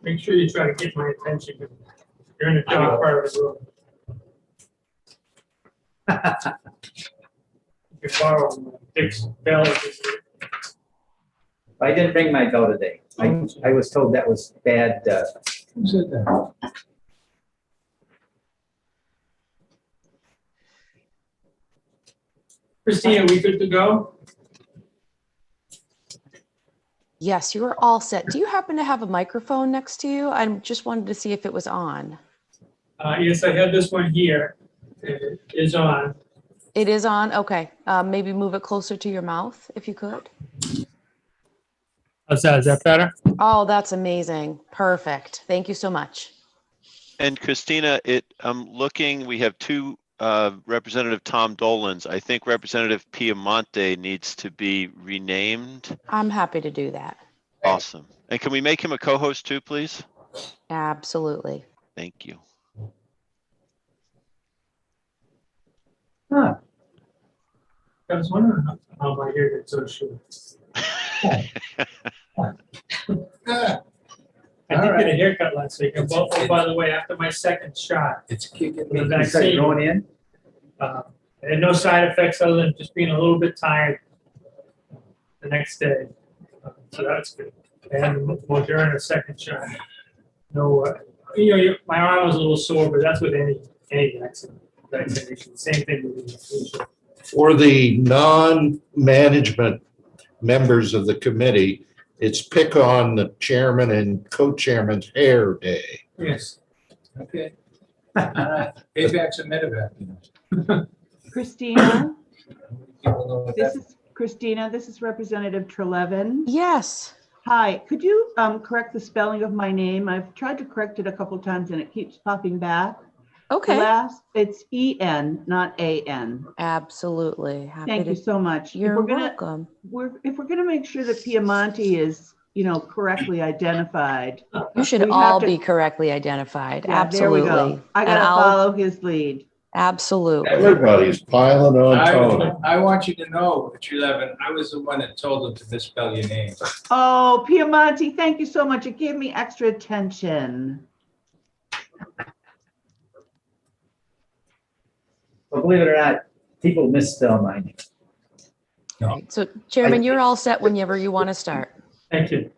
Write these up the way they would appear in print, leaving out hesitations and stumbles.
Make sure you try to get my attention. You're in the dark part of the room. You can borrow Dick's bell. I didn't bring my bell today. I was told that was bad. Who said that? Christina, we good to go? Yes, you are all set. Do you happen to have a microphone next to you? I just wanted to see if it was on. Yes, I have this one here. It is on. It is on? Okay. Maybe move it closer to your mouth if you could. How's that? Is that better? Oh, that's amazing. Perfect. Thank you so much. And Christina, I'm looking, we have two Representative Tom Dolans. I think Representative Piemonte needs to be renamed. I'm happy to do that. Awesome. And can we make him a co-host too, please? Absolutely. Thank you. Huh. I was wondering how my hair gets so short. I did get a haircut last week. And by the way, after my second shot, It's kicking the me. You started vaccine, going in? and no side effects other than just being a little bit tired the next day. So that's good. And Moderna second shot. No, my arm was a little sore, but that's with any vaccination. Same thing with the flu. For the non-management members of the committee, it's pick on the chairman and co-chairman's hair day. Yes. Okay. AVAX and medevac. Christina, People know what this that- is Christina. This is Representative Trelevin. Yes. Hi, could you correct the spelling of my name? I've tried to correct it a couple times and it keeps popping back. Okay. It's E-N, not A-N. Absolutely. Happy Thank to. you so much. You're welcome. If we're gonna make sure that Piemonte is, correctly identified. You should we have all to- be correctly identified. Yeah, there we Absolutely. go. I gotta And I'll- follow his lead. Absolutely. Everybody's piling on Tony. I want you to know, Trelevin, I was the one that told him to misspell your name. Oh, Piemonte, thank you so much. It gave me extra attention. Well, believe it or not, people misspell my name. Right. So Chairman, you're all set whenever you want to start. Thank you.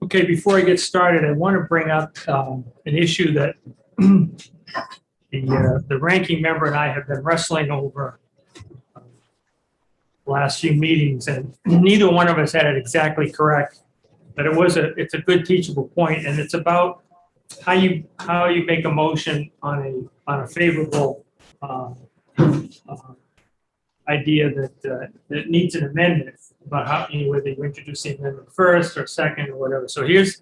Okay, before I get started, I want to bring up an issue that the ranking member and I have been wrestling over the last few meetings, and neither one of us had it exactly correct. But it's a good teachable point, and it's about how you make a motion on a favorable idea that needs an amendment, about how whether you introduce the amendment first or second or whatever. So here's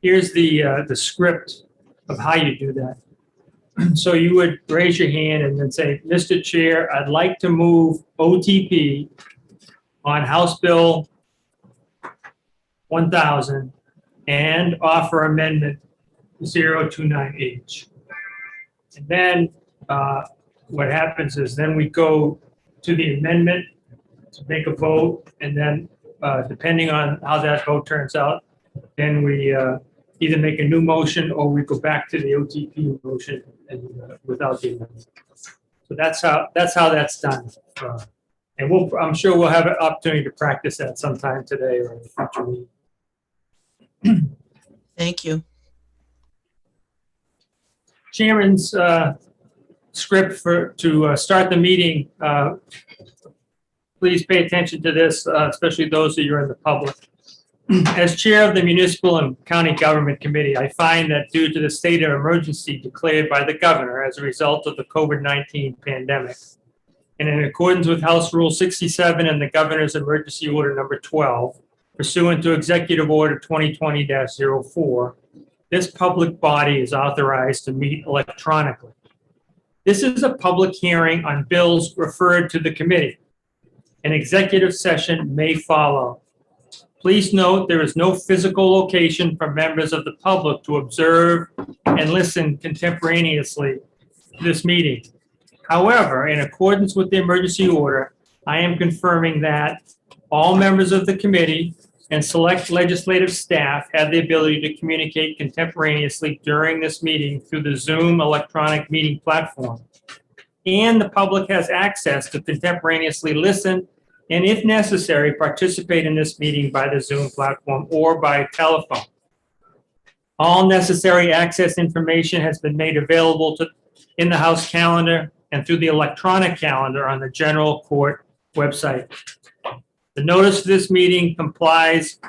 the script of how you do that. So you would raise your hand and then say, Mr. Chair, I'd like to move OTP on House Bill 1000 and offer amendment 029H. And then what happens is then we go to the amendment to make a vote, and then depending on how that vote turns out, then we either make a new motion or we go back to the OTP motion and without the amendment. So that's how that's done. And I'm sure we'll have an opportunity to practice that sometime today or in the future meeting. Thank you. Chairman's script to start the meeting. Please pay attention to this, especially those of you in the public. As chair of the Municipal and County Government Committee, I find that due to the state of emergency declared by the governor as a result of the COVID-19 pandemic, and in accordance with House Rule 67 and the Governor's Emergency Order Number 12, pursuant to Executive Order 2020-04, this public body is authorized to meet electronically. This is a public hearing on bills referred to the committee. An executive session may follow. Please note there is no physical location for members of the public to observe and listen contemporaneously this meeting. However, in accordance with the emergency order, I am confirming that all members of the committee and select legislative staff have the ability to communicate contemporaneously during this meeting through the Zoom electronic meeting platform. And the public has access to contemporaneously listen and, if necessary, participate in this meeting by the Zoom platform or by telephone. All necessary access information has been made available in the House calendar and through the electronic calendar on the General Court website. The notice of this meeting complies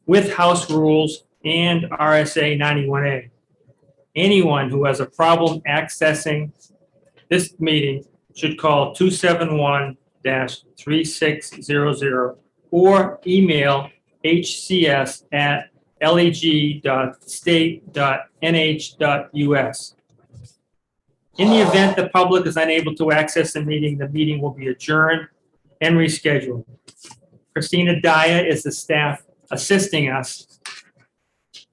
with House rules and RSA 91A. Anyone who has a problem accessing this meeting should call 271-3600 or email hcs@leg.state.nh.us. In the event the public is unable to access the meeting will be adjourned and rescheduled. Christina Dyer is the staff assisting us.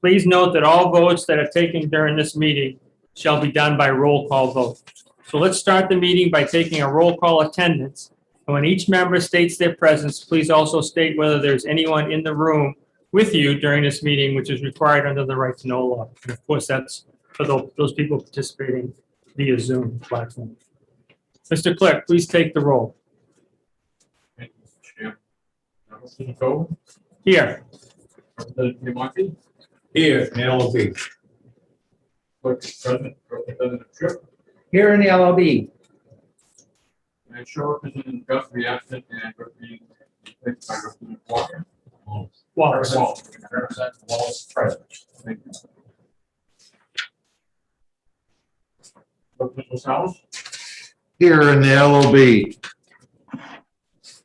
Please note that all votes that are taken during this meeting shall be done by roll call vote. So let's start the meeting by taking a roll call attendance. And when each member states their presence, please also state whether there's anyone in the room with you during this meeting, which is required under the right to know law. And of course, that's for those people participating via Zoom platform. Mr. Clerk, please take the roll. Thank you, Mr. Chair. Representative Cole, Here. Representative Diamante, Here, in the LOB. Clerk is present, Representative Tripp, Here in the LOB. and show Representative Guthrie absent and represented by Representative Walker. Wallace. Representative Wallace present. Thank you. Representative Gonzalez, Here in the LOB.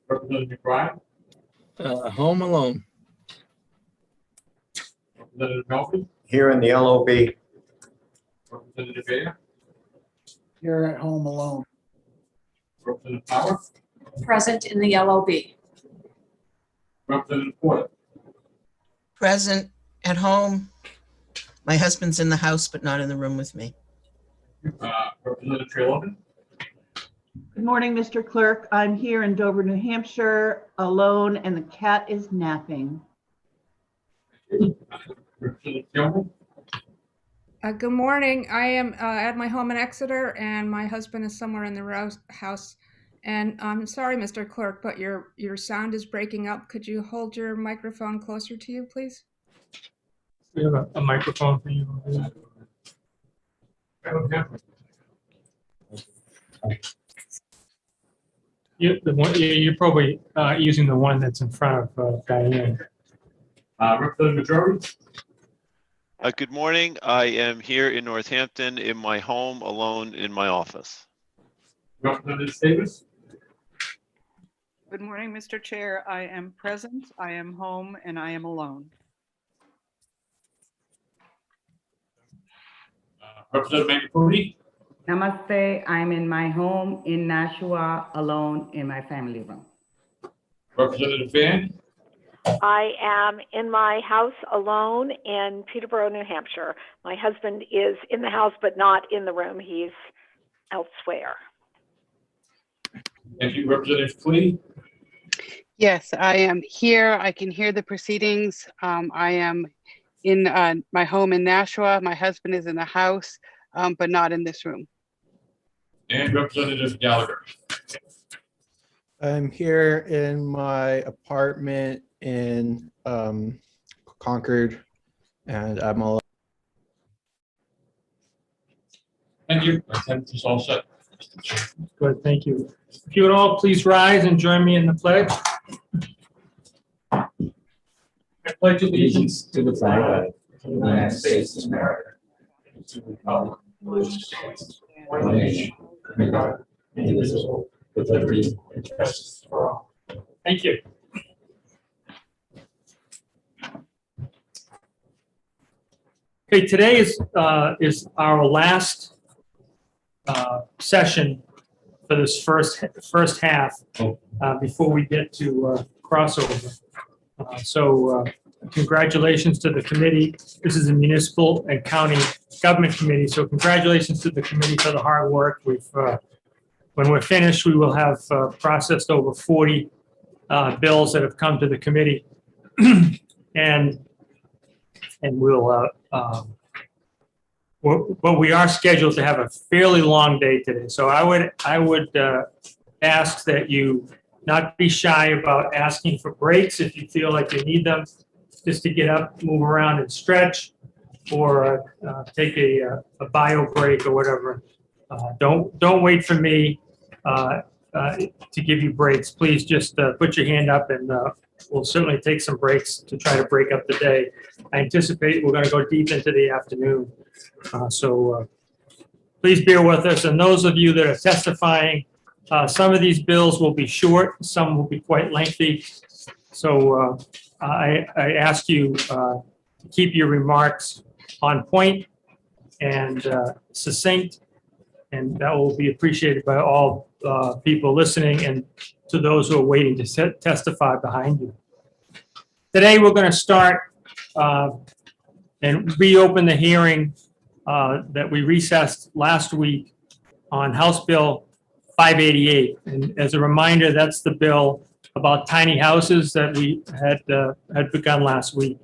Representative Bryan, Home alone. Representative Melfi, Here in the LOB. Representative Vega, You're at home alone. Representative Power, Present in the LOB. Representative Porter. Present at home. My husband's in the house, but not in the room with me. Representative Trelawny, Good morning, Mr. Clerk. I'm here in Dover, New Hampshire, alone, and the cat is napping. Representative Gilman, Good morning. I am at my home in Exeter, and my husband is somewhere in the house. And I'm sorry, Mr. Clerk, but your sound is breaking up. Could you hold your microphone closer to you, please? We have a microphone for you. You're probably using the one that's in front of Diane. Representative Majority, Good morning. I am here in Northampton in my home alone in my office. Representative Davis, Good morning, Mr. Chair. I am present, I am home, and I am alone. Representative Mangiapane, Namaste. I'm in my home in Nashua, alone in my family room. Representative Van, I am in my house alone in Peterborough, New Hampshire. My husband is in the house, but not in the room. He's elsewhere. thank you. Representative Clee, Yes, I am here. I can hear the proceedings. I am in my home in Nashua. My husband is in the house, but not in this room. and Representative Gallagher. I'm here in my apartment in Concord, and I'm alone. Thank you. Attendance is all set. Mr. Chair. Good, thank you. If you would all please rise and join me in the pledge. I pledge allegiance To the flag of the United States of America. To the republic which stands one nation, under God, indivisible, with liberty and justice for all. Thank you. Okay, today is our last session for this first half before we get to crossover. So congratulations to the committee. This is a municipal and county government committee, so congratulations to the committee for the hard work. When we're finished, we will have processed over 40 bills that have come to the committee, and we'll. But we are scheduled to have a fairly long day today, so I would ask that you not be shy about asking for breaks if you feel like you need them, just to get up, move around and stretch, or take a bio break or whatever. Don't wait for me to give you breaks. Please just put your hand up, and we'll certainly take some breaks to try to break up the day. I anticipate we're going to go deep into the afternoon. So please bear with us. And those of you that are testifying, some of these bills will be short, some will be quite lengthy. So I ask you to keep your remarks on point and succinct, and that will be appreciated by all people listening and to those who are waiting to testify behind you. Today, we're going to start and reopen the hearing that we recessed last week on House Bill 588. And as a reminder, that's the bill about tiny houses that we had begun last week.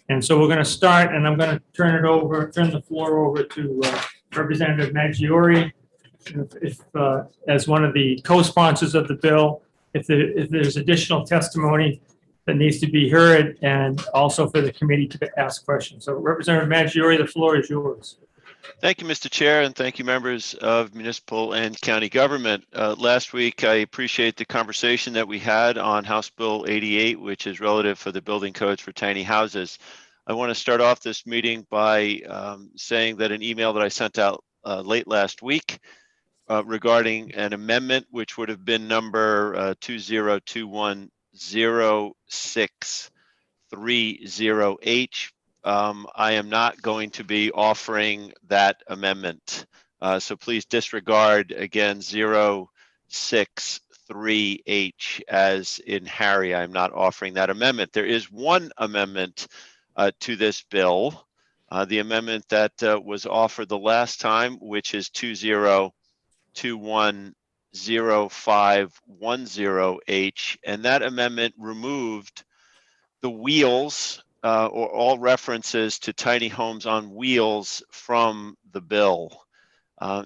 And so we're going to start, and I'm going to turn the floor over to Representative Maggiore, if as one of the co-sponsors of the bill, if there's additional testimony that needs to be heard, and also for the committee to ask questions. So Representative Maggiore, the floor is yours. Thank you, Mr. Chair, and thank you, members of municipal and county government. Last week, I appreciate the conversation that we had on House Bill 88, which is relative for the building codes for tiny houses. I want to start off this meeting by saying that an email that I sent out late last week regarding an amendment, which would have been number 2021-0630H. I am not going to be offering that amendment. So please disregard, again, 063H as in Harry. I'm not offering that amendment. There is one amendment to this bill, the amendment that was offered the last time, which is 2021-0510H, and that amendment removed the wheels or all references to tiny homes on wheels from the bill.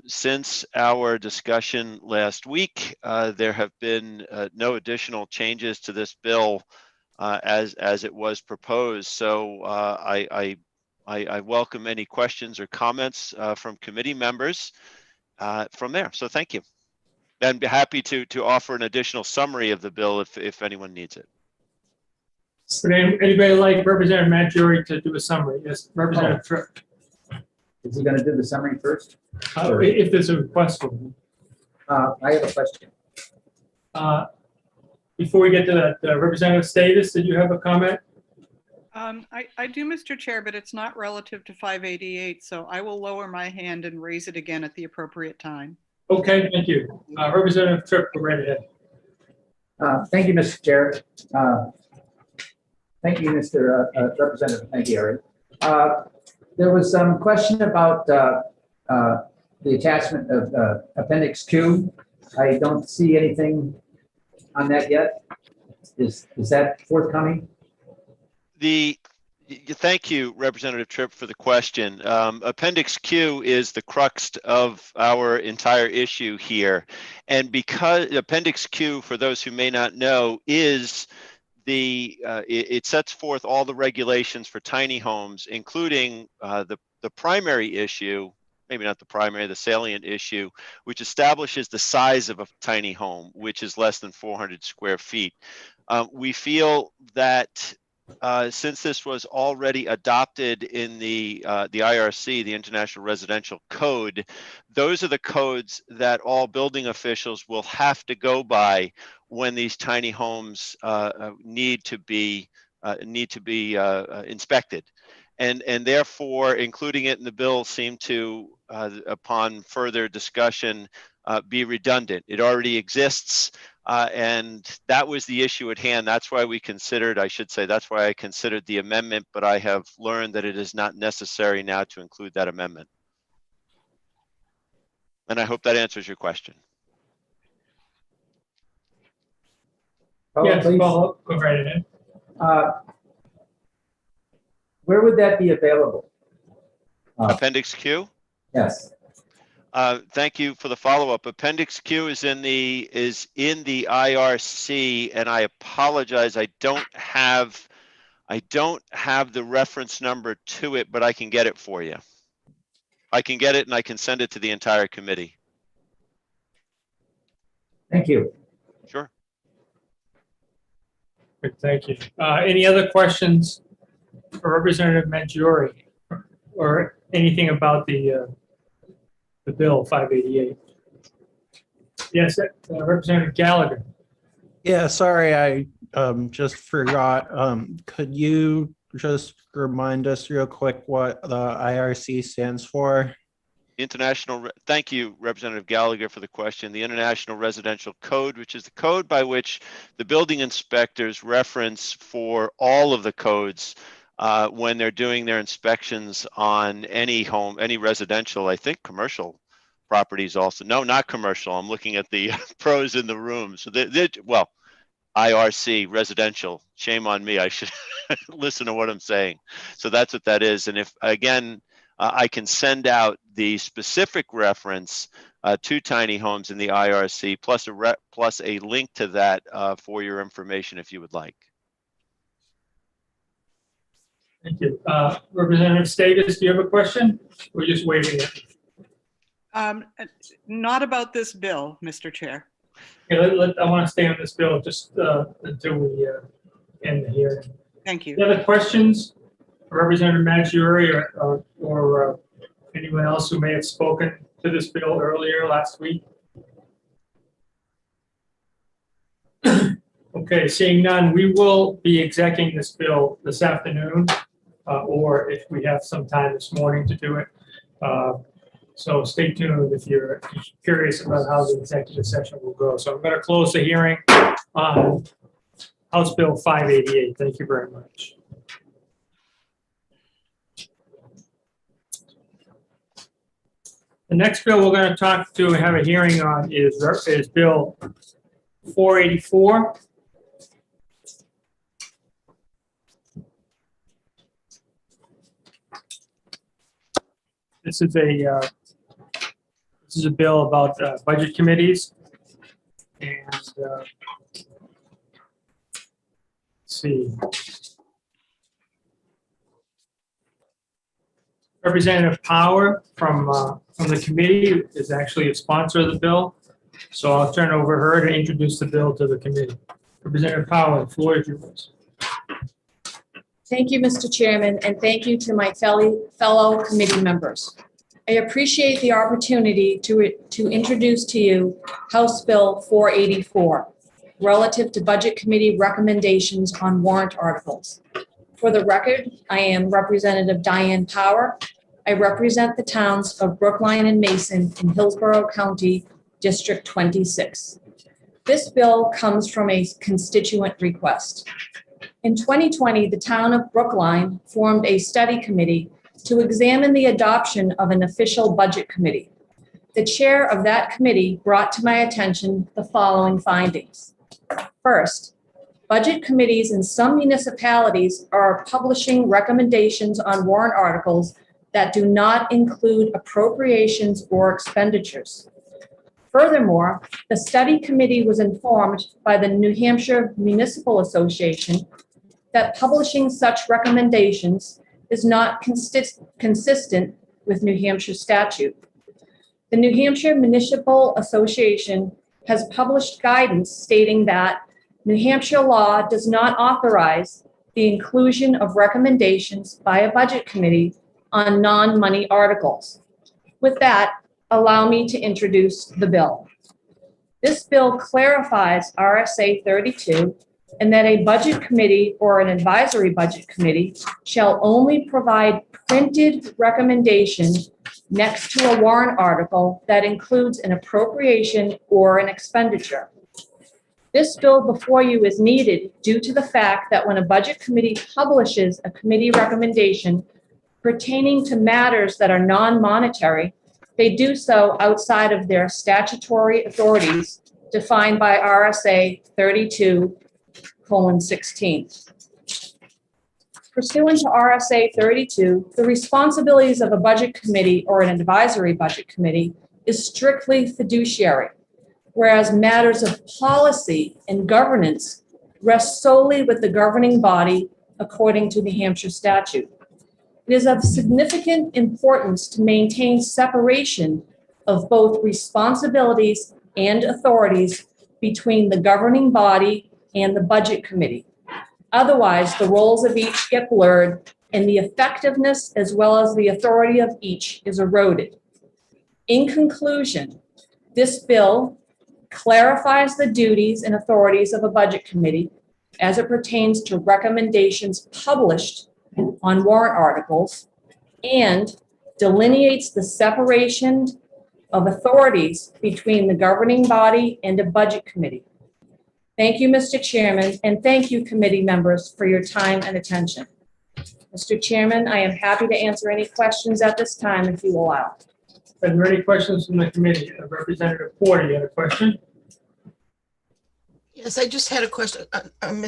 Since our discussion last week, there have been no additional changes to this bill as it was proposed. So I welcome any questions or comments from committee members from there. So thank you. And be happy to offer an additional summary of the bill if anyone needs it. Would anybody like Representative Maggiore to do a summary? Yes, Representative Tripp. Is he going to do the summary first? If there's a request for him. I have a question. Before we get to that, Representative Status, did you have a comment? I do, Mr. Chair, but it's not relative to 588, so I will lower my hand and raise it again at the appropriate time. Okay, thank you. Representative Tripp, go right ahead. Thank you, Mr. Chair. Thank you, Mr. Representative Maggiore. There was some question about the attachment of Appendix Q. I don't see anything on that yet. Is that forthcoming? Thank you, Representative Tripp, for the question. Appendix Q is the crux of our entire issue here. And because Appendix Q, for those who may not know, is it sets forth all the regulations for tiny homes, including the primary issue, maybe not the primary, the salient issue, which establishes the size of a tiny home, which is less than 400 square feet. We feel that since this was already adopted in the IRC, the International Residential Code, those are the codes that all building officials will have to go by when these tiny homes need to be inspected. and therefore including it in the bill seemed to, upon further discussion, be redundant. It already exists, and that was the issue at hand. That's why we considered, I should say, that's why I considered the amendment, but I have learned that it is not necessary now to include that amendment. And I hope that answers your question. Yes, follow up, go right ahead. Where would that be available? Appendix Q? Yes. Thank you for the follow-up. Appendix Q is in the IRC, and I apologize. I don't have the reference number to it, but I can get it for you. I can get it and I can send it to the entire committee. Thank you. Sure. Good, thank you. Any other questions for Representative Maggiore or anything about the bill 588? Yes, Representative Gallagher. Yeah, sorry, I just forgot. Could you just remind us real quick what the IRC stands for? Thank you, Representative Gallagher, for the question. The International Residential Code, which is the code by which the building inspectors reference for all of the codes when they're doing their inspections on any home, any residential, I think commercial properties also. No, not commercial. I'm looking at the pros in the room. So well, IRC residential, shame on me. I should listen to what I'm saying. So that's what that is. And if, again, I can send out the specific reference to tiny homes in the IRC plus a link to that for your information if you would like. Thank you. Representative Status, do you have a question? We're just waiting. Not about this bill, Mr. Chair. Yeah, I want to stay on this bill just until we end the hearing. Thank you. Any other questions? Representative Maggiore or anyone else who may have spoken to this bill earlier last week? Okay, seeing none, we will be executing this bill this afternoon, or if we have some time this morning to do it. So stay tuned if you're curious about how the executive session will go. So I'm going to close the hearing on House Bill 588. Thank you very much. The next bill we're going to have a hearing on is Bill 484. This is a bill about budget committees, and let's see. Representative Power from the committee is actually a sponsor of the bill, so I'll turn over her to introduce the bill to the committee. Representative Power, the floor is yours. Thank you, Mr. Chairman, and thank you to my fellow committee members. I appreciate the opportunity to introduce to you House Bill 484, relative to Budget Committee recommendations on warrant articles. For the record, I am Representative Diane Power. I represent the towns of Brookline and Mason in Hillsborough County, District 26. This bill comes from a constituent request. In 2020, the town of Brookline formed a study committee to examine the adoption of an official budget committee. The chair of that committee brought to my attention the following findings. First, budget committees in some municipalities are publishing recommendations on warrant articles that do not include appropriations or expenditures. Furthermore, the study committee was informed by the New Hampshire Municipal Association that publishing such recommendations is not consistent with New Hampshire statute. The New Hampshire Municipal Association has published guidance stating that New Hampshire law does not authorize the inclusion of recommendations by a budget committee on non-money articles. With that, allow me to introduce the bill. This bill clarifies RSA 32 and that a budget committee or an advisory budget committee shall only provide printed recommendation next to a warrant article that includes an appropriation or an expenditure. This bill before you is needed due to the fact that when a budget committee publishes a committee recommendation pertaining to matters that are non-monetary, they do so outside of their statutory authorities defined by RSA 32:16. Pursuant to RSA 32, the responsibilities of a budget committee or an advisory budget committee is strictly fiduciary, whereas matters of policy and governance rest solely with the governing body according to New Hampshire statute. It is of significant importance to maintain separation of both responsibilities and authorities between the governing body and the budget committee. Otherwise, the roles of each get blurred and the effectiveness as well as the authority of each is eroded. In conclusion, this bill clarifies the duties and authorities of a budget committee as it pertains to recommendations published on warrant articles and delineates the separation of authorities between the governing body and a budget committee. Thank you, Mr. Chairman, and thank you, committee members, for your time and attention. Mr. Chairman, I am happy to answer any questions at this time if you allow. Are there any questions from the committee? Representative Porter, you had a question? Yes, I just had a question.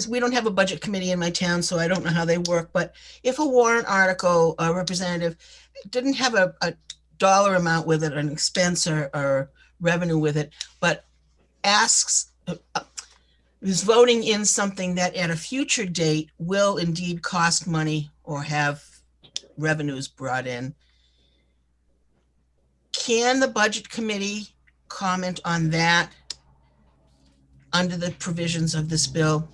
We don't have a budget committee in my town, so I don't know how they work, but if a warrant article, representative, didn't have a dollar amount with it, an expense or revenue with it, but asks, is voting in something that at a future date will indeed cost money or have revenues brought in, can the budget committee comment on that under the provisions of this bill?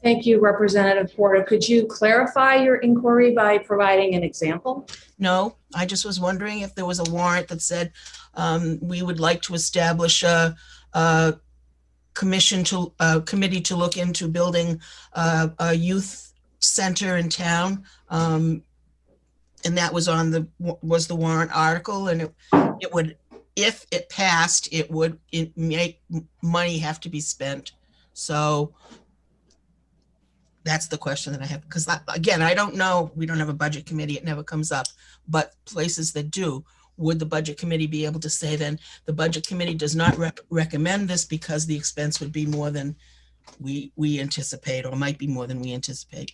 Thank you, Representative Porter. Could you clarify your inquiry by providing an example? No, I just was wondering if there was a warrant that said we would like to establish a committee to look into building a youth center in town, and that was on the warrant article, and it would, if it passed, it make money have to be spent. So that's the question that I have, because again, I don't know, we don't have a budget committee, it never comes up, but places that do, would the budget committee be able to say then the budget committee does not recommend this because the expense would be more than we anticipate, or might be more than we anticipate?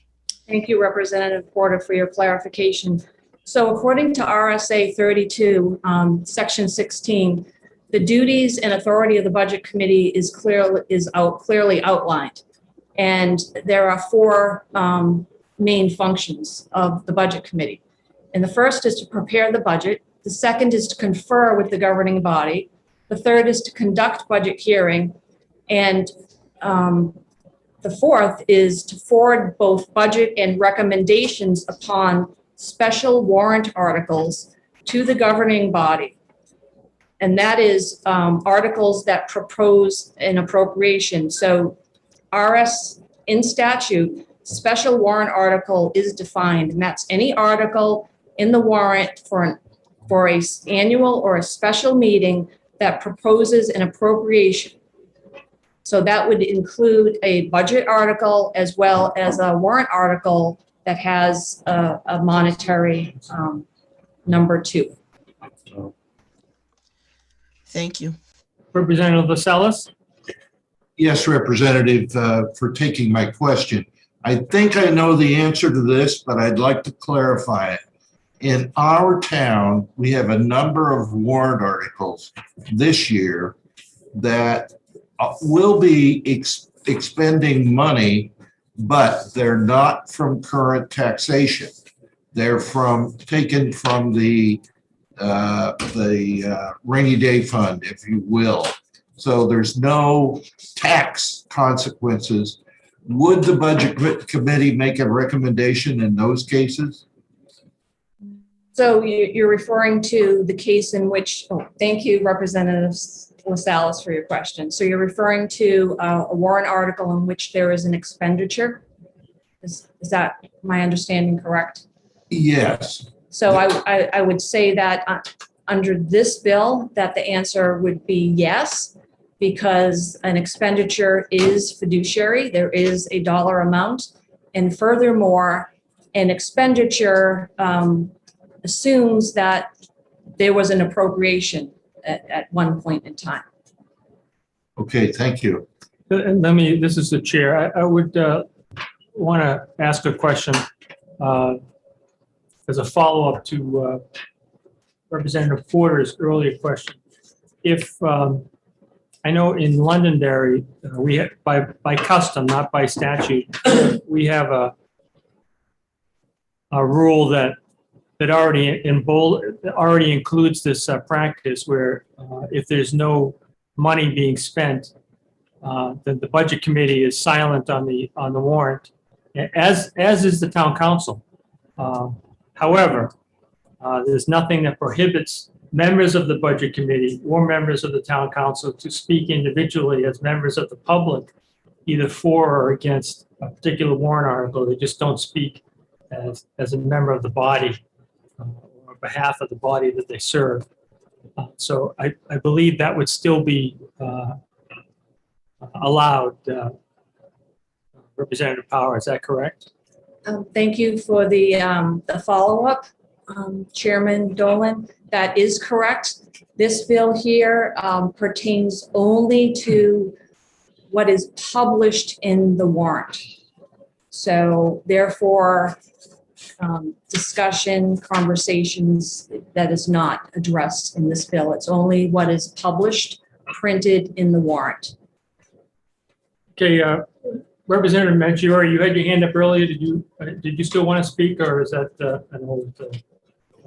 Thank you, Representative Porter, for your clarification. So according to RSA 32, Section 16, the duties and authority of the Budget Committee is clearly outlined. And there are four main functions of the Budget Committee. And the first is to prepare the budget. The second is to confer with the governing body. The third is to conduct budget hearing. And the fourth is to forward both budget and recommendations upon special warrant articles to the governing body. And that is articles that propose an appropriation. So in statute, special warrant article is defined, and that's any article in the warrant for a annual or a special meeting that proposes an appropriation. So that would include a budget article as well as a warrant article that has a monetary number 2. Thank you. Representative Lascelles? Yes, Representative, for taking my question. I think I know the answer to this, but I'd like to clarify it. In our town, we have a number of warrant articles this year that will be expending money, but they're not from current taxation. They're taken from the rainy day fund, if you will. So there's no tax consequences. Would the budget committee make a recommendation in those cases? So you're referring to the case in which, thank you, Representative LaSalle's for your question. So you're referring to a warrant article in which there is an expenditure? Is that my understanding correct? Yes. So I would say that under this bill, that the answer would be yes, because an expenditure is fiduciary. There is a dollar amount. And furthermore, an expenditure assumes that there was an appropriation at one point in time. Okay, thank you. And this is the chair. I would want to ask a question as a follow-up to Representative Porter's earlier question. If I know in Londonderry, we have, by custom, not by statute, we have a rule that already includes this practice where if there's no money being spent, then the budget committee is silent on the warrant, as is the town council. However, there's nothing that prohibits members of the budget committee or members of the town council to speak individually as members of the public, either for or against a particular warrant article. They just don't speak as a member of the body or on behalf of the body that they serve. So I believe that would still be allowed. Representative Power, is that correct? Thank you for the follow-up, Chairman Dolan. That is correct. This bill here pertains only to what is published in the warrant. So therefore, discussion, conversations, that is not addressed in this bill. It's only what is published, printed in the warrant. Okay, Representative Maggiore, you had your hand up earlier. Did you still want to speak, or is that an old?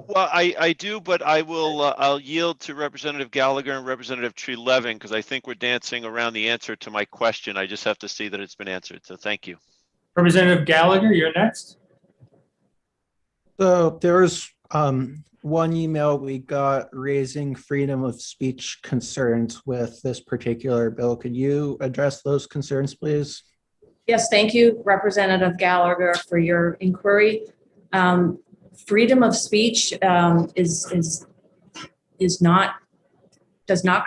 Well, I do, but I'll yield to Representative Gallagher and Representative Treleving because I think we're dancing around the answer to my question. I just have to see that it's been answered. So thank you. Representative Gallagher, you're next. So there's one email we got raising freedom of speech concerns with this particular bill. Could you address those concerns, please? Yes, thank you, Representative Gallagher, for your inquiry. Freedom of speech does not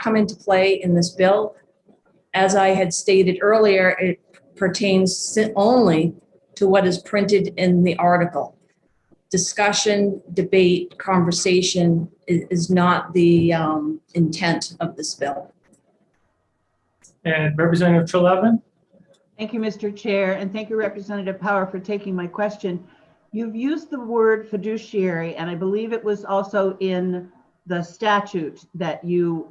come into play in this bill. As I had stated earlier, it pertains only to what is printed in the article. Discussion, debate, conversation is not the intent of this bill. And Representative Treleving? Thank you, Mr. Chair, and thank you, Representative Power, for taking my question. You've used the word fiduciary, and I believe it was also in the statute that you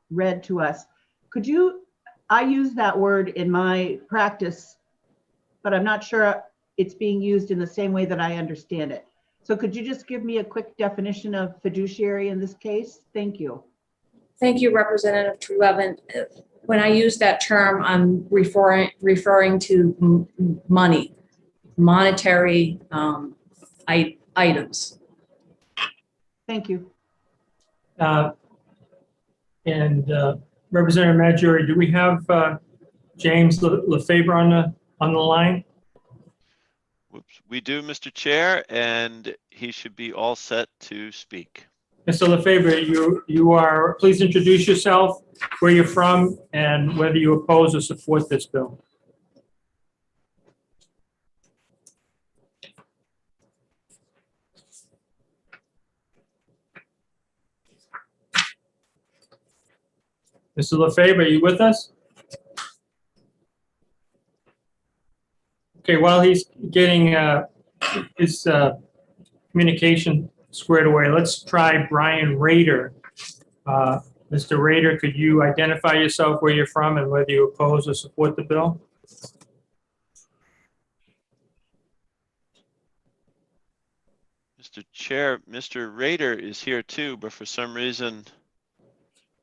read to us. I use that word in my practice, but I'm not sure it's being used in the same way that I understand it. So could you just give me a quick definition of fiduciary in this case? Thank you. Thank you, Representative Treleving. When I use that term, I'm referring to money, monetary items. Thank you. Representative Maggiore, do we have James Lefebvre on the line? Whoops, we do, Mr. Chair, and he should be all set to speak. Mr. Lefebvre, you are, please introduce yourself, where you're from, and whether you oppose or support this bill. Mr. Lefebvre, are you with us? Okay, while he's getting his communication squared away, let's try Brian Rader. Mr. Rader, could you identify yourself, where you're from, and whether you oppose or support the bill? Mr. Chair, Mr. Rader is here too, but for some reason,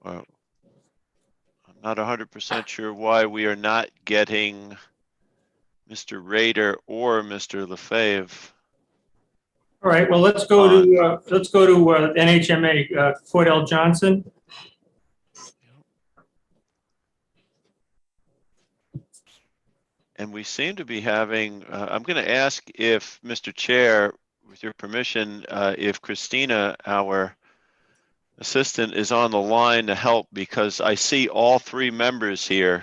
well, I'm not 100% sure why we are not getting Mr. Rader or Mr. Lefebvre. All right, well, let's go to NHMA, Cordell Johnson. And we seem to be having, I'm going to ask if, Mr. Chair, with your permission, if Christina, our assistant, is on the line to help, because I see all three members here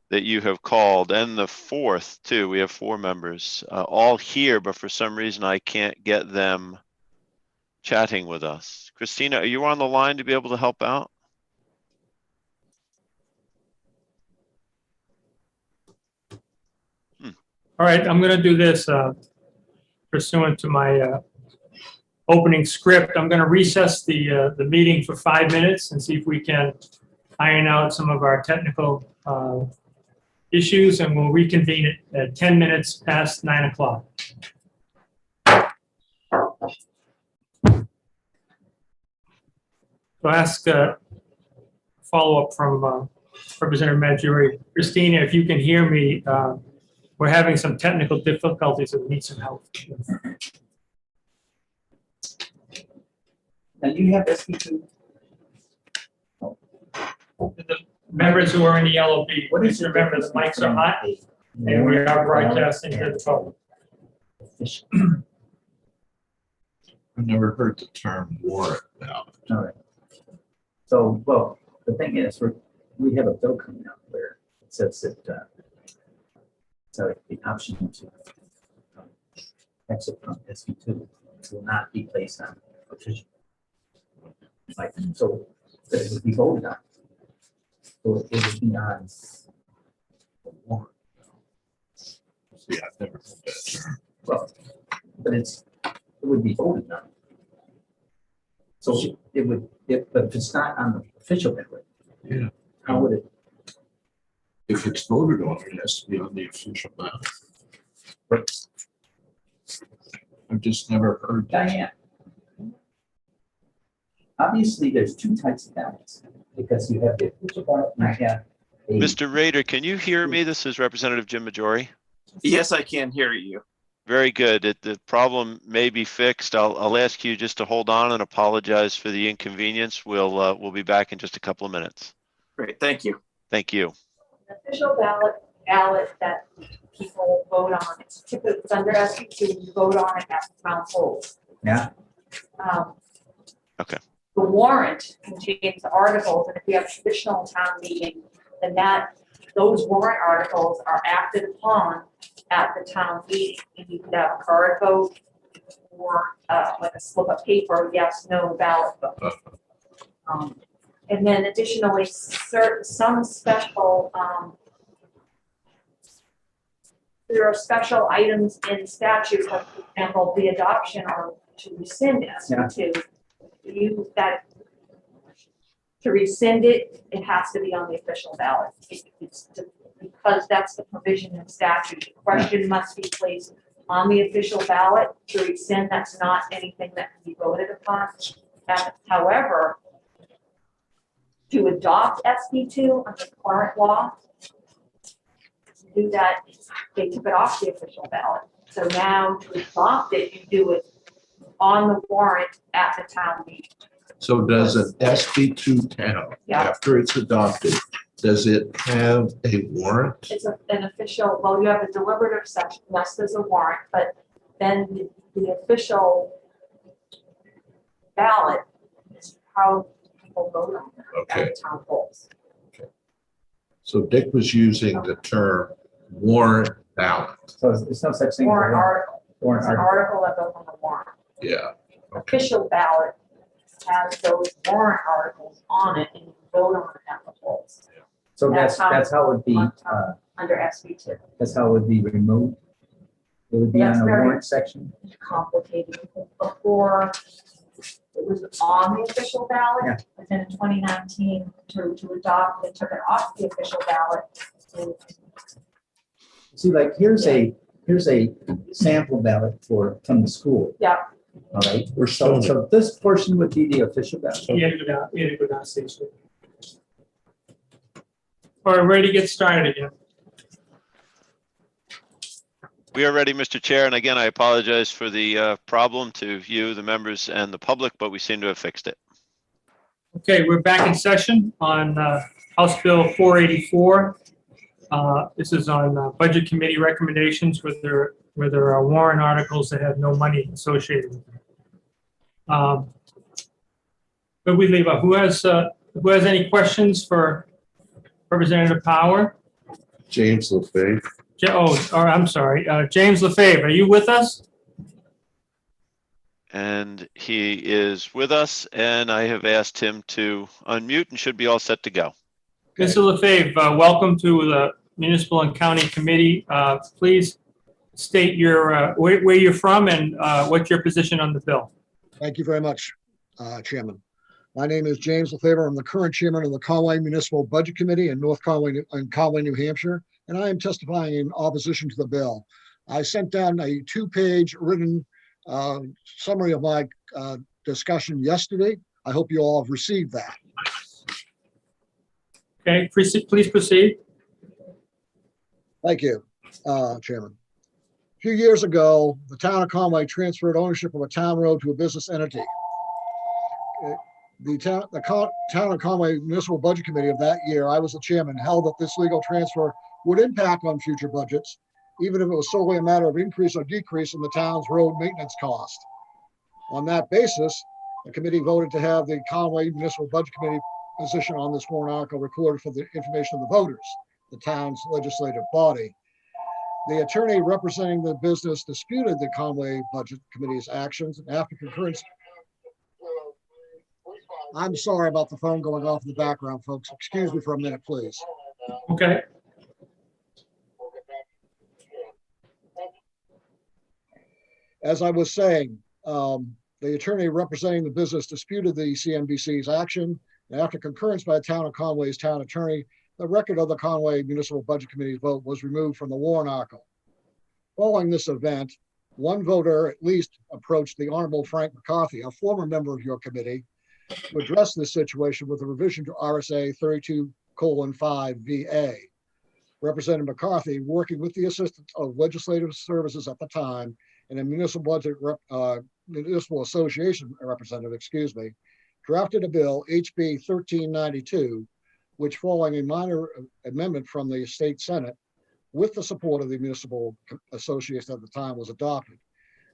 that you have called, and the fourth too. We have four members all here, but for some reason I can't get them chatting with us. Christina, are you on the line to be able to help out? All right, I'm going to do this pursuant to my opening script. I'm going to recess the meeting for 5 minutes and see if we can iron out some of our technical issues, and we'll reconvene at 10 minutes past 9 o'clock. So ask follow-up from Representative Maggiore. Christina, if you can hear me, we're having some technical difficulties and we need some help. Now, do you have SB2? The members who are in the LOB, please remember the mics are hot and we are broadcasting to the public. I've never heard the term warrant ballot. All right. So, well, the thing is, we have a bill coming out where it says that so the option to exit from SB2 will not be placed on official. Like, so that it would be voted on. So it would be on the warrant. See, I've never heard that term. Well, but it would be voted on. So it would, but if it's not on the official ballot, Yeah. how would it? If it's voted on, it has to be on the official ballot. Right. I've just never heard that. Diane. Obviously, there's two types of ballots because you have the official ballot and you have a. Mr. Rader, can you hear me? This is Representative Jim Majori. Yes, I can hear you. Very good. The problem may be fixed. I'll ask you just to hold on and apologize for the inconvenience. We'll be back in just a couple of minutes. Great, thank you. Thank you. The official ballot that people vote on, it's typically under SB2, you vote on it at the town polls. Yeah. Okay. The warrant contains articles, and if you have a traditional town meeting, then those warrant articles are acted upon at the town meeting. And you could have a card vote or like a slip of paper, yes, no ballot vote. And then additionally, some special, there are special items in statute, like, for example, the adoption or to rescind SB2. To rescind it, it has to be on the official ballot. Because that's the provision in statute. The question must be placed on the official ballot. To rescind, that's not anything that can be voted upon. However, to adopt SB2 under current law, to do that, they took it off the official ballot. So now to adopt it, you do it on the warrant at the town meeting. So does an SB2 town, after it's adopted, does it have a warrant? It's an official, well, you have a deliberative session, yes, there's a warrant, but then the official ballot is how people vote on it at the town polls. So Dick was using the term warrant ballot. So there's no such thing. Warrant article. Warrant It's an article that goes on the warrant. Yeah. Official ballot has those warrant articles on it and you vote on it at the polls. So that's how it would be, under SB2. that's how it would be removed. It would be That's on the very warrant section. complicated. Before it was on the official ballot, but then in 2019 to adopt, they took it off the official ballot. And See, like, here's a sample ballot from the school. yeah, All right, so this portion would be the official ballot. You had to go down stage. All right, ready to get started again. We are ready, Mr. Chair. And again, I apologize for the problem to you, the members, and the public, but we seem to have fixed it. Okay, we're back in session on House Bill 484. This is on Budget Committee recommendations where there are warrant articles that have no money associated with them. But we leave up. Who has any questions for Representative Power? James LaFave. I'm sorry. James LaFave, are you with us? And he is with us, and I have asked him to unmute and should be all set to go. Mr. LaFave, welcome to the Municipal and County Committee. Please state your where you're from and what's your position on the bill. Thank you very much, Chairman. My name is James LaFave. I'm the current chairman of the Conway Municipal Budget Committee in North Conway, New Hampshire, and I am testifying in opposition to the bill. I sent down a 2-page written summary of my discussion yesterday. I hope you all have received that. Okay, please proceed. Thank you, Chairman. A few years ago, the town of Conway transferred ownership of a town road to a business entity. The town of Conway Municipal Budget Committee of that year, I was the chairman, held that this legal transfer would impact on future budgets, even if it was solely a matter of increase or decrease in the town's road maintenance cost. On that basis, the committee voted to have the Conway Municipal Budget Committee position on this warrant article recorded for the information of the voters, the town's legislative body. The attorney representing the business disputed the Conway Budget Committee's actions, and after concurrence, I'm sorry about the phone going off in the background, folks. Excuse me for a minute, please. Okay. As I was saying, the attorney representing the business disputed the CMBC's action. And after concurrence by the town of Conway's town attorney, the record of the Conway Municipal Budget Committee's vote was removed from the warrant article. Following this event, one voter at least approached the Honorable Frank McCarthy, a former member of your committee, to address this situation with a revision to RSA 32:5 VA. Representative McCarthy, working with the assistance of legislative services at the time and a municipal association representative, drafted a bill, HB 1392, which, following a minor amendment from the state Senate, with the support of the municipal association at the time, was adopted.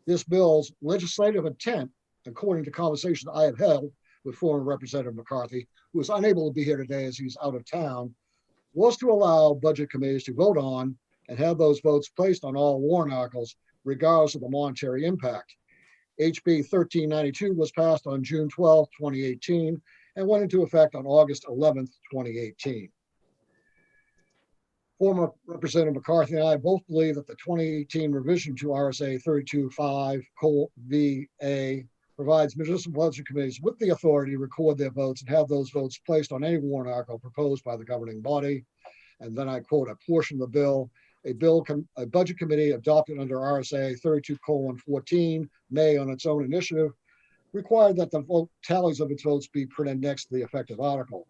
This bill's legislative intent, according to conversations I have held with former Representative McCarthy, who is unable to be here today as he's out of town, was to allow budget committees to vote on and have those votes placed on all warrant articles, regardless of the monetary impact. HB 1392 was passed on June 12, 2018, and went into effect on August 11, 2018. Former Representative McCarthy and I both believe that the 2018 revision to RSA 32:5 VA provides municipal budget committees with the authority to record their votes and have those votes placed on any warrant article proposed by the governing body. And then I quote a portion of the bill. A budget committee adopted under RSA 32:14 may, on its own initiative, require that the vote tallies of its votes be printed next to the effective article.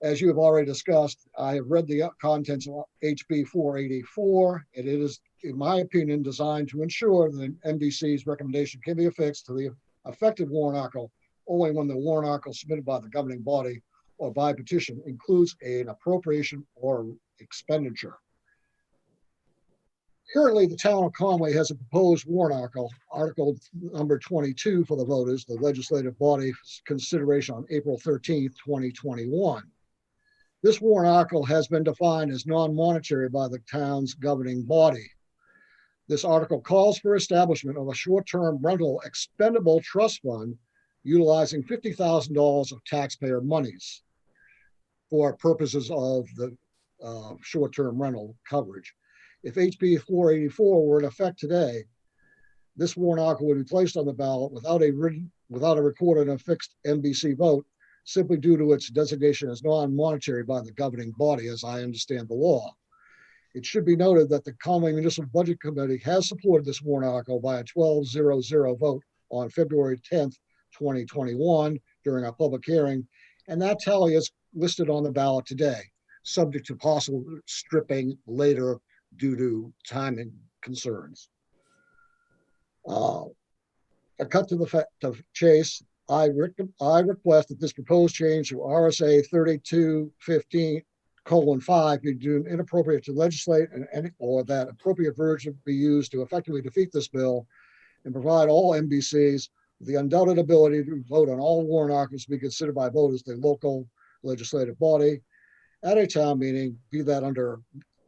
As you have already discussed, I have read the contents of HB 484, and it is, in my opinion, designed to ensure that MDC's recommendation can be affixed to the effective warrant article only when the warrant article submitted by the governing body or by petition includes an appropriation or expenditure. Currently, the town of Conway has a proposed warrant article, article number 22 for the voters, the legislative body's consideration on April 13th, 2021. This warrant article has been defined as non-monetary by the town's governing body. This article calls for establishment of a short-term rental expendable trust fund utilizing $50,000 of taxpayer monies for purposes of the short-term rental coverage. If HB 484 were in effect today, this warrant article would be placed on the ballot without a recorded and fixed MBC vote, simply due to its designation as non-monetary by the governing body, as I understand the law. It should be noted that the Conway Municipal Budget Committee has supported this warrant article by a 12-0-0 vote on February 10th, 2021, during our public hearing, and that tally is listed on the ballot today, subject to possible stripping later due to timing concerns. A cut to the chase, I request that this proposed change to RSA 32:15 5 be deemed inappropriate to legislate or that appropriate version be used to effectively defeat this bill and provide all MBCs with the undoubted ability to vote on all warrant articles to be considered by voters, the local legislative body at a town meeting, be that under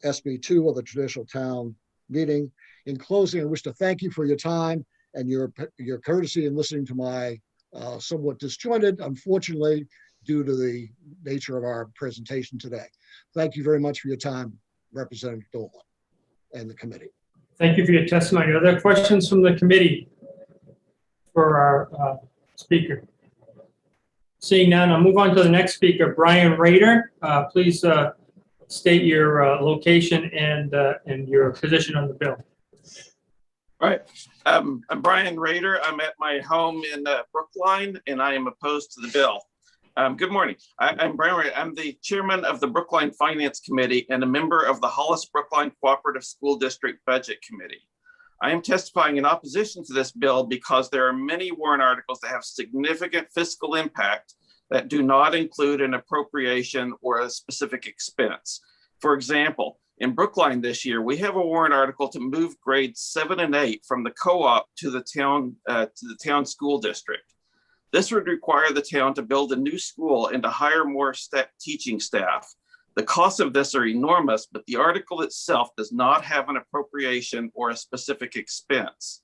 SB 2 or the traditional town meeting. In closing, I wish to thank you for your time and your courtesy in listening to my somewhat disjointed, unfortunately, due to the nature of our presentation today. Thank you very much for your time, Representative Dolan and the committee. Thank you for your testimony. Are there questions from the committee for our speaker? Seeing none, I'll move on to the next speaker, Brian Rader. Please state your location and your position on the bill. All right. I'm Brian Rader. I'm at my home in Brookline, and I am opposed to the bill. Good morning. I'm Brian Rader. I'm the chairman of the Brookline Finance Committee and a member of the Hollis-Brookline Cooperative School District Budget Committee. I am testifying in opposition to this bill because there are many warrant articles that have significant fiscal impact that do not include an appropriation or a specific expense. For example, in Brookline this year, we have a warrant article to move grades 7 and 8 from the co-op to the town school district. This would require the town to build a new school and to hire more teaching staff. The costs of this are enormous, but the article itself does not have an appropriation or a specific expense.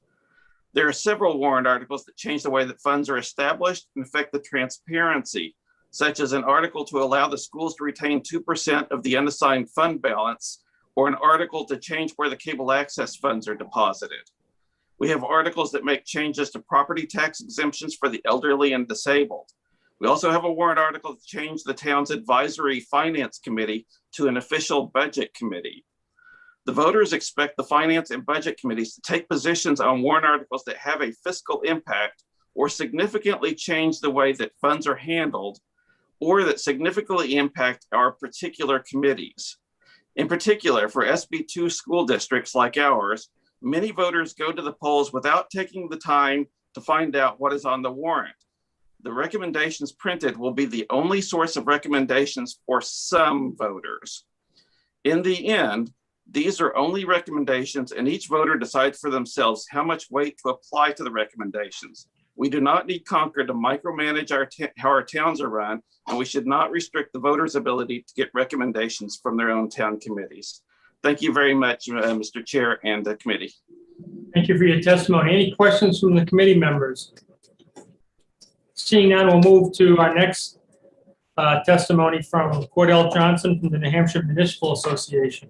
There are several warrant articles that change the way that funds are established and affect the transparency, such as an article to allow the schools to retain 2% of the unassigned fund balance, or an article to change where the cable access funds are deposited. We have articles that make changes to property tax exemptions for the elderly and disabled. We also have a warrant article to change the town's advisory finance committee to an official budget committee. The voters expect the finance and budget committees to take positions on warrant articles that have a fiscal impact or significantly change the way that funds are handled, or that significantly impact our particular committees. In particular, for SB 2 school districts like ours, many voters go to the polls without taking the time to find out what is on the warrant. The recommendations printed will be the only source of recommendations for some voters. In the end, these are only recommendations, and each voter decides for themselves how much weight to apply to the recommendations. We do not need Concord to micromanage how our towns are run, and we should not restrict the voters' ability to get recommendations from their own town committees. Thank you very much, Mr. Chair and the committee. Thank you for your testimony. Any questions from the committee members? Seeing none, we'll move to our next testimony from Cordell Johnson from the New Hampshire Municipal Association.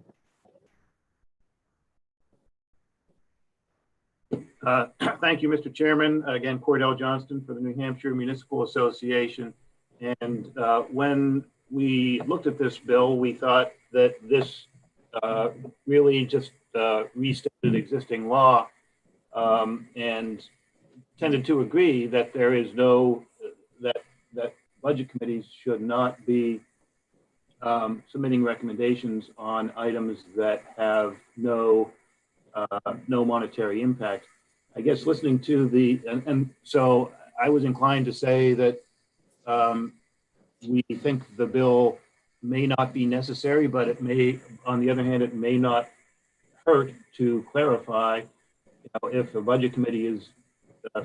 Thank you, Mr. Chairman. Again, Cordell Johnston for the New Hampshire Municipal Association. And when we looked at this bill, we thought that this really just restated existing law and tended to agree that there is no, that budget committees should not be submitting recommendations on items that have no monetary impact. I guess listening to the, and so I was inclined to say that we think the bill may not be necessary, but it may, on the other hand, it may not hurt to clarify, if a budget committee is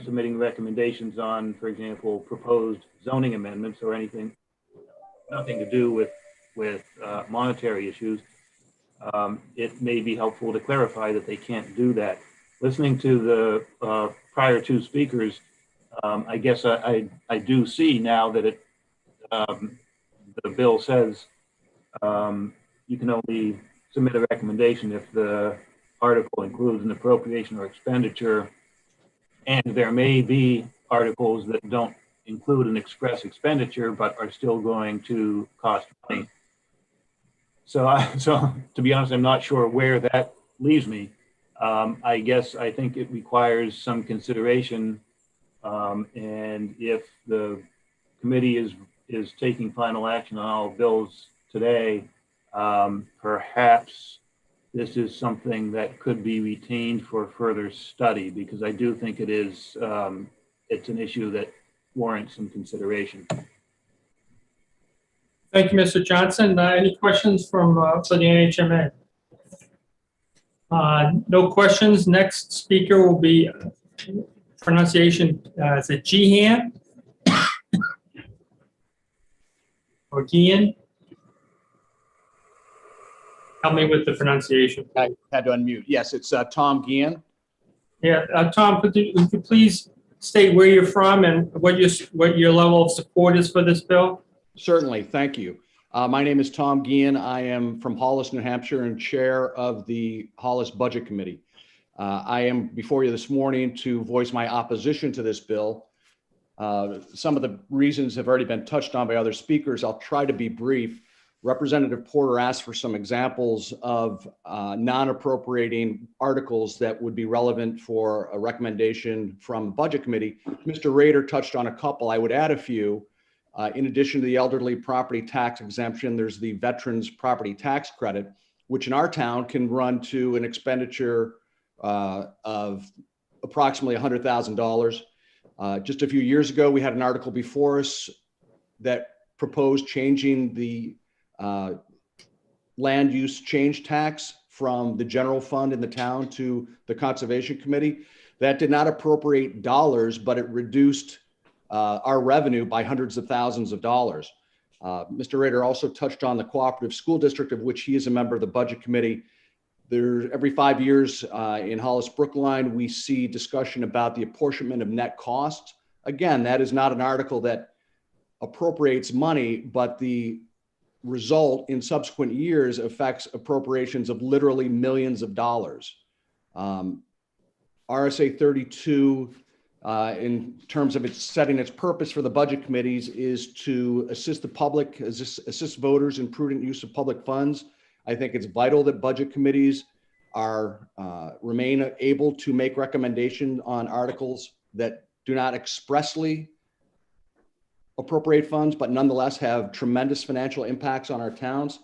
submitting recommendations on, for example, proposed zoning amendments or anything, nothing to do with monetary issues, it may be helpful to clarify that they can't do that. Listening to the prior two speakers, I guess I do see now that it, the bill says you can only submit a recommendation if the article includes an appropriation or expenditure, and there may be articles that don't include an express expenditure but are still going to cost money. So to be honest, I'm not sure where that leaves me. I guess I think it requires some consideration, and if the committee is taking final action on all bills today, perhaps this is something that could be retained for further study, because I do think it is it's an issue that warrants some consideration. Thank you, Mr. Johnson. Any questions from, for the NHMA? No questions. Next speaker will be pronunciation, is it Gehan? Or Gian? Help me with the pronunciation. I had to unmute. Yes, it's Tom Gian. Yeah, Tom, would you please state where you're from and what your level of support is for this bill? Certainly, thank you. My name is Tom Gian. I am from Hollis, New Hampshire, and chair of the Hollis Budget Committee. I am before you this morning to voice my opposition to this bill. Some of the reasons have already been touched on by other speakers. I'll try to be brief. Representative Porter asked for some examples of non-appropriating articles that would be relevant for a recommendation from the Budget Committee. Mr. Rader touched on a couple. I would add a few. In addition to the elderly property tax exemption, there's the veterans property tax credit, which in our town can run to an expenditure of approximately $100,000. Just a few years ago, we had an article before us that proposed changing the land use change tax from the general fund in the town to the Conservation Committee. That did not appropriate dollars, but it reduced our revenue by hundreds of thousands of dollars. Mr. Rader also touched on the cooperative school district, of which he is a member of the Budget Committee. Every 5 years in Hollis Brookline, we see discussion about the apportionment of net costs. Again, that is not an article that appropriates money, but the result in subsequent years affects appropriations of literally millions of dollars. RSA 32, in terms of setting its purpose for the budget committees, is to assist the public, assist voters in prudent use of public funds. I think it's vital that budget committees remain able to make recommendations on articles that do not expressly appropriate funds, but nonetheless have tremendous financial impacts on our towns.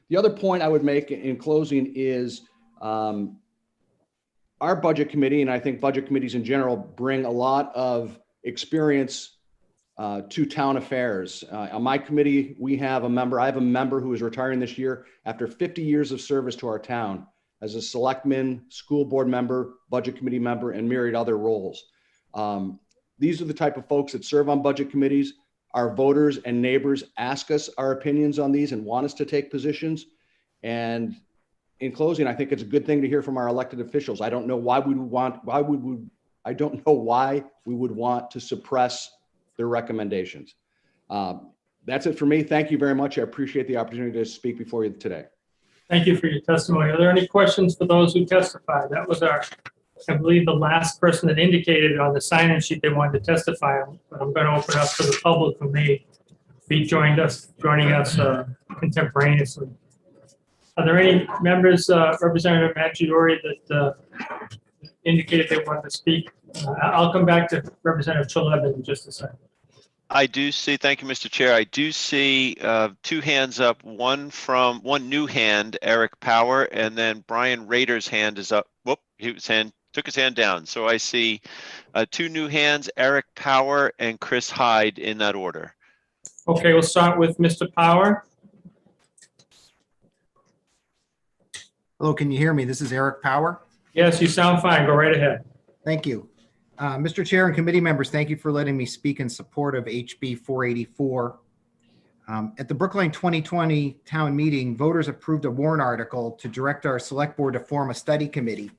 The other point I would make in closing is our budget committee, and I think budget committees in general, bring a lot of experience to town affairs. On my committee, I have a member who is retiring this year after 50 years of service to our town as a selectman, school board member, budget committee member, and myriad other roles. These are the type of folks that serve on budget committees. Our voters and neighbors ask us our opinions on these and want us to take positions. And in closing, I think it's a good thing to hear from our elected officials. I don't know why we would want to suppress their recommendations. That's it for me. Thank you very much. I appreciate the opportunity to speak before you today. Thank you for your testimony. Are there any questions for those who testified? That was I believe, the last person that indicated on the sign-in sheet they wanted to testify. But I'm going to open up to the public who may be joining us contemporaneously. Are there any members, Representative Maggiore, that indicated they wanted to speak? I'll come back to Representative Chaleb in just a second. I do see, thank you, Mr. Chair. I do see two hands up, one new hand, Eric Power, and then Brian Rader's hand is up. Whoop, took his hand down. So I see two new hands, Eric Power and Chris Hyde, in that order. Okay, we'll start with Mr. Power. Hello, can you hear me? This is Eric Power. Yes, you sound fine. Go right ahead. Thank you. Mr. Chair and committee members, thank you for letting me speak in support of HB 484. At the Brookline 2020 town meeting, voters approved a warrant article to direct our select board to form a study committee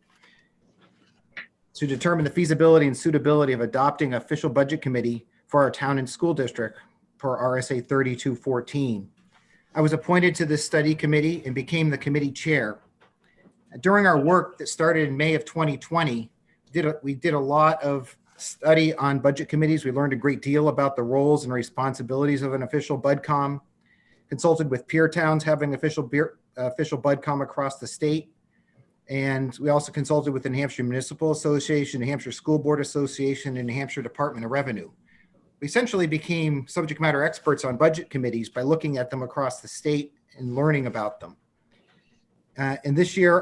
to determine the feasibility and suitability of adopting an official budget committee for our town and school district per RSA 3214. I was appointed to this study committee and became the committee chair. During our work that started in May of 2020, we did a lot of study on budget committees. We learned a great deal about the roles and responsibilities of an official BudCom, consulted with peer towns having official BudCom across the state. And we also consulted with the New Hampshire Municipal Association, New Hampshire School Board Association, and New Hampshire Department of Revenue. We essentially became subject matter experts on budget committees by looking at them across the state and learning about them. And this year,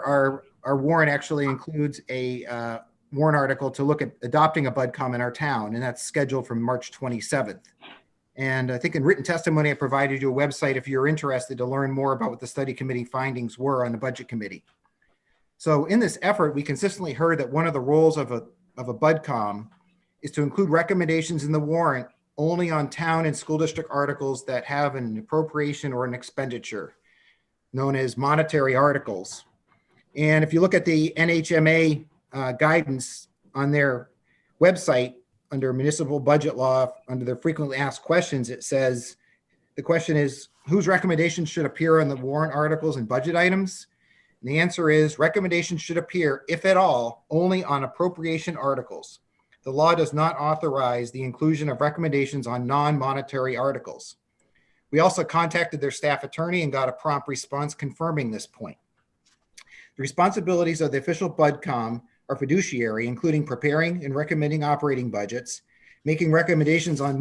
our warrant actually includes a warrant article to look at adopting a BudCom in our town, and that's scheduled for March 27th. And I think in written testimony, I provided you a website if you're interested to learn more about what the study committee findings were on the budget committee. So in this effort, we consistently heard that one of the roles of a BudCom is to include recommendations in the warrant only on town and school district articles that have an appropriation or an expenditure, known as monetary articles. And if you look at the NHMA guidance on their website, under municipal budget law, under their frequently asked questions, it says, the question is, whose recommendations should appear on the warrant articles and budget items? And the answer is, recommendations should appear, if at all, only on appropriation articles. The law does not authorize the inclusion of recommendations on non-monetary articles. We also contacted their staff attorney and got a prompt response confirming this point. The responsibilities of the official BudCom are fiduciary, including preparing and recommending operating budgets, making recommendations on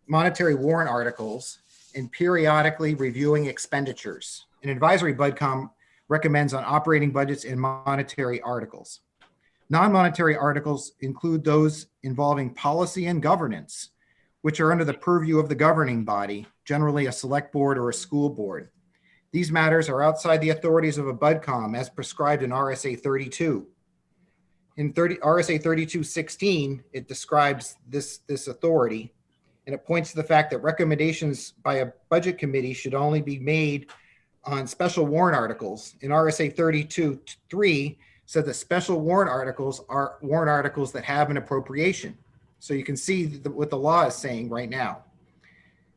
monetary warrant articles, and periodically reviewing expenditures. An advisory BudCom recommends on operating budgets and monetary articles. Non-monetary articles include those involving policy and governance, which are under the purview of the governing body, generally a select board or a school board. These matters are outside the authorities of a BudCom as prescribed in RSA 32. In RSA 3216, it describes this authority, and it points to the fact that recommendations by a budget committee should only be made on special warrant articles. In RSA 32.3 said that special warrant articles are warrant articles that have an appropriation. So you can see what the law is saying right now.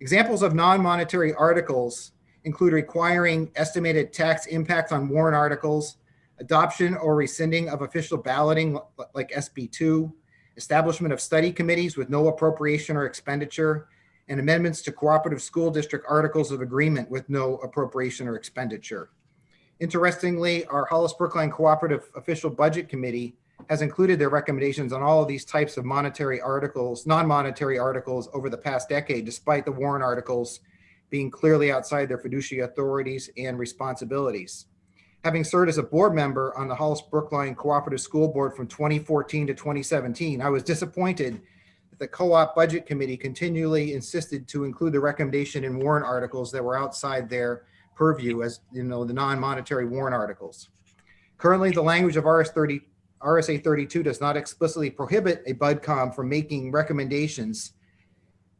Examples of non-monetary articles include requiring estimated tax impact on warrant articles, adoption or rescinding of official balloting like SB2, establishment of study committees with no appropriation or expenditure, and amendments to cooperative school district articles of agreement with no appropriation or expenditure. Interestingly, our Hollis Brookline Cooperative Official Budget Committee has included their recommendations on all of these types of monetary articles, non-monetary articles over the past decade, despite the warrant articles being clearly outside their fiduciary authorities and responsibilities. Having served as a board member on the Hollis Brookline Cooperative School Board from 2014 to 2017, I was disappointed that the Co-op Budget Committee continually insisted to include the recommendation in warrant articles that were outside their purview, as the non-monetary warrant articles. Currently, the language of RSA 32 does not explicitly prohibit a BudCom from making recommendations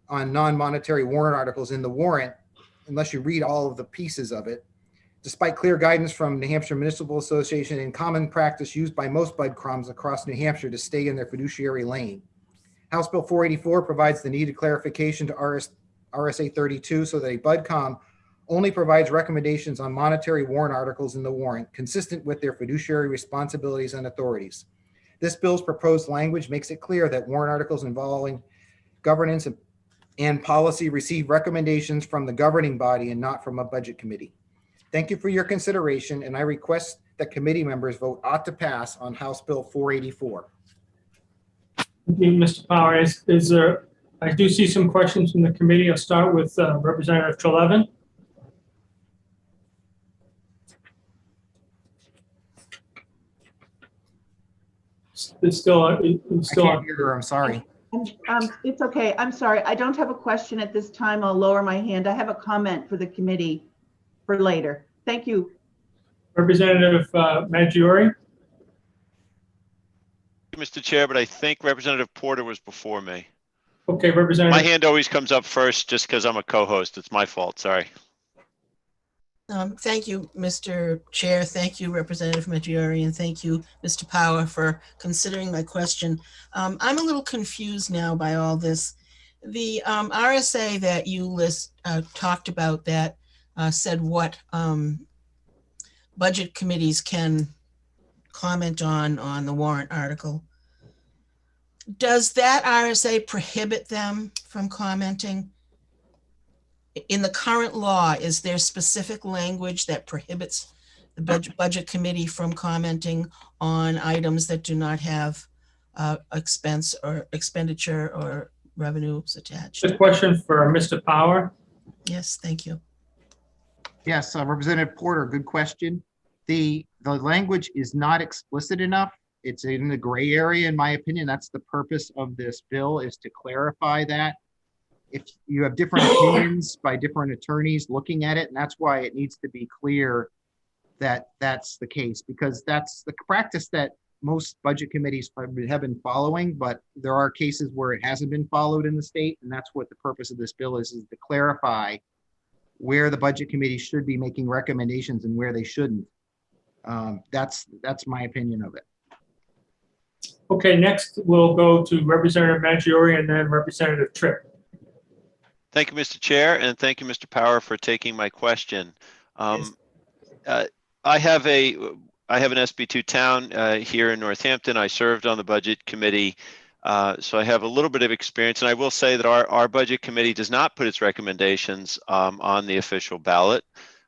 on non-monetary warrant articles in the warrant, unless you read all of the pieces of it. Despite clear guidance from New Hampshire Municipal Association and common practice used by most BudComs across New Hampshire to stay in their fiduciary lane. House Bill 484 provides the needed clarification to RSA 32 so that a BudCom only provides recommendations on monetary warrant articles in the warrant, consistent with their fiduciary responsibilities and authorities. This bill's proposed language makes it clear that warrant articles involving governance and policy receive recommendations from the governing body and not from a budget committee. Thank you for your consideration, and I request that committee members vote ought to pass on House Bill 484. Thank you, Mr. Power. Is there, I do see some questions from the committee. I'll start with Representative Trelevin. It's still, I can't hear her, I'm sorry. It's okay. I'm sorry. I don't have a question at this time. I'll lower my hand. I have a comment for the committee for later. Thank you. Representative Maggiore. Mr. Chair, but I think Representative Porter was before me. Okay, Representative. My hand always comes up first just because I'm a co-host. It's my fault. Sorry. Thank you, Mr. Chair. Thank you, Representative Maggiore, and thank you, Mr. Power, for considering my question. I'm a little confused now by all this. The RSA that you talked about that said what budget committees can comment on the warrant article. Does that RSA prohibit them from commenting? In the current law, is there specific language that prohibits the budget committee from commenting on items that do not have expense or expenditure or revenues attached? A question for Mr. Power. Yes, thank you. Yes, Representative Porter, good question. The language is not explicit enough. It's in the gray area, in my opinion. That's the purpose of this bill, is to clarify that. if you have different opinions by different attorneys looking at it, and that's why it needs to be clear that that's the case, because that's the practice that most budget committees have been following, but there are cases where it hasn't been followed in the state, and that's what the purpose of this bill is to clarify where the budget committee should be making recommendations and where they shouldn't. That's my opinion of it. Okay, next we'll go to Representative Maggiore and then Representative Tripp. Thank you, Mr. Chair, and thank you, Mr. Power, for taking my question. I have an SB2 town here in Northampton. I served on the budget committee, so I have a little bit of experience. And I will say that our budget committee does not put its recommendations on the official ballot.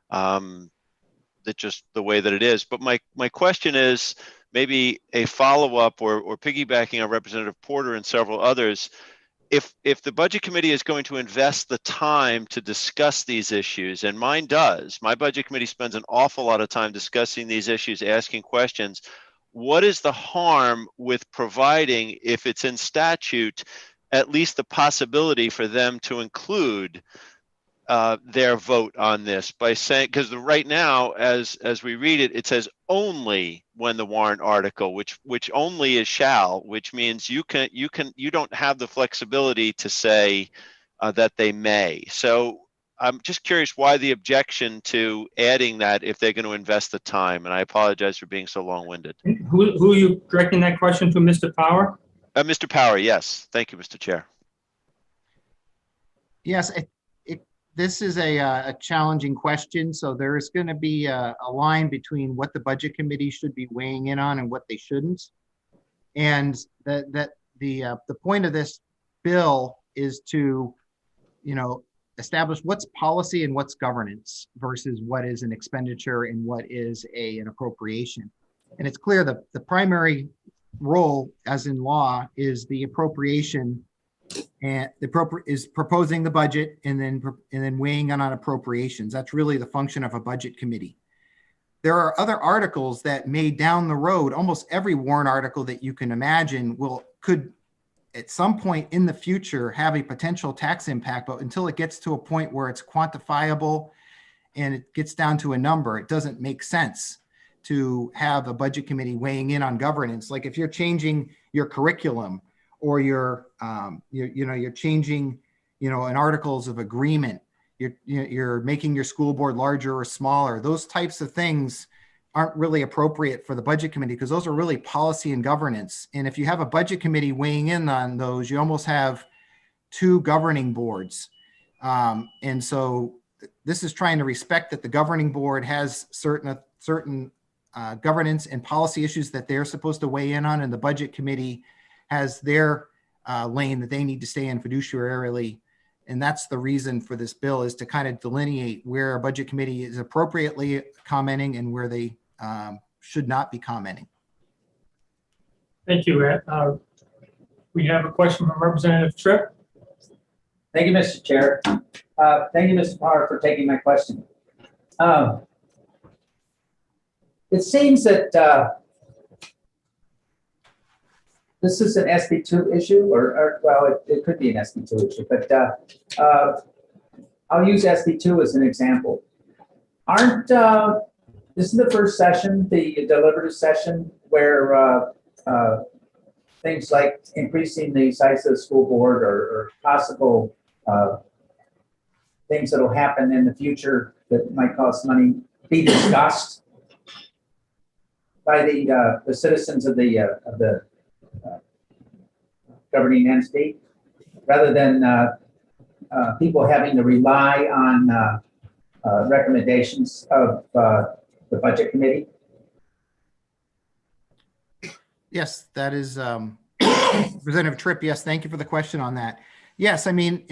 That's just the way that it is. But my question is maybe a follow-up or piggybacking on Representative Porter and several others. If the budget committee is going to invest the time to discuss these issues, and mine does, my budget committee spends an awful lot of time discussing these issues, asking questions, what is the harm with providing, if it's in statute, at least the possibility for them to include their vote on this by saying, because right now, as we read it, it says only when the warrant article, which only is shall, which means you don't have the flexibility to say that they may. So I'm just curious why the objection to adding that if they're going to invest the time. And I apologize for being so long-winded. Who are you directing that question to, Mr. Power? Mr. Power, yes. Thank you, Mr. Chair. Yes, this is a challenging question. So there is going to be a line between what the budget committee should be weighing in on and what they shouldn't. And the point of this bill is to, establish what's policy and what's governance versus what is an expenditure and what is an appropriation. And it's clear that the primary role, as in law, is the appropriation, and is proposing the budget and then weighing in on appropriations. That's really the function of a budget committee. There are other articles that may down the road, almost every warrant article that you can imagine could at some point in the future have a potential tax impact, but until it gets to a point where it's quantifiable and it gets down to a number, it doesn't make sense to have a budget committee weighing in on governance. Like if you're changing your curriculum, or you're changing, in articles of agreement, you're making your school board larger or smaller. Those types of things aren't really appropriate for the budget committee because those are really policy and governance. And if you have a budget committee weighing in on those, you almost have two governing boards. And so this is trying to respect that the governing board has certain governance and policy issues that they're supposed to weigh in on, and the budget committee has their lane that they need to stay in fiduciarily. And that's the reason for this bill, is to kind of delineate where a budget committee is appropriately commenting and where they should not be commenting. Thank you, Ed. We have a question from Representative Tripp. Thank you, Mr. Chair. Thank you, Mr. Power, for taking my question. It seems that this is an SB2 issue, or well, it could be an SB2 issue, but I'll use SB2 as an example. This is the first session, the deliberative session, where things like increasing the size of the school board or possible things that will happen in the future that might cost money be discussed by the citizens of the governing entity, rather than people having to rely on recommendations of the budget committee? Yes, that is Representative Tripp. Yes, thank you for the question on that. Yes, I mean,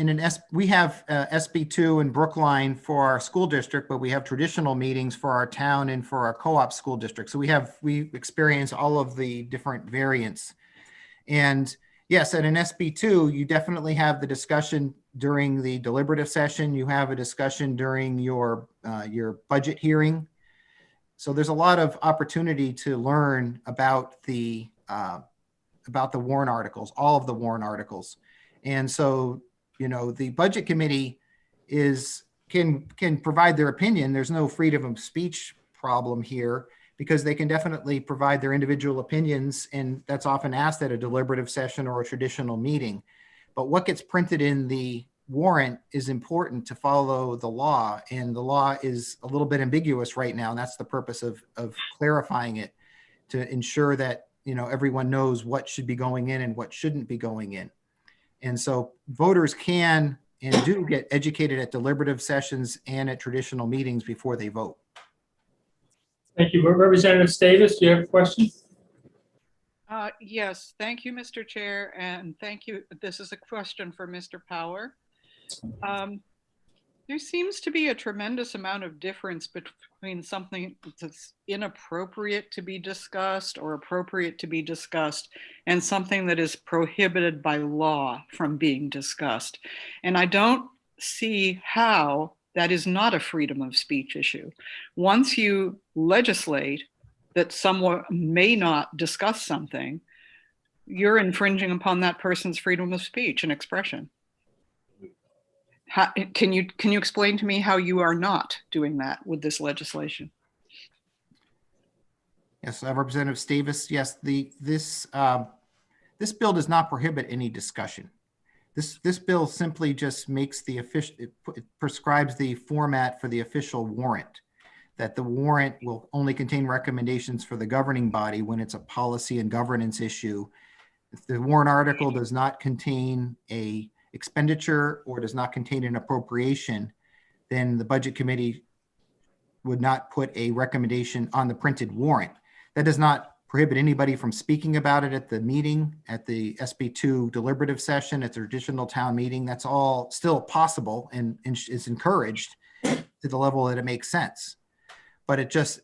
we have SB2 in Brookline for our school district, but we have traditional meetings for our town and for our co-op school district. So we experience all of the different variants. And yes, at an SB2, you definitely have the discussion during the deliberative session. You have a discussion during your budget hearing. So there's a lot of opportunity to learn about the warrant articles, all of the warrant articles. And so the budget committee can provide their opinion. There's no freedom of speech problem here because they can definitely provide their individual opinions, and that's often asked at a deliberative session or a traditional meeting. But what gets printed in the warrant is important to follow the law, and the law is a little bit ambiguous right now, and that's the purpose of clarifying it to ensure that everyone knows what should be going in and what shouldn't be going in. And so voters can and do get educated at deliberative sessions and at traditional meetings before they vote. Thank you. Representative Davis, do you have a question? Yes, thank you, Mr. Chair, and thank you. This is a question for Mr. Power. There seems to be a tremendous amount of difference between something that's inappropriate to be discussed or appropriate to be discussed and something that is prohibited by law from being discussed. And I don't see how that is not a freedom of speech issue. Once you legislate that someone may not discuss something, you're infringing upon that person's freedom of speech and expression. Can you explain to me how you are not doing that with this legislation? Yes, Representative Davis. Yes, this bill does not prohibit any discussion. This bill simply just makes the official, it prescribes the format for the official warrant, that the warrant will only contain recommendations for the governing body when it's a policy and governance issue. If the warrant article does not contain a expenditure or does not contain an appropriation, then the budget committee would not put a recommendation on the printed warrant. That does not prohibit anybody from speaking about it at the meeting, at the SB2 deliberative session, at the traditional town meeting. That's all still possible and is encouraged to the level that it makes sense. But it just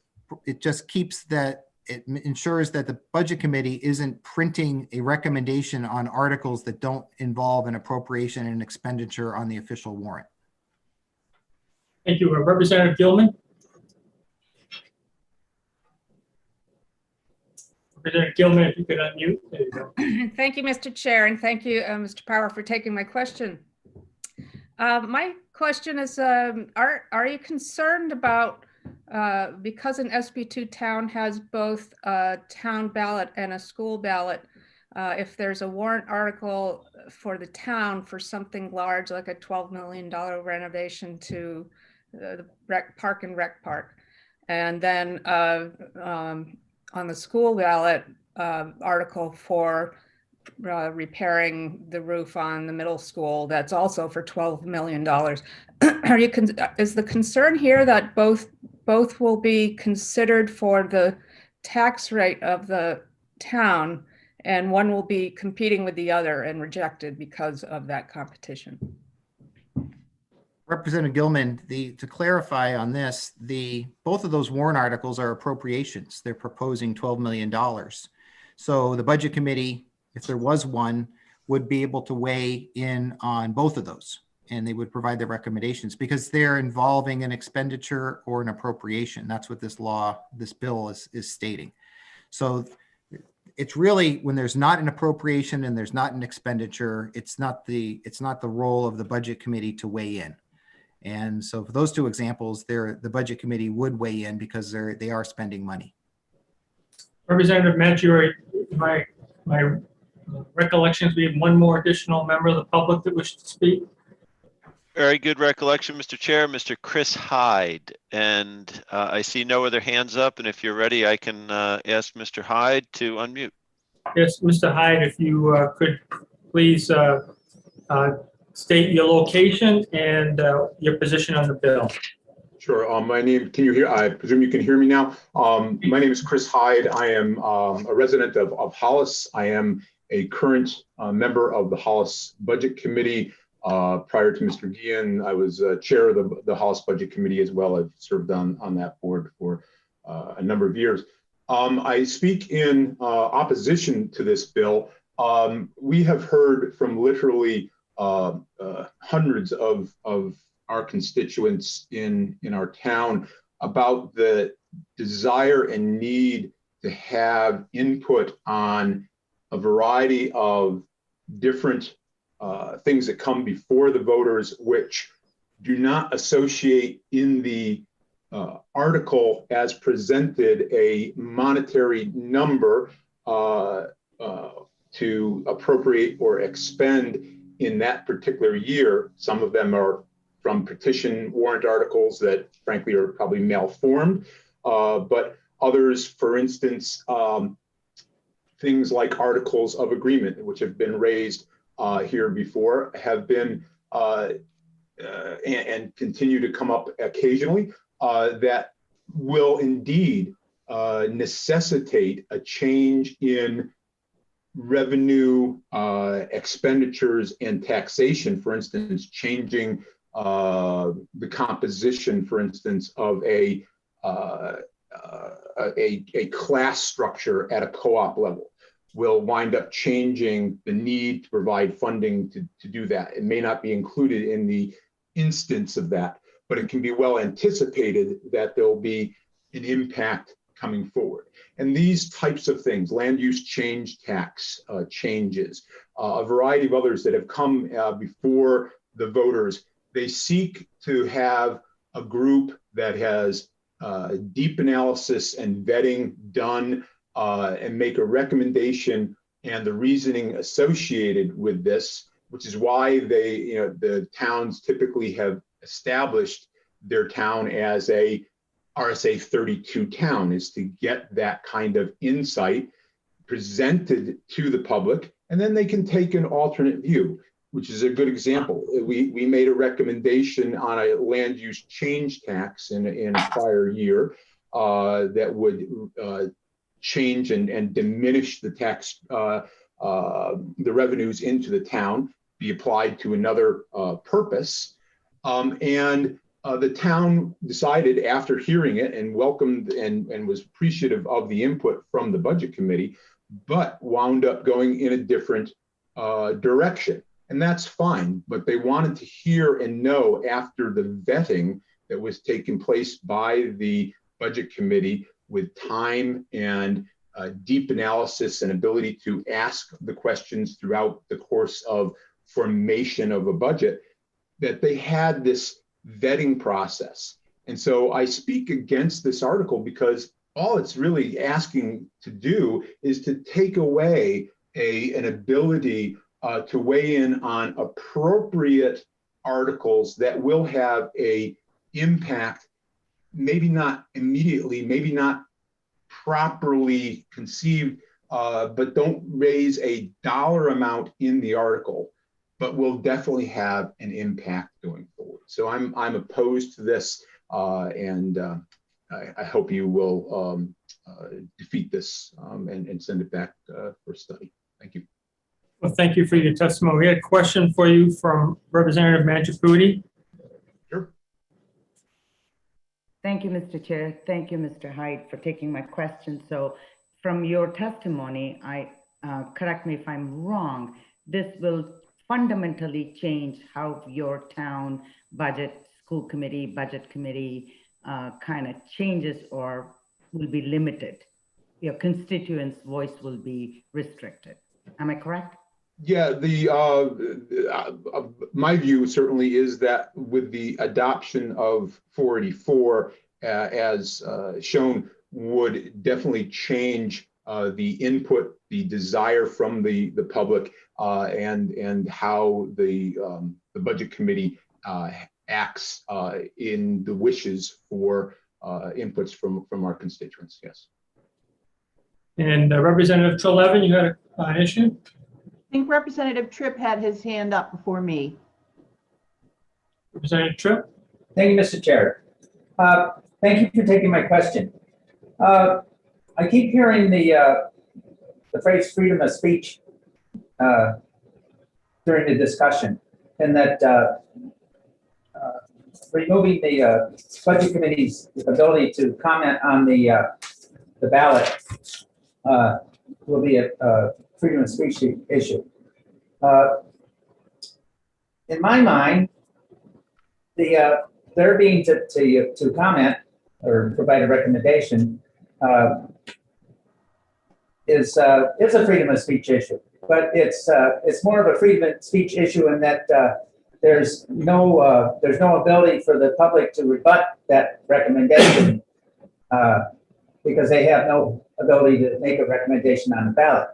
keeps that, it ensures that the budget committee isn't printing a recommendation on articles that don't involve an appropriation and expenditure on the official warrant. Thank you. Representative Gilman. Representative Gilman, if you could unmute. There you go. Thank you, Mr. Chair, and thank you, Mr. Power, for taking my question. My question is, are you concerned about, because an SB2 town has both a town ballot and a school ballot, if there's a warrant article for the town for something large like a $12 million renovation to the park and rec park, and then on the school ballot article for repairing the roof on the middle school, that's also for $12 million. Is the concern here that both will be considered for the tax rate of the town, and one will be competing with the other and rejected because of that competition? Representative Gilman, to clarify on this, both of those warrant articles are appropriations. They're proposing $12 million. So the budget committee, if there was one, would be able to weigh in on both of those, and they would provide their recommendations because they're involving an expenditure or an appropriation. That's what this bill is stating. So it's really, when there's not an appropriation and there's not an expenditure, it's not the role of the budget committee to weigh in. And so for those two examples, the budget committee would weigh in because they are spending money. Representative Maggiore, my recollections, we have one more additional member of the public that wishes to speak. Very good recollection, Mr. Chair, Mr. Chris Hyde. And I see no other hands up. And if you're ready, I can ask Mr. Hyde to unmute. Yes, Mr. Hyde, if you could please state your location and your position on the bill. Sure. My name, can you hear? I presume you can hear me now. My name is Chris Hyde. I am a resident of Hollis. I am a current member of the Hollis Budget Committee. Prior to Mr. Guillen, I was chair of the Hollis Budget Committee as well. I've served on that board for a number of years. I speak in opposition to this bill. We have heard from literally hundreds of our constituents in our town about the desire and need to have input on a variety of different things that come before the voters which do not associate in the article as presented a monetary number to appropriate or expend in that particular year. Some of them are from petition warrant articles that frankly are probably malformed, but others, for instance, things like articles of agreement, which have been raised here before, have been and continue to come up occasionally, that will indeed necessitate a change in revenue, expenditures, and taxation. For instance, changing the composition, for instance, of a class structure at a co-op level will wind up changing the need to provide funding to do that. It may not be included in the instance of that, but it can be well anticipated that there'll be an impact coming forward. And these types of things, land use change tax changes, a variety of others that have come before the voters, they seek to have a group that has deep analysis and vetting done and make a recommendation and the reasoning associated with this, which is why the towns typically have established their town as a RSA 32 town, is to get that kind of insight presented to the public, and then they can take an alternate view, which is a good example. We made a recommendation on a land use change tax in a prior year that would change and diminish the tax, the revenues into the town, be applied to another purpose. The town decided, after hearing it, and welcomed and was appreciative of the input from the budget committee, but wound up going in a different direction. And that's fine, but they wanted to hear and know, after the vetting that was taking place by the budget committee with time and deep analysis and ability to ask the questions throughout the course of formation of a budget, that they had this vetting process. And so I speak against this article because all it's really asking to do is to take away an ability to weigh in on appropriate articles that will have a impact, maybe not immediately, maybe not properly conceived, but don't raise a dollar amount in the article, but will definitely have an impact going forward. So I'm opposed to this, and I hope you will defeat this and send it back for study. Thank you. Well, thank you for your testimony. We had a question for you from Representative Mangiapudi. Sure. Thank you, Mr. Chair. Thank you, Mr. Hyde, for taking my question. So from your testimony, correct me if I'm wrong, this will fundamentally change how your town budget, school committee, budget committee kind of changes or will be limited. Your constituents' voice will be restricted. Am I correct? Yeah, my view certainly is that with the adoption of 484 as shown, would definitely change the input, the desire from the public, and how the budget committee acts in the wishes for inputs from our constituents. Yes. And Representative Treleaven, you had an issue? I think Representative Tripp had his hand up before me. Representative Tripp? Thank you, Mr. Chair. Thank you for taking my question. I keep hearing the phrase freedom of speech during the discussion, and that removing the budget committee's ability to comment on the ballot will be a freedom of speech issue. In my mind, their being to comment or provide a recommendation is a freedom of speech issue. but it's more of a freedom of speech issue in that there's no ability for the public to rebut that recommendation because they have no ability to make a recommendation on the ballot.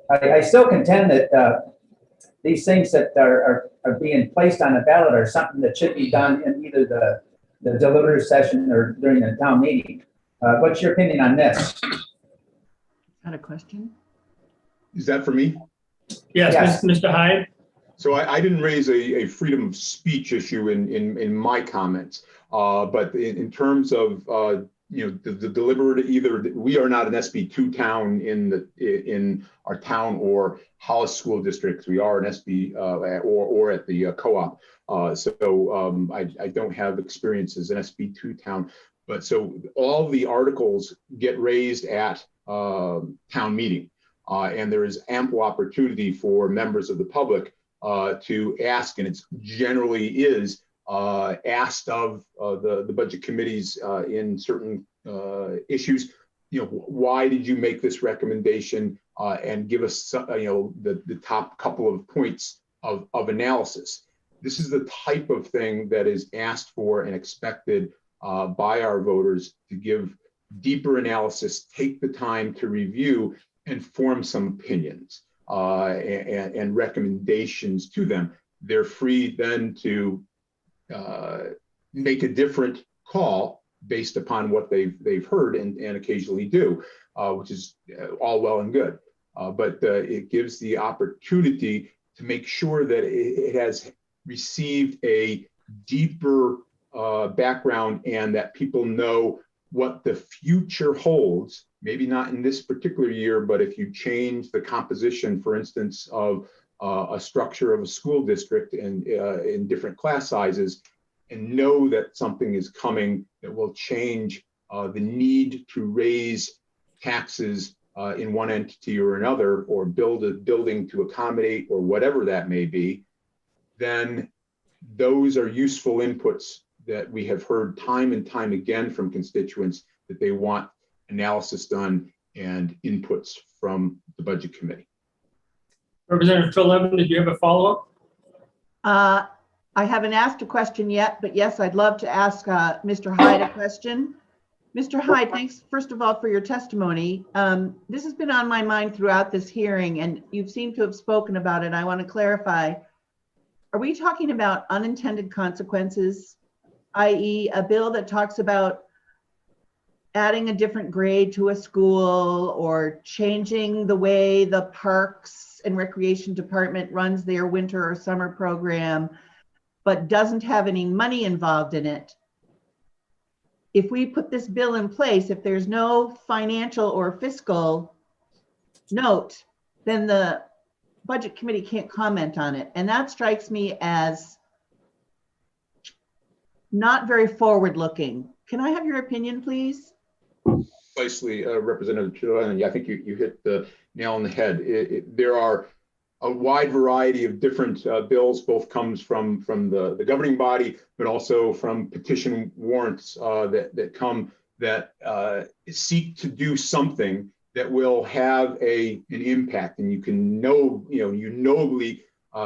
I still contend that these things that are being placed on the ballot are something that should be done in either the deliberative session or during the town meeting. What's your opinion on this? Got a question? Is that for me? Yes, Mr. Hyde. So I didn't raise a freedom of speech issue in my comments, but in terms of the deliberative, either we are not an SB2 town in our town or Hollis School District. We are an SB or at the co-op. So I don't have experience as an SB2 town, but so all the articles get raised at town meeting, and there is ample opportunity for members of the public to ask, and it's generally is asked of the budget committees in certain issues. Why did you make this recommendation? And give us the top couple of points of analysis. This is the type of thing that is asked for and expected by our voters, to give deeper analysis, take the time to review and form some opinions and recommendations to them. They're free then to make a different call based upon what they've heard and occasionally do, which is all well and good. But it gives the opportunity to make sure that it has received a deeper background and that people know what the future holds. Maybe not in this particular year, but if you change the composition, for instance, of a structure of a school district and in different class sizes, and know that something is coming that will change the need to raise taxes in one entity or another, or build a building to accommodate, or whatever that may be, then those are useful inputs that we have heard time and time again from constituents, that they want analysis done and inputs from the budget committee. Representative Treleaven, did you have a follow-up? I haven't asked a question yet, but yes, I'd love to ask Mr. Hyde a question. Mr. Hyde, thanks first of all for your testimony. This has been on my mind throughout this hearing, and you seem to have spoken about it. I want to clarify. Are we talking about unintended consequences, i.e. a bill that talks about adding a different grade to a school or changing the way the Parks and Recreation Department runs their winter or summer program, but doesn't have any money involved in it? If we put this bill in place, if there's no financial or fiscal note, then the budget committee can't comment on it. And that strikes me as not very forward-looking. Can I have your opinion, please? Precisely, Representative Treleaven, I think you hit the nail on the head. There are a wide variety of different bills, both comes from the governing body, but also from petition warrants that come that seek to do something that will have an impact. And you knowably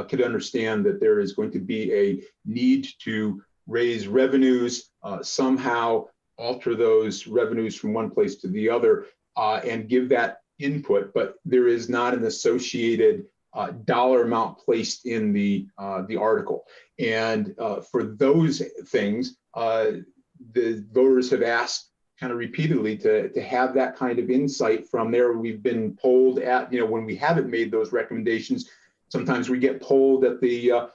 could understand that there is going to be a need to raise revenues, somehow alter those revenues from one place to the other, and give that input, but there is not an associated dollar amount placed in the article. And for those things, the voters have asked kind of repeatedly to have that kind of insight from there. We've been polled at, when we haven't made those recommendations, sometimes we get polled at the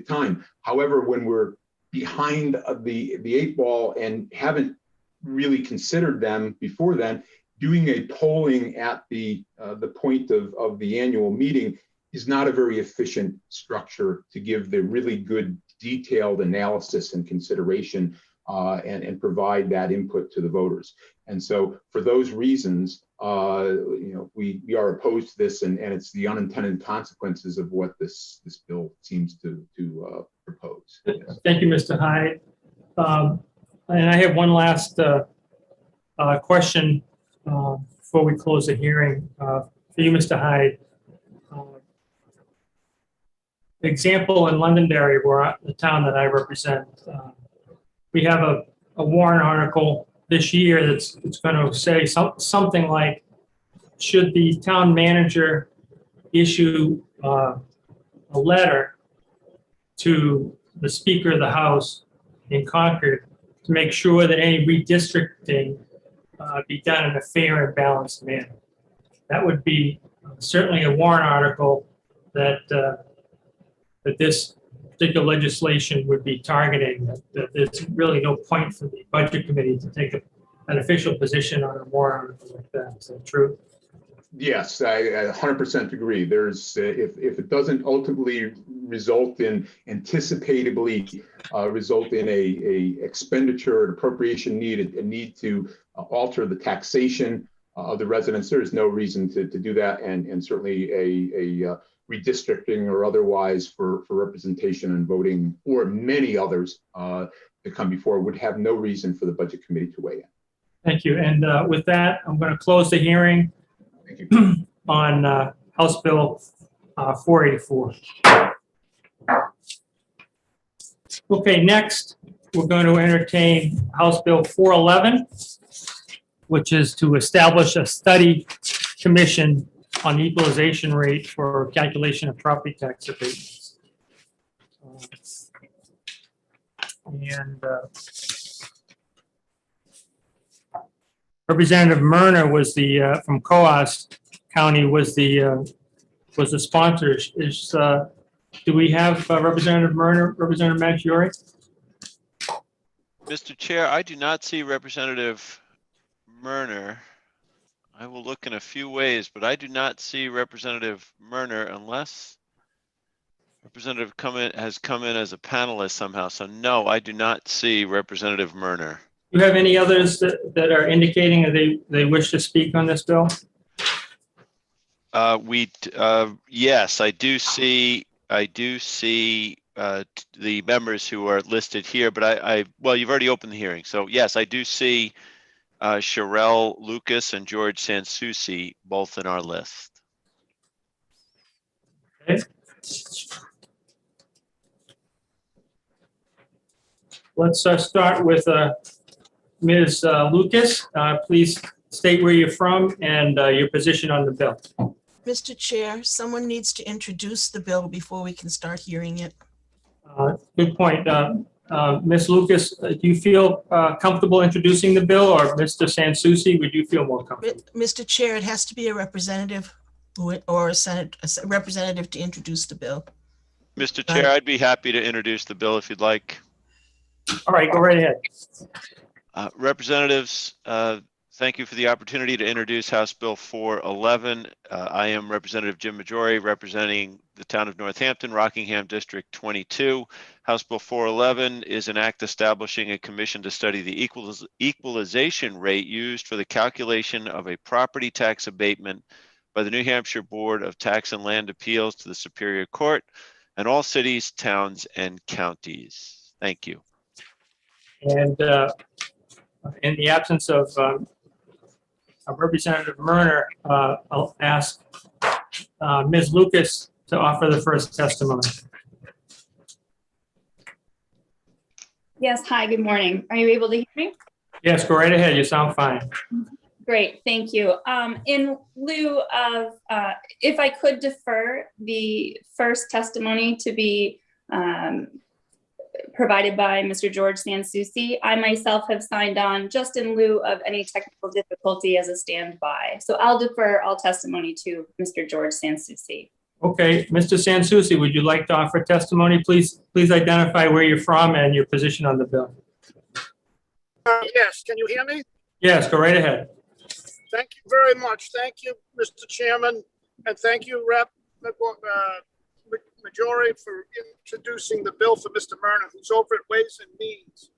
time. However, when we're behind the eight ball and haven't really considered them before then, doing a polling at the point of the annual meeting is not a very efficient structure to give the really good detailed analysis and consideration and provide that input to the voters. And so for those reasons, we are opposed to this, and it's the unintended consequences of what this bill seems to propose. Thank you, Mr. Hyde. And I have one last question before we close the hearing for you, Mr. Hyde. example in Londonderry, where the town that I represent, we have a warrant article this year that's going to say something like, should the town manager issue a letter to the Speaker of the House in Concord to make sure that any redistricting be done in a fair and balanced manner. That would be certainly a warrant article that that this particular legislation would be targeting. That there's really no point for the Budget Committee to take an official position on a warrant article like that. Is that true? Yes, I 100% agree. There's if it doesn't ultimately result in anticipatably result in a expenditure or appropriation need, a need to alter the taxation of the residents, there is no reason to do that, and certainly a redistricting or otherwise for representation and voting, or many others that come before, would have no reason for the Budget Committee to weigh in. Thank you. And with that, I'm going to close the hearing on House Bill 484. Okay, next, we're going to entertain House Bill 411, which is to establish a study commission on the equalization rate for calculation of property tax abatements. Representative Myrna was the from Coas County was the sponsor. Do we have Representative Myrna, Representative Maggiore? Mr. Chair, I do not see Representative Myrna. I will look in a few ways, but I do not see Representative Myrna unless Representative has come in as a panelist somehow. So no, I do not see Representative Myrna. Do you have any others that are indicating that they wish to speak on this bill? Yes, I do see the members who are listed here, but well, you've already opened the hearing. So yes, I do see Sherelle Lucas and George Sansucci both in our list. Okay. Let's start with Ms. Lucas. Please state where you're from and your position on the bill. Mr. Chair, someone needs to introduce the bill before we can start hearing it. Good point. Ms. Lucas, do you feel comfortable introducing the bill, or Mr. Sansucci, would you feel more comfortable? Mr. Chair, it has to be a representative or a representative to introduce the bill. Mr. Chair, I'd be happy to introduce the bill if you'd like. All right, go right ahead. Representatives, thank you for the opportunity to introduce House Bill 411. I am Representative Jim Maggiore, representing the town of Northampton, Rockingham District 22. House Bill 411 is an act establishing a commission to study the equalization rate used for the calculation of a property tax abatement by the New Hampshire Board of Tax and Land Appeals to the Superior Court and all cities, towns, and counties. Thank you. And in the absence of Representative Myrna, I'll ask Ms. Lucas to offer the first testimony. Yes, hi, good morning. Are you able to hear me? Yes, go right ahead. You sound fine. Great, thank you. In lieu of, if I could defer the first testimony to be provided by Mr. George Sansucci, I myself have signed on just in lieu of any technical difficulty as a standby. So I'll defer all testimony to Mr. George Sansucci. Okay, Mr. Sansucci, would you like to offer testimony? Please identify where you're from and your position on the bill. Yes, can you hear me? Yes, go right ahead. Thank you very much. Thank you, Mr. Chairman, and thank you, Rep. Maggiore, for introducing the bill for Mr. Myrna, who's over at Ways and Means.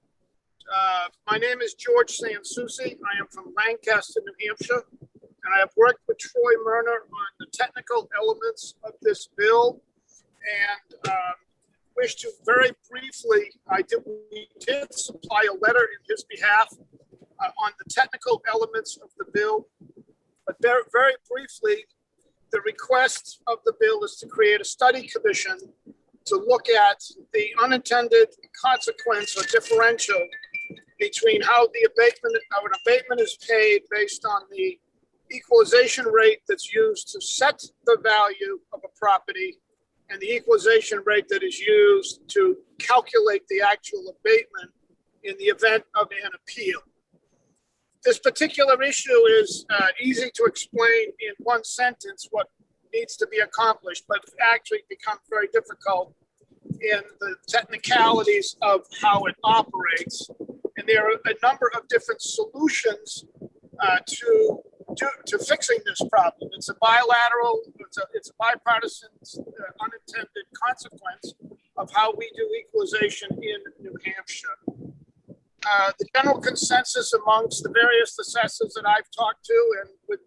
My name is George Sansucci. I am from Lancaster, New Hampshire, and I have worked with Troy Myrna on the technical elements of this bill, and wish to very briefly, we did supply a letter in his behalf on the technical elements of the bill, but very briefly, the request of the bill is to create a study commission to look at the unintended consequence or differential between how an abatement is paid based on the equalization rate that's used to set the value of a property and the equalization rate that is used to calculate the actual abatement in the event of an appeal. This particular issue is easy to explain in one sentence what needs to be accomplished, but actually becomes very difficult in the technicalities of how it operates. And there are a number of different solutions to fixing this problem. It's a bilateral, it's a bipartisan unintended consequence of how we do equalization in New Hampshire. The general consensus amongst the various assessors that I've talked to and with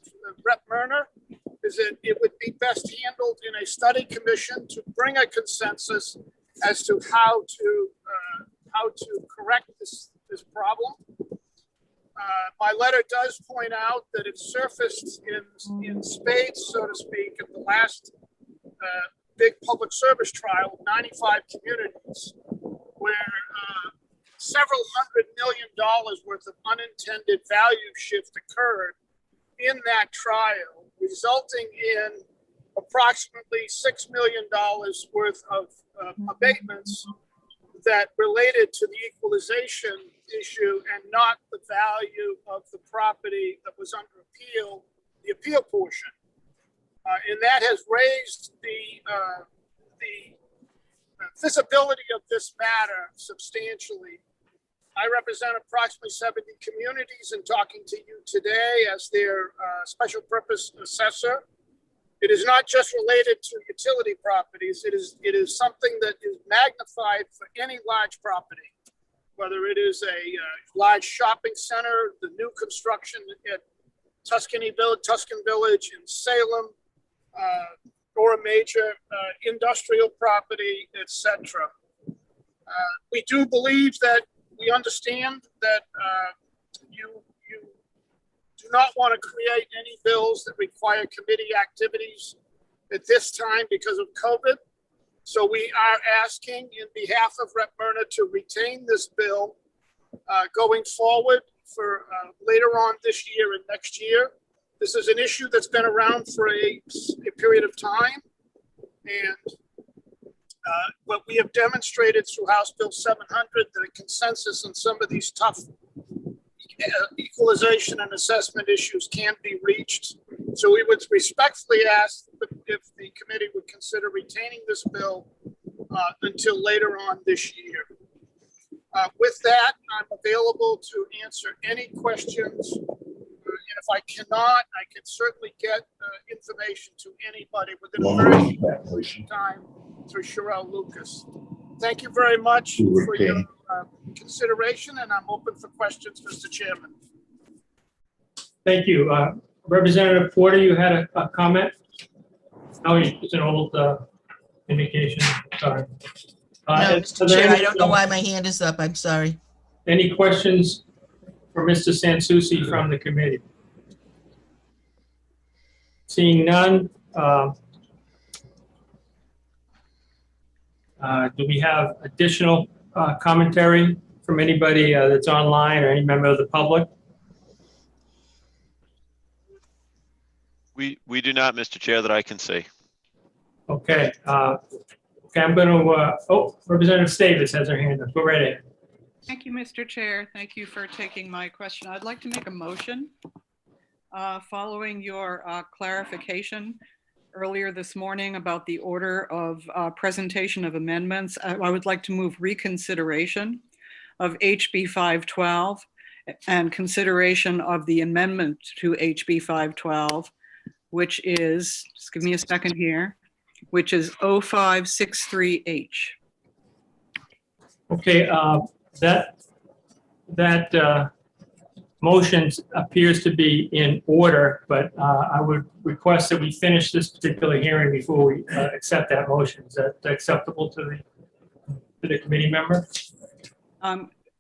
Rep. Myrna is that it would be best handled in a study commission to bring a consensus as to how to correct this problem. My letter does point out that it surfaced in spades, so to speak, at the last big public service trial of 95 communities, where several $100 million worth of unintended value shift occurred in that trial, resulting in approximately $6 million worth of abatements that related to the equalization issue and not the value of the property that was under appeal, the appeal portion. And that has raised the visibility of this matter substantially. I represent approximately 70 communities and talking to you today as their special purpose assessor. It is not just related to utility properties. It is something that is magnified for any large property, whether it is a large shopping center, the new construction at Tuscan Village in Salem, or a major industrial property, etc. We do believe that we understand that you do not want to create any bills that require committee activities at this time because of COVID. So we are asking in behalf of Rep. Myrna to retain this bill going forward for later on this year and next year. This is an issue that's been around for a period of time. And what we have demonstrated through House Bill 700 that a consensus on some of these tough equalization and assessment issues can be reached. So we would respectfully ask if the committee would consider retaining this bill until later on this year. With that, I'm available to answer any questions. And if I cannot, I can certainly get information to anybody within a very short time through Sherelle Lucas. Thank you very much for your consideration, and I'm open for questions, Mr. Chairman. Thank you. Representative Porter, you had a comment? Oh, it's an old indication. Sorry. No, Mr. Chair, I don't know why my hand is up. I'm sorry. Any questions for Mr. Sansucci from the committee? Seeing none, do we have additional commentary from anybody that's online or any member of the public? We do not, Mr. Chair, that I can see. Okay. Okay, I'm going to, oh, Representative Davis has her hand up. Go right ahead. Thank you, Mr. Chair. Thank you for taking my question. I'd like to make a motion following your clarification earlier this morning about the order of presentation of amendments. I would like to move reconsideration of HB 512 and consideration of the amendment to HB 512, which is, just give me a second here, which is 0563H. Okay, that motion appears to be in order, but I would request that we finish this particular hearing before we accept that motion. Is that acceptable to the committee member?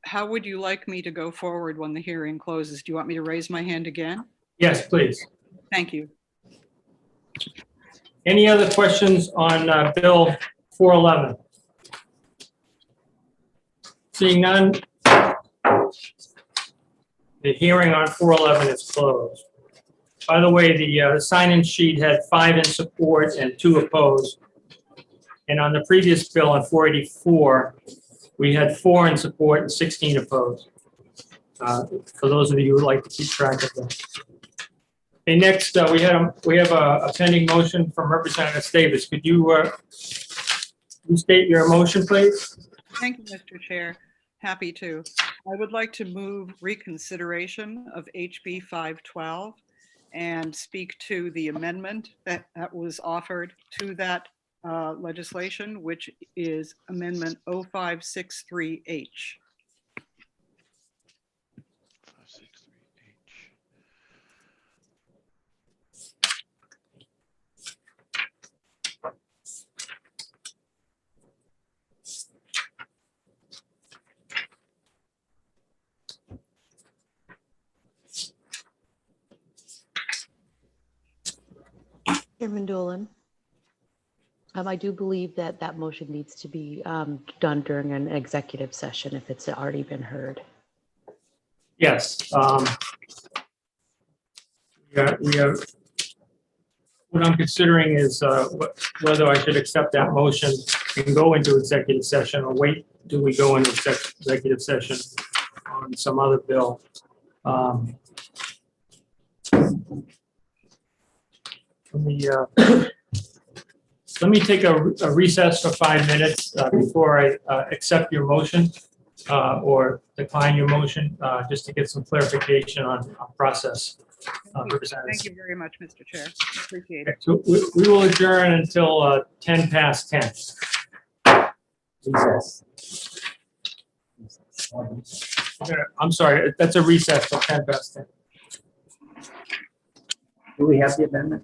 How would you like me to go forward when the hearing closes? Do you want me to raise my hand again? Yes, please. Thank you. Any other questions on Bill 411? Seeing none, the hearing on 411 is closed. By the way, the sign-in sheet had 5 in support and 2 opposed. And on the previous bill on 484, we had 4 in support and 16 opposed. For those of you who would like to keep track of that. Okay, next, we have a pending motion from Representative Davis. Could you restate your motion, please? Thank you, Mr. Chair. Happy to. I would like to move reconsideration of HB 512 and speak to the amendment that was offered to that legislation, which is Amendment 0563H. Chairman Dolan, I do believe that that motion needs to be done during an executive session if it's already been heard. Yes. We have, what I'm considering is whether I should accept that motion and go into executive session or wait till we go into executive session on some other bill. Let me take a recess for 5 minutes before I accept your motion or decline your motion, just to get some clarification on process. Thank you very much, Mr. Chair. Appreciate it. So we will adjourn until 10 past 10. Recess. I'm sorry, that's a recess till 10 past 10. Do we have the amendment?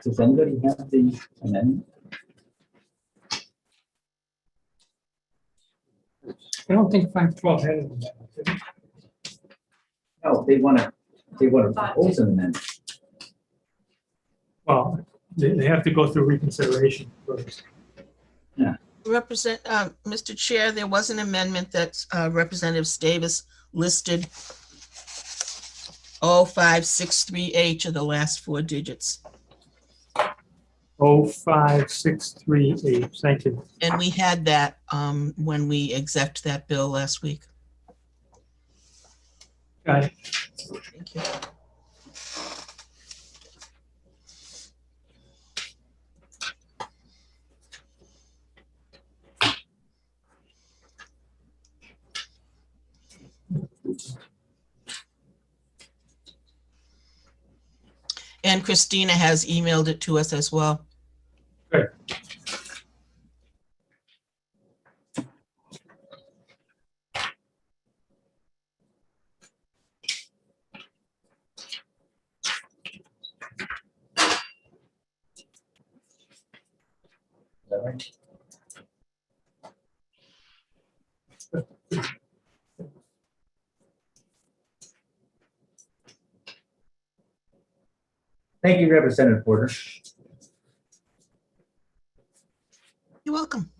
Does anybody have the amendment? I don't think 512 had an amendment. did it? No, they want to propose an amendment. Well, they have to go through reconsideration first. Mr. Chair, there was an amendment that Representative Davis listed 0563H are the last four digits. 05638, thank you. And we had that when we exec'd that bill last week. Got it. Thank you. And Christina has emailed it to us as well. Good. Is that right? Thank you, Representative Porter. You're welcome.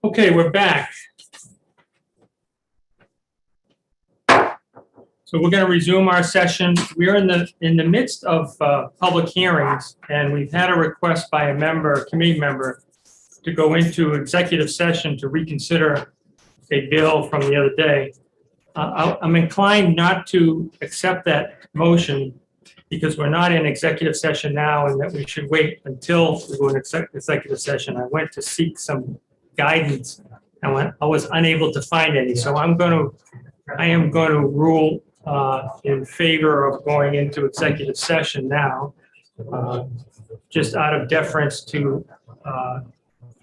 Okay, we're back. So we're going to resume our session. We're in the midst of public hearings, and we've had a request by a committee member, to go into executive session to reconsider a bill from the other day. I'm inclined not to accept that motion because we're not in executive session now, and that we should wait until we go in executive session. I went to seek some guidance and I was unable to find any. So I am going to rule in favor of going into executive session now, just out of deference to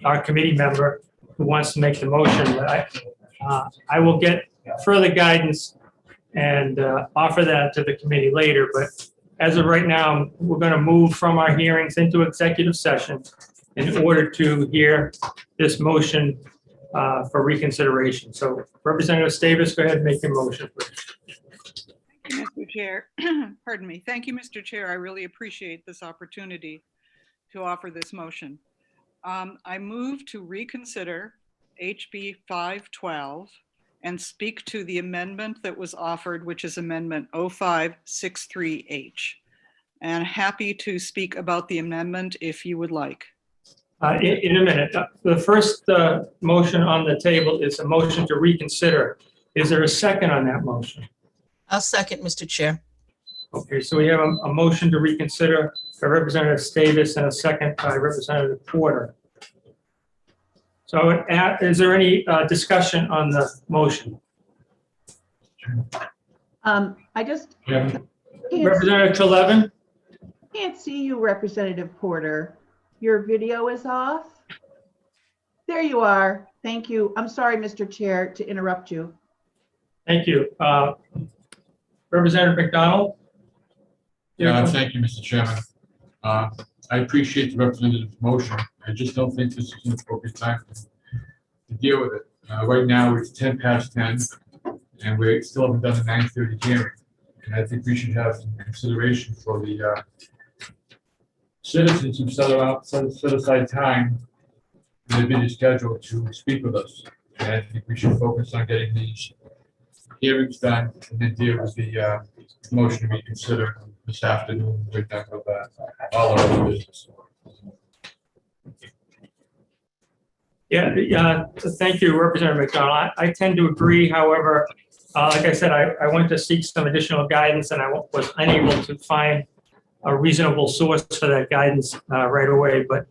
our committee member who wants to make the motion. But I will get further guidance and offer that to the committee later. But as of right now, we're going to move from our hearings into executive session in order to hear this motion for reconsideration. So Representative Davis, go ahead and make your motion, please. Thank you, Mr. Chair. Pardon me. Thank you, Mr. Chair. I really appreciate this opportunity to offer this motion. I move to reconsider HB 512 and speak to the amendment that was offered, which is Amendment 0563H. And happy to speak about the amendment if you would like. In a minute. The first motion on the table is a motion to reconsider. Is there a second on that motion? I'll second, Mr. Chair. Okay, so we have a motion to reconsider by Representative Davis and a second by Representative Porter. So is there any discussion on the motion? I just Representative Trelevin? can't see you, Representative Porter. Your video is off. There you are. Thank you. I'm sorry, Mr. Chair, to interrupt you. Thank you. Representative McDonald? Yeah, thank you, Mr. Chairman. I appreciate the representative's motion. I just don't think this is an appropriate time to deal with it. Right now, it's 10 past 10, and we still haven't done the 9:30 hearing. And I think we should have some consideration for the citizens who set aside time in their busy schedule to speak with us. And I think we should focus on getting these hearings done and then deal with the motion to reconsider this afternoon. We're done with all of our business. Yeah, thank you, Representative McDonald. I tend to agree. However, like I said, I went to seek some additional guidance and I was unable to find a reasonable source for that guidance right away. But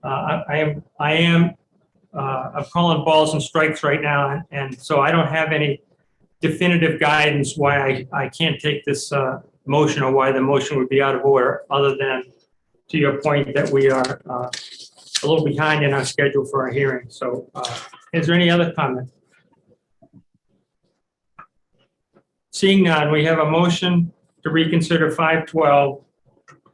I'm calling balls and strikes right now, and so I don't have any definitive guidance why I can't take this motion or why the motion would be out of order, other than to your point that we are a little behind in our schedule for our hearing. So Is there any other comment? Seeing none, we have a motion to reconsider 512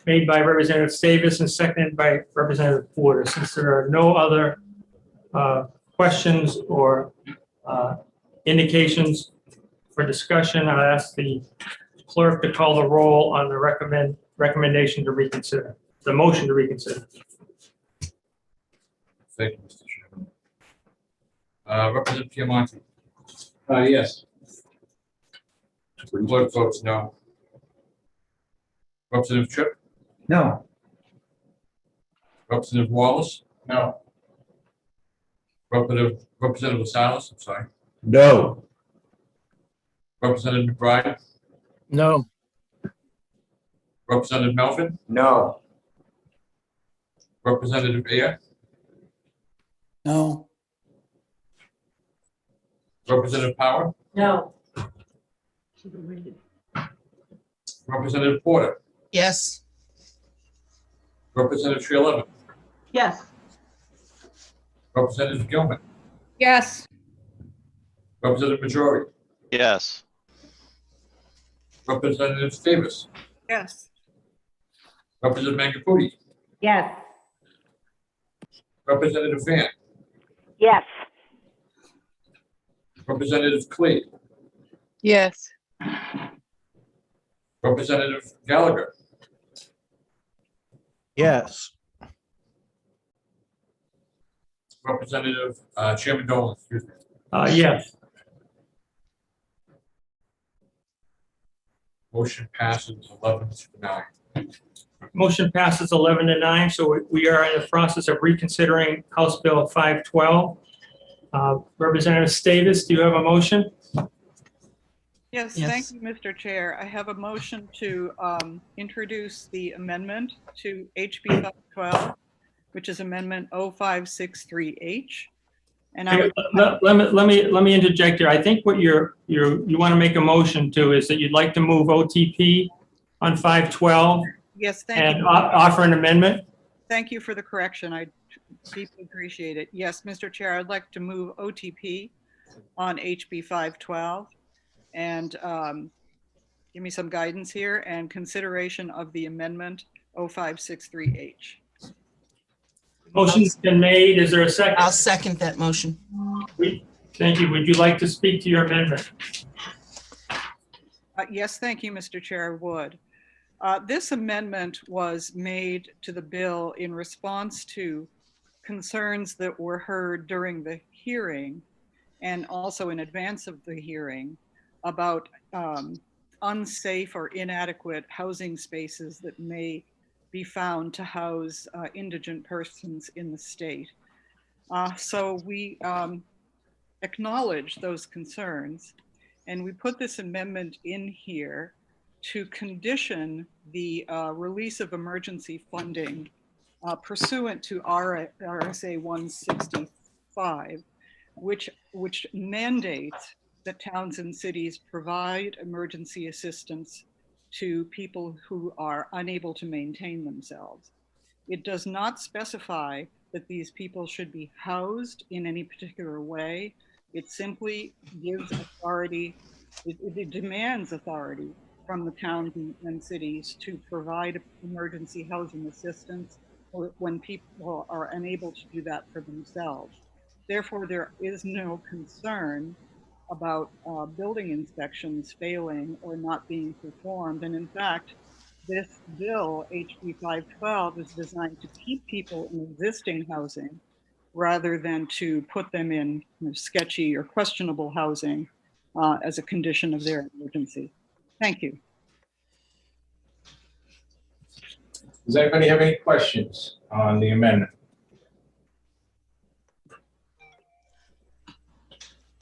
made by Representative Davis and seconded by Representative Porter. Since there are no other questions or indications for discussion, I'll ask the clerk to call the roll on the recommendation to reconsider, the motion to reconsider. Thank you, Mr. Chairman. Representative Piamonte. Yes. Clerk votes no. Representative Tripp? No. Representative Wallace? No. Representative Salas, I'm sorry. No. Representative McBride? No. Representative Melvin? No. Representative Ayer? No. Representative Power? No. Representative Porter? Yes. Representative Trelevin? Yes. Representative Gilman? Yes. Representative Majori? Yes. Representative Davis? Yes. Representative Mangaputi? Yes. Representative Van? Yes. Representative Clee? Yes. Representative Gallagher? Yes. Representative Chairman Dolan, excuse me. Yes. Motion passes 11-9. Motion passes 11-9, so we are in the process of reconsidering House Bill 512. Representative Davis, do you have a motion? Yes, thank you, Mr. Chair. I have a motion to introduce the amendment to HB 512, which is Amendment 0563H. And I would, let me interject here. I think what you want to make a motion to is that you'd like to move OTP on 512. yes, thank And you. offer an amendment. Thank you for the correction. I deeply appreciate it. Yes, Mr. Chair, I'd like to move OTP on HB 512 and give me some guidance here and consideration of the amendment 0563H. Motion's been made. Is there a second? I'll second that motion. Thank you. Would you like to speak to your amendment? Yes, thank you, Mr. Chair, I would. This amendment was made to the bill in response to concerns that were heard during the hearing and also in advance of the hearing about unsafe or inadequate housing spaces that may be found to house indigent persons in the state. So we acknowledge those concerns, and we put this amendment in here to condition the release of emergency funding pursuant to RSA 165, which mandates that towns and cities provide emergency assistance to people who are unable to maintain themselves. It does not specify that these people should be housed in any particular way. It simply gives authority, it demands authority from the towns and cities to provide emergency housing assistance when people are unable to do that for themselves. Therefore, there is no concern about building inspections failing or not being performed. And in fact, this bill, HB 512, is designed to keep people in existing housing rather than to put them in sketchy or questionable housing as a condition of their emergency. Thank you. Does anybody have any questions on the amendment?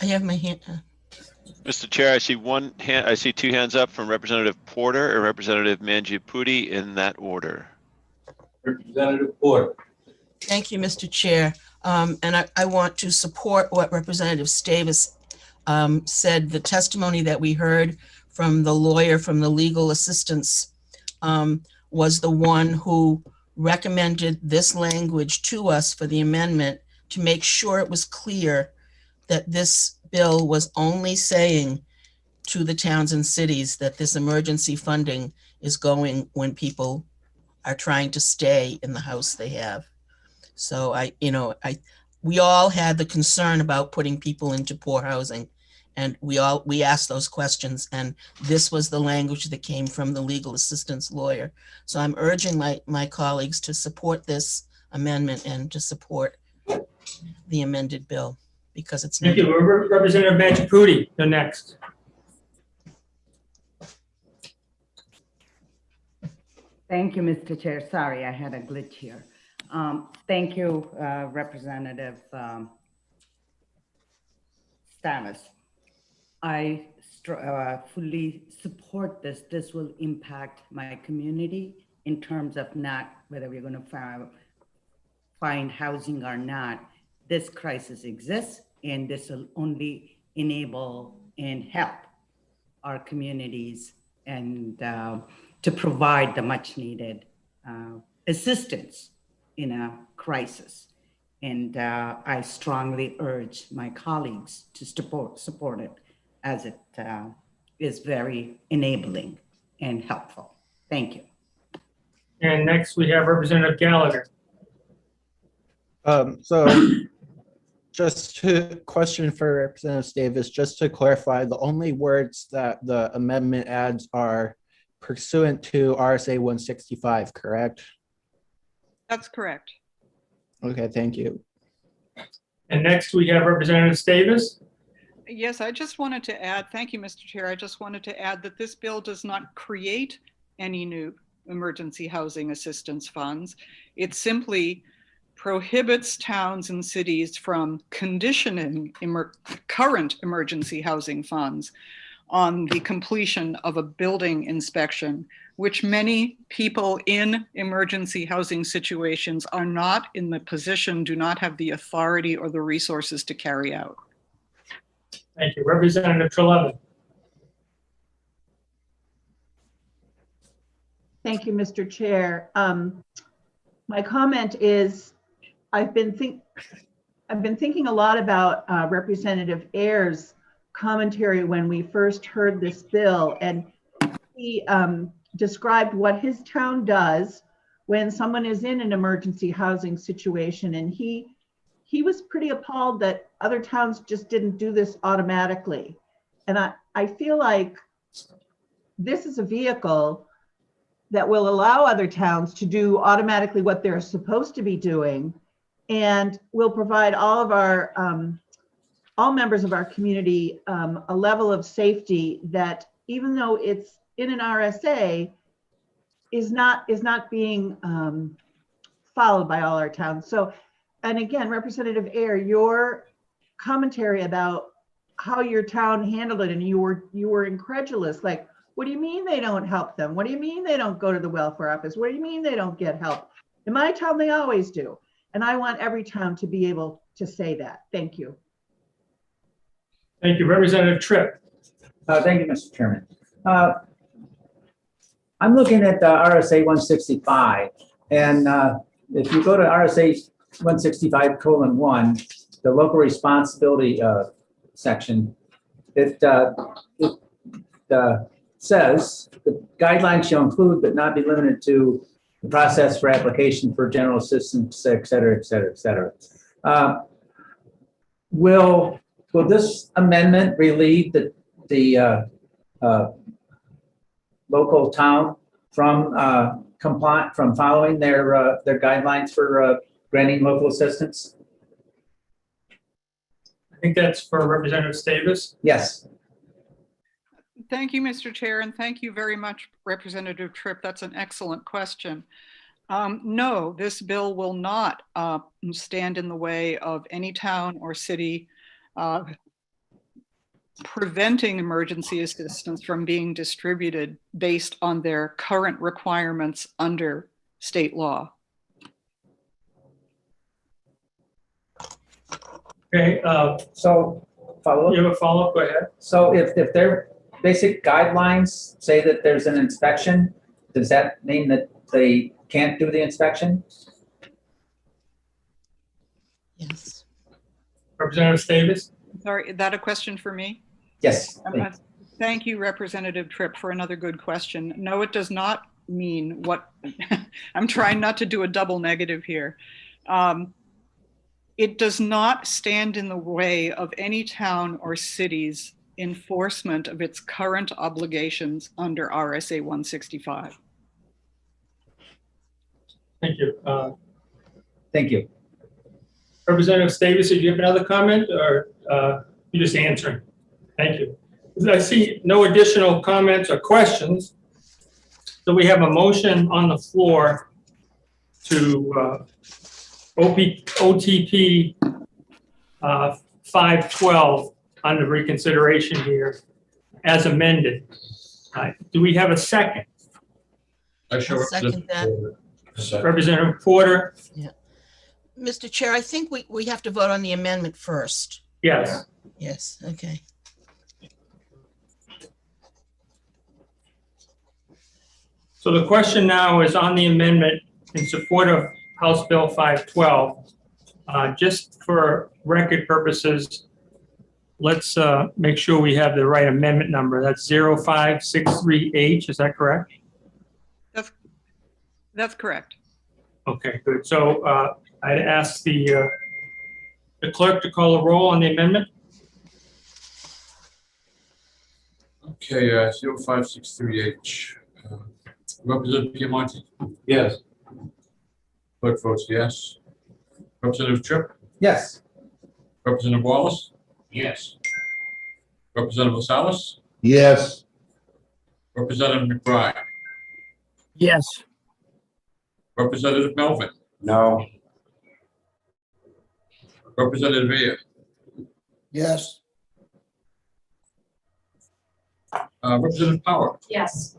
I have my hand. Mr. Chair, I see one hand. I see two hands up from Representative Porter and Representative Mangiaputi in that order. Representative Porter. Thank you, Mr. Chair. And I want to support what Representative Davis said. The testimony that we heard from the lawyer from the legal assistance was the one who recommended this language to us for the amendment to make sure it was clear that this bill was only saying to the towns and cities that this emergency funding is going when people are trying to stay in the house they have. So we all had the concern about putting people into poor housing, and we asked those questions, and this was the language that came from the legal assistance lawyer. So I'm urging my colleagues to support this amendment and to support the amended bill because it's Thank needed. you. Representative Machapudi, the next. Thank you, Mr. Chair. Sorry, I had a glitch here. Thank you, Representative Stavis. I fully support this. This will impact my community in terms of not whether we're going to find housing or not. This crisis exists, and this will only enable and help our communities and to provide the much needed assistance in a crisis. And I strongly urge my colleagues to support it as it is very enabling and helpful. Thank you. And next we have Representative Gallagher. Just to question for Representative Davis, just to clarify, the only words that the amendment adds are pursuant to RSA 165, correct? That's correct. Okay, thank you. And next we have Representative Davis. Yes, I just wanted to add, thank you, Mr. Chair. I just wanted to add that this bill does not create any new emergency housing assistance funds. It simply prohibits towns and cities from conditioning current emergency housing funds on the completion of a building inspection, which many people in emergency housing situations are not in the position, do not have the authority or the resources to carry out. Thank you. Representative Treleaven. Thank you, Mr. Chair. My comment is I've been thinking a lot about Representative Ayer's commentary when we first heard this bill, and he described what his town does when someone is in an emergency housing situation, and he was pretty appalled that other towns just didn't do this automatically. And I feel like this is a vehicle that will allow other towns to do automatically what they're supposed to be doing, and will provide all of our all members of our community a level of safety that, even though it's in an RSA, is not being followed by all our towns. So, and again, Representative Ayer, your commentary about how your town handled it, and you were incredulous, like, what do you mean they don't help them? What do you mean they don't go to the welfare office? What do you mean they don't get help? In my town, they always do. And I want every town to be able to say that. Thank you. Thank you. Representative Tripp. Thank you, Mr. Chairman. I'm looking at RSA 165, and if you go to RSA 165:1, the local responsibility section, it says the guidelines shall include but not be limited to the process for application for general assistance, et cetera, et cetera, et cetera. Will this amendment relieve the local town from following their guidelines for granting local assistance? I think that's for Representative Davis. Yes. Thank you, Mr. Chair, and thank you very much, Representative Tripp. That's an excellent question. No, this bill will not stand in the way of any town or city preventing emergency assistance from being distributed based on their current requirements under state law. Okay. So follow up. You have a follow-up? Go ahead. So if their basic guidelines say that there's an inspection, does that mean that they can't do the inspection? Yes. Representative Davis. Sorry, is that a question for me? Yes. Thank you, Representative Tripp, for another good question. No, it does not mean what, I'm trying not to do a double negative here. It does not stand in the way of any town or city's enforcement of its current obligations under RSA 165. Thank you. Thank you. Representative Davis, did you have another comment or you just answering? Thank you. I see no additional comments or questions. So we have a motion on the floor to OTP 512 under reconsideration here as amended. Do we have a second? I shall Second that. Representative Porter? Yeah. Mr. Chair, I think we have to vote on the amendment first. Yes. Yes, okay. So the question now is on the amendment in support of House Bill 512. Just for record purposes, let's make sure we have the right amendment number. That's 0563H, is that correct? That's correct. Okay, good. So I'd ask the clerk to call a roll on the amendment. Okay, 0563H. Representative Piemonte? Yes. Clerk votes yes. Representative Tripp? Yes. Representative Wallace? Yes. Representative Salas? Yes. Representative McBride? Yes. Representative Melvin? No. Representative Villa? Yes. Representative Power? Yes.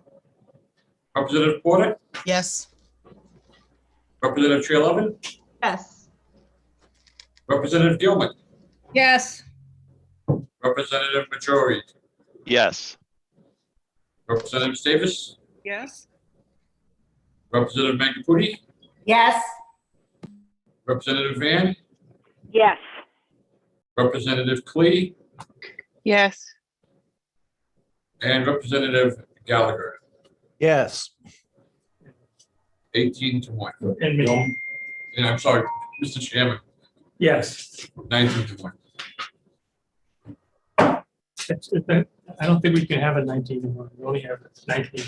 Representative Porter? Yes. Representative Tree-Levin? Yes. Representative Gilman? Yes. Representative Majority? Yes. Representative Davis? Yes. Representative Mangaputi? Yes. Representative Van? Yes. Representative Klee? Yes. And Representative Gallagher? Yes. 18-1. And me. And I'm sorry, Mr. Chairman, Yes. 19-1. I don't think we can have a 19-1. We only have 19.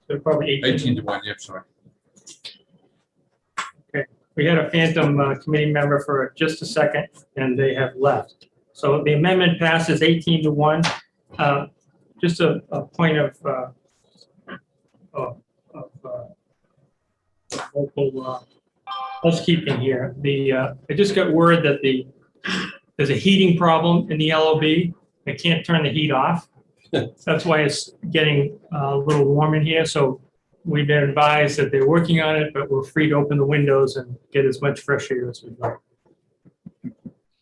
So probably 18-1, yeah, sorry. Okay. We had a phantom committee member for just a second, and they have left. So the amendment passes 18-1. Just a point of local housekeeping here. I just got word that there's a heating problem in the LOB. I can't turn the heat off. That's why it's getting a little warm in here. So we've been advised that they're working on it, but we're free to open the windows and get as much fresh air as we like.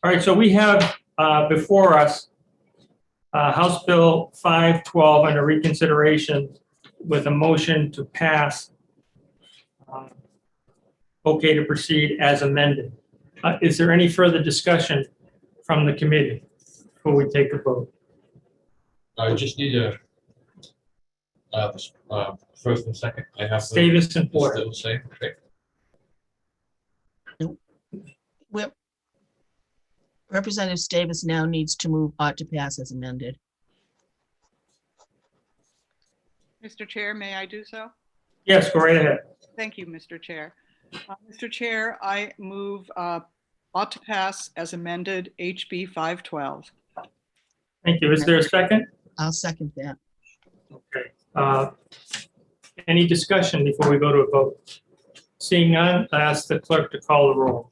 All right, so we have before us House Bill 512 under reconsideration with a motion to pass okay to proceed as amended. Is there any further discussion from the committee before we take the vote? I just need a first and second. I have Davis and Porter. Still say, okay. Well, Representative Davis now needs to move ought to pass as amended. Mr. Chair, may I do so? Yes, go right ahead. Thank you, Mr. Chair. Mr. Chair, I move ought to pass as amended HB 512. Thank you. Is there a second? I'll second that. Okay. Any discussion before we go to a vote? Seeing none, I ask the clerk to call the roll.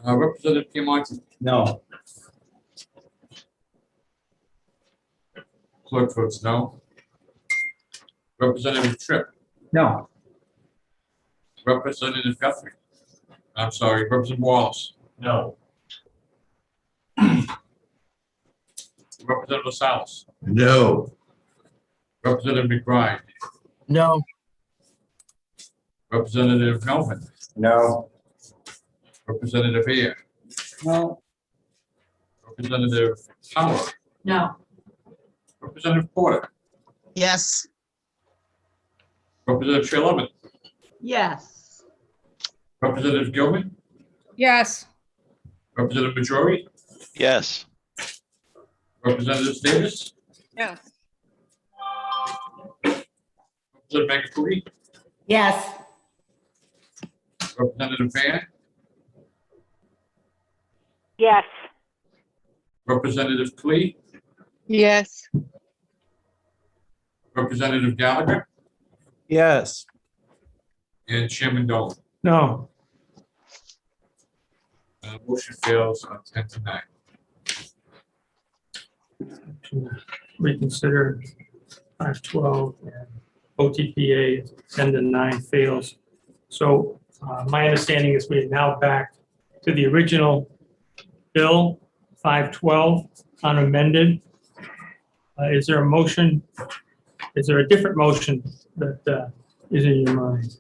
Representative Piemonte? No. Clerk votes no. Representative Tripp? No. Representative Guthrie? I'm sorry, Representative Wallace? No. Representative Salas? No. Representative McBride? No. Representative Melvin? No. Representative Ayer, No. Representative Power, No. Representative Porter, Yes. Representative Trelevin, Yes. Representative Gilman, Yes. Representative Majori, Yes. Representative Davis, Yes. Representative Magafuli, Yes. Representative Van, Yes. Representative Klee, Yes. Representative Gallagher, Yes. and Chairman Dolan. No. Motion fails on 10-9. Reconsider 512 and OTPA 10-9 fails. So my understanding is we're now back to the original bill 512 unamended. Is there a motion? Is there a different motion that is in your mind?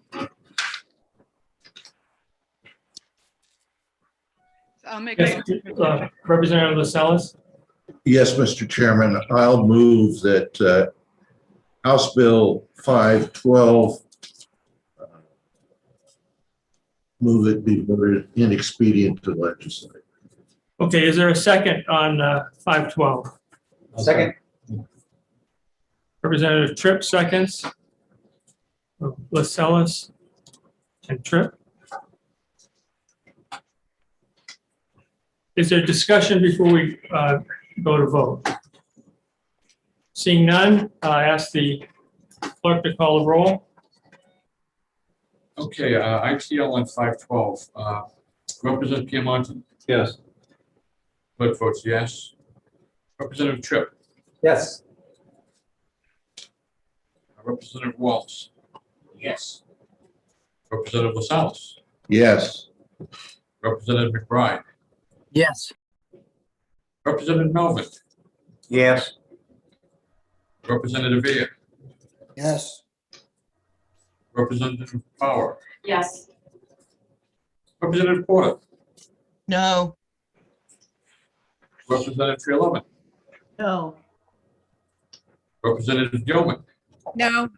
I'll make Yes, Representative Lascelles? Yes, Mr. Chairman, I'll move that House Bill 512 move it be voted inexpedient to legislate. Okay, is there a second on 512? Second. Representative Tripp seconds. Lascelles and Tripp. Is there discussion before we go to vote? Seeing none, I ask the clerk to call the roll. Okay, ITL on 512. Representative Piamonte. Yes. Clerk votes yes. Representative Tripp, Yes. Representative Waltz, Yes. Representative Lascelles, Yes. Representative McBride, Yes. Representative Melvin, Yes. Representative Ayer, Yes. Representative Power, Yes. Representative Porter, No. Representative Trelevin, No. Representative Gilman, No.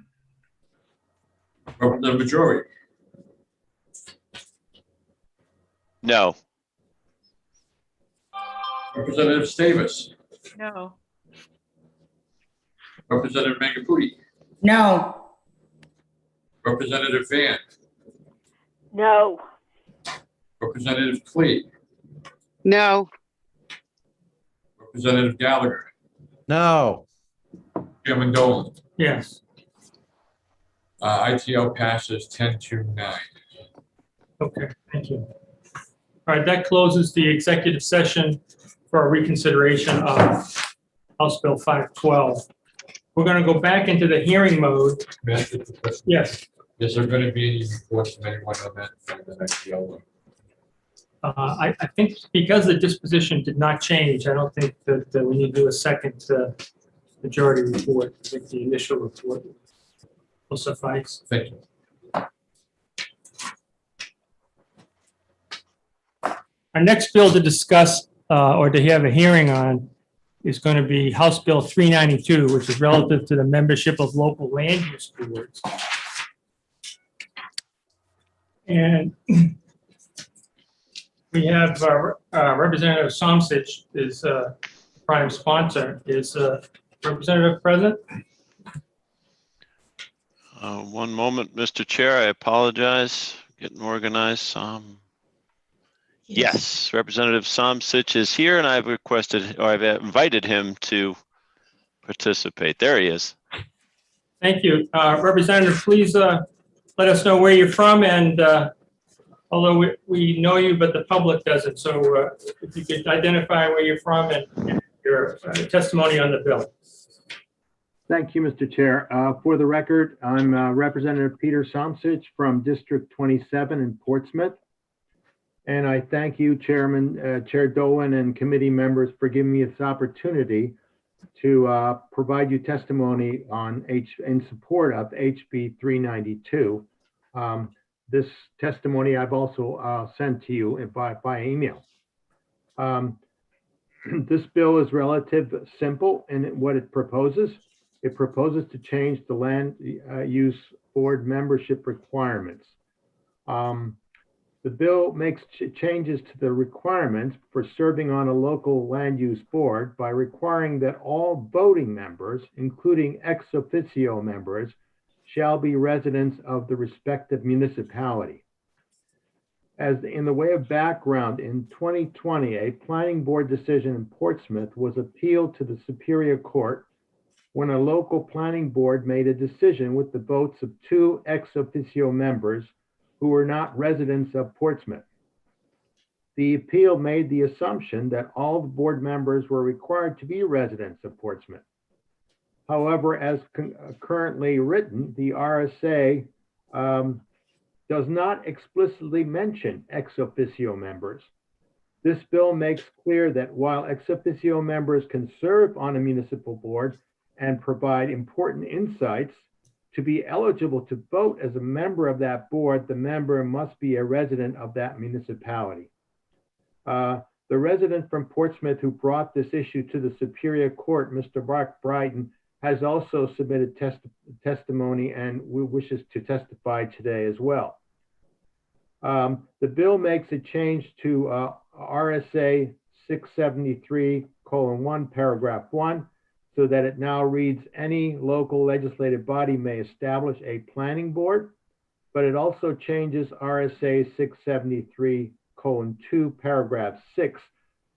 Representative Majori, No. Representative Davis, No. Representative Magafuli, No. Representative Van, No. Representative Klee, No. Representative Gallagher, No. Chairman Dolan. Yes. ITL passes 10-9. Okay, thank you. All right, that closes the executive session for a reconsideration of House Bill 512. We're going to go back into the hearing mode. May I ask you a question? Yes. Is there going to be any reports from anyone on that from the ITL? I think because the disposition did not change, I don't think that we need to do a second majority report. I think the initial report will suffice. Thank you. Our next bill to discuss or to have a hearing on is going to be House Bill 392, which is relative to the membership of local land use boards. And we have Representative Somsich is prime sponsor. Is Representative present? One moment, Mr. Chair, I apologize. Getting organized. Yes, Representative Somsich is here, and I've requested, or I've invited him to participate. There he is. Thank you. Representative, please let us know where you're from, and although we know you, but the public doesn't. So if you could identify where you're from and your testimony on the bill. Thank you, Mr. Chair. For the record, I'm Representative Peter Somsich from District 27 in Portsmouth. And I thank you, Chair Dolan and committee members for giving me this opportunity to provide you testimony on in support of HB 392. this testimony I've also sent to you by email. This bill is relatively simple in what it proposes. It proposes to change the land use board membership requirements. The bill makes changes to the requirements for serving on a local land use board by requiring that all voting members, including ex officio members, shall be residents of the respective municipality. As in the way of background, in 2020, a planning board decision in Portsmouth was appealed to the Superior Court when a local planning board made a decision with the votes of 2 ex officio members who were not residents of Portsmouth. The appeal made the assumption that all the board members were required to be residents of Portsmouth. However, as currently written, the RSA does not explicitly mention ex officio members. This bill makes clear that while ex officio members can serve on a municipal board and provide important insights, to be eligible to vote as a member of that board, the member must be a resident of that municipality. The resident from Portsmouth who brought this issue to the Superior Court, Mr. Mark Brighton, has also submitted testimony and wishes to testify today as well. The bill makes a change to RSA 673:1, paragraph 1, so that it now reads, any local legislative body may establish a planning board, but it also changes RSA 673:2, paragraph 6,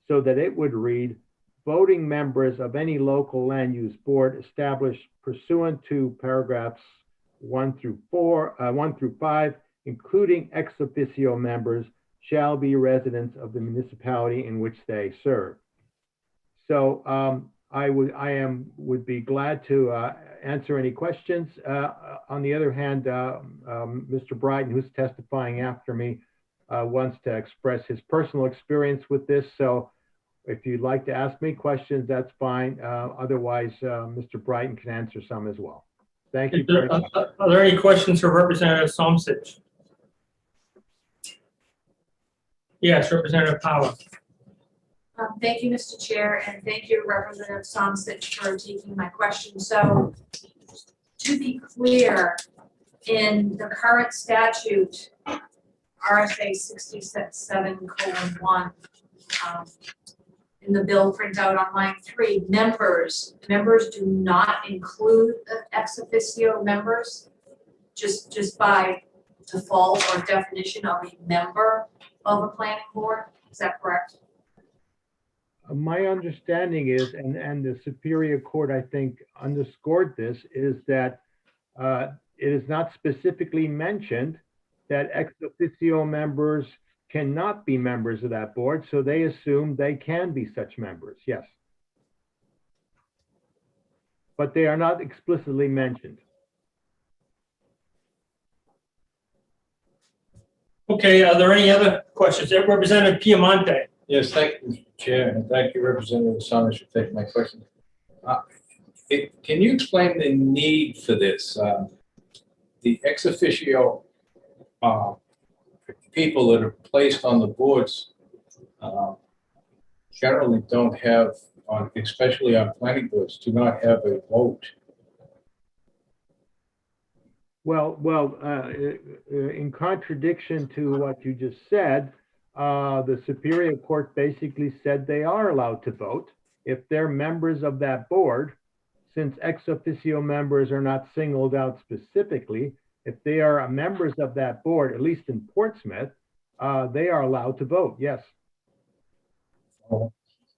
so that it would read, voting members of any local land use board established pursuant to paragraphs 1 through 5, including ex officio members, shall be residents of the municipality in which they serve. So I would be glad to answer any questions. On the other hand, Mr. Brighton, who's testifying after me, wants to express his personal experience with this. So if you'd like to ask me questions, that's fine. Otherwise, Mr. Brighton can answer some as well. Thank you. Are there any questions for Representative Somsich? Yes, Representative Power. Thank you, Mr. Chair, and thank you, Representative Somsich, for taking my question. So, to be clear, in the current statute, RSA 67:1, in the bill printout on line 3, members do not include ex officio members, just by default or definition of a member of a planning board. Is that correct? My understanding is, and the Superior Court, I think, underscored this, is that it is not specifically mentioned that ex officio members cannot be members of that board, so they assume they can be such members, yes. But they are not explicitly mentioned. Okay, are there any other questions? Representative Piemonte. Yes, thank you, Mr. Chair, and thank you, Representative Summers, for taking my question. Can you explain the need for this? The ex officio people that are placed on the boards generally don't have, especially on planning boards, do not have a vote. Well, in contradiction to what you just said, the Superior Court basically said they are allowed to vote if they're members of that board. Since ex officio members are not singled out specifically, if they are members of that board, at least in Portsmouth, they are allowed to vote, yes.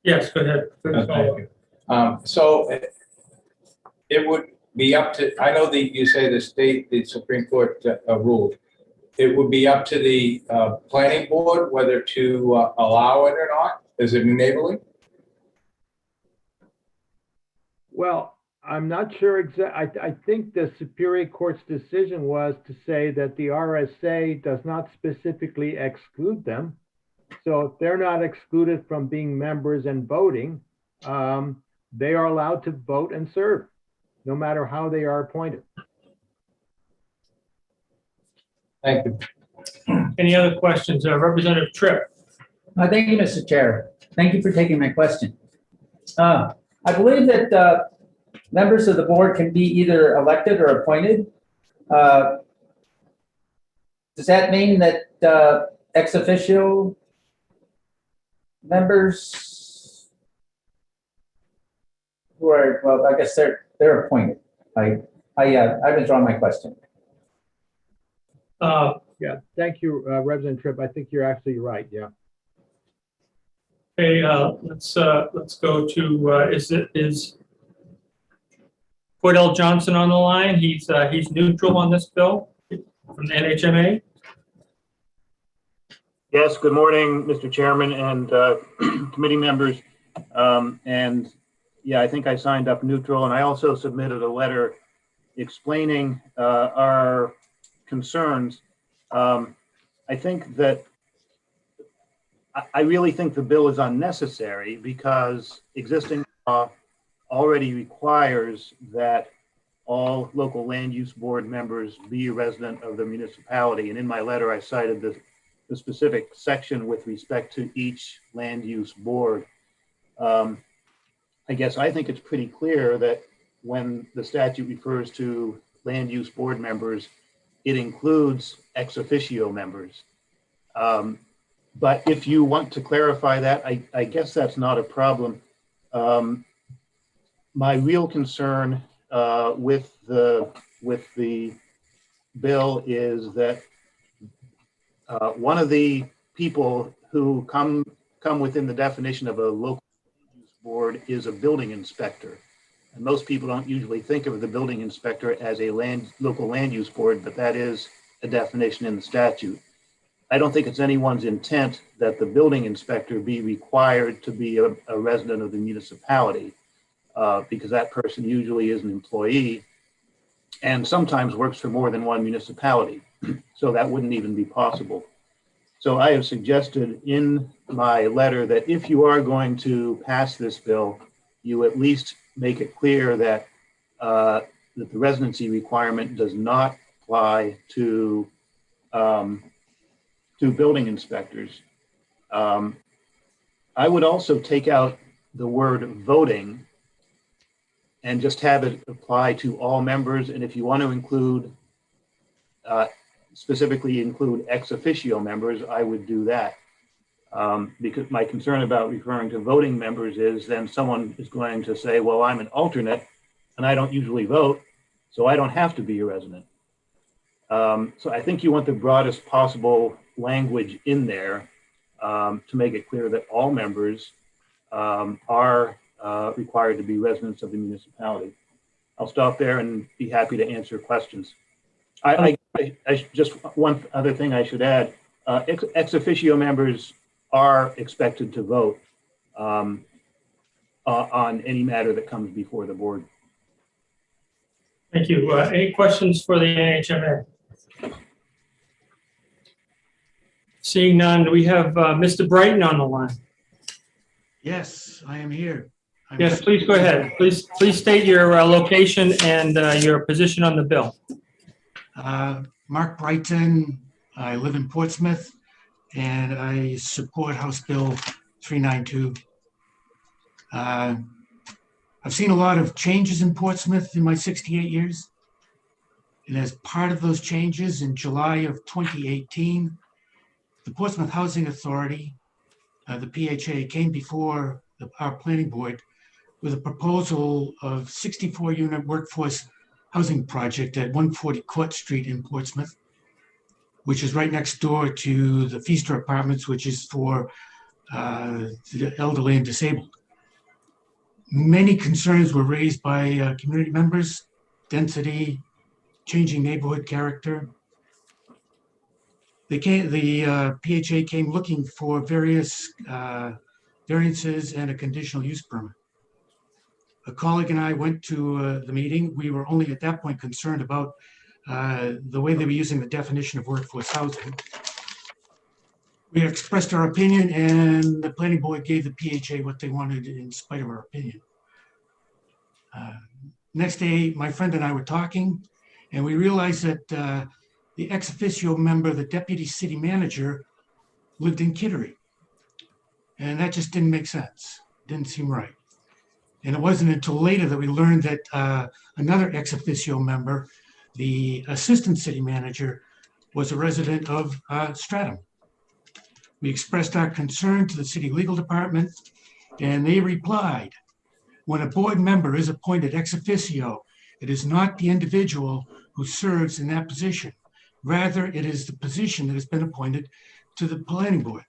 Yes, go ahead. Thank you. So it would be up to, I know that you say the Supreme Court ruled, it would be up to the planning board whether to allow it or not. Is it enabling? Well, I'm not sure exactly. I think the Superior Court's decision was to say that the RSA does not specifically exclude them. So if they're not excluded from being members and voting, they are allowed to vote and serve, no matter how they are appointed. Thank you. Any other questions? Representative Tripp. Thank you, Mr. Chair. Thank you for taking my question. I believe that members of the board can be either elected or appointed. Does that mean that ex officio members who are, well, I guess they're appointed. I withdraw my question. Yeah, thank you, Representative Tripp. I think you're absolutely right. Yeah. Okay, let's go to is Cordell Johnson on the line? He's neutral on this bill from the NHMA. Yes, good morning, Mr. Chairman and committee members. And yeah, I think I signed up neutral, and I also submitted a letter explaining our concerns. I think that I really think the bill is unnecessary because existing law already requires that all local land use board members be a resident of the municipality. And in my letter, I cited the specific section with respect to each land use board. I guess I think it's pretty clear that when the statute refers to land use board members, it includes ex officio members. But if you want to clarify that, I guess that's not a problem. My real concern with the bill is that one of the people who come within the definition of a local use board is a building inspector. And most people don't usually think of the building inspector as a local land use board, but that is a definition in the statute. I don't think it's anyone's intent that the building inspector be required to be a resident of the municipality, because that person usually is an employee and sometimes works for more than one municipality. So that wouldn't even be possible. So I have suggested in my letter that if you are going to pass this bill, you at least make it clear that, that the residency requirement does not apply to building inspectors. I would also take out the word voting and just have it apply to all members. And if you want to include, specifically include ex officio members, I would do that. Because my concern about referring to voting members is then someone is going to say, well, I'm an alternate and I don't usually vote, so I don't have to be a resident. So I think you want the broadest possible language in there to make it clear that all members are required to be residents of the municipality. I'll stop there and be happy to answer questions. I just one other thing I should add, ex officio members are expected to vote on any matter that comes before the board. Thank you. Any questions for the NHMA? Seeing none, we have Mr. Brighton on the line. Yes, I am here. Yes, please go ahead. Please state your location and your position on the bill. Mark Brighton. I live in Portsmouth, and I support House Bill 392. I've seen a lot of changes in Portsmouth in my 68 years. And as part of those changes, in July of 2018, the Portsmouth Housing Authority, the PHA, came before our planning board with a proposal of 64-unit workforce housing project at 140 Court Street in Portsmouth, which is right next door to the Feaster Apartments, which is for the elderly and disabled. Many concerns were raised by community members: density, changing neighborhood character. The PHA came looking for various variances and a conditional use permit. A colleague and I went to the meeting. We were only at that point concerned about the way they were using the definition of workforce housing. We expressed our opinion, and the planning board gave the PHA what they wanted in spite of our opinion. Next day, my friend and I were talking, and we realized that the ex officio member, the deputy city manager, lived in Kittery. And that just didn't make sense. Didn't seem right. And it wasn't until later that we learned that another ex officio member, the assistant city manager, was a resident of Stratham. We expressed our concern to the city legal department, and they replied, when a board member is appointed ex officio, it is not the individual who serves in that position. Rather, it is the position that has been appointed to the planning board.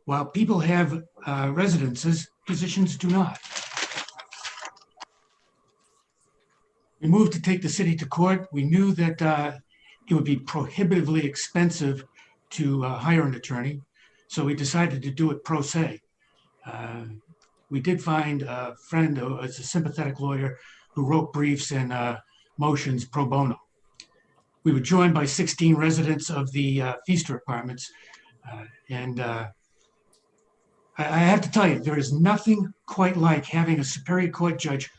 While people have residences, positions do not. We moved to take the city to court. We knew that it would be prohibitively expensive to hire an attorney, so we decided to do it pro se. We did find a friend who is a sympathetic lawyer who wrote briefs and motions pro bono. We were joined by 16 residents of the Feaster apartments, and I have to tell you, there is nothing quite like having a Superior Court judge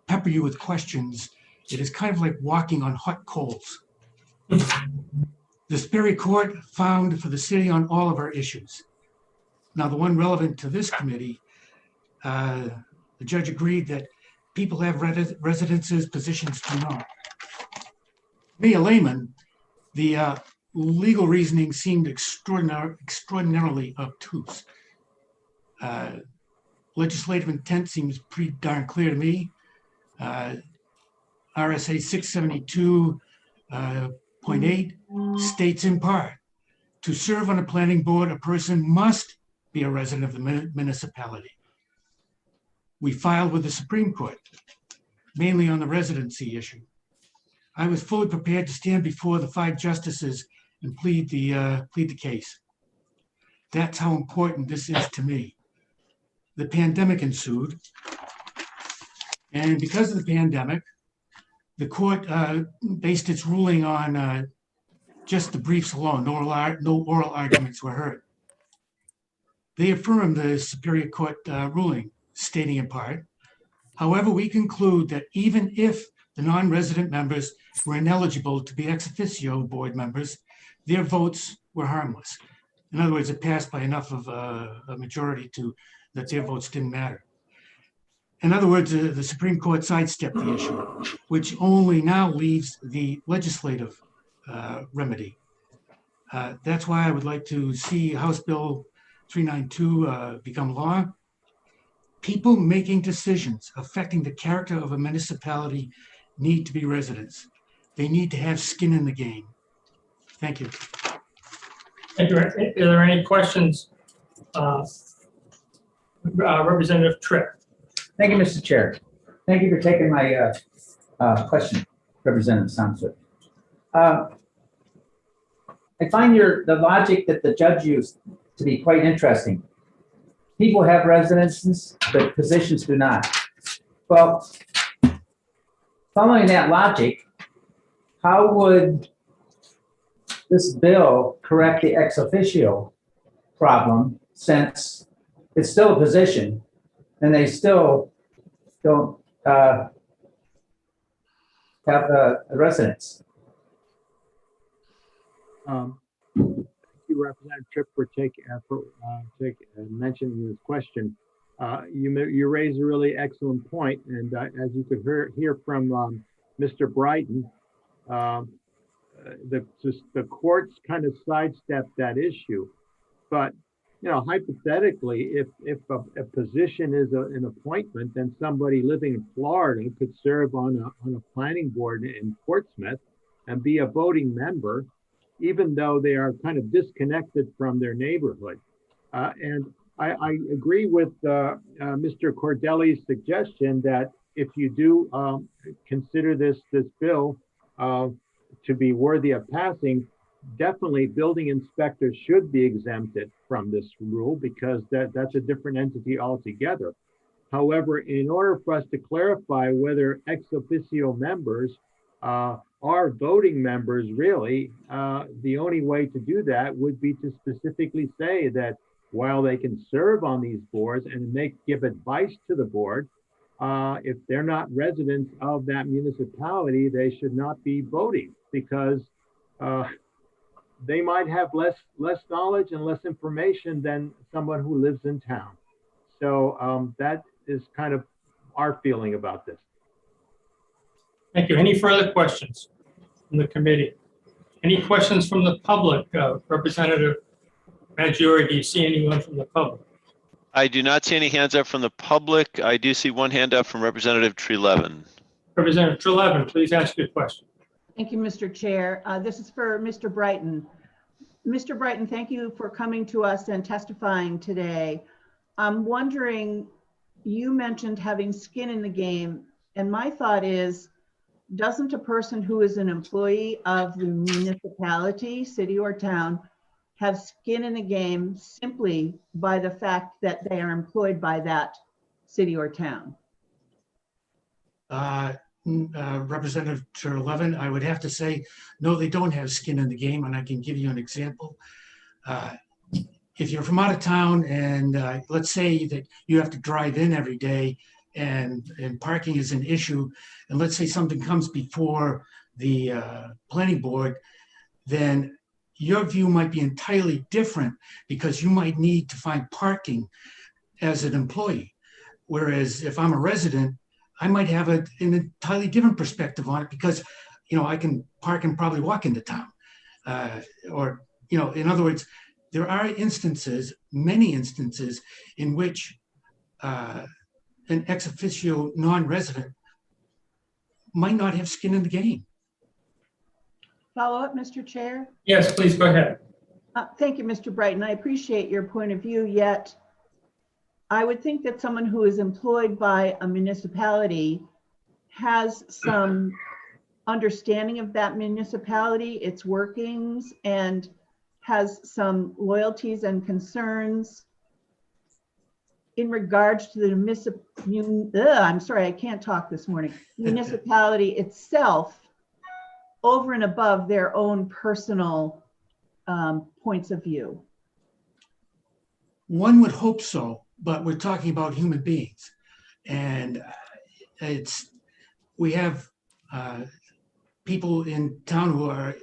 pepper you with questions. It is kind of like walking on hot coals. The Superior Court found for the city on all of our issues. Now, the one relevant to this committee, the judge agreed that people have residences, positions do not. Me, a layman, the legal reasoning seemed extraordinarily obtuse. Legislative intent seems pretty darn clear to me. RSA 672.8 states in part, to serve on a planning board, a person must be a resident of the municipality. We filed with the Supreme Court, mainly on the residency issue. I was fully prepared to stand before the 5 justices and plead the case. That's how important this is to me. The pandemic ensued, and because of the pandemic, the court based its ruling on just the briefs alone. No oral arguments were heard. They affirmed the Superior Court ruling, stating in part, however, we conclude that even if the non-resident members were ineligible to be ex officio board members, their votes were harmless. In other words, it passed by enough of a majority that their votes didn't matter. In other words, the Supreme Court sidestepped the issue, which only now leaves the legislative remedy. That's why I would like to see House Bill 392 become law. People making decisions affecting the character of a municipality need to be residents. They need to have skin in the game. Thank you. Thank you. Are there any questions? Representative Tripp. Thank you, Mr. Chair. Thank you for taking my question, Representative Sampson. I find the logic that the judge used to be quite interesting. People have residences, but positions do not. Well, following that logic, how would this bill correct the ex officio problem, since it's still a position and they still don't have a residence? Thank you, Representative Tripp, for mentioning this question. You raise a really excellent point, and as you could hear from Mr. Brighton, the courts kind of sidestepped that issue. But hypothetically, if a position is an appointment, then somebody living in Florida could serve on a planning board in Portsmouth and be a voting member, even though they are kind of disconnected from their neighborhood. And I agree with Mr. Cordelli's suggestion that if you do consider this bill to be worthy of passing, definitely building inspectors should be exempted from this rule, because that's a different entity altogether. However, in order for us to clarify whether ex officio members are voting members, really, the only way to do that would be to specifically say that while they can serve on these boards and give advice to the board, if they're not residents of that municipality, they should not be voting, because they might have less knowledge and less information than someone who lives in town. So that is kind of our feeling about this. Thank you. Any further questions from the committee? Any questions from the public? Representative Maggiore, do you see anyone from the public? I do not see any hands up from the public. I do see one hand up from Representative Trelevin. Representative Trelevin, please ask your question. Thank you, Mr. Chair. This is for Mr. Brighton. Mr. Brighton, thank you for coming to us and testifying today. I'm wondering, you mentioned having skin in the game, and my thought is, doesn't a person who is an employee of the municipality, city or town, have skin in the game simply by the fact that they are employed by that city or town? Representative Trelevin, I would have to say, no, they don't have skin in the game, and I can give you an example. If you're from out of town and let's say that you have to drive in every day and parking is an issue, and let's say something comes before the planning board, then your view might be entirely different because you might need to find parking as an employee. Whereas if I'm a resident, I might have an entirely different perspective on it because, you know, I can park and probably walk into town. Or, you know, in other words, there are instances, many instances, in which an ex officio non-resident might not have skin in the game. Follow up, Mr. Chair? Yes, please go ahead. Thank you, Mr. Brighton. I appreciate your point of view, yet I would think that someone who is employed by a municipality has some understanding of that municipality, its workings, and has some loyalties and concerns in regards to the I'm sorry, I can't talk this morning. Municipality itself, over and above their own personal points of view. One would hope so, but we're talking about human beings, and we have people in town who are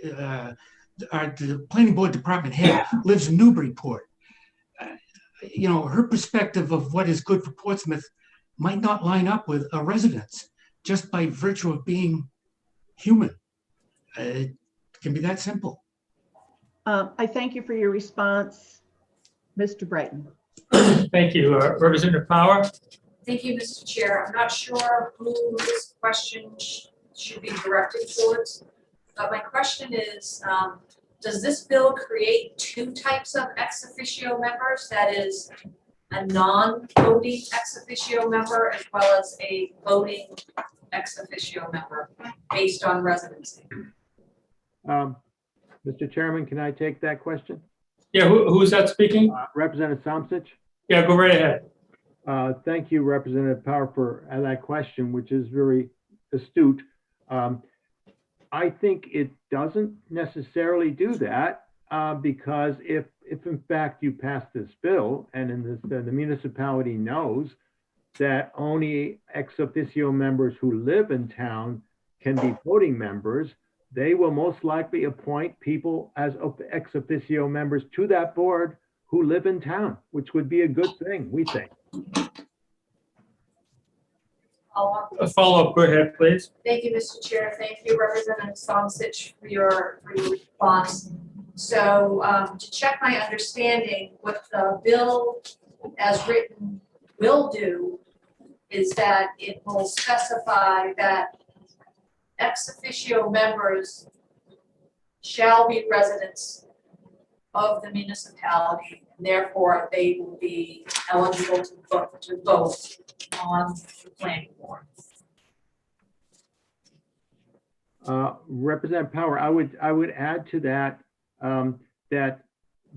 the planning board department head lives in Newburyport. You know, her perspective of what is good for Portsmouth might not line up with a resident's just by virtue of being human. It can be that simple. I thank you for your response, Mr. Brighton. Thank you. Representative Power? Thank you, Mr. Chair. I'm not sure who this question should be directed towards, but my question is, does this bill create two types of ex officio members? That is a non-voting ex officio member as well as a voting ex officio member based on residency? Mr. Chairman, can I take that question? Yeah, who's that speaking? Representative Somsich? Yeah, go right ahead. Thank you, Representative Power, for that question, which is very astute. I think it doesn't necessarily do that because if in fact you pass this bill and the municipality knows that only ex officio members who live in town can be voting members, they will most likely appoint people as ex officio members to that board who live in town, which would be a good thing, we think. A follow-up, go ahead, please. Thank you, Mr. Chair. Thank you, Representative Somsich, for your response. So to check my understanding, what the bill as written will do is that it will specify that ex officio members shall be residents of the municipality, and therefore they will be eligible to vote on the planning board. Representative Power, I would add to that that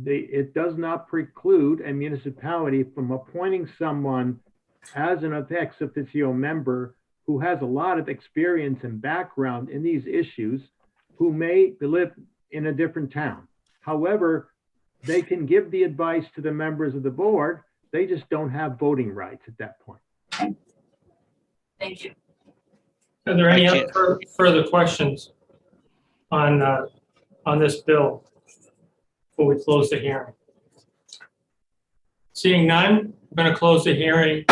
it does not preclude a municipality from appointing someone as an ex officio member who has a lot of experience and background in these issues, who may live in a different town. However, they can give the advice to the members of the board. They just don't have voting rights at that point. Thank you. Are there any other further questions on on this bill before we close the hearing? Seeing none, I'm going to close the hearing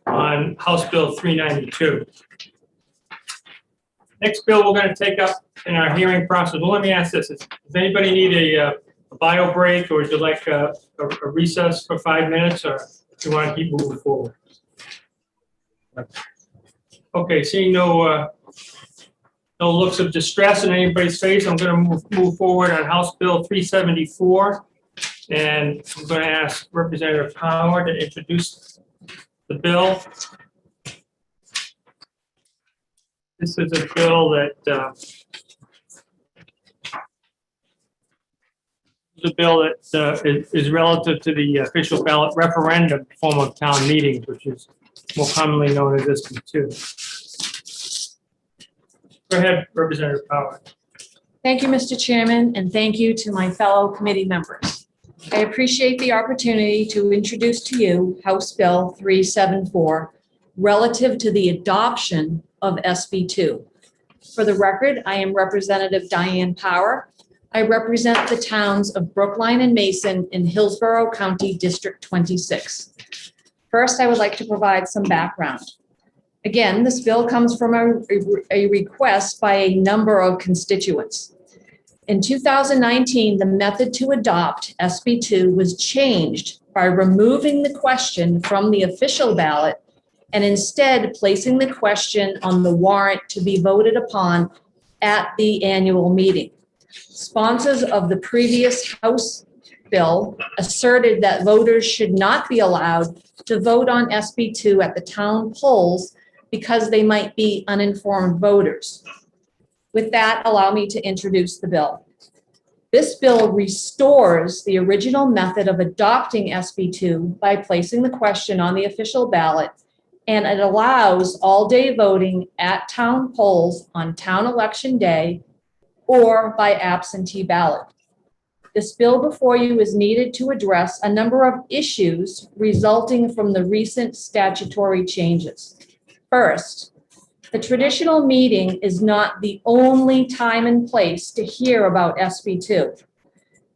on House Bill 392. Next bill we're going to take up in our hearing process. Well, let me ask this. Does anybody need a bio break, or would you like a recess for 5 minutes, or do you want to keep moving forward? Okay, seeing no looks of distress in anybody's face, I'm going to move forward on House Bill 374. And I'm going to ask Representative Power to introduce the bill. This is a bill that is relative to the official ballot referendum form of town meetings, which is more commonly known as SB2. Go ahead, Representative Power. Thank you, Mr. Chairman, and thank you to my fellow committee members. I appreciate the opportunity to introduce to you House Bill 374 relative to the adoption of SB2. For the record, I am Representative Diane Power. I represent the towns of Brookline and Mason in Hillsborough County District 26. First, I would like to provide some background. Again, this bill comes from a request by a number of constituents. In 2019, the method to adopt SB2 was changed by removing the question from the official ballot and instead placing the question on the warrant to be voted upon at the annual meeting. Sponsors of the previous House bill asserted that voters should not be allowed to vote on SB2 at the town polls because they might be uninformed voters. With that, allow me to introduce the bill. This bill restores the original method of adopting SB2 by placing the question on the official ballot, and it allows all-day voting at town polls on town election day or by absentee ballot. This bill before you is needed to address a number of issues resulting from the recent statutory changes. First, the traditional meeting is not the only time and place to hear about SB2.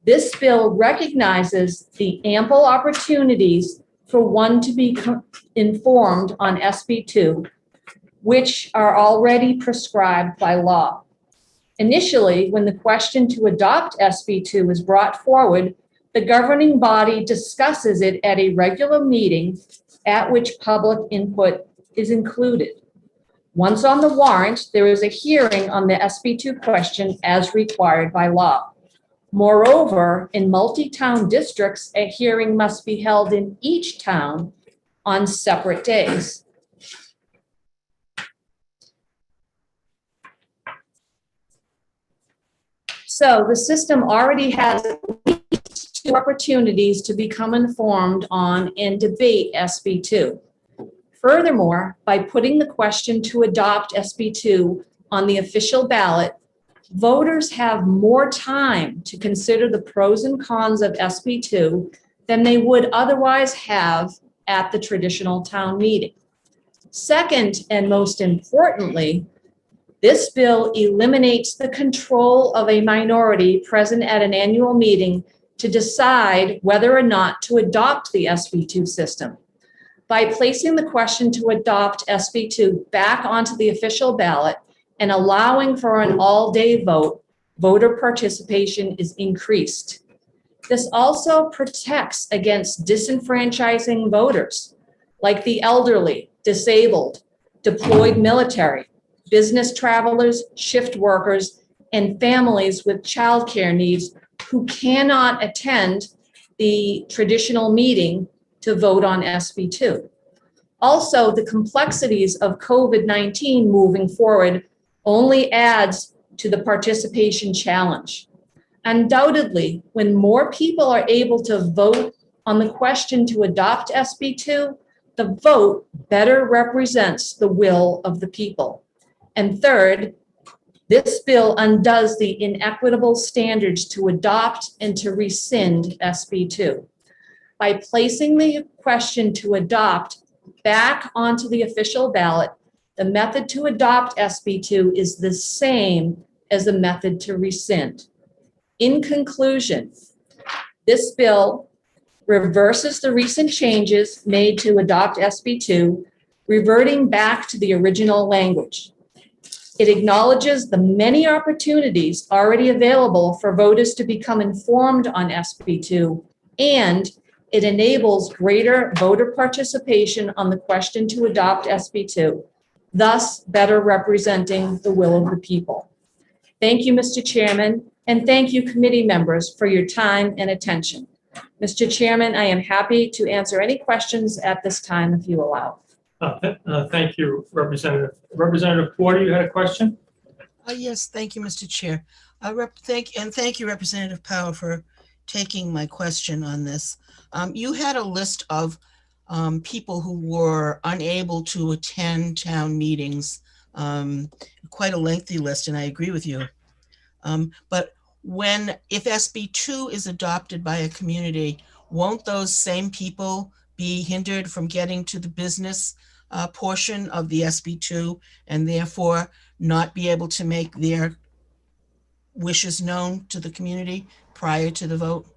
This bill recognizes the ample opportunities for one to be informed on SB2, which are already prescribed by law. Initially, when the question to adopt SB2 is brought forward, the governing body discusses it at a regular meeting at which public input is included. Once on the warrant, there is a hearing on the SB2 question as required by law. Moreover, in multi-town districts, a hearing must be held in each town on separate days. So the system already has at least 2 opportunities to become informed on and debate SB2. Furthermore, by putting the question to adopt SB2 on the official ballot, voters have more time to consider the pros and cons of SB2 than they would otherwise have at the traditional town meeting. Second, and most importantly, this bill eliminates the control of a minority present at an annual meeting to decide whether or not to adopt the SB2 system. By placing the question to adopt SB2 back onto the official ballot and allowing for an all-day vote, voter participation is increased. This also protects against disenfranchising voters, like the elderly, disabled, deployed military, business travelers, shift workers, and families with childcare needs who cannot attend the traditional meeting to vote on SB2. Also, the complexities of COVID-19 moving forward only adds to the participation challenge. Undoubtedly, when more people are able to vote on the question to adopt SB2, the vote better represents the will of the people. And third, this bill undoes the inequitable standards to adopt and to rescind SB2. By placing the question to adopt back onto the official ballot, the method to adopt SB2 is the same as the method to rescind. In conclusion, this bill reverses the recent changes made to adopt SB2, reverting back to the original language. It acknowledges the many opportunities already available for voters to become informed on SB2, and it enables greater voter participation on the question to adopt SB2, thus better representing the will of the people. Thank you, Mr. Chairman, and thank you, committee members, for your time and attention. Mr. Chairman, I am happy to answer any questions at this time if you allow. Thank you, Representative. Representative Porter, you had a question? Yes, thank you, Mr. Chair. Thank you, Representative Power, for taking my question on this. You had a list of people who were unable to attend town meetings, quite a lengthy list, and I agree with you. But if SB2 is adopted by a community, won't those same people be hindered from getting to the business portion of the SB2 and therefore not be able to make their wishes known to the community prior to the vote?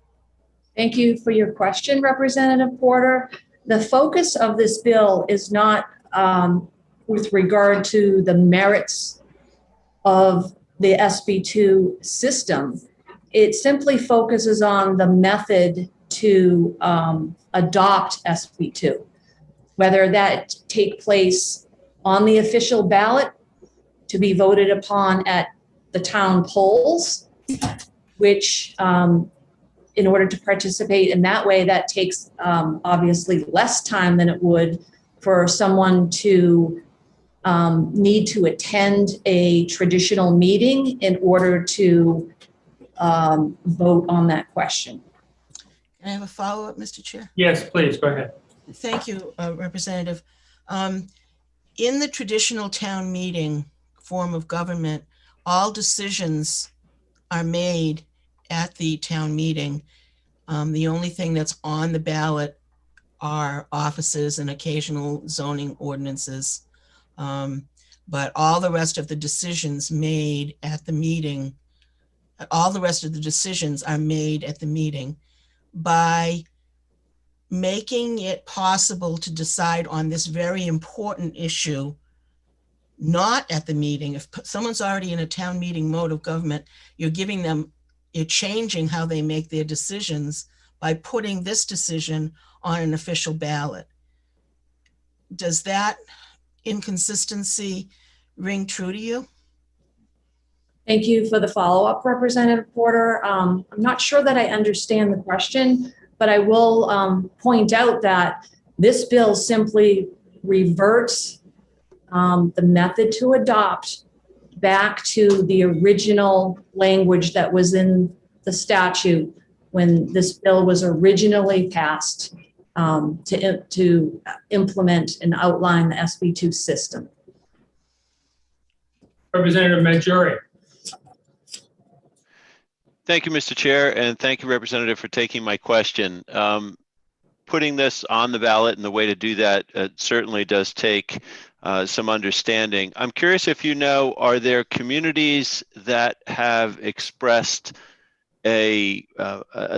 Thank you for your question, Representative Porter. The focus of this bill is not with regard to the merits of the SB2 system. It simply focuses on the method to adopt SB2, whether that take place on the official ballot to be voted upon at the town polls, which in order to participate in that way, that takes obviously less time than it would for someone to need to attend a traditional meeting in order to vote on that question. Can I have a follow-up, Mr. Chair? Yes, please, go ahead. Thank you, Representative. In the traditional town meeting form of government, all decisions are made at the town meeting. The only thing that's on the ballot are offices and occasional zoning ordinances. But all the rest of the decisions made at the meeting, all the rest of the decisions are made at the meeting. By making it possible to decide on this very important issue not at the meeting, if someone's already in a town meeting mode of government, you're changing how they make their decisions by putting this decision on an official ballot. Does that inconsistency ring true to you? Thank you for the follow-up, Representative Porter. I'm not sure that I understand the question, but I will point out that this bill simply reverts the method to adopt back to the original language that was in the statute when this bill was originally passed to implement and outline the SB2 system. Representative Maggiore. Thank you, Mr. Chair, and thank you, Representative, for taking my question. Putting this on the ballot and the way to do that certainly does take some understanding. I'm curious if you know, are there communities that have expressed a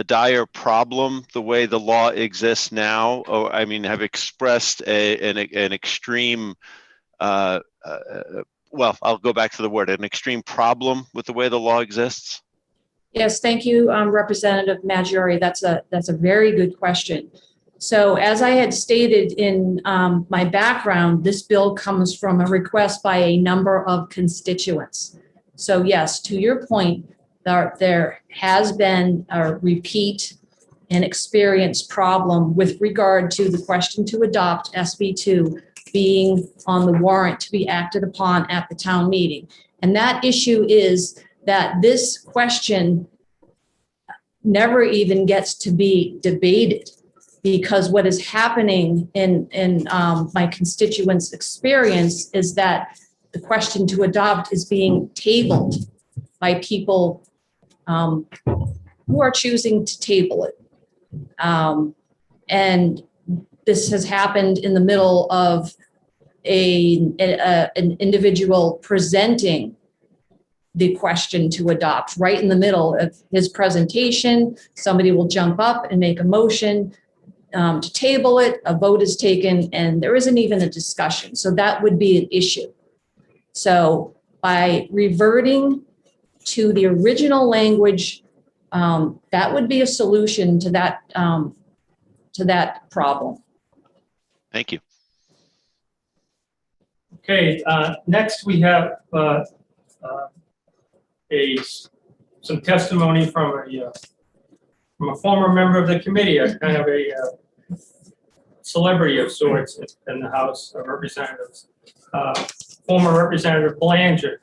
dire problem the way the law exists now, or I mean, have expressed an extreme, well, I'll go back to the word, an extreme problem with the way the law exists? Yes, thank you, Representative Maggiore. That's a very good question. So as I had stated in my background, this bill comes from a request by a number of constituents. So yes, to your point, there has been a repeat and experienced problem with regard to the question to adopt SB2 being on the warrant to be acted upon at the town meeting. And that issue is that this question never even gets to be debated, because what is happening in my constituents' experience is that the question to adopt is being tabled by people who are choosing to table it. And this has happened in the middle of an individual presenting the question to adopt. Right in the middle of his presentation, somebody will jump up and make a motion to table it, a vote is taken, and there isn't even a discussion. So that would be an issue. So by reverting to the original language, that would be a solution to that problem. Thank you. Okay, next we have some testimony from a former member of the committee, a kind of a celebrity of sorts in the House of Representatives, former Representative Belanger.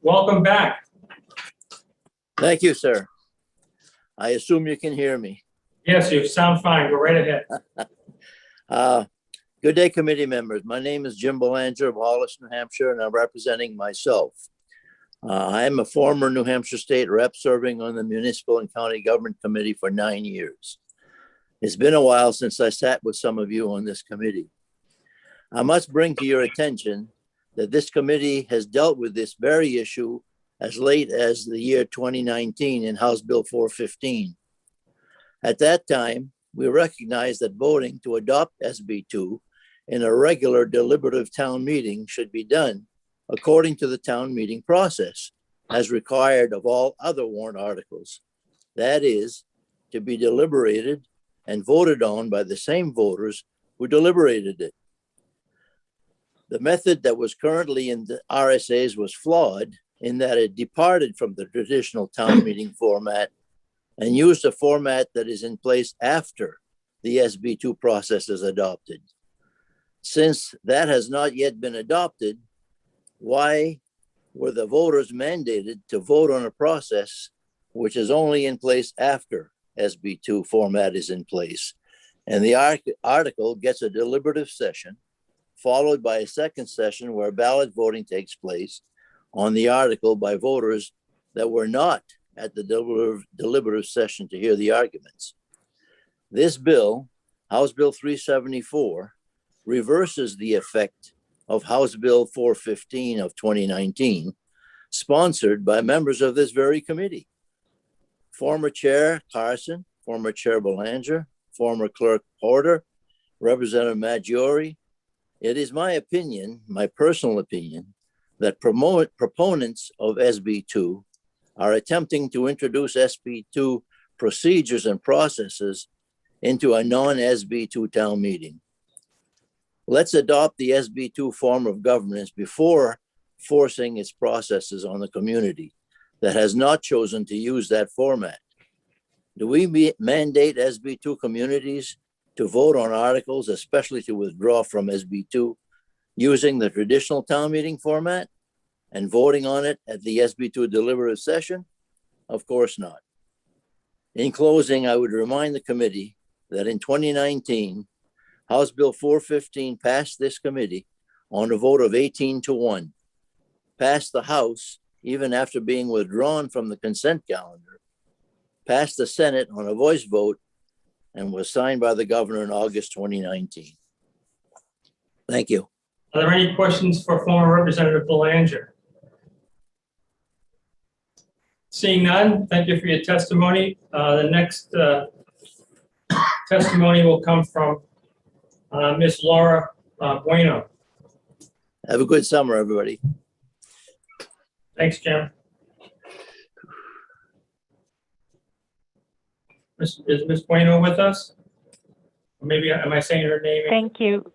Welcome back. Thank you, sir. I assume you can hear me. Yes, you sound fine. Go right ahead. Good day, committee members. My name is Jim Belanger of Hollis, New Hampshire, and I'm representing myself. I am a former New Hampshire State rep serving on the Municipal and County Government Committee for 9 years. It's been a while since I sat with some of you on this committee. I must bring to your attention that this committee has dealt with this very issue as late as the year 2019 in House Bill 415. At that time, we recognized that voting to adopt SB2 in a regular deliberative town meeting should be done according to the town meeting process, as required of all other warrant articles. That is, to be deliberated and voted on by the same voters who deliberated it. The method that was currently in the RSAs was flawed in that it departed from the traditional town meeting format and used a format that is in place after the SB2 process is adopted. Since that has not yet been adopted, why were the voters mandated to vote on a process which is only in place after SB2 format is in place? And the article gets a deliberative session, followed by a second session where ballot voting takes place on the article by voters that were not at the deliberative session to hear the arguments. This bill, House Bill 374, reverses the effect of House Bill 415 of 2019, sponsored by members of this very committee. Former Chair Carson, former Chair Belanger, former Clerk Porter, Representative Maggiore. It is my opinion, my personal opinion, that proponents of SB2 are attempting to introduce SB2 procedures and processes into a non-SB2 town meeting. Let's adopt the SB2 form of governance before forcing its processes on the community that has not chosen to use that format. Do we mandate SB2 communities to vote on articles, especially to withdraw from SB2, using the traditional town meeting format and voting on it at the SB2 deliberative session? Of course not. In closing, I would remind the committee that in 2019, House Bill 415 passed this committee on a vote of 18-1, passed the House even after being withdrawn from the consent calendar, passed the Senate on a voice vote, and was signed by the governor in August 2019. Thank you. Are there any questions for former Representative Belanger? Seeing none, thank you for your testimony. The next testimony will come from Ms. Laura Bueno. Have a good summer, everybody. Thanks, Jim. Is Ms. Bueno with us? Or maybe, am I saying her name? Thank you.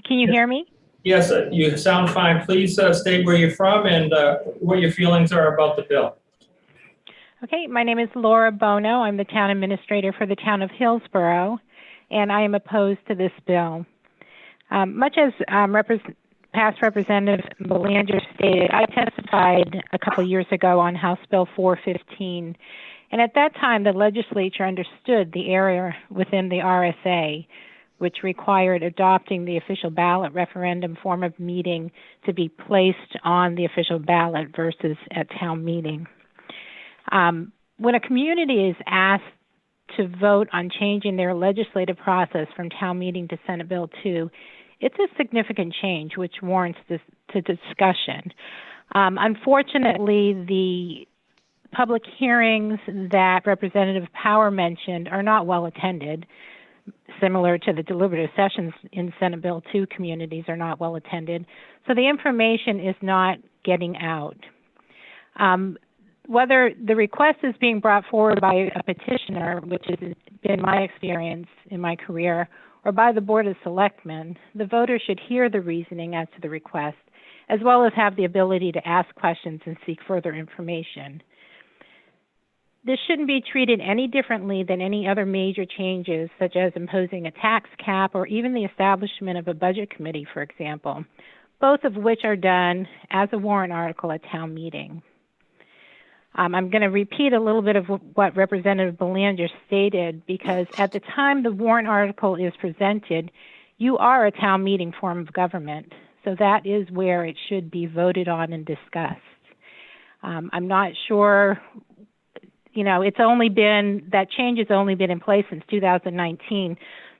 Can you hear me? Yes, you sound fine. Please state where you're from and what your feelings are about the bill. Okay, my name is Laura Bono. I'm the town administrator for the town of Hillsborough, and I am opposed to this bill. Much as past Representative Belanger stated, I testified a couple years ago on House Bill 415, and at that time the legislature understood the area within the RSA, which required adopting the official ballot referendum form of meeting to be placed on the official ballot versus at town meeting. When a community is asked to vote on changing their legislative process from town meeting to Senate Bill 2, it's a significant change which warrants this to discussion. Unfortunately, the public hearings that Representative Power mentioned are not well attended. Similar to the deliberative sessions in Senate Bill 2 communities are not well attended. So the information is not getting out. Whether the request is being brought forward by a petitioner, which has been my experience in my career, or by the Board of Selectmen, the voter should hear the reasoning as to the request, as well as have the ability to ask questions and seek further information. This shouldn't be treated any differently than any other major changes, such as imposing a tax cap or even the establishment of a budget committee, for example, both of which are done as a warrant article at town meeting. I'm going to repeat a little bit of what Representative Belanger stated, because at the time the warrant article is presented, you are a town meeting form of government. So that is where it should be voted on and discussed. I'm not sure, it's only been, that change has only been in place since 2019.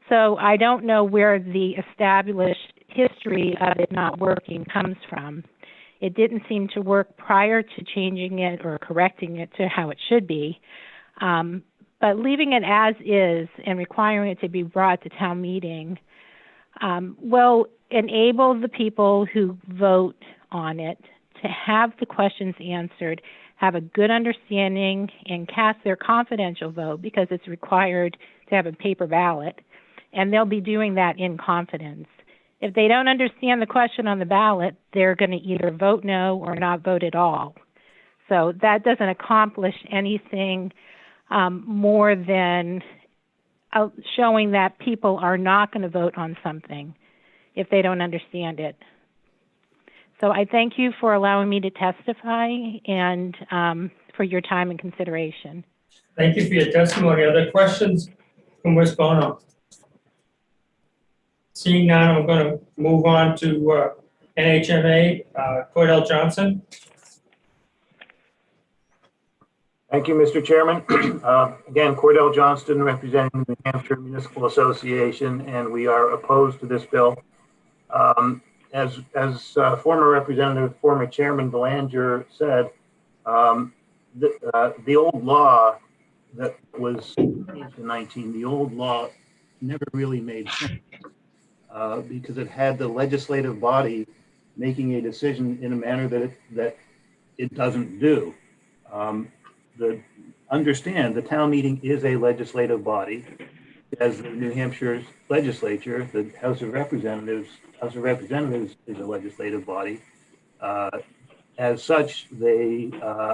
So I don't know where the established history of it not working comes from. It didn't seem to work prior to changing it or correcting it to how it should be. But leaving it as is and requiring it to be brought to town meeting will enable the people who vote on it to have the questions answered, have a good understanding, and cast their confidential vote, because it's required to have a paper ballot, and they'll be doing that in confidence. If they don't understand the question on the ballot, they're going to either vote no or not vote at all. So that doesn't accomplish anything more than showing that people are not going to vote on something if they don't understand it. So I thank you for allowing me to testify and for your time and consideration. Thank you for your testimony. Other questions from Ms. Bono? Seeing none, I'm going to move on to NHMA, Cordell Johnson. Thank you, Mr. Chairman. Again, Cordell Johnston, representing the New Hampshire Municipal Association, and we are opposed to this bill. As former Representative, former Chairman Belanger said, the old law that was changed in 19, the old law never really made sense because it had the legislative body making a decision in a manner that it doesn't do. Understand, the town meeting is a legislative body, as the New Hampshire legislature, the House of Representatives is a legislative body. As such, they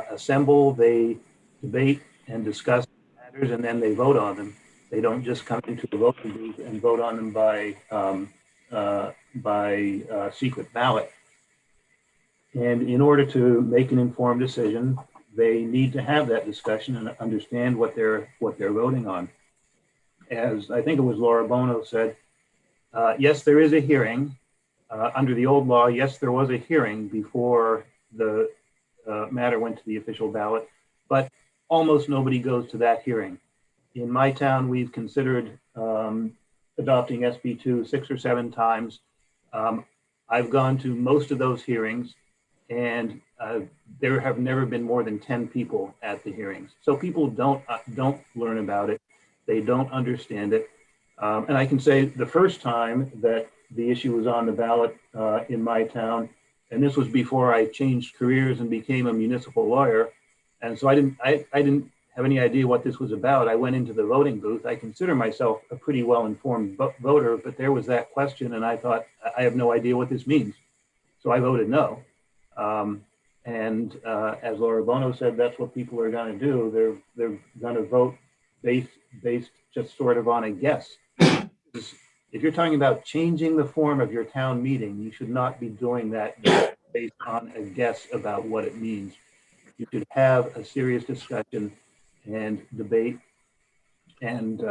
assemble, they debate and discuss matters, and then they vote on them. They don't just come into the voting booth and vote on them by secret ballot. And in order to make an informed decision, they need to have that discussion and understand what they're voting on. As I think it was Laura Bono said, yes, there is a hearing. Under the old law, yes, there was a hearing before the matter went to the official ballot, but almost nobody goes to that hearing. In my town, we've considered adopting SB2 6 or 7 times. I've gone to most of those hearings, and there have never been more than 10 people at the hearings. So people don't learn about it. They don't understand it. And I can say the first time that the issue was on the ballot in my town, and this was before I changed careers and became a municipal lawyer. And so I didn't have any idea what this was about. I went into the voting booth. I consider myself a pretty well-informed voter, but there was that question, and I thought, I have no idea what this means. So I voted no. As Laura Bono said, that's what people are going to do. They're going to vote based just sort of on a guess. If you're talking about changing the form of your town meeting, you should not be doing that based on a guess about what it means. You should have a serious discussion and debate and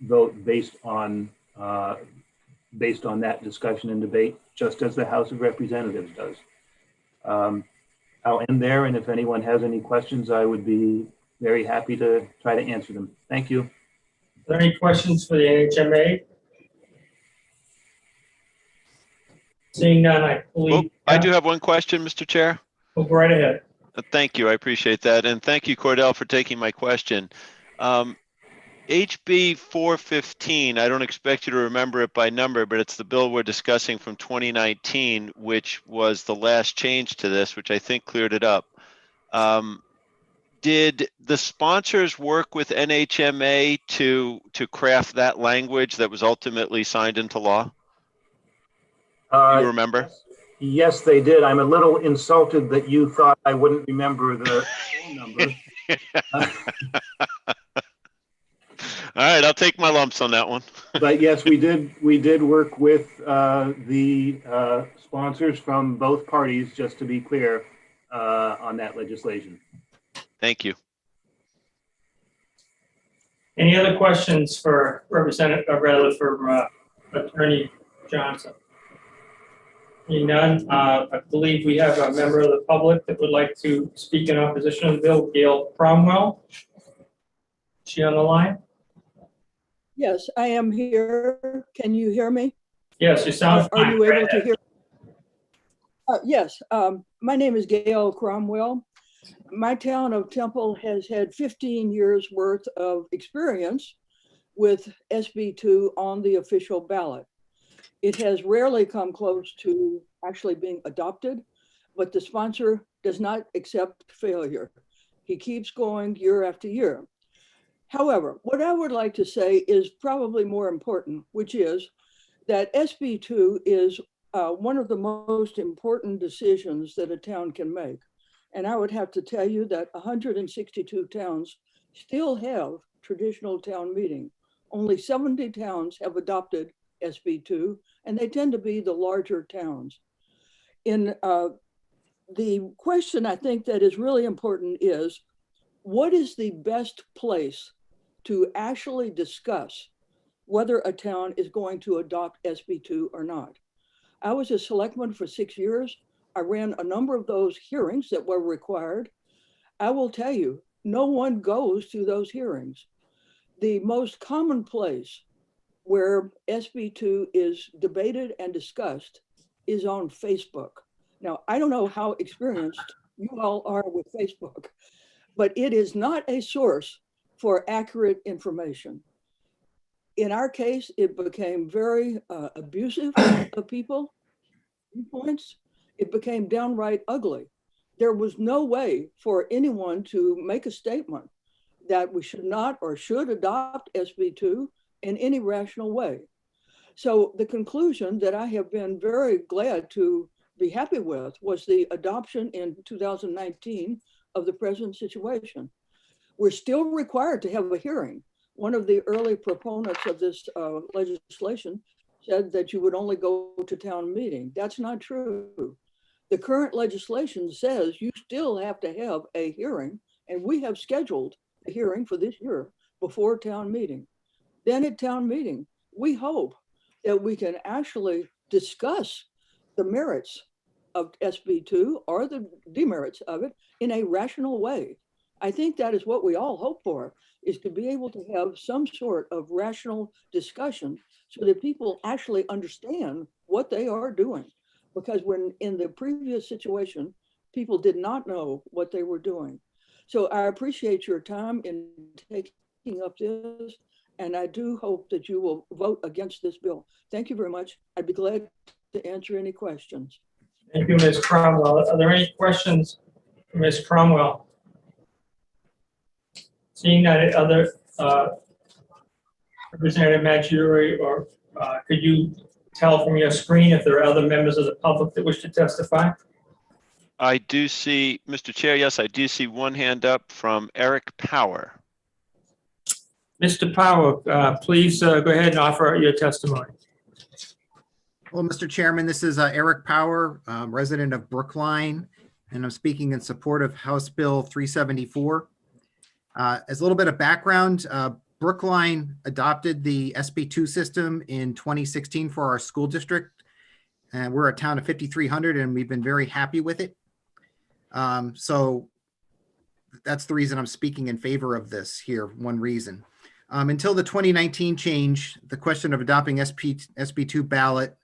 vote based on that discussion and debate, just as the House of Representatives does. I'll end there, and if anyone has any questions, I would be very happy to try to answer them. Thank you. Are there any questions for the NHMA? Seeing none, I believe. I do have one question, Mr. Chair. Go right ahead. Thank you. I appreciate that. And thank you, Cordell, for taking my question. HB 415, I don't expect you to remember it by number, but it's the bill we're discussing from 2019, which was the last change to this, which I think cleared it up. Did the sponsors work with NHMA to craft that language that was ultimately signed into law? Do you remember? Yes, they did. I'm a little insulted that you thought I wouldn't remember the phone number. All right, I'll take my lumps on that one. But yes, we did work with the sponsors from both parties, just to be clear, on that legislation. Thank you. Any other questions for Attorney Johnson? Seeing none, I believe we have a member of the public that would like to speak in opposition to the bill, Gail Cromwell. Is she on the line? Yes, I am here. Can you hear me? Yes, you sound fine. Are you able Right to ahead. hear? Yes, my name is Gail Cromwell. My town of Temple has had 15 years worth of experience with SB2 on the official ballot. It has rarely come close to actually being adopted, but the sponsor does not accept failure. He keeps going year after year. However, what I would like to say is probably more important, which is that SB2 is one of the most important decisions that a town can make. And I would have to tell you that 162 towns still have traditional town meeting. Only 70 towns have adopted SB2, and they tend to be the larger towns. In the question I think that is really important is, what is the best place to actually discuss whether a town is going to adopt SB2 or not? I was a selectman for 6 years. I ran a number of those hearings that were required. I will tell you, no one goes to those hearings. The most common place where SB2 is debated and discussed is on Facebook. Now, I don't know how experienced you all are with Facebook, but it is not a source for accurate information. In our case, it became very abusive of people, viewpoints. It became downright ugly. There was no way for anyone to make a statement that we should not or should adopt SB2 in any rational way. So the conclusion that I have been very glad to be happy with was the adoption in 2019 of the present situation. We're still required to have a hearing. One of the early proponents of this legislation said that you would only go to town meeting. That's not true. The current legislation says you still have to have a hearing, and we have scheduled a hearing for this year before town meeting. Then at town meeting, we hope that we can actually discuss the merits of SB2 or the demerits of it in a rational way. I think that is what we all hope for, is to be able to have some sort of rational discussion so that people actually understand what they are doing. Because when in the previous situation, people did not know what they were doing. So I appreciate your time in taking up this, and I do hope that you will vote against this bill. Thank you very much. I'd be glad to answer any questions. Thank you, Ms. Cromwell. Are there any questions for Ms. Cromwell? Seeing that other Representative Maggiore, or could you tell from your screen if there are other members of the public that wish to testify? I do see, Mr. Chair, yes, I do see one hand up from Eric Power. Mr. Power, please go ahead and offer your testimony. Well, Mr. Chairman, this is Eric Power, resident of Brookline, and I'm speaking in support of House Bill 374. As a little bit of background, Brookline adopted the SB2 system in 2016 for our school district. And we're a town of 5,300 and we've been very happy with it. So that's the reason I'm speaking in favor of this here, one reason. Until the 2019 change, the question of adopting SB2 ballot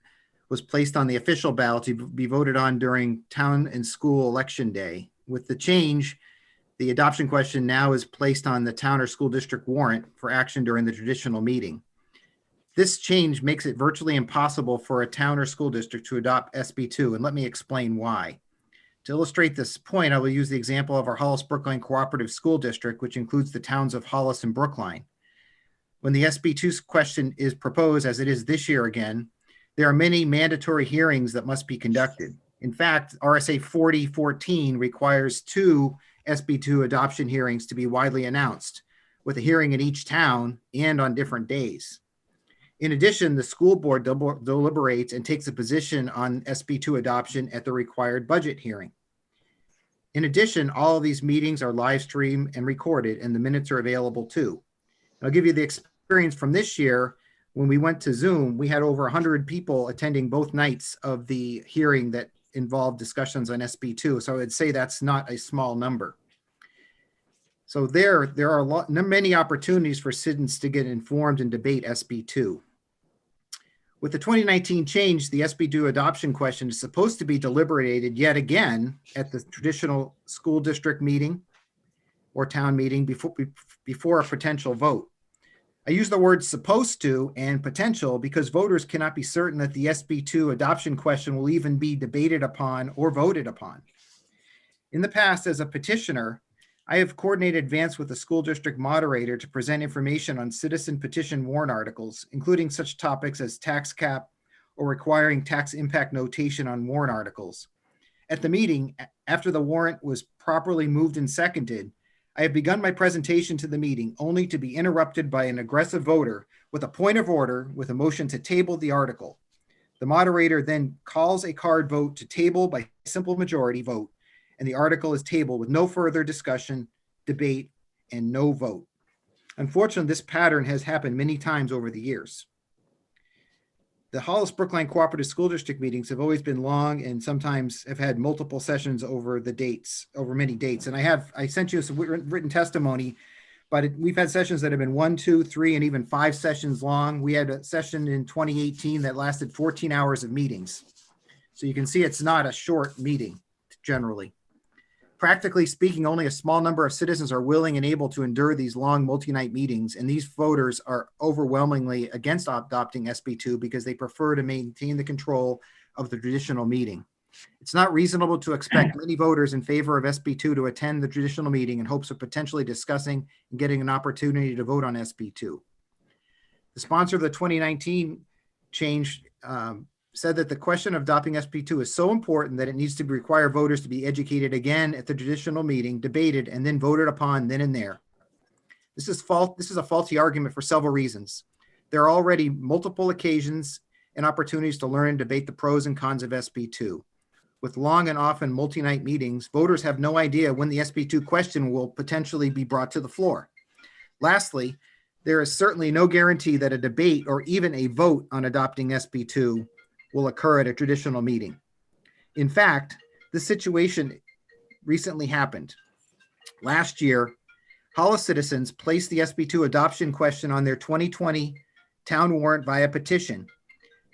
was placed on the official ballot to be voted on during town and school election day. With the change, the adoption question now is placed on the town or school district warrant for action during the traditional meeting. This change makes it virtually impossible for a town or school district to adopt SB2, and let me explain why. To illustrate this point, I will use the example of our Hollis Brookline Cooperative School District, which includes the towns of Hollis and Brookline. When the SB2 question is proposed, as it is this year again, there are many mandatory hearings that must be conducted. In fact, RSA 4014 requires 2 SB2 adoption hearings to be widely announced, with a hearing in each town and on different days. In addition, the school board deliberates and takes a position on SB2 adoption at the required budget hearing. In addition, all of these meetings are live streamed and recorded, and the minutes are available too. I'll give you the experience from this year. When we went to Zoom, we had over 100 people attending both nights of the hearing that involved discussions on SB2. So I would say that's not a small number. So there are many opportunities for citizens to get informed and debate SB2. With the 2019 change, the SB2 adoption question is supposed to be deliberated yet again at the traditional school district meeting or town meeting before a potential vote. I use the words supposed to and potential because voters cannot be certain that the SB2 adoption question will even be debated upon or voted upon. In the past, as a petitioner, I have coordinated advance with the school district moderator to present information on citizen petition warrant articles, including such topics as tax cap or requiring tax impact notation on warrant articles. At the meeting, after the warrant was properly moved and seconded, I have begun my presentation to the meeting only to be interrupted by an aggressive voter with a point of order with a motion to table the article. The moderator then calls a card vote to table by simple majority vote, and the article is tabled with no further discussion, debate, and no vote. Unfortunately, this pattern has happened many times over the years. The Hollis Brookline Cooperative School District meetings have always been long and sometimes have had multiple sessions over many dates. And I sent you some written testimony, but we've had sessions that have been 1, 2, 3, and even 5 sessions long. We had a session in 2018 that lasted 14 hours of meetings. So you can see it's not a short meeting generally. Practically speaking, only a small number of citizens are willing and able to endure these long multi-night meetings, and these voters are overwhelmingly against adopting SB2 because they prefer to maintain the control of the traditional meeting. It's not reasonable to expect many voters in favor of SB2 to attend the traditional meeting in hopes of potentially discussing and getting an opportunity to vote on SB2. The sponsor of the 2019 change said that the question of adopting SB2 is so important that it needs to require voters to be educated again at the traditional meeting, debated, and then voted upon then and there. This is a faulty argument for several reasons. There are already multiple occasions and opportunities to learn and debate the pros and cons of SB2. With long and often multi-night meetings, voters have no idea when the SB2 question will potentially be brought to the floor. Lastly, there is certainly no guarantee that a debate or even a vote on adopting SB2 will occur at a traditional meeting. In fact, this situation recently happened. Last year, Hollis citizens placed the SB2 adoption question on their 2020 town warrant via petition.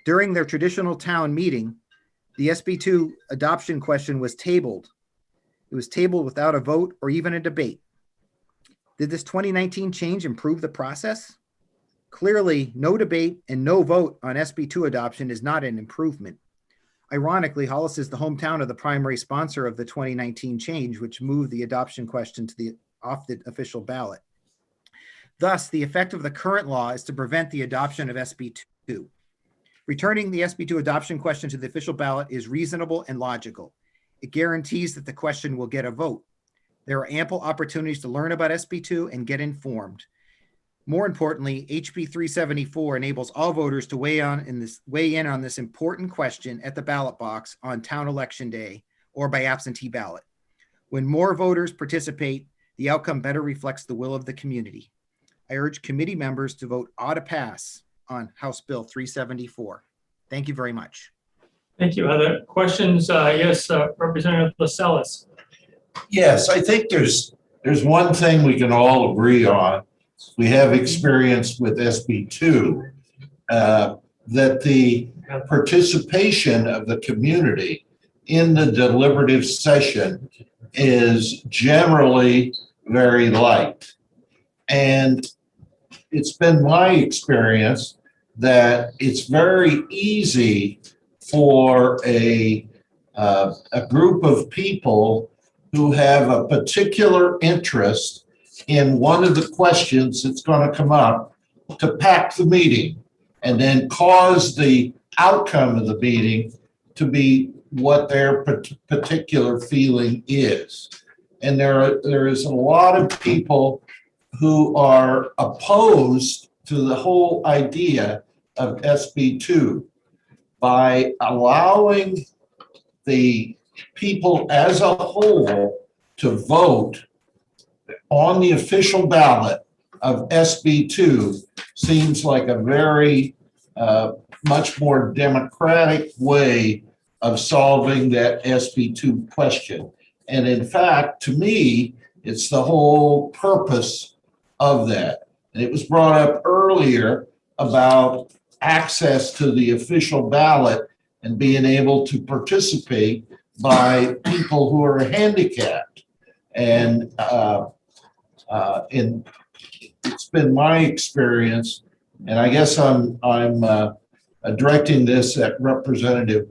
During their traditional town meeting, the SB2 adoption question was tabled. It was tabled without a vote or even a debate. Did this 2019 change improve the process? Clearly, no debate and no vote on SB2 adoption is not an improvement. Ironically, Hollis is the hometown of the primary sponsor of the 2019 change, which moved the adoption question off the official ballot. Thus, the effect of the current law is to prevent the adoption of SB2. Returning the SB2 adoption question to the official ballot is reasonable and logical. It guarantees that the question will get a vote. There are ample opportunities to learn about SB2 and get informed. More importantly, HB 374 enables all voters to weigh in on this important question at the ballot box on town election day or by absentee ballot. When more voters participate, the outcome better reflects the will of the community. I urge committee members to vote ought to pass on House Bill 374. Thank you very much. Thank you. Other questions? Yes, Representative Lascelles. Yes, I think there's one thing we can all agree on. We have experience with SB2, that the participation of the community in the deliberative session is generally very light. And it's been my experience that it's very easy for a group of people who have a particular interest in one of the questions that's going to come up to pack the meeting and then cause the outcome of the meeting to be what their particular feeling is. And there is a lot of people who are opposed to the whole idea of SB2 by allowing the people as a whole to vote on the official ballot of SB2 seems like a very much more democratic way of solving that SB2 question. And in fact, to me, it's the whole purpose of that. And it was brought up earlier about access to the official ballot and being able to participate by people who are handicapped. And it's been my experience, and I guess I'm directing this at Representative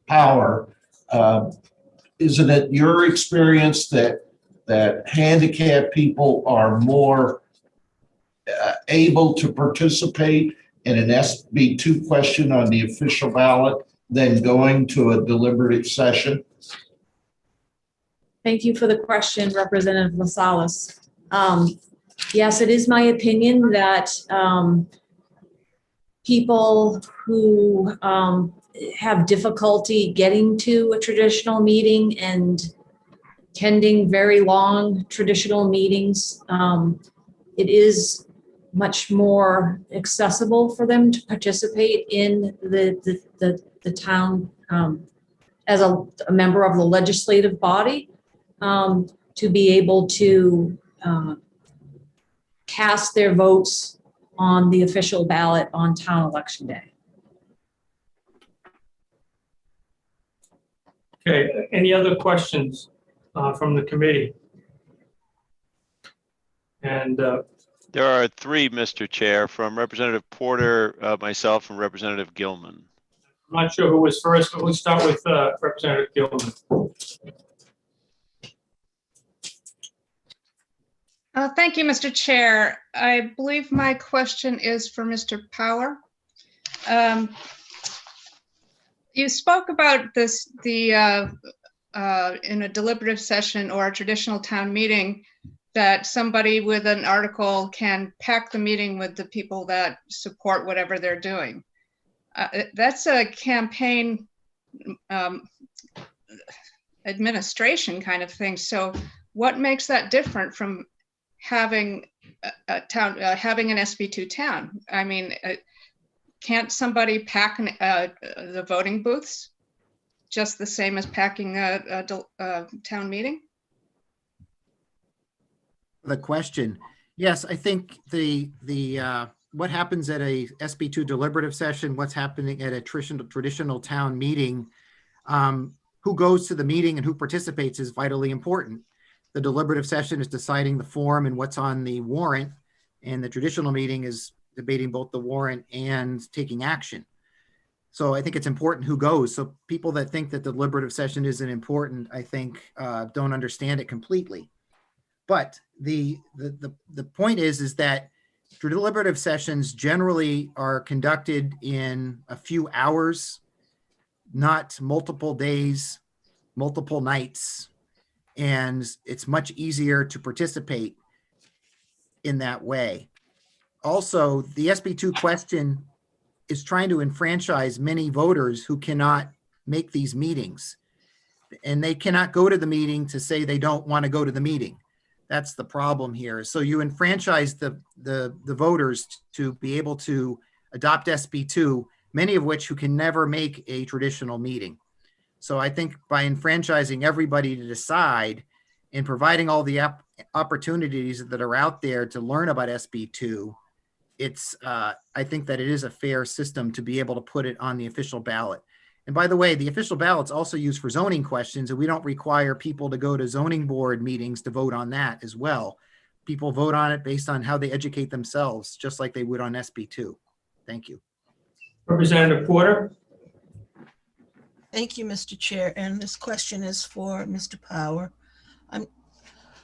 Power. Isn't it your experience that handicapped people are more able to participate in an SB2 question on the official ballot than going to a deliberative session? Thank you for the question, Representative Lascelles. Yes, it is my opinion that people who have difficulty getting to a traditional meeting and attending very long traditional meetings, it is much more accessible for them to participate in the town as a member of the legislative body, to be able to cast their votes on the official ballot on town election day. Okay, any other questions from the committee? And there are three, Mr. Chair, from Representative Porter, myself, and Representative Gilman. I'm not sure who was first, but we'll start with Representative Gilman. Thank you, Mr. Chair. I believe my question is for Mr. Power. You spoke about this, in a deliberative session or a traditional town meeting, that somebody with an article can pack the meeting with the people that support whatever they're doing. That's a campaign administration kind of thing. So what makes that different from having a town, having an SB2 town? I mean, can't somebody pack the voting booths just the same as packing a town meeting? The question, yes, I think the what happens at a SB2 deliberative session, what's happening at a traditional town meeting, who goes to the meeting and who participates is vitally important. The deliberative session is deciding the form and what's on the warrant, and the traditional meeting is debating both the warrant and taking action. So I think it's important who goes. So people that think that the deliberative session isn't important, I think don't understand it completely. But the point is that deliberative sessions generally are conducted in a few hours, not multiple days, multiple nights, and it's much easier to participate in that way. Also, the SB2 question is trying to enfranchise many voters who cannot make these meetings, and they cannot go to the meeting to say they don't want to go to the meeting. That's the problem here. So you enfranchise the voters to be able to adopt SB2, many of which who can never make a traditional meeting. So I think by enfranchising everybody to decide and providing all the opportunities that are out there to learn about SB2, I think that it is a fair system to be able to put it on the official ballot. And by the way, the official ballot's also used for zoning questions, and we don't require people to go to zoning board meetings to vote on that as well. People vote on it based on how they educate themselves, just like they would on SB2. Thank you. Representative Porter. Thank you, Mr. Chair. And this question is for Mr. Power.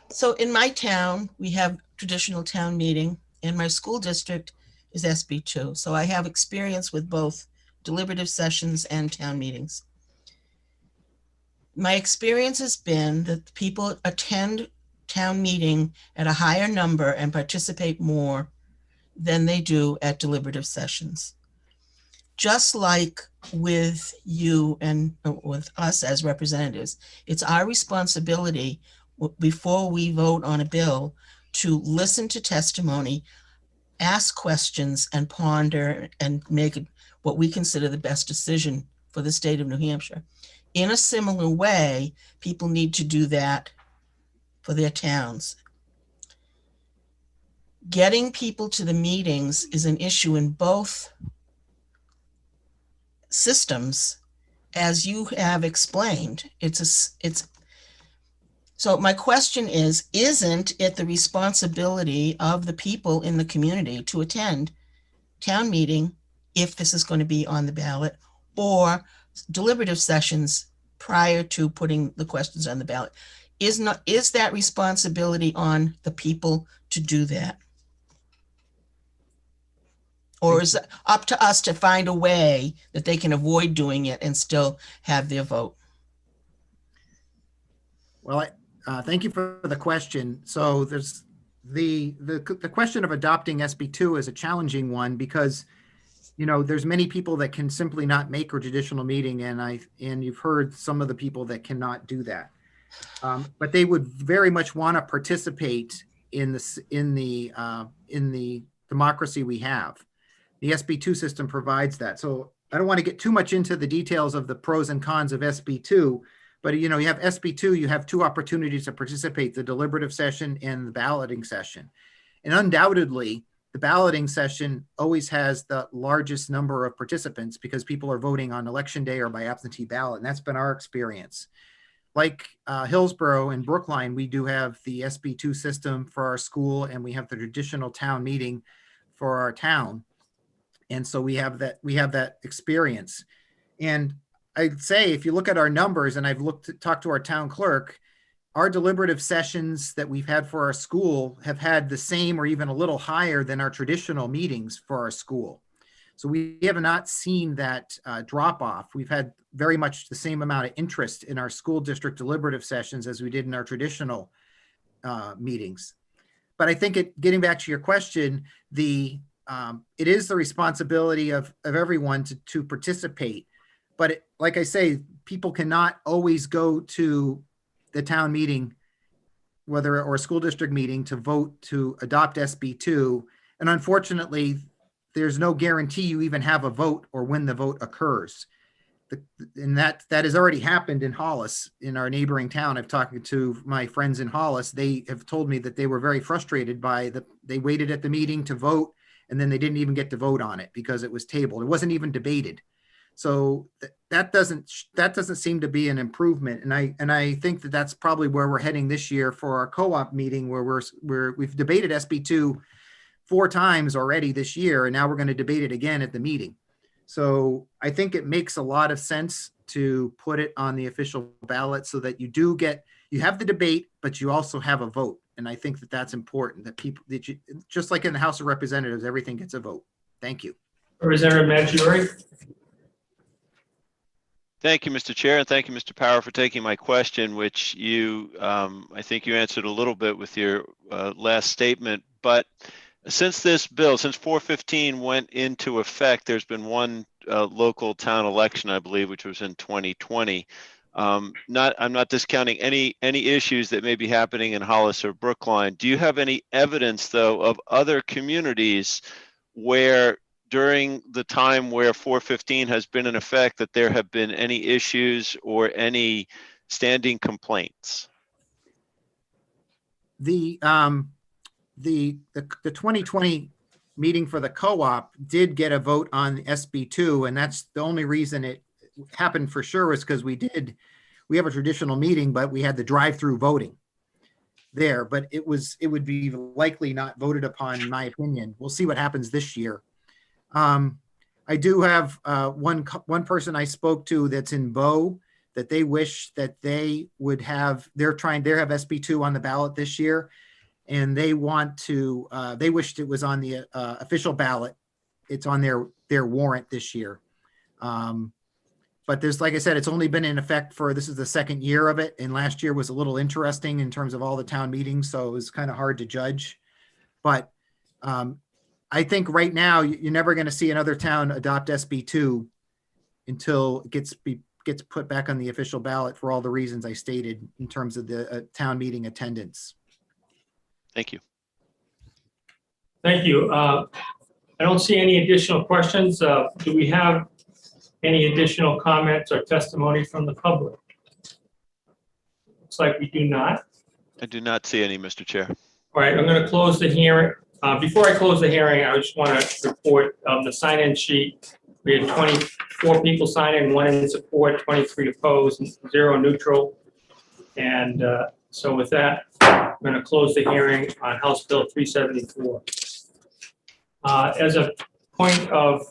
So in my town, we have traditional town meeting, and my school district is SB2. So I have experience with both deliberative sessions and town meetings. My experience has been that people attend town meeting at a higher number and participate more than they do at deliberative sessions. Just like with you and with us as representatives, it's our responsibility before we vote on a bill to listen to testimony, ask questions, and ponder and make what we consider the best decision for the state of New Hampshire. In a similar way, people need to do that for their towns. Getting people to the meetings is an issue in both systems, as you have explained. So my question is, isn't it the responsibility of the people in the community to attend town meeting if this is going to be on the ballot, or deliberative sessions prior to putting the questions on the ballot? Is that responsibility on the people to do that? Or is it up to us to find a way that they can avoid doing it and still have their vote? Well, thank you for the question. So there's the question of adopting SB2 is a challenging one because, you know, there's many people that can simply not make a traditional meeting, and you've heard some of the people that cannot do that. But they would very much want to participate in the democracy we have. The SB2 system provides that. So I don't want to get too much into the details of the pros and cons of SB2, but you know, you have SB2, you have two opportunities to participate, the deliberative session and the balloting session. And undoubtedly, the balloting session always has the largest number of participants because people are voting on election day or by absentee ballot. And that's been our experience. Like Hillsborough and Brookline, we do have the SB2 system for our school, and we have the traditional town meeting for our town. And so we have that experience. And I'd say if you look at our numbers, and I've talked to our town clerk, our deliberative sessions that we've had for our school have had the same or even a little higher than our traditional meetings for our school. So we have not seen that drop off. We've had very much the same amount of interest in our school district deliberative sessions as we did in our traditional meetings. But I think getting back to your question, it is the responsibility of everyone to participate. But like I say, people cannot always go to the town meeting, or a school district meeting, to vote to adopt SB2. And unfortunately, there's no guarantee you even have a vote or when the vote occurs. And that has already happened in Hollis, in our neighboring town. I've talked to my friends in Hollis. They have told me that they were very frustrated by they waited at the meeting to vote, and then they didn't even get to vote on it because it was tabled. It wasn't even debated. So that doesn't seem to be an improvement. And I think that that's probably where we're heading this year for our co-op meeting, where we've debated SB2 4 times already this year, and now we're going to debate it again at the meeting. So I think it makes a lot of sense to put it on the official ballot so that you have the debate, but you also have a vote. And I think that that's important, that just like in the House of Representatives, everything gets a vote. Thank you. Representative Maggiore. Thank you, Mr. Chair, and thank you, Mr. Power, for taking my question, which I think you answered a little bit with your last statement. But since 415 went into effect, there's been one local town election, I believe, which was in 2020. I'm not discounting any issues that may be happening in Hollis or Brookline. Do you have any evidence, though, of other communities where during the time where 415 has been in effect that there have been any issues or any standing complaints? The 2020 meeting for the co-op did get a vote on SB2, and that's the only reason it happened for sure is because we have a traditional meeting, but we had the drive-through voting there, but it would be likely not voted upon, in my opinion. We'll see what happens this year. I do have one person I spoke to that's in Bow that they wish that they would have, they have SB2 on the ballot this year, and they want to, they wished it was on the official ballot. It's on their warrant this year. But there's, like I said, it's only been in effect this is the second year of it. And last year was a little interesting in terms of all the town meetings. So it was kind of hard to judge. But I think right now you're never going to see another town adopt SB2 until it gets put back on the official ballot for all the reasons I stated in terms of the town meeting attendance. Thank you. Thank you. I don't see any additional questions. Do we have any additional comments or testimony from the public? Looks like we do not. I do not see any, Mr. Chair. All right, I'm going to close the hearing. Before I close the hearing, I just want to report the sign-in sheet. We had 24 people sign in, 1 in support, 23 opposed, 0 neutral. And so with that, I'm going to close the hearing on House Bill 374. As a point of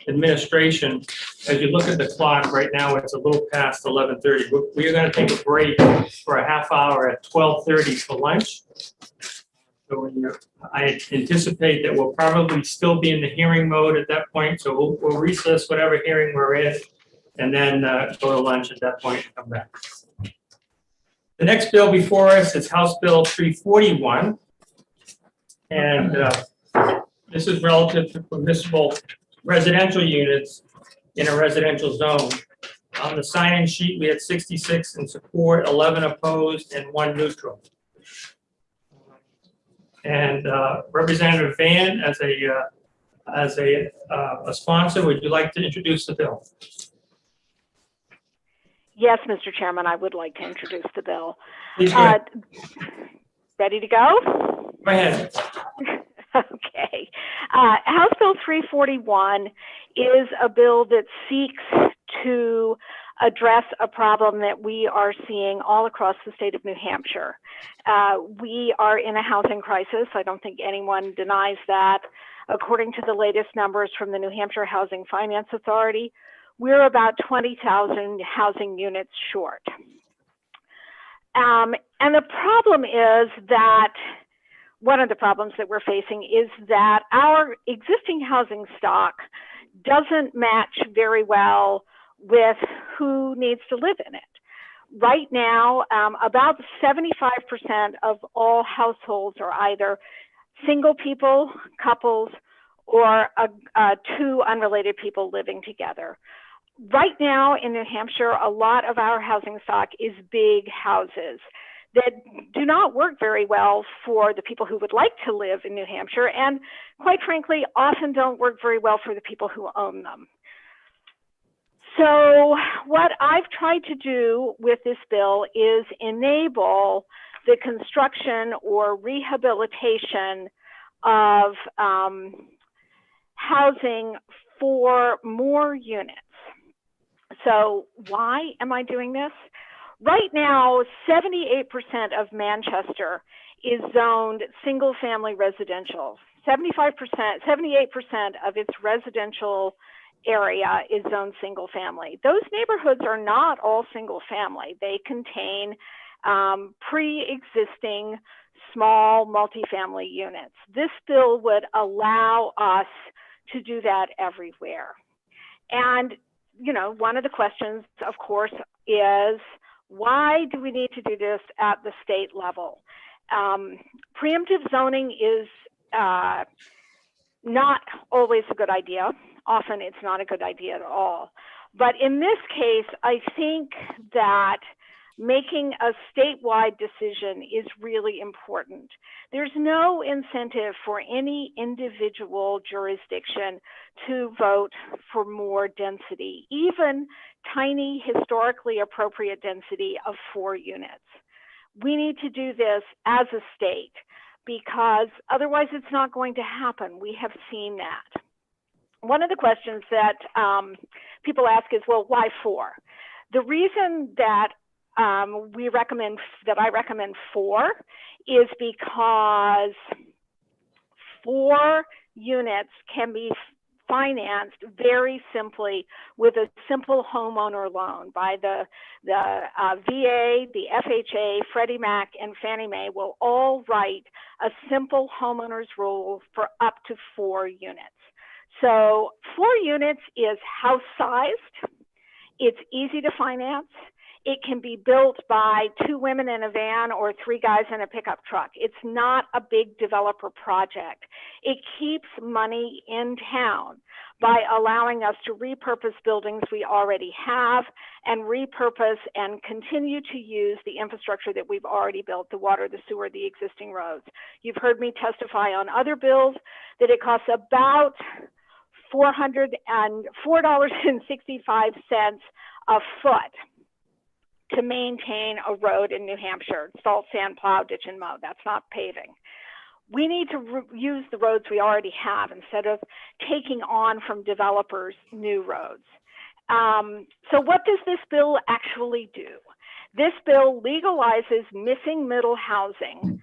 administration, as you look at the clock right now, it's a little past 11:30. We are going to take a break for a half hour at 12:30 for lunch. So I anticipate that we'll probably still be in the hearing mode at that point. So we'll recess whatever hearing we're in and then go to lunch at that point and come back. The next bill before us is House Bill 341. And this is relative to municipal residential units in a residential zone. On the sign-in sheet, we had 66 in support, 11 opposed, and 1 neutral. And Representative Van, as a sponsor, would you like to introduce the bill? Yes, Mr. Chairman, I would like to introduce the bill. Please go ahead. Ready to go? Go ahead. Okay. House Bill 341 is a bill that seeks to address a problem that we are seeing all across the state of New Hampshire. We are in a housing crisis. I don't think anyone denies that. According to the latest numbers from the New Hampshire Housing Finance Authority, we're about 20,000 housing units short. And the problem is that one of the problems that we're facing is that our existing housing stock doesn't match very well with who needs to live in it. Right now, about 75% of all households are either single people, couples, or 2 unrelated people living together. Right now in New Hampshire, a lot of our housing stock is big houses that do not work very well for the people who would like to live in New Hampshire, and quite frankly, often don't work very well for the people who own them. So what I've tried to do with this bill is enable the construction or rehabilitation of housing for more units. So why am I doing this? Right now, 78% of Manchester is zoned single family residential. 78% of its residential area is zoned single family. Those neighborhoods are not all single family. They contain pre-existing small multifamily units. This bill would allow us to do that everywhere. And, you know, one of the questions, of course, is why do we need to do this at the state level? Preemptive zoning is not always a good idea. Often it's not a good idea at all. But in this case, I think that making a statewide decision is really important. There's no incentive for any individual jurisdiction to vote for more density, even tiny historically appropriate density of 4 units. We need to do this as a state because otherwise it's not going to happen. We have seen that. One of the questions that people ask is, well, why 4? The reason that I recommend 4 is because 4 units can be financed very simply with a simple homeowner loan by the VA, the FHA, Freddie Mac, and Fannie Mae will all write a simple homeowner's rule for up to 4 units. So 4 units is house sized. It's easy to finance. It can be built by 2 women in a van or 3 guys in a pickup truck. It's not a big developer project. It keeps money in town by allowing us to repurpose buildings we already have and repurpose and continue to use the infrastructure that we've already built, the water, the sewer, the existing roads. You've heard me testify on other bills that it costs about $4.65 a foot to maintain a road in New Hampshire, salt, sand, plow, ditch, and mow. That's not paving. We need to use the roads we already have instead of taking on from developers new roads. So what does this bill actually do? This bill legalizes missing middle housing.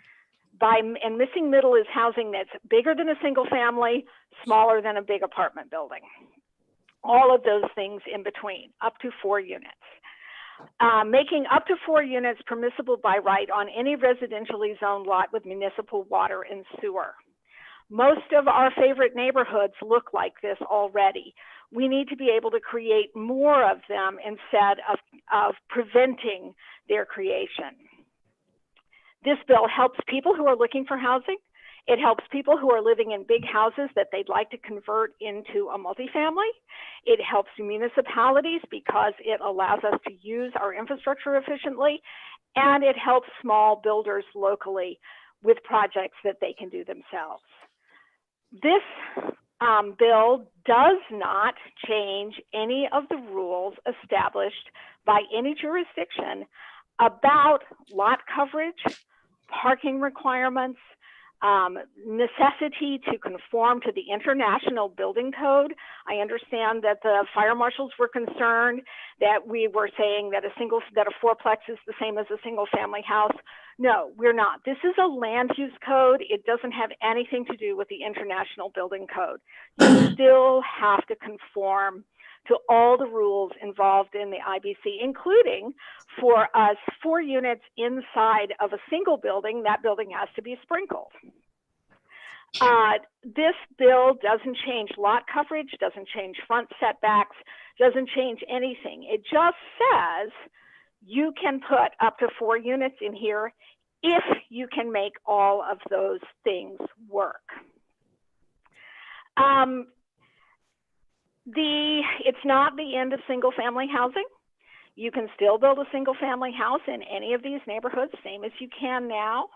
And missing middle is housing that's bigger than a single family, smaller than a big apartment building. All of those things in between, up to 4 units. Making up to 4 units permissible by right on any residentially zoned lot with municipal water and sewer. Most of our favorite neighborhoods look like this already. We need to be able to create more of them instead of preventing their creation. This bill helps people who are looking for housing. It helps people who are living in big houses that they'd like to convert into a multifamily. It helps municipalities because it allows us to use our infrastructure efficiently, and it helps small builders locally with projects that they can do themselves. This bill does not change any of the rules established by any jurisdiction about lot coverage, parking requirements, necessity to conform to the International Building Code. I understand that the fire marshals were concerned that we were saying that a fourplex is the same as a single family house. No, we're not. This is a land use code. It doesn't have anything to do with the International Building Code. You still have to conform to all the rules involved in the IBC, including for us 4 units inside of a single building, that building has to be sprinkled. This bill doesn't change lot coverage, doesn't change front setbacks, doesn't change anything. It just says you can put up to 4 units in here if you can make all of those things work. It's not the end of single family housing. You can still build a single family house in any of these neighborhoods, same as you can now.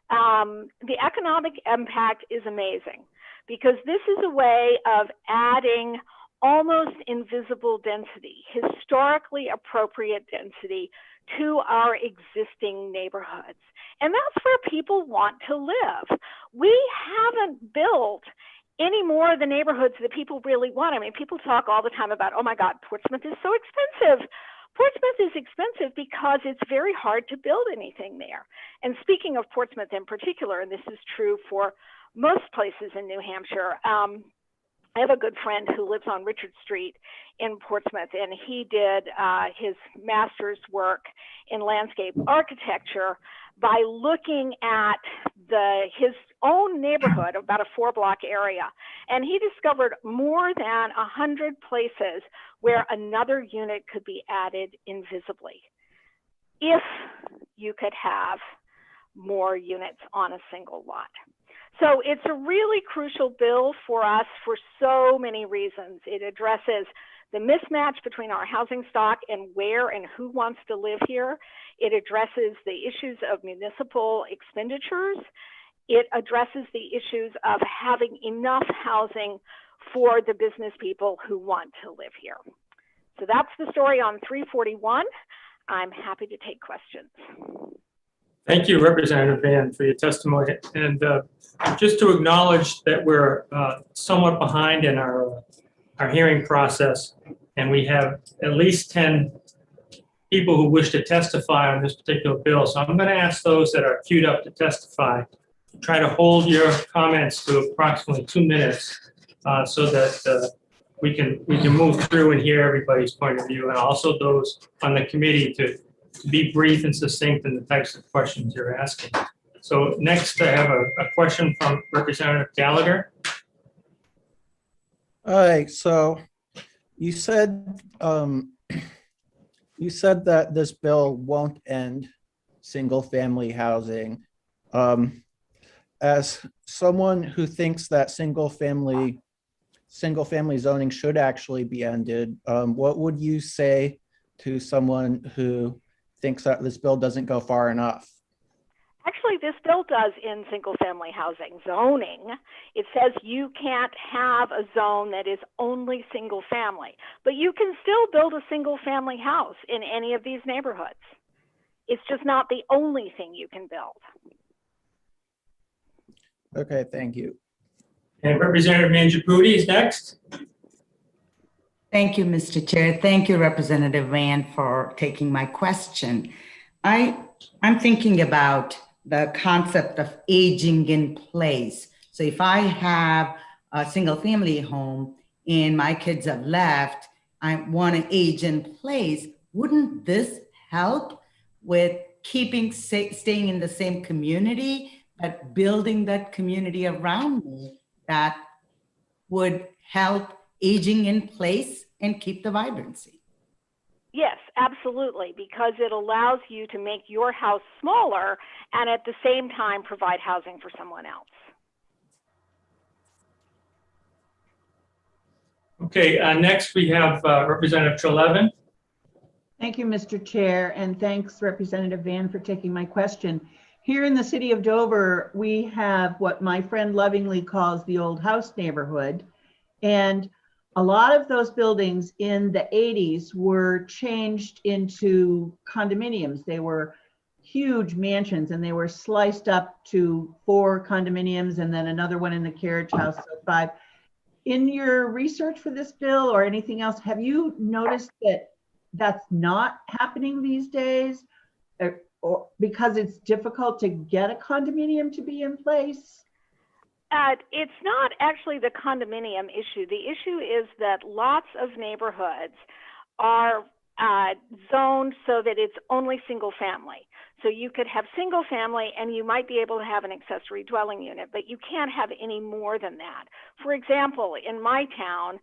The economic impact is amazing because this is a way of adding almost invisible density, historically appropriate density to our existing neighborhoods. And that's where people want to live. We haven't built any more of the neighborhoods that people really want. I mean, people talk all the time about, oh my God, Portsmouth is so expensive. Portsmouth is expensive because it's very hard to build anything there. And speaking of Portsmouth in particular, and this is true for most places in New Hampshire, I have a good friend who lives on Richard Street in Portsmouth, and he did his master's work in landscape architecture by looking at his own neighborhood, about a 4-block area. And he discovered more than 100 places where another unit could be added invisibly if you could have more units on a single lot. So it's a really crucial bill for us for so many reasons. It addresses the mismatch between our housing stock and where and who wants to live here. It addresses the issues of municipal expenditures. It addresses the issues of having enough housing for the business people who want to live here. So that's the story on 341. I'm happy to take questions. Thank you, Representative Van, for your testimony. And just to acknowledge that we're somewhat behind in our hearing process, and we have at least 10 people who wish to testify on this particular bill. So I'm going to ask those that are queued up to testify, try to hold your comments to approximately 2 minutes so that we can move through and hear everybody's point of view, and also those on the committee to be brief and succinct in the types of questions you're asking. So next, I have a question from Representative Gallagher. All right, so you said that this bill won't end single-family housing. As someone who thinks that single-family zoning should actually be ended, what would you say to someone who thinks that this bill doesn't go far enough? Actually, this bill does end single-family housing zoning. It says you can't have a zone that is only single-family, but you can still build a single-family house in any of these neighborhoods. It's just not the only thing you can build. Okay, thank you. And Representative Mangiaputi is next. Thank you, Mr. Chair. Thank you, Representative Van, for taking my question. I'm thinking about the concept of aging in place. So if I have a single family home and my kids have left, I want to age in place. Wouldn't this help with staying in the same community, but building that community around me that would help aging in place and keep the vibrancy? Yes, absolutely, because it allows you to make your house smaller and at the same time provide housing for someone else. Okay, next we have Representative Trelevin. Thank you, Mr. Chair, and thanks, Representative Van, for taking my question. Here in the city of Dover, we have what my friend lovingly calls the old house neighborhood. And a lot of those buildings in the 80s were changed into condominiums. They were huge mansions and they were sliced up to 4 condominiums and then another one in the carriage house, so 5. In your research for this bill or anything else, have you noticed that that's not happening these days? Or because it's difficult to get a condominium to be in place? It's not actually the condominium issue. The issue is that lots of neighborhoods are zoned so that it's only single family. So you could have single family and you might be able to have an accessory dwelling unit, but you can't have any more than that. For example, in my town,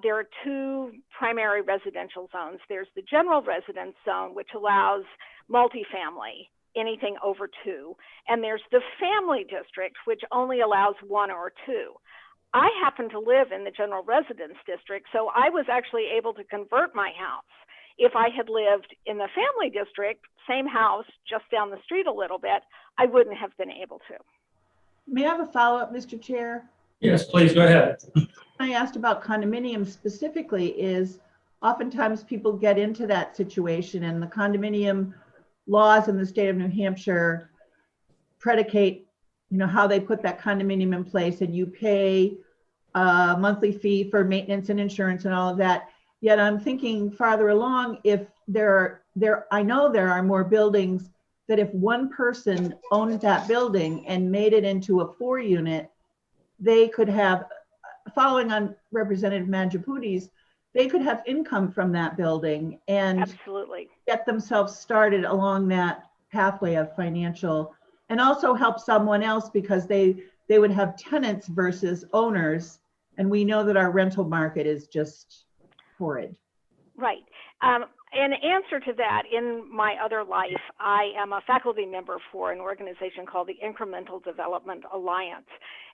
there are 2 primary residential zones. There's the general residence zone, which allows multifamily, anything over 2. And there's the family district, which only allows 1 or 2. I happen to live in the general residence district, so I was actually able to convert my house. If I had lived in the family district, same house, just down the street a little bit, I wouldn't have been able to. May I have a follow-up, Mr. Chair? Yes, please go ahead. I asked about condominiums specifically is oftentimes people get into that situation and the condominium laws in the state of New Hampshire predicate, how they put that condominium in place, and you pay a monthly fee for maintenance and insurance and all of that. Yet I'm thinking farther along, if I know there are more buildings that if one person owned that building and made it into a 4-unit, they could have, following on Representative Mangiaputi's, they could have income from that building and absolutely get themselves started along that pathway of financial, and also help someone else because they would have tenants versus owners. And we know that our rental market is just horrid. Right. In answer to that, in my other life, I am a faculty member for an organization called the Incremental Development Alliance.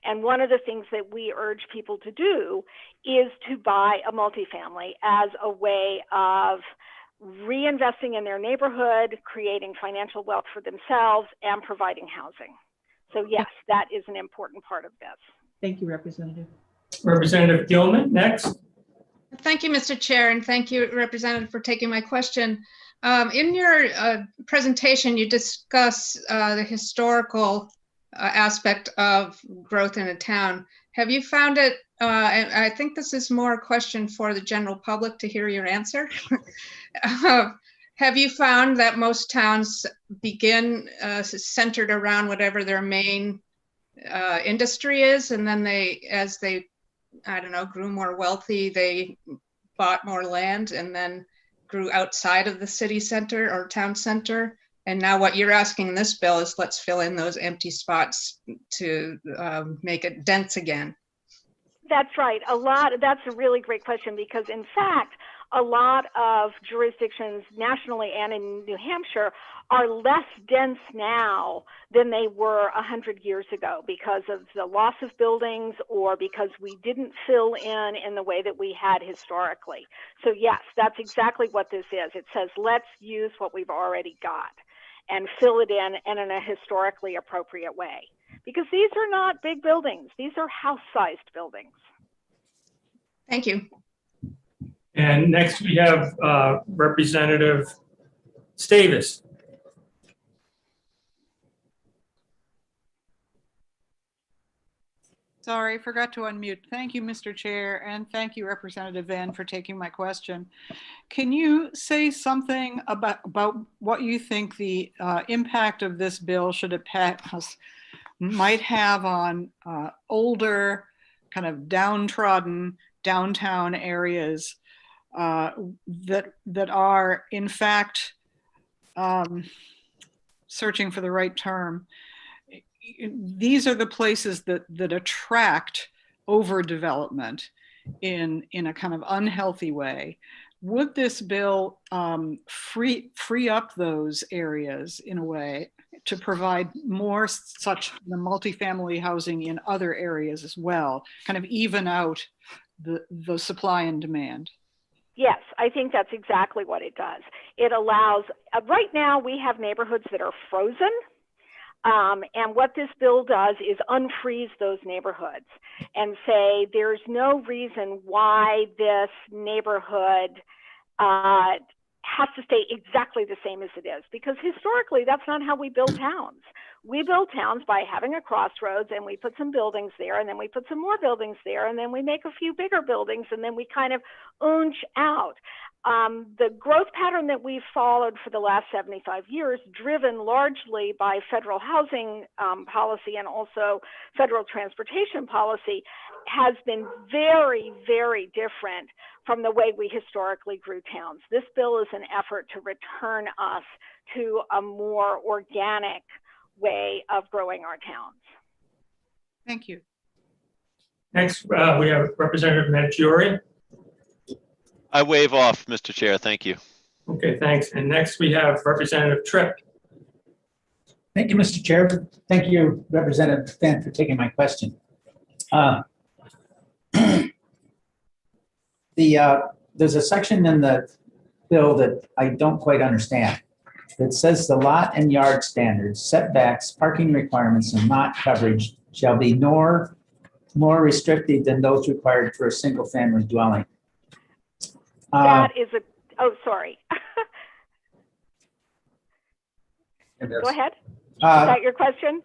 And one of the things that we urge people to do is to buy a multifamily as a way of reinvesting in their neighborhood, creating financial wealth for themselves, and providing housing. So yes, that is an important part of this. Thank you, Representative. Representative Gilman, next. Thank you, Mr. Chair, and thank you, Representative, for taking my question. In your presentation, you discuss the historical aspect of growth in a town. Have you found it, and I think this is more a question for the general public to hear your answer. Have you found that most towns begin centered around whatever their main industry is, and then as they, I don't know, grew more wealthy, they bought more land and then grew outside of the city center or town center? And now what you're asking in this bill is let's fill in those empty spots to make it dense again. That's right. That's a really great question, because in fact, a lot of jurisdictions nationally and in New Hampshire are less dense now than they were 100 years ago because of the loss of buildings or because we didn't fill in the way that we had historically. So yes, that's exactly what this is. It says, let's use what we've already got and fill it in a historically appropriate way. Because these are not big buildings. These are house-sized buildings. Thank you. And next we have Representative Stavis. Sorry, forgot to unmute. Thank you, Mr. Chair, and thank you, Representative Van, for taking my question. Can you say something about what you think the impact of this bill, should it pass, might have on older, kind of downtrodden downtown areas that are, in fact, searching for the right term? These are the places that attract overdevelopment in a kind of unhealthy way. Would this bill free up those areas in a way to provide more such multifamily housing in other areas as well, kind of even out the supply and demand? Yes, I think that's exactly what it does. It allows, right now we have neighborhoods that are frozen. And what this bill does is unfreeze those neighborhoods and say there's no reason why this neighborhood has to stay exactly the same as it is, because historically that's not how we build towns. We build towns by having a crossroads, and we put some buildings there, and then we put some more buildings there, and then we make a few bigger buildings, and then we kind of oonch out. The growth pattern that we've followed for the last 75 years, driven largely by federal housing policy and also federal transportation policy, has been very, very different from the way we historically grew towns. This bill is an effort to return us to a more organic way of growing our towns. Thank you. Next, we have Representative Mangiuri. I waive off, Mr. Chair. Thank you. Okay, thanks. And next we have Representative Tripp. Thank you, Mr. Chair. Thank you, Representative Fenn, for taking my question. There's a section in the bill that I don't quite understand. It says the lot and yard standards, setbacks, parking requirements, and lot coverage shall be more restrictive than those required for a single-family dwelling. That is a, oh, sorry. Go ahead. Is that your question?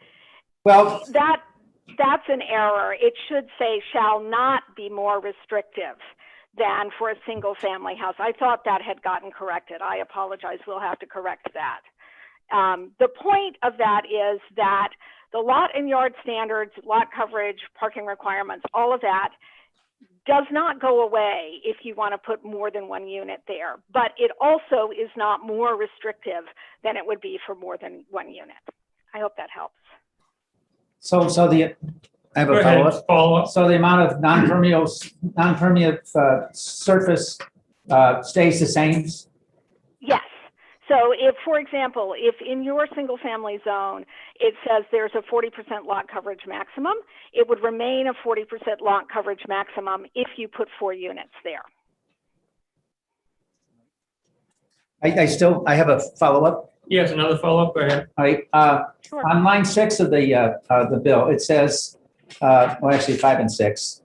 Well, that's an error. It should say shall not be more restrictive than for a single family house. I thought that had gotten corrected. I apologize. We'll have to correct that. The point of that is that the lot and yard standards, lot coverage, parking requirements, all of that does not go away if you want to put more than one unit there, but it also is not more restrictive than it would be for more than one unit. I hope that helps. So I have a follow-up. So the amount of non-permeable surface stays the same? Yes. So if, for example, if in your single family zone, it says there's a 40% lot coverage maximum, it would remain a 40% lot coverage maximum if you put 4 units there. I have a follow-up. Yes, another follow-up, go ahead. All right, sure. On line 6 of the bill, it says, well, actually 5 and 6.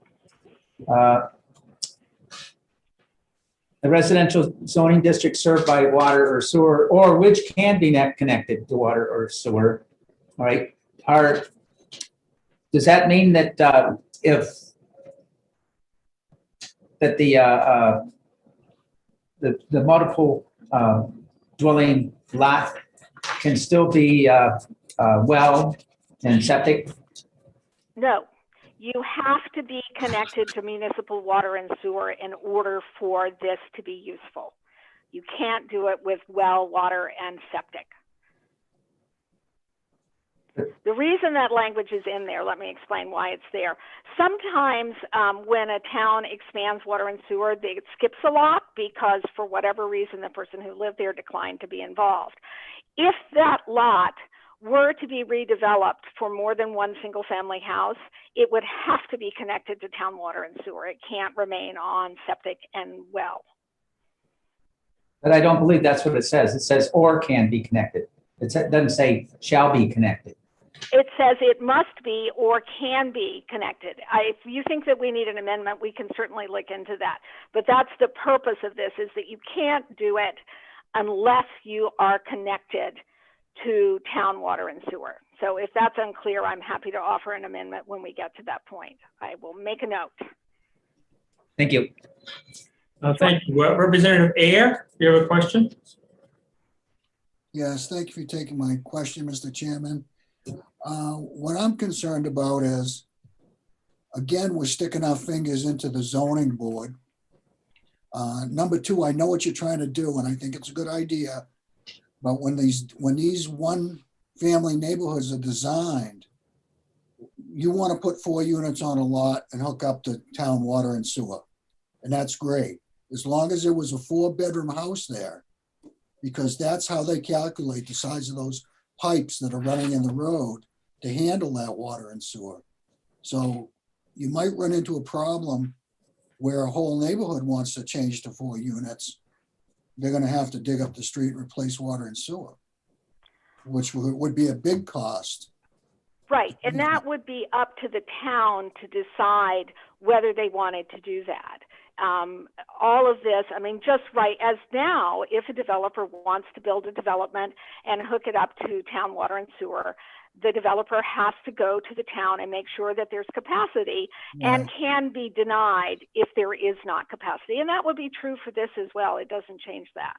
a residential zoning district served by water or sewer, or which can be net connected to water or sewer, all right, does that mean that if that the multiple dwelling lot can still be well and septic? No, you have to be connected to municipal water and sewer in order for this to be useful. You can't do it with well, water, and septic. The reason that language is in there, let me explain why it's there. Sometimes when a town expands water and sewer, it skips a lot because for whatever reason, the person who lived there declined to be involved. If that lot were to be redeveloped for more than one single family house, it would have to be connected to town water and sewer. It can't remain on septic and well. But I don't believe that's what it says. It says or can be connected. It doesn't say shall be connected. It says it must be or can be connected. If you think that we need an amendment, we can certainly look into that. But that's the purpose of this, is that you can't do it unless you are connected to town water and sewer. So if that's unclear, I'm happy to offer an amendment when we get to that point. I will make a note. Thank you. Thank you. Representative Ayer, you have a question? Yes, thank you for taking my question, Mr. Chairman. What I'm concerned about is, again, we're sticking our fingers into the zoning board. Number two, I know what you're trying to do, and I think it's a good idea. But when these one family neighborhoods are designed, you want to put 4 units on a lot and hook up to town water and sewer. And that's great. As long as there was a 4-bedroom house there, because that's how they calculate the size of those pipes that are running in the road to handle that water and sewer. So you might run into a problem where a whole neighborhood wants to change to 4 units. They're going to have to dig up the street and replace water and sewer, which would be a big cost. Right, and that would be up to the town to decide whether they wanted to do that. All of this, I mean, just right as now, if a developer wants to build a development and hook it up to town water and sewer, the developer has to go to the town and make sure that there's capacity, and can be denied if there is not capacity. And that would be true for this as well. It doesn't change that.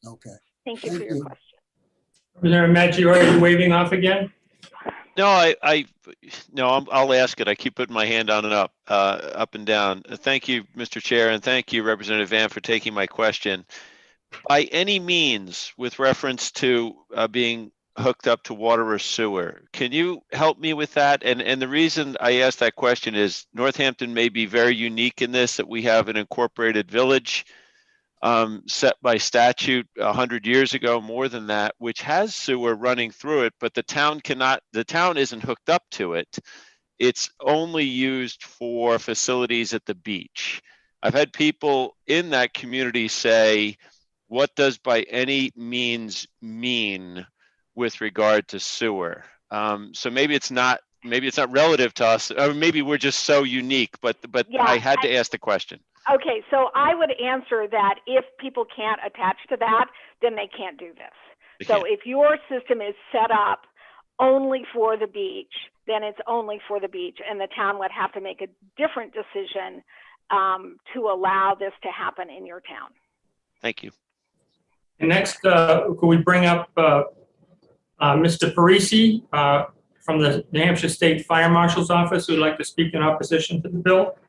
Okay. Thank you for your question. Representative Maggiore, are you waving off again? No, I'll ask it. I keep putting my hand on and up and down. Thank you, Mr. Chair, and thank you, Representative Van, for taking my question. By any means, with reference to being hooked up to water or sewer, can you help me with that? And the reason I ask that question is Northampton may be very unique in this, that we have an incorporated village set by statute 100 years ago, more than that, which has sewer running through it, but the town isn't hooked up to it. It's only used for facilities at the beach. I've had people in that community say, what does by any means mean with regard to sewer? So maybe it's not relative to us, or maybe we're just so unique, but yeah, I had to ask the question. Okay, so I would answer that if people can't attach to that, then they can't do this. So if your system is set up only for the beach, then it's only for the beach, and the town would have to make a different decision to allow this to happen in your town. Thank you. And next, could we bring up Mr. Parisi from the New Hampshire State Fire Marshal's Office, who would like to speak in opposition to the bill?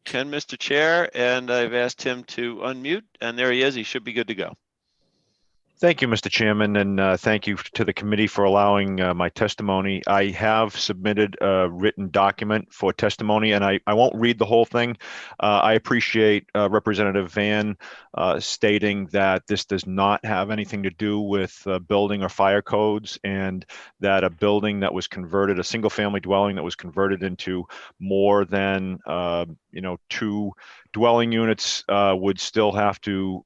Can, Mr. Chair, and I've asked him to unmute, and there he is. He should be good to go. Thank you, Mr. Chairman, and thank you to the committee for allowing my testimony. I have submitted a written document for testimony, and I won't read the whole thing. I appreciate Representative Van stating that this does not have anything to do with building or fire codes, and that a building that was converted, a single-family dwelling that was converted into more than 2 dwelling units would still have to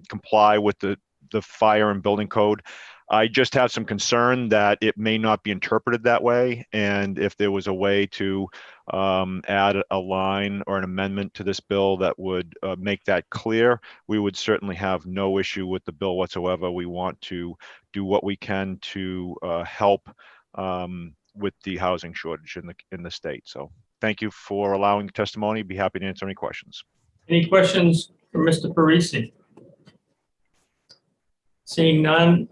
comply with the fire and building code. I just have some concern that it may not be interpreted that way. And if there was a way to add a line or an amendment to this bill that would make that clear, we would certainly have no issue with the bill whatsoever. We want to do what we can to help with the housing shortage in the state. So thank you for allowing testimony. Be happy to answer any questions. Any questions for Mr. Parisi? Seeing none,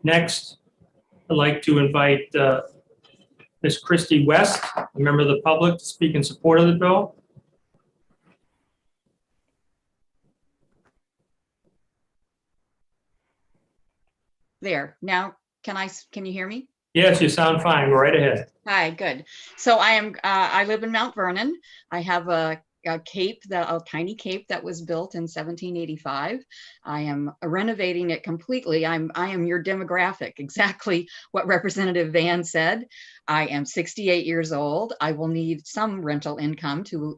next, I'd like to invite Ms. Christy West, a member of the public, to speak in support of the bill. There, now, can you hear me? Yes, you sound fine. Go right ahead. Hi, good. So I live in Mount Vernon. I have a cape, a tiny cape that was built in 1785. I am renovating it completely. I am your demographic, exactly what Representative Van said. I am 68 years old. I will need some rental income to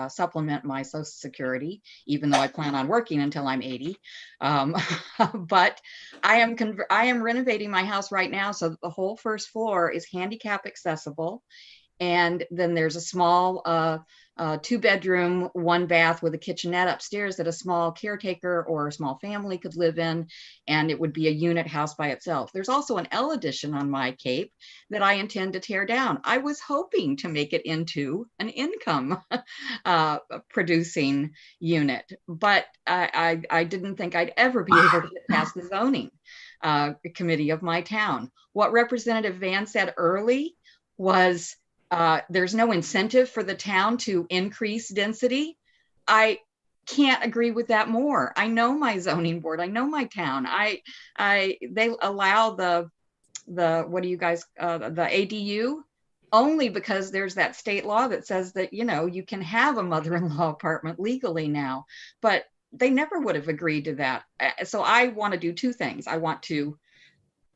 supplement my Social Security, even though I plan on working until I'm 80. But I am renovating my house right now, so the whole first floor is handicap accessible. And then there's a small 2-bedroom, 1-bath with a kitchenette upstairs that a small caretaker or a small family could live in, and it would be a unit house by itself. There's also an L addition on my cape that I intend to tear down. I was hoping to make it into an income producing unit, but I didn't think I'd ever be able to get past the zoning committee of my town. What Representative Van said early was, there's no incentive for the town to increase density. I can't agree with that more. I know my zoning board. I know my town. They allow the what do you guys the ADU only because there's that state law that says that you can have a mother-in-law apartment legally now, but they never would have agreed to that. So I want to do two things. I want to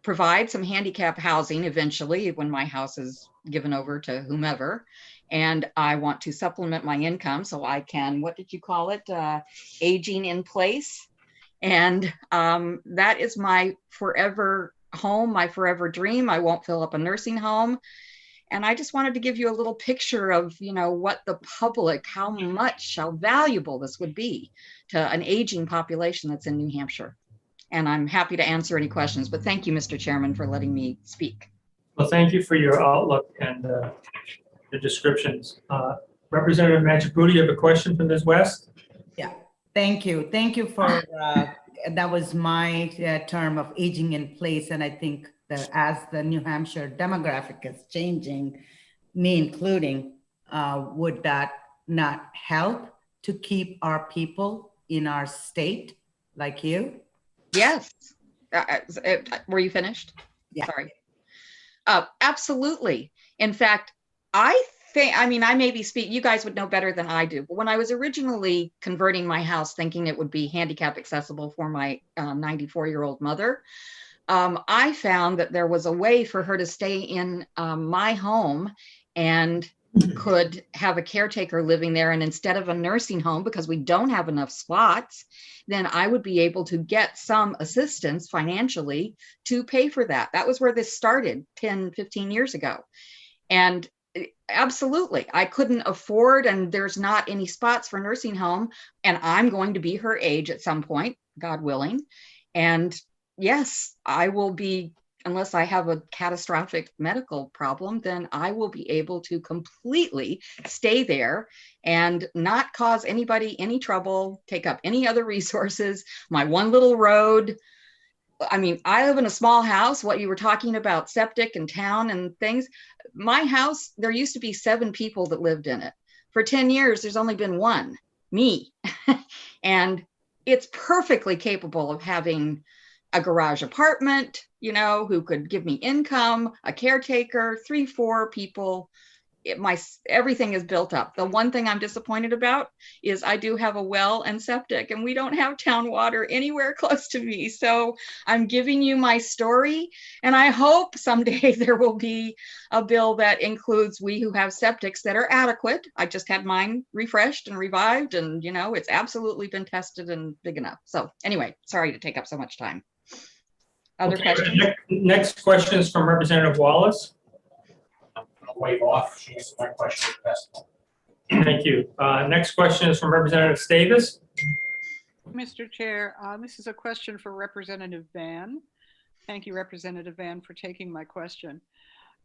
provide some handicap housing eventually when my house is given over to whomever. And I want to supplement my income so I can, what did you call it? Aging in place. And that is my forever home, my forever dream. I won't fill up a nursing home. And I just wanted to give you a little picture of, what the public, how valuable this would be to an aging population that's in New Hampshire. And I'm happy to answer any questions, but thank you, Mr. Chairman, for letting me speak. Well, thank you for your outlook and the descriptions. Representative Manchaputi, you have a question for Ms. West? Yeah, thank you. Thank you for, that was my term of aging in place. And I think that as the New Hampshire demographic is changing, me including, would that not help to keep our people in our state like you? Yes. Were you finished? Yeah. Sorry. Absolutely. In fact, I maybe you guys would know better than I do, but when I was originally converting my house thinking it would be handicap accessible for my 94-year-old mother, I found that there was a way for her to stay in my home and could have a caretaker living there. And instead of a nursing home, because we don't have enough spots, then I would be able to get some assistance financially to pay for that. That was where this started 10, 15 years ago. And absolutely, I couldn't afford, and there's not any spots for nursing home. And I'm going to be her age at some point, God willing. And yes, I will be, unless I have a catastrophic medical problem, then I will be able to completely stay there and not cause anybody any trouble, take up any other resources. My one little road. I mean, I live in a small house. What you were talking about, septic and town and things. My house, there used to be 7 people that lived in it. For 10 years, there's only been one, me. And it's perfectly capable of having a garage apartment, who could give me income, a caretaker, 3, 4 people. Everything is built up. The one thing I'm disappointed about is I do have a well and septic, and we don't have town water anywhere close to me. So I'm giving you my story, and I hope someday there will be a bill that includes we who have septics that are adequate. I just had mine refreshed and revived, and it's absolutely been tested and big enough. So anyway, sorry to take up so much time. Other Okay, questions? Next question is from Representative Wallace. I'll wave off. She answered my question at best. Thank you. Next question is from Representative Davis. Mr. Chair, this is a question for Representative Van. Thank you, Representative Van, for taking my question.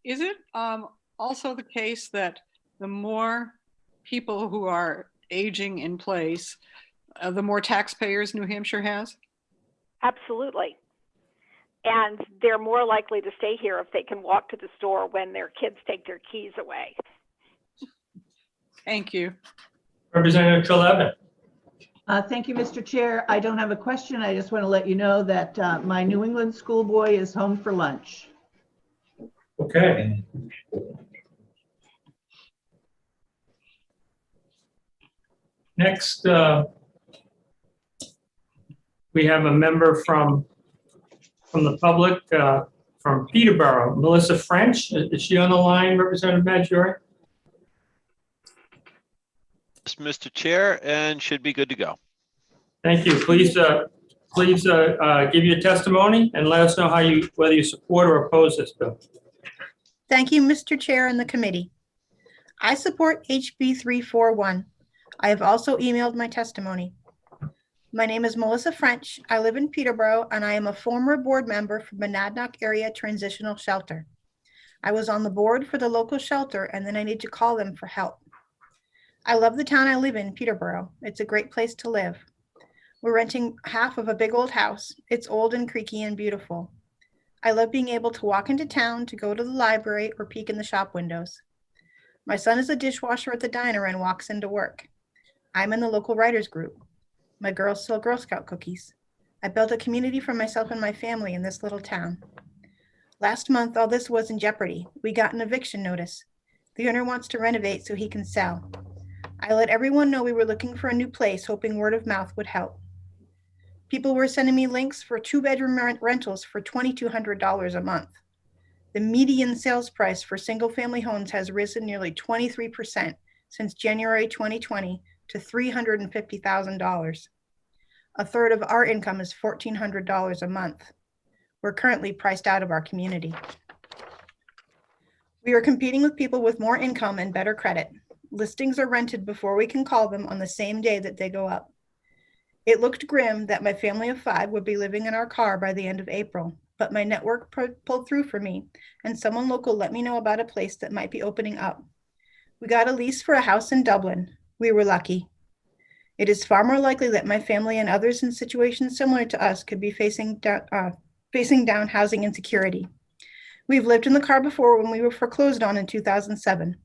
Is it also the case that the more people who are aging in place, the more taxpayers New Hampshire has? Absolutely. And they're more likely to stay here if they can walk to the store when their kids take their keys away. Thank you. Representative Treleaven. Thank you, Mr. Chair. I don't have a question. I just want to let you know that my New England schoolboy is home for lunch. Okay. Next, we have a member from the public from Peterborough, Melissa French. Is she on the line, Representative Maggiore? Mr. Chair, and should be good to go. Thank you. Please give your testimony and let us know whether you support or oppose this bill. Thank you, Mr. Chair and the committee. I support HB 341. I have also emailed my testimony. My name is Melissa French. I live in Peterborough, and I am a former board member for Monadnock Area Transitional Shelter. I was on the board for the local shelter, and then I need to call them for help. I love the town I live in, Peterborough. It's a great place to live. We're renting half of a big old house. It's old and creaky and beautiful. I love being able to walk into town to go to the library or peek in the shop windows. My son is a dishwasher at the diner and walks into work. I'm in the local writers group. My girls sell Girl Scout cookies. I built a community for myself and my family in this little town. Last month, all this was in jeopardy. We got an eviction notice. The owner wants to renovate so he can sell. I let everyone know we were looking for a new place, hoping word of mouth would help. People were sending me links for 2-bedroom rentals for $2,200 a month. The median sales price for single-family homes has risen nearly 23% since January 2020 to $350,000. A third of our income is $1,400 a month. We're currently priced out of our community. We are competing with people with more income and better credit. Listings are rented before we can call them on the same day that they go up. It looked grim that my family of 5 would be living in our car by the end of April, but my network pulled through for me, and someone local let me know about a place that might be opening up. We got a lease for a house in Dublin. We were lucky. It is far more likely that my family and others in situations similar to us could be facing down housing insecurity. We've lived in the car before when we were foreclosed on in 2007.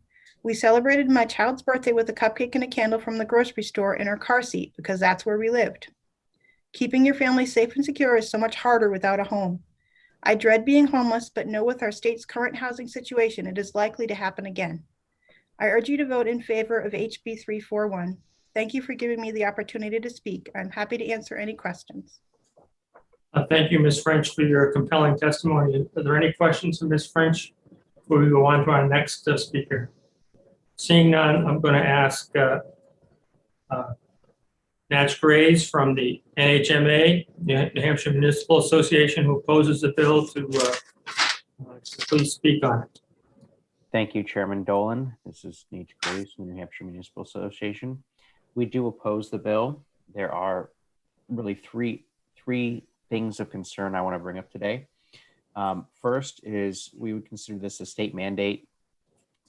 We celebrated my child's birthday with a cupcake and a candle from the grocery store in our car seat because that's where we lived. Keeping your family safe and secure is so much harder without a home. I dread being homeless, but know with our state's current housing situation, it is likely to happen again. I urge you to vote in favor of HB 341. Thank you for giving me the opportunity to speak. I'm happy to answer any questions. Thank you, Ms. French, for your compelling testimony. Are there any questions for Ms. French before we go on to our next speaker? Seeing none, I'm going to ask Natch Graves from the NHMA, New Hampshire Municipal Association, who opposes the bill, to please speak on it. Thank you, Chairman Dolan. This is Natch Graves from the New Hampshire Municipal Association. We do oppose the bill. There are really three things of concern I want to bring up today. First is we would consider this a state mandate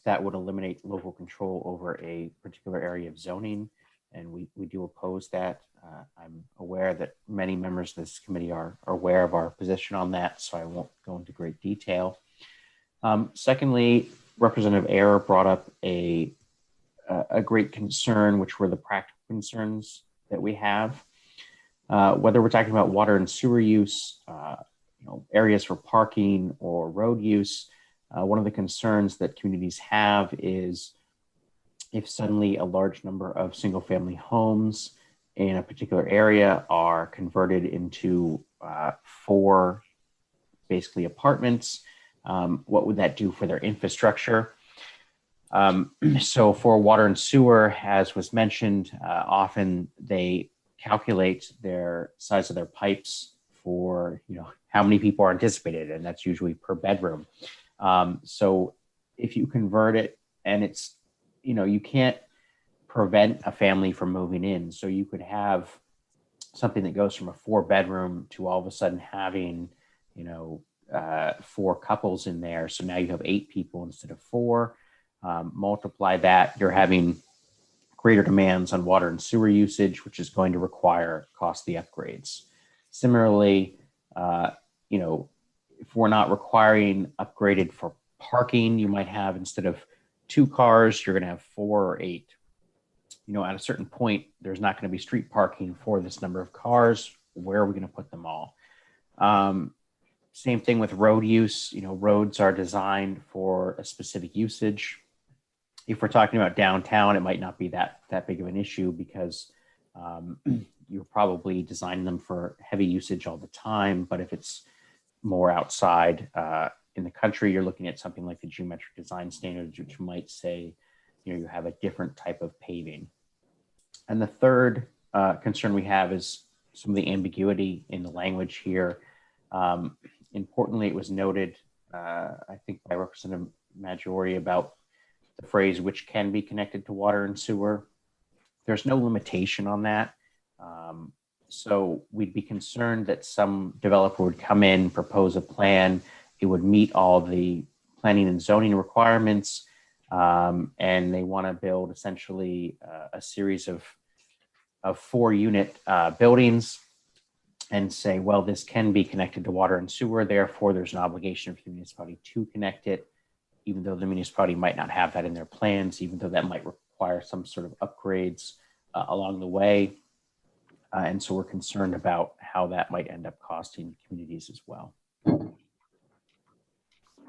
that would eliminate local control over a particular area of zoning, and we do oppose that. I'm aware that many members of this committee are aware of our position on that, so I won't go into great detail. Secondly, Representative Ayer brought up a great concern, which were the practical concerns that we have. Whether we're talking about water and sewer use, areas for parking or road use, one of the concerns that communities have is if suddenly a large number of single-family homes in a particular area are converted into 4 basically apartments, what would that do for their infrastructure? So for water and sewer, as was mentioned, often they calculate their size of their pipes for, how many people are anticipated, and that's usually per bedroom. So if you convert it, and it's, you can't prevent a family from moving in. So you could have something that goes from a 4-bedroom to all of a sudden having, 4 couples in there. So now you have 8 people instead of 4. Multiply that, you're having greater demands on water and sewer usage, which is going to require costly upgrades. Similarly, if we're not requiring upgraded for parking, you might have, instead of 2 cars, you're going to have 4 or 8. At a certain point, there's not going to be street parking for this number of cars. Where are we going to put them all? Same thing with road use. Roads are designed for a specific usage. If we're talking about downtown, it might not be that big of an issue because you're probably designing them for heavy usage all the time. But if it's more outside in the country, you're looking at something like the geometric design standards, which might say, you have a different type of paving. And the third concern we have is some of the ambiguity in the language here. Importantly, it was noted, I think by Representative Maggiore, about the phrase which can be connected to water and sewer. There's no limitation on that. So we'd be concerned that some developer would come in, propose a plan, it would meet all the planning and zoning requirements, and they want to build essentially a series of 4-unit buildings and say, well, this can be connected to water and sewer, therefore there's an obligation for the municipality to connect it, even though the municipality might not have that in their plans, even though that might require some sort of upgrades along the way. And so we're concerned about how that might end up costing communities as well.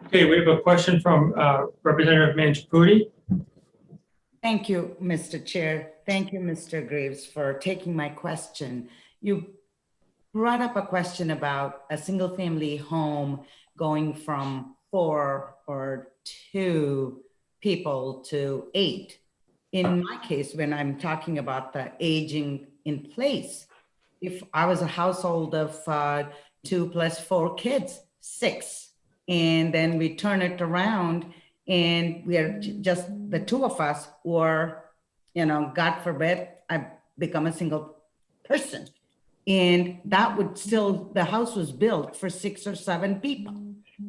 Okay, we have a question from Representative Mangiapudi. Thank you, Mr. Chair. Thank you, Mr. Graves, for taking my question. You brought up a question about a single-family home going from 4 or 2 people to 8. In my case, when I'm talking about the aging in place, if I was a household of 2 plus 4 kids, 6, and then we turn it around and we are just the 2 of us, or, God forbid, I become a single person. And that would still, the house was built for 6 or 7 people.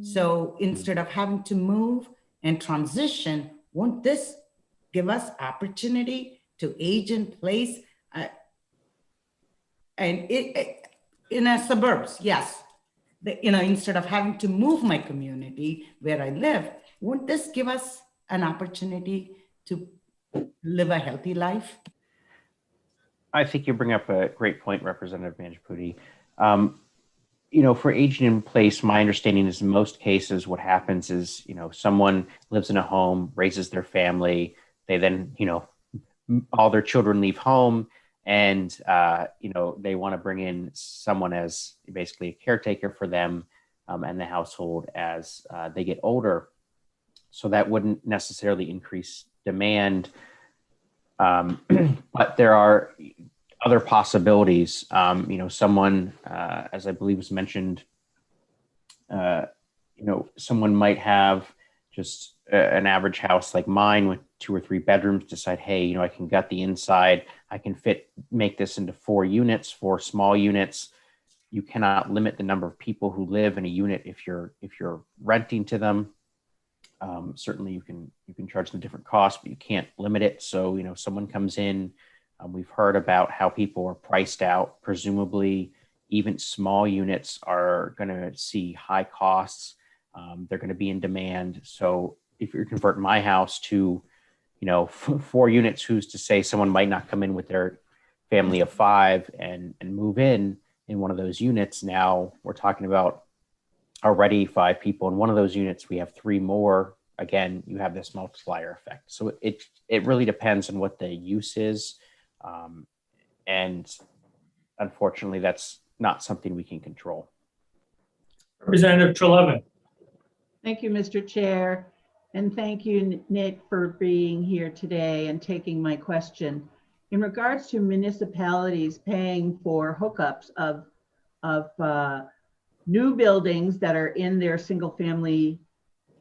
So instead of having to move and transition, won't this give us opportunity to age in place? And in a suburbs, yes. Instead of having to move my community where I live, won't this give us an opportunity to live a healthy life? I think you bring up a great point, Representative Mangiapudi. For aging in place, my understanding is in most cases what happens is, someone lives in a home, raises their family, they then, all their children leave home, and they want to bring in someone as basically a caretaker for them and the household as they get older. So that wouldn't necessarily increase demand, but there are other possibilities. Someone, as I believe was mentioned, someone might have just an average house like mine with 2 or 3 bedrooms, decide, hey, I can gut the inside, I can make this into 4 units, 4 small units. You cannot limit the number of people who live in a unit if you're renting to them. Certainly you can charge them different costs, but you can't limit it. So, someone comes in, we've heard about how people are priced out. Presumably, even small units are going to see high costs. They're going to be in demand. So if you're converting my house to, 4 units, who's to say someone might not come in with their family of 5 and move in one of those units. Now we're talking about already 5 people in one of those units. We have 3 more. Again, you have this multiplier effect. So it really depends on what the use is. And unfortunately, that's not something we can control. Representative Trelevin. Thank you, Mr. Chair. And thank you, Nick, for being here today and taking my question. In regards to municipalities paying for hookups of new buildings that are in their single family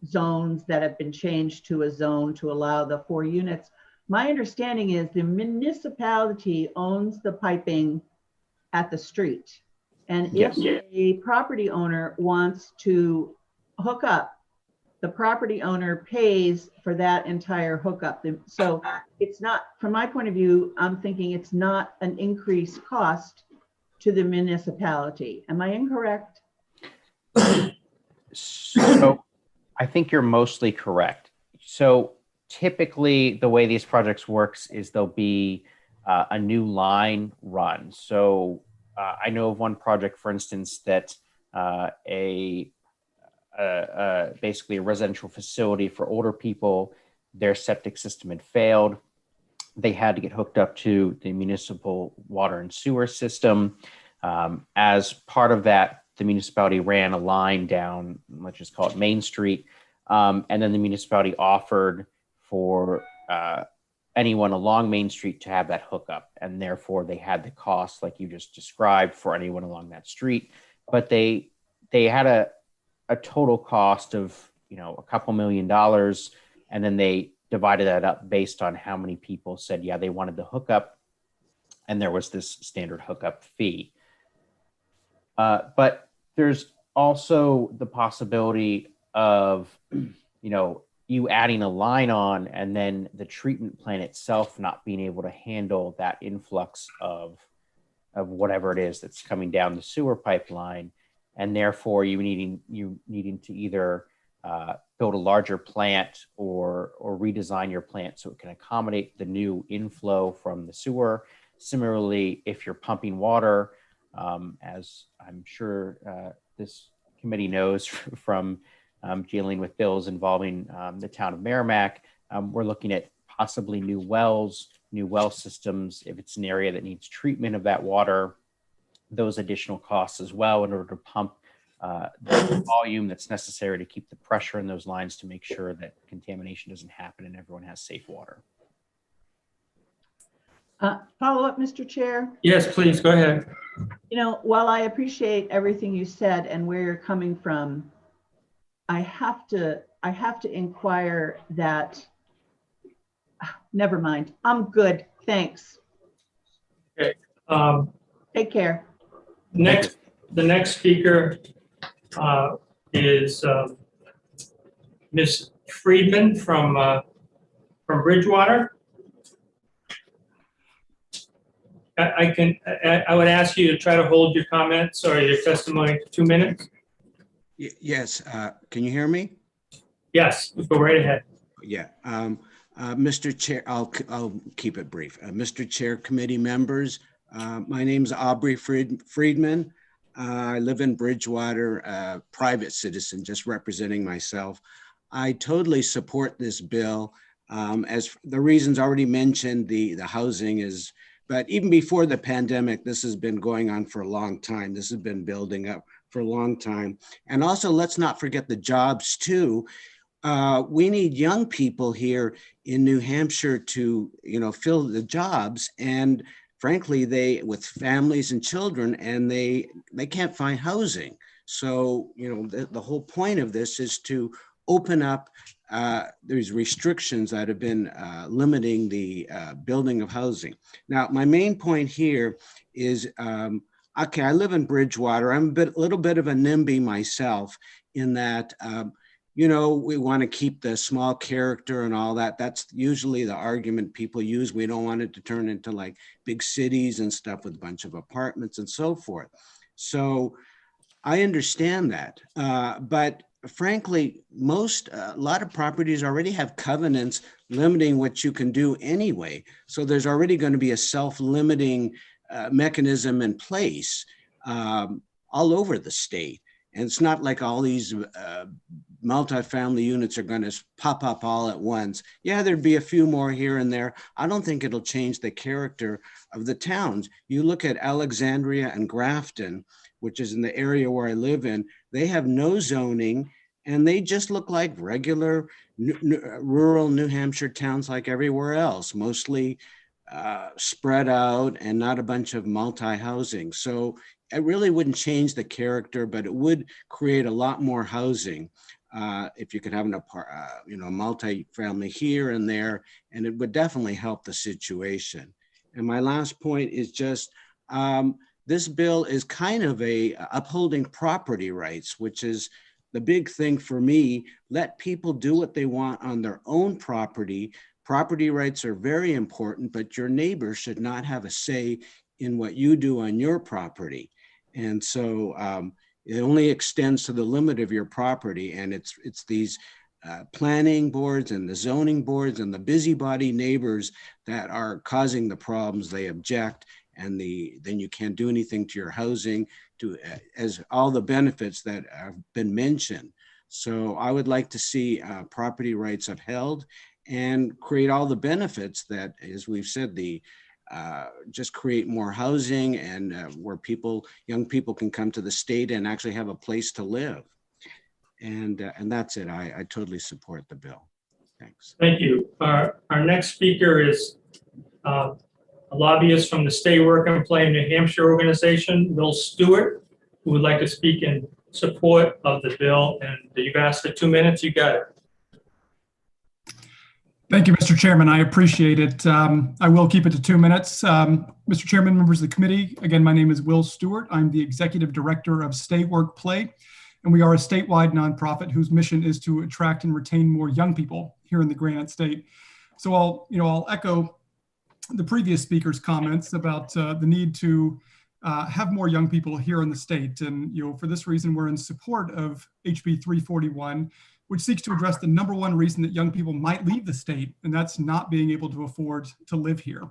zones that have been changed to a zone to allow the 4 units. My understanding is the municipality owns the piping at the street. And if Yes. a property owner wants to hook up, the property owner pays for that entire hookup. So it's not, from my point of view, I'm thinking it's not an increased cost to the municipality. Am I incorrect? So I think you're mostly correct. So typically the way these projects works is there'll be a new line run. So I know of one project, for instance, that basically a residential facility for older people, their septic system had failed. They had to get hooked up to the municipal water and sewer system. As part of that, the municipality ran a line down, let's just call it Main Street. And then the municipality offered for anyone along Main Street to have that hookup. And therefore they had the cost, like you just described, for anyone along that street. But they had a total cost of, a couple $1 million. And then they divided that up based on how many people said, yeah, they wanted the hookup. And there was this standard hookup fee. But there's also the possibility of, you adding a line on and then the treatment plant itself not being able to handle that influx of whatever it is that's coming down the sewer pipeline. And therefore you needing to either build a larger plant or redesign your plant so it can accommodate the new inflow from the sewer. Similarly, if you're pumping water, as I'm sure this committee knows from dealing with bills involving the town of Merrimack, we're looking at possibly new well systems. If it's an area that needs treatment of that water, those additional costs as well in order to pump the volume that's necessary to keep the pressure in those lines to make sure that contamination doesn't happen and everyone has safe water. Follow up, Mr. Chair? Yes, please, go ahead. While I appreciate everything you said and where you're coming from, I have to inquire that, never mind, I'm good, thanks. Okay. Take care. The next speaker is Ms. Friedman from Bridgewater. I would ask you to try to hold your comments or your testimony to 2 minutes. Yes, can you hear me? Yes, go right ahead. Yeah, Mr. Chair, I'll keep it brief. Mr. Chair, committee members, my name is Aubrey Friedman. I live in Bridgewater, private citizen, just representing myself. I totally support this bill. As the reasons already mentioned, the housing is, but even before the pandemic, this has been going on for a long time. This has been building up for a long time. And also, let's not forget the jobs too. We need young people here in New Hampshire to, fill the jobs. And frankly, with families and children, and they can't find housing. So, the whole point of this is to open up these restrictions that have been limiting the building of housing. Now, my main point here is, okay, I live in Bridgewater. I'm a little bit of a NIMBY myself in that, we want to keep the small character and all that. That's usually the argument people use. We don't want it to turn into like big cities and stuff with a bunch of apartments and so forth. So I understand that. But frankly, a lot of properties already have covenants limiting what you can do anyway. So there's already going to be a self-limiting mechanism in place all over the state. And it's not like all these multifamily units are going to pop up all at once. Yeah, there'd be a few more here and there. I don't think it'll change the character of the towns. You look at Alexandria and Grafton, which is in the area where I live in, they have no zoning and they just look like regular rural New Hampshire towns like everywhere else, mostly spread out and not a bunch of multi-housing. So it really wouldn't change the character, but it would create a lot more housing if you could have a multi-family here and there, and it would definitely help the situation. And my last point is just, this bill is kind of upholding property rights, which is the big thing for me. Let people do what they want on their own property. Property rights are very important, but your neighbor should not have a say in what you do on your property. And so it only extends to the limit of your property. And it's these planning boards and the zoning boards and the busybody neighbors that are causing the problems. They object, and then you can't do anything to your housing, as all the benefits that have been mentioned. So I would like to see property rights upheld and create all the benefits that, as we've said, just create more housing and where young people can come to the state and actually have a place to live. And that's it. I totally support the bill. Thanks. Thank you. Our next speaker is a lobbyist from the Stay Work and Play New Hampshire organization, Will Stewart, who would like to speak in support of the bill. And you've asked for 2 minutes. You got it. Thank you, Mr. Chairman. I appreciate it. I will keep it to 2 minutes. Mr. Chairman, members of the committee, again, my name is Will Stewart. I'm the executive director of Stay Work Play, and we are a statewide nonprofit whose mission is to attract and retain more young people here in the Granite State. So I'll echo the previous speaker's comments about the need to have more young people here in the state. And for this reason, we're in support of HB 341, which seeks to address the #1 reason that young people might leave the state, and that's not being able to afford to live here.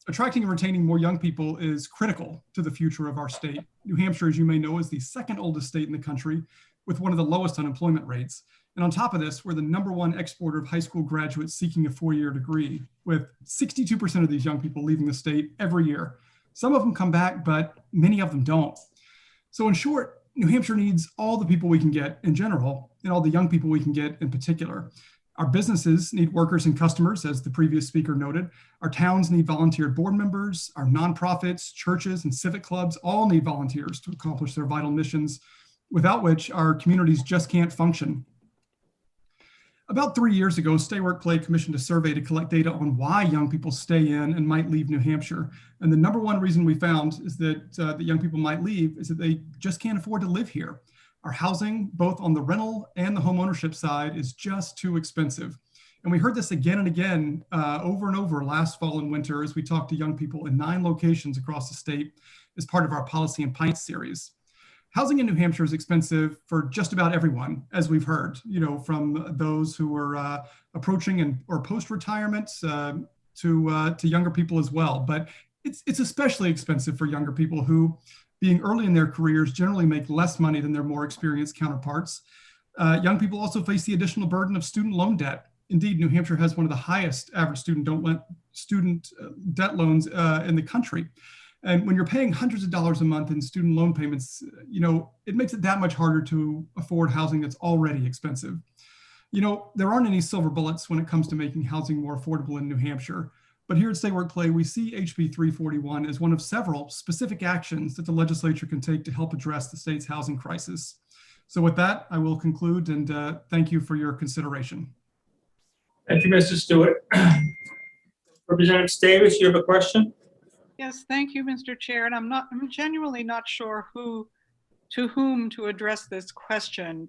Attracting and retaining more young people is critical to the future of our state. New Hampshire, as you may know, is the second oldest state in the country with one of the lowest unemployment rates. And on top of this, we're the #1 exporter of high school graduates seeking a 4-year degree, with 62% of these young people leaving the state every year. Some of them come back, but many of them don't. So in short, New Hampshire needs all the people we can get in general, and all the young people we can get in particular. Our businesses need workers and customers, as the previous speaker noted. Our towns need volunteer board members. Our nonprofits, churches, and civic clubs all need volunteers to accomplish their vital missions, without which our communities just can't function. About 3 years ago, Stay Work Play commissioned a survey to collect data on why young people stay in and might leave New Hampshire. And the #1 reason we found is that young people might leave is that they just can't afford to live here. Our housing, both on the rental and the home ownership side, is just too expensive. And we heard this again and again over and over last fall and winter as we talked to young people in 9 locations across the state as part of our Policy and Pints series. Housing in New Hampshire is expensive for just about everyone, as we've heard, from those who are approaching or post-retirement to younger people as well. But it's especially expensive for younger people who, being early in their careers, generally make less money than their more experienced counterparts. Young people also face the additional burden of student loan debt. Indeed, New Hampshire has one of the highest average student debt loans in the country. And when you're paying hundreds of dollars a month in student loan payments, it makes it that much harder to afford housing that's already expensive. There aren't any silver bullets when it comes to making housing more affordable in New Hampshire. But here at Stay Work Play, we see HB 341 as one of several specific actions that the legislature can take to help address the state's housing crisis. So with that, I will conclude, and thank you for your consideration. Thank you, Mr. Stewart. Representative Davis, you have a question? Yes, thank you, Mr. Chair. And I'm genuinely not sure to whom to address this question,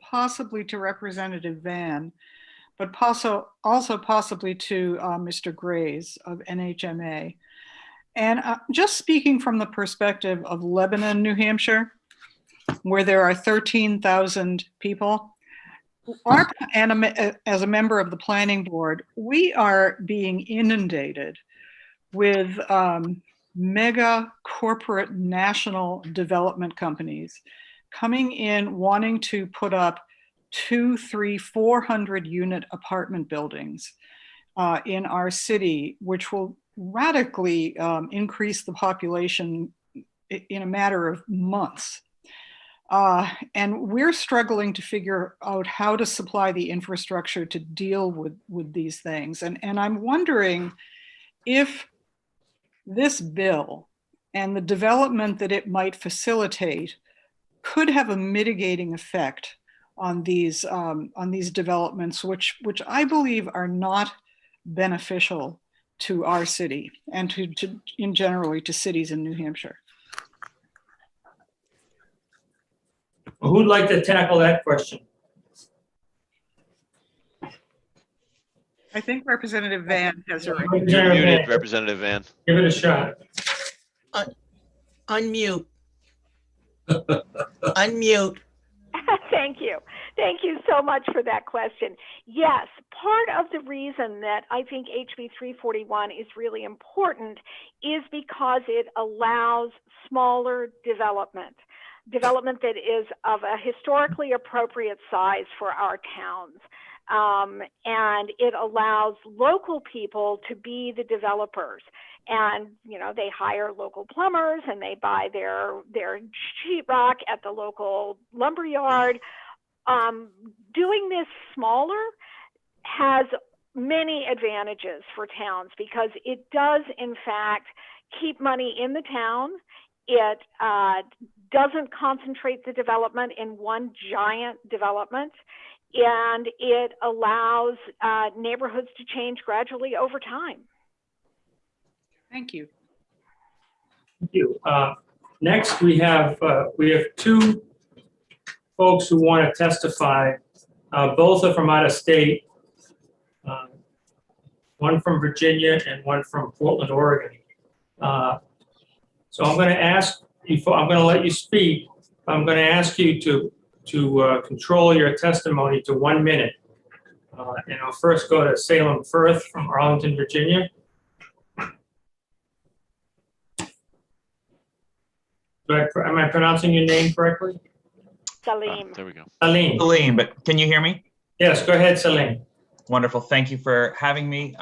possibly to Representative Van, but also possibly to Mr. Grays of NHMA. And just speaking from the perspective of Lebanon, New Hampshire, where there are 13,000 people, as a member of the planning board, we are being inundated with mega corporate national development companies coming in wanting to put up 200, 300, 400 unit apartment buildings in our city, which will radically increase the population in a matter of months. And we're struggling to figure out how to supply the infrastructure to deal with these things. And I'm wondering if this bill and the development that it might facilitate could have a mitigating effect on these developments, which I believe are not beneficial to our city and to in generally to cities in New Hampshire. Who'd like to tackle that question? I think Representative Van has a right. You're muted, Representative Van. Give it a shot. Unmute. Unmute. Thank you. Thank you so much for that question. Yes, part of the reason that I think HB 341 is really important is because it allows smaller development that is of a historically appropriate size for our towns. And it allows local people to be the developers. And, you know, they hire local plumbers and they buy their sheetrock at the local lumber yard. Doing this smaller has many advantages for towns because it does, in fact, keep money in the town. It doesn't concentrate the development in one giant development. And it allows neighborhoods to change gradually over time. Thank you. Thank you. Next, we have two folks who want to testify. Both are from out of state. One from Virginia and one from Portland, Oregon. So I'm going to ask you. I'm going to let you speak. I'm going to ask you to control your testimony to 1 minute. And I'll first go to Salem Firth from Arlington, Virginia. Am I pronouncing your name correctly? Salim. There we go. Salim. Salim, but can you hear me? Yes, go ahead, Salim. Wonderful. Thank you for having me.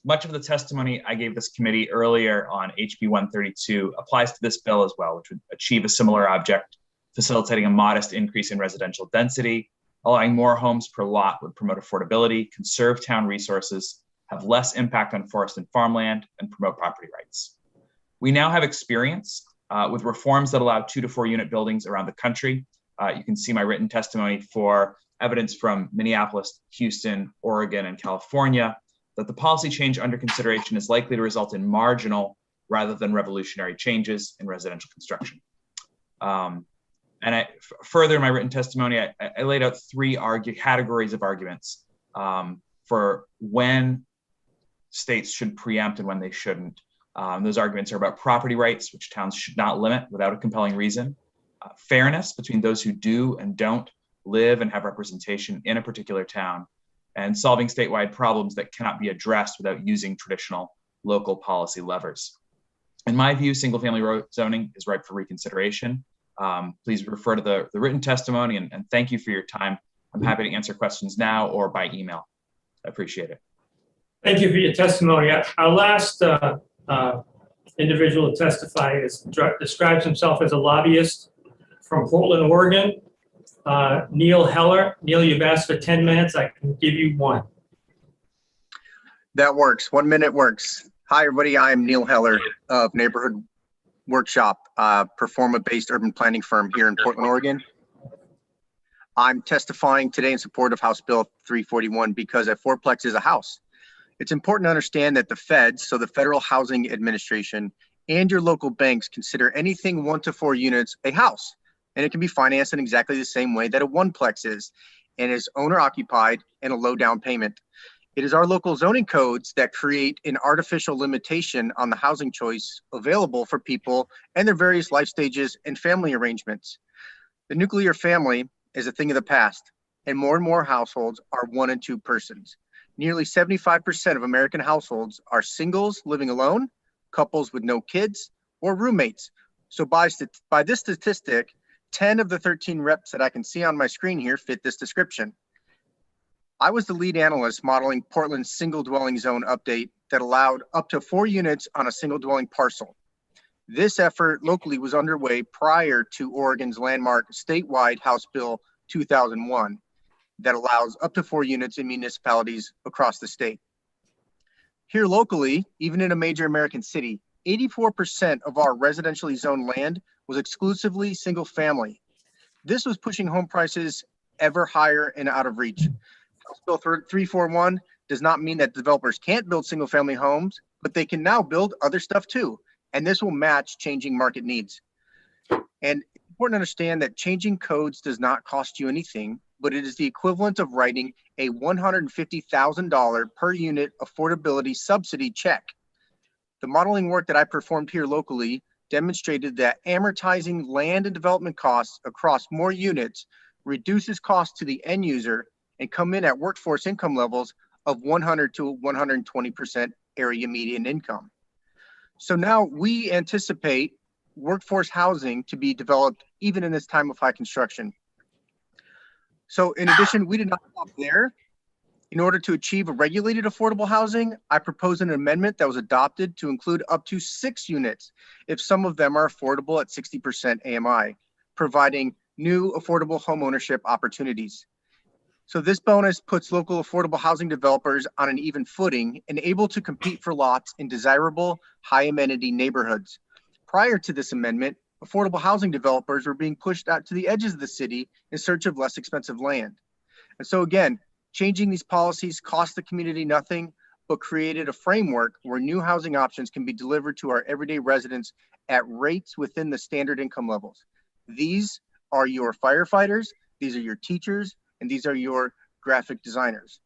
Much of the testimony I gave this committee earlier on HB 132 applies to this bill as well, which would achieve a similar object, facilitating a modest increase in residential density. Allowing more homes per lot would promote affordability, conserve town resources, have less impact on forest and farmland, and promote property rights. We now have experience with reforms that allow 2 to 4 unit buildings around the country. You can see my written testimony for evidence from Minneapolis, Houston, Oregon, and California that the policy change under consideration is likely to result in marginal rather than revolutionary changes in residential construction. And further in my written testimony, I laid out 3 categories of arguments for when states should preempt and when they shouldn't. Those arguments are about property rights, which towns should not limit without a compelling reason, fairness between those who do and don't live and have representation in a particular town, and solving statewide problems that cannot be addressed without using traditional local policy levers. In my view, single-family zoning is ripe for reconsideration. Please refer to the written testimony and thank you for your time. I'm happy to answer questions now or by email. I appreciate it. Thank you for your testimony. Our last individual to testify describes himself as a lobbyist from Portland, Oregon. Neil Heller. Neil, you've asked for 10 minutes. I can give you 1. That works. 1 minute works. Hi, everybody. I'm Neil Heller of Neighborhood Workshop, performa-based urban planning firm here in Portland, Oregon. I'm testifying today in support of House Bill 341 because a fourplex is a house. It's important to understand that the feds, so the Federal Housing Administration, and your local banks consider anything 1 to 4 units a house, and it can be financed in exactly the same way that a oneplex is, and is owner occupied and a low down payment. It is our local zoning codes that create an artificial limitation on the housing choice available for people and their various life stages and family arrangements. The nuclear family is a thing of the past, and more households are 1 and 2 persons. Nearly 75% of American households are singles living alone, couples with no kids, or roommates. So by this statistic, 10 of the 13 reps that I can see on my screen here fit this description. I was the lead analyst modeling Portland's single dwelling zone update that allowed up to 4 units on a single dwelling parcel. This effort locally was underway prior to Oregon's landmark statewide House Bill 2001 that allows up to 4 units in municipalities across the state. Here locally, even in a major American city, 84% of our residentially zoned land was exclusively single family. This was pushing home prices ever higher and out of reach. House Bill 341 does not mean that developers can't build single family homes, but they can now build other stuff too. And this will match changing market needs. And it's important to understand that changing codes does not cost you anything, but it is the equivalent of writing a $150,000 per unit affordability subsidy check. The modeling work that I performed here locally demonstrated that amortizing land and development costs across more units reduces costs to the end user and come in at workforce income levels of 100 to 120% area median income. So now we anticipate workforce housing to be developed even in this time of high construction. So in addition, we did not stop there. In order to achieve a regulated affordable housing, I proposed an amendment that was adopted to include up to 6 units if some of them are affordable at 60% AMI, providing new affordable homeownership opportunities. So this bonus puts local affordable housing developers on an even footing and able to compete for lots in desirable, high amenity neighborhoods. Prior to this amendment, affordable housing developers were being pushed out to the edges of the city in search of less expensive land. And so again, changing these policies cost the community nothing, but created a framework where new housing options can be delivered to our everyday residents at rates within the standard income levels. These are your firefighters, these are your teachers, and these are your graphic designers.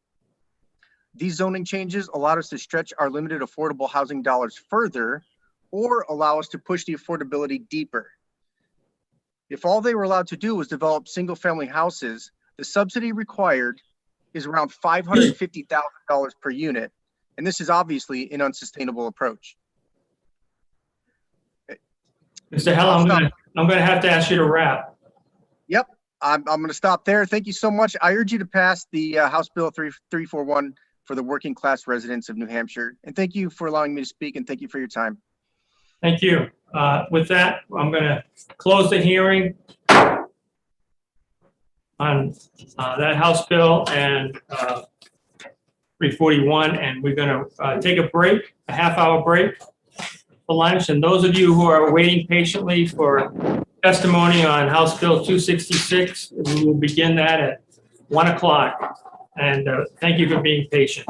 These zoning changes allowed us to stretch our limited affordable housing dollars further or allow us to push the affordability deeper. If all they were allowed to do was develop single family houses, the subsidy required is around $550,000 per unit. And this is obviously an unsustainable approach. Mr. Heller, I'm going to have to ask you to wrap. Yep, I'm going to stop there. Thank you so much. I urge you to pass the House Bill 341 for the working class residents of New Hampshire. And thank you for allowing me to speak, and thank you for your time. Thank you. With that, I'm going to close the hearing on that House bill and 341, and we're going to take a break, a half-hour break for lunch. And those of you who are waiting patiently for testimony on House Bill 266, we will begin that at 1 o'clock. And thank you for being patient.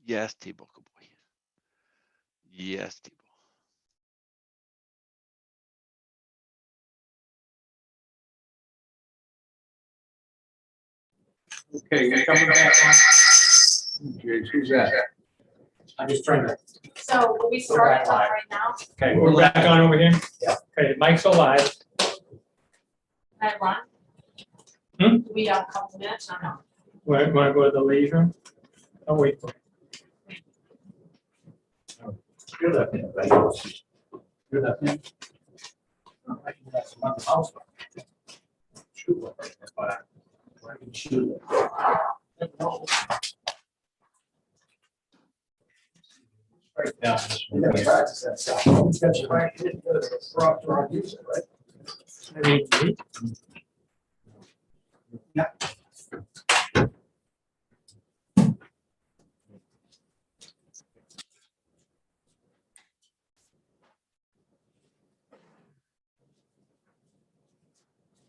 Yes, T-Ball, good boy. Yes, T-Ball. Okay, you're coming back on. Okay, who's that? I'm just trying to. So will we start it right now? Okay, we're back on over here? Yeah. Okay, the mic's alive. Can I run? Hmm? Do we have a couple minutes or no? Want to go to the ladies' room? Oh, wait. You're that in, right? You're that in. I can have some other house. Shoot, but I can shoot. No. Right down. You gotta practice that stuff. It's got you right. It's brought to our use it, right? Yeah.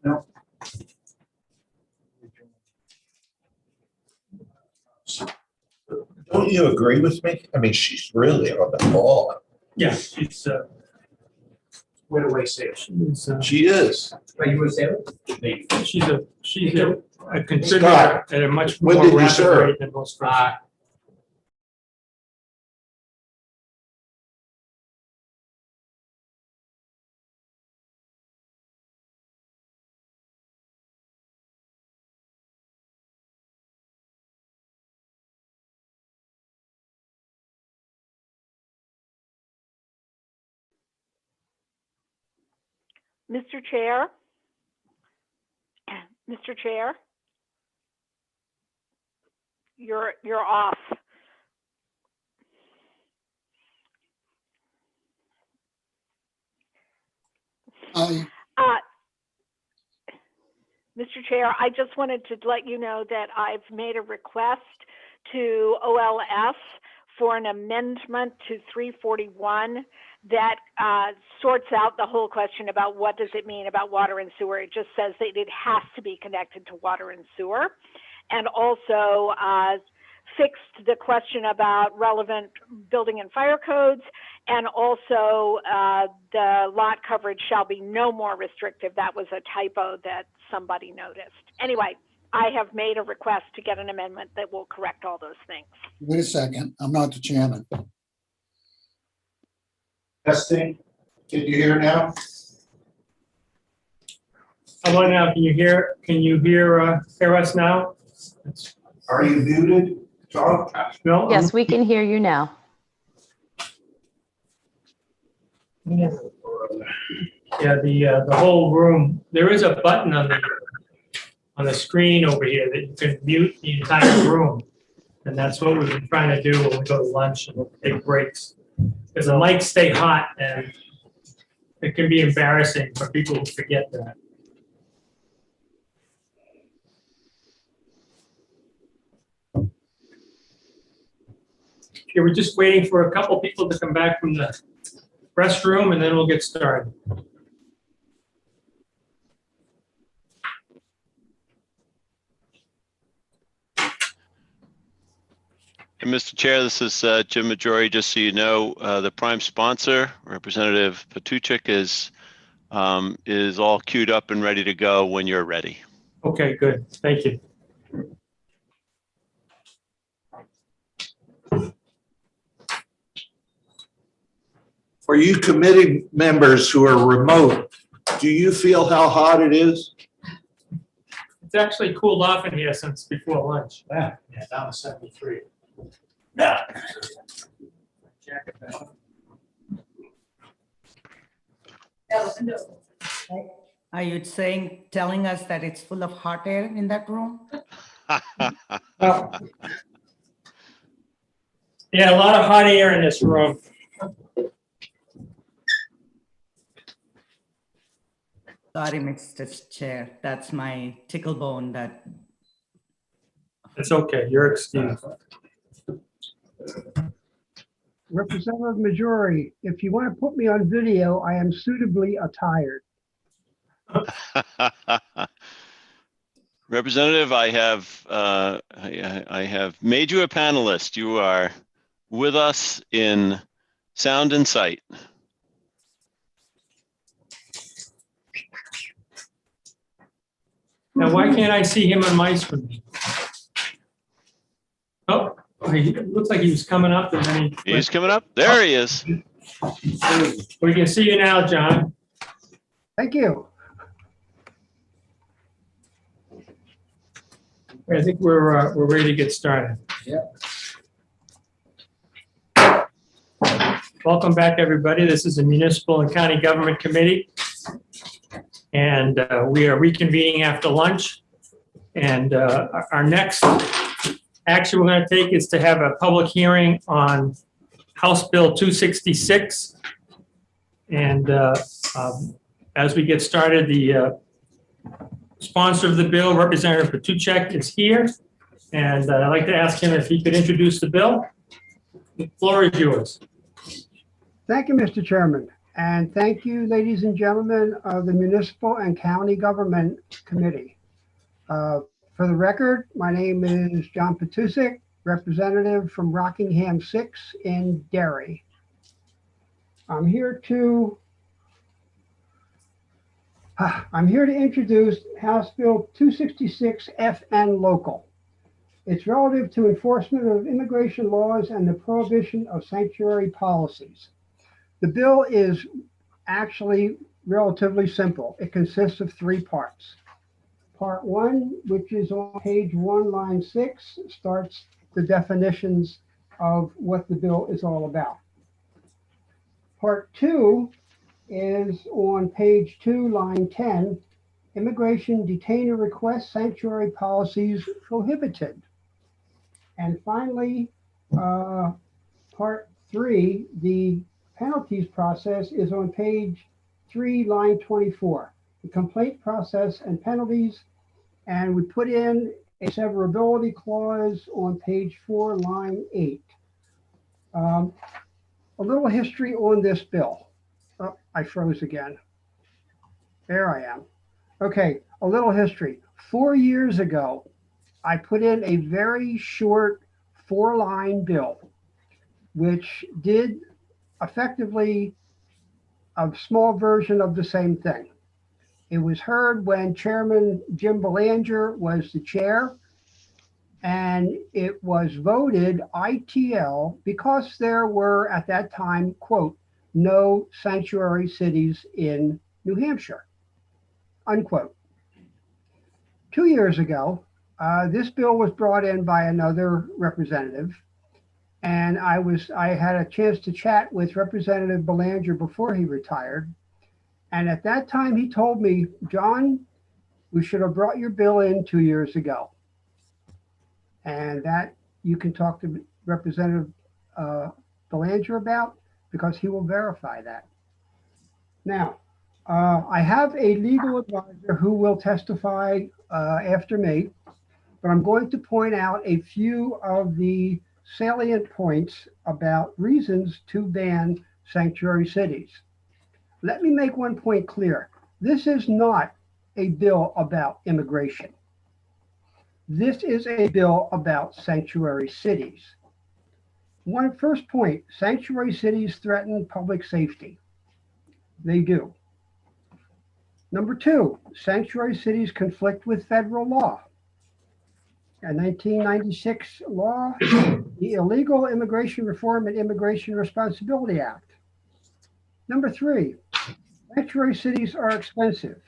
No. Don't you agree with me? I mean, she's really on the ball. Yeah, she's, Where do I say it? She is. Wait, you would say it? she's a contributor at a much When more did you rapid serve? rate than most freshmen. Mr. Chair? Mr. Chair? You're off. Mr. Chair, I just wanted to let you know that I've made a request to OLS for an amendment to 341 that sorts out the whole question about what does it mean about water and sewer. It just says that it has to be connected to water and sewer. And also fixed the question about relevant building and fire codes, and also the lot coverage shall be no more restrictive. That was a typo that somebody noticed. Anyway, I have made a request to get an amendment that will correct all those things. Wait a second, I'm not the chairman. Testing. Can you hear now? How about now? Can you hear us now? Are you muted, John? No? Yes, we can hear you now. Yeah, the whole room, there is a button on the screen over here that you can mute the entire room. And that's what we've been trying to do when we go to lunch and take breaks. Because the mics stay hot and it can be embarrassing for people who forget that. Okay, we're just waiting for a couple people to come back from the restroom and then we'll get started. And Mr. Chair, this is Jim Majori. Just so you know, the prime sponsor, Representative Patuchik, is all queued up and ready to go when you're ready. Okay, good. Thank you. For you committee members who are remote, do you feel how hot it is? It's actually cooled off in here since before lunch. Yeah, down to 73. Yeah. Are you telling us that it's full of hot air in that room? Yeah, a lot of hot air in this room. Sorry, Mr. Chair, that's my tickle bone that. It's okay, you're excused. Representative Majori, if you want to put me on video, I am suitably attired. Representative, I have made you a panelist. You are with us in sound and sight. Now, why can't I see him on my screen? Oh, he looks like he was coming up and then He's coming up. There he is. We can see you now, John. Thank you. I think we're ready to get started. Yeah. Welcome back, everybody. This is the Municipal and County Government Committee. And we are reconvening after lunch. And our next action we're going to take is to have a public hearing on House Bill 266. And as we get started, the sponsor of the bill, Representative Patuchek, is here. And I'd like to ask him if he could introduce the bill. The floor is yours. Thank you, Mr. Chairman. And thank you, ladies and gentlemen of the Municipal and County Government Committee. For the record, my name is John Patuchek, representative from Rockingham 6 in Derry. I'm here to introduce House Bill 266 FN Local. It's relative to enforcement of immigration laws and the prohibition of sanctuary policies. The bill is actually relatively simple. It consists of 3 parts. Part 1, which is on page 1, line 6, starts the definitions of what the bill is all about. Part 2 is on page 2, line 10, immigration detainer request sanctuary policies prohibited. And finally, part 3, the penalties process, is on page 3, line 24. The complaint process and penalties, and we put in a severability clause on page 4, line 8. A little history on this bill. Oh, I froze again. There I am. Okay, a little history. 4 years ago, I put in a very short 4-line bill, which did effectively a small version of the same thing. It was heard when Chairman Jim Belanger was the chair, and it was voted ITL because there were at that time, quote, no sanctuary cities in New Hampshire, unquote. 2 years ago, this bill was brought in by another representative, and I had a chance to chat with Representative Belanger before he retired. And at that time, he told me, John, we should have brought your bill in 2 years ago. And that you can talk to Representative Belanger about, because he will verify that. Now, I have a legal advisor who will testify after me, but I'm going to point out a few of the salient points about reasons to ban sanctuary cities. Let me make one point clear. This is not a bill about immigration. This is a bill about sanctuary cities. First point, sanctuary cities threaten public safety. They do. Number 2, sanctuary cities conflict with federal law. A 1996 law, the Illegal Immigration Reform and Immigration Responsibility Act. Number 3, sanctuary cities are expensive.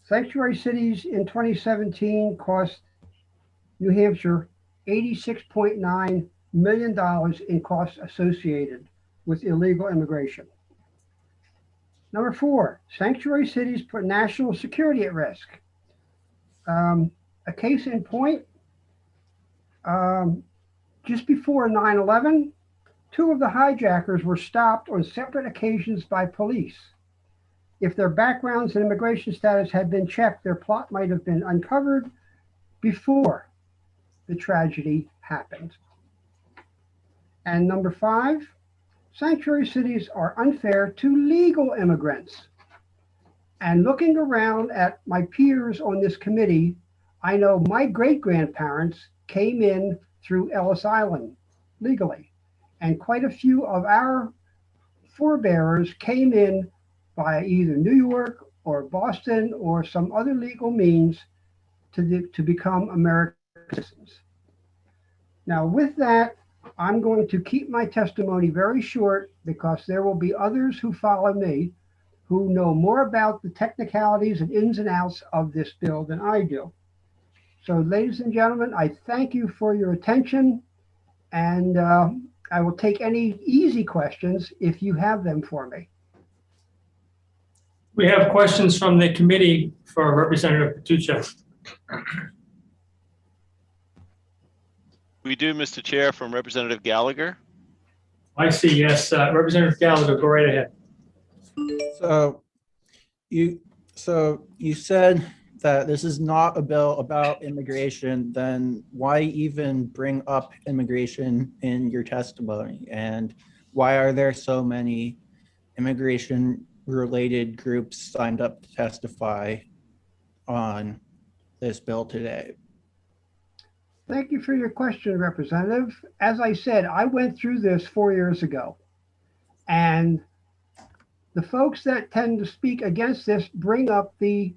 Sanctuary cities in 2017 cost New Hampshire $86.9 million in costs associated with illegal immigration. Number 4, sanctuary cities put national security at risk. A case in point, just before 9/11, 2 of the hijackers were stopped on separate occasions by police. If their backgrounds and immigration status had been checked, their plot might have been uncovered before the tragedy happened. And number 5, sanctuary cities are unfair to legal immigrants. And looking around at my peers on this committee, I know my great-grandparents came in through Ellis Island legally. And quite a few of our forebears came in by either New York or Boston or some other legal means to become American citizens. Now, with that, I'm going to keep my testimony very short because there will be others who follow me who know more about the technicalities and ins and outs of this bill than I do. So, ladies and gentlemen, I thank you for your attention, and I will take any easy questions if you have them for me. We have questions from the committee for Representative Patucha. We do, Mr. Chair, from Representative Gallagher. I see, yes. Representative Gallagher, go right ahead. So you said that this is not a bill about immigration, then why even bring up immigration in your testimony? And why are there so many immigration related groups signed up to testify on this bill today? Thank you for your question, Representative. As I said, I went through this 4 years ago, and the folks that tend to speak against this bring up the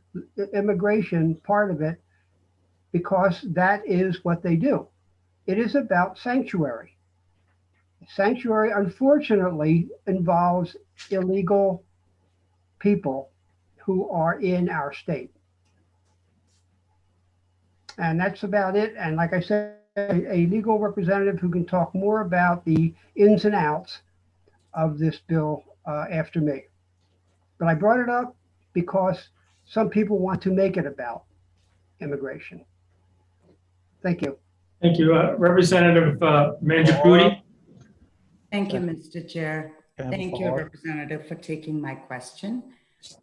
immigration part of it because that is what they do. It is about sanctuary. Sanctuary, unfortunately, involves illegal people who are in our state. And that's about it. And like I said, a legal representative who can talk more about the ins and outs of this bill after me. But I brought it up because some people want to make it about immigration. Thank you. Thank you. Representative Mangiapudi. Thank you, Mr. Chair. Thank you, Representative, for taking my question.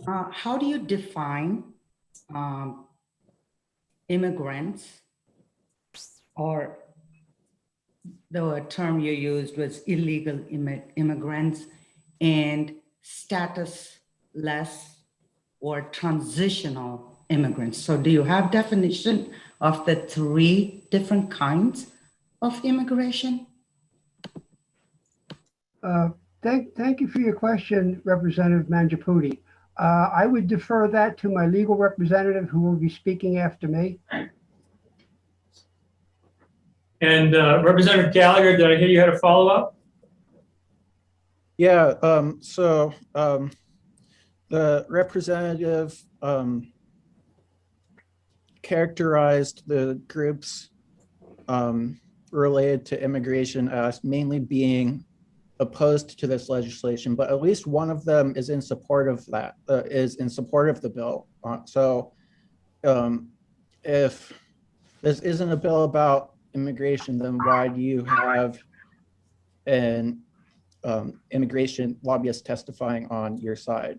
How do you define immigrants, or the term you used was illegal immigrants, and statusless or transitional immigrants? So do you have definition of the three different kinds of immigration? Thank you for your question, Representative Mangiapudi. I would defer that to my legal representative who will be speaking after me. And Representative Gallagher, did I hear you had a follow-up? Yeah, the representative characterized the groups related to immigration as mainly being opposed to this legislation, but at least one of them is in support of that, is in support of the bill. If this isn't a bill about immigration, then why do you have an immigration lobbyist testifying on your side?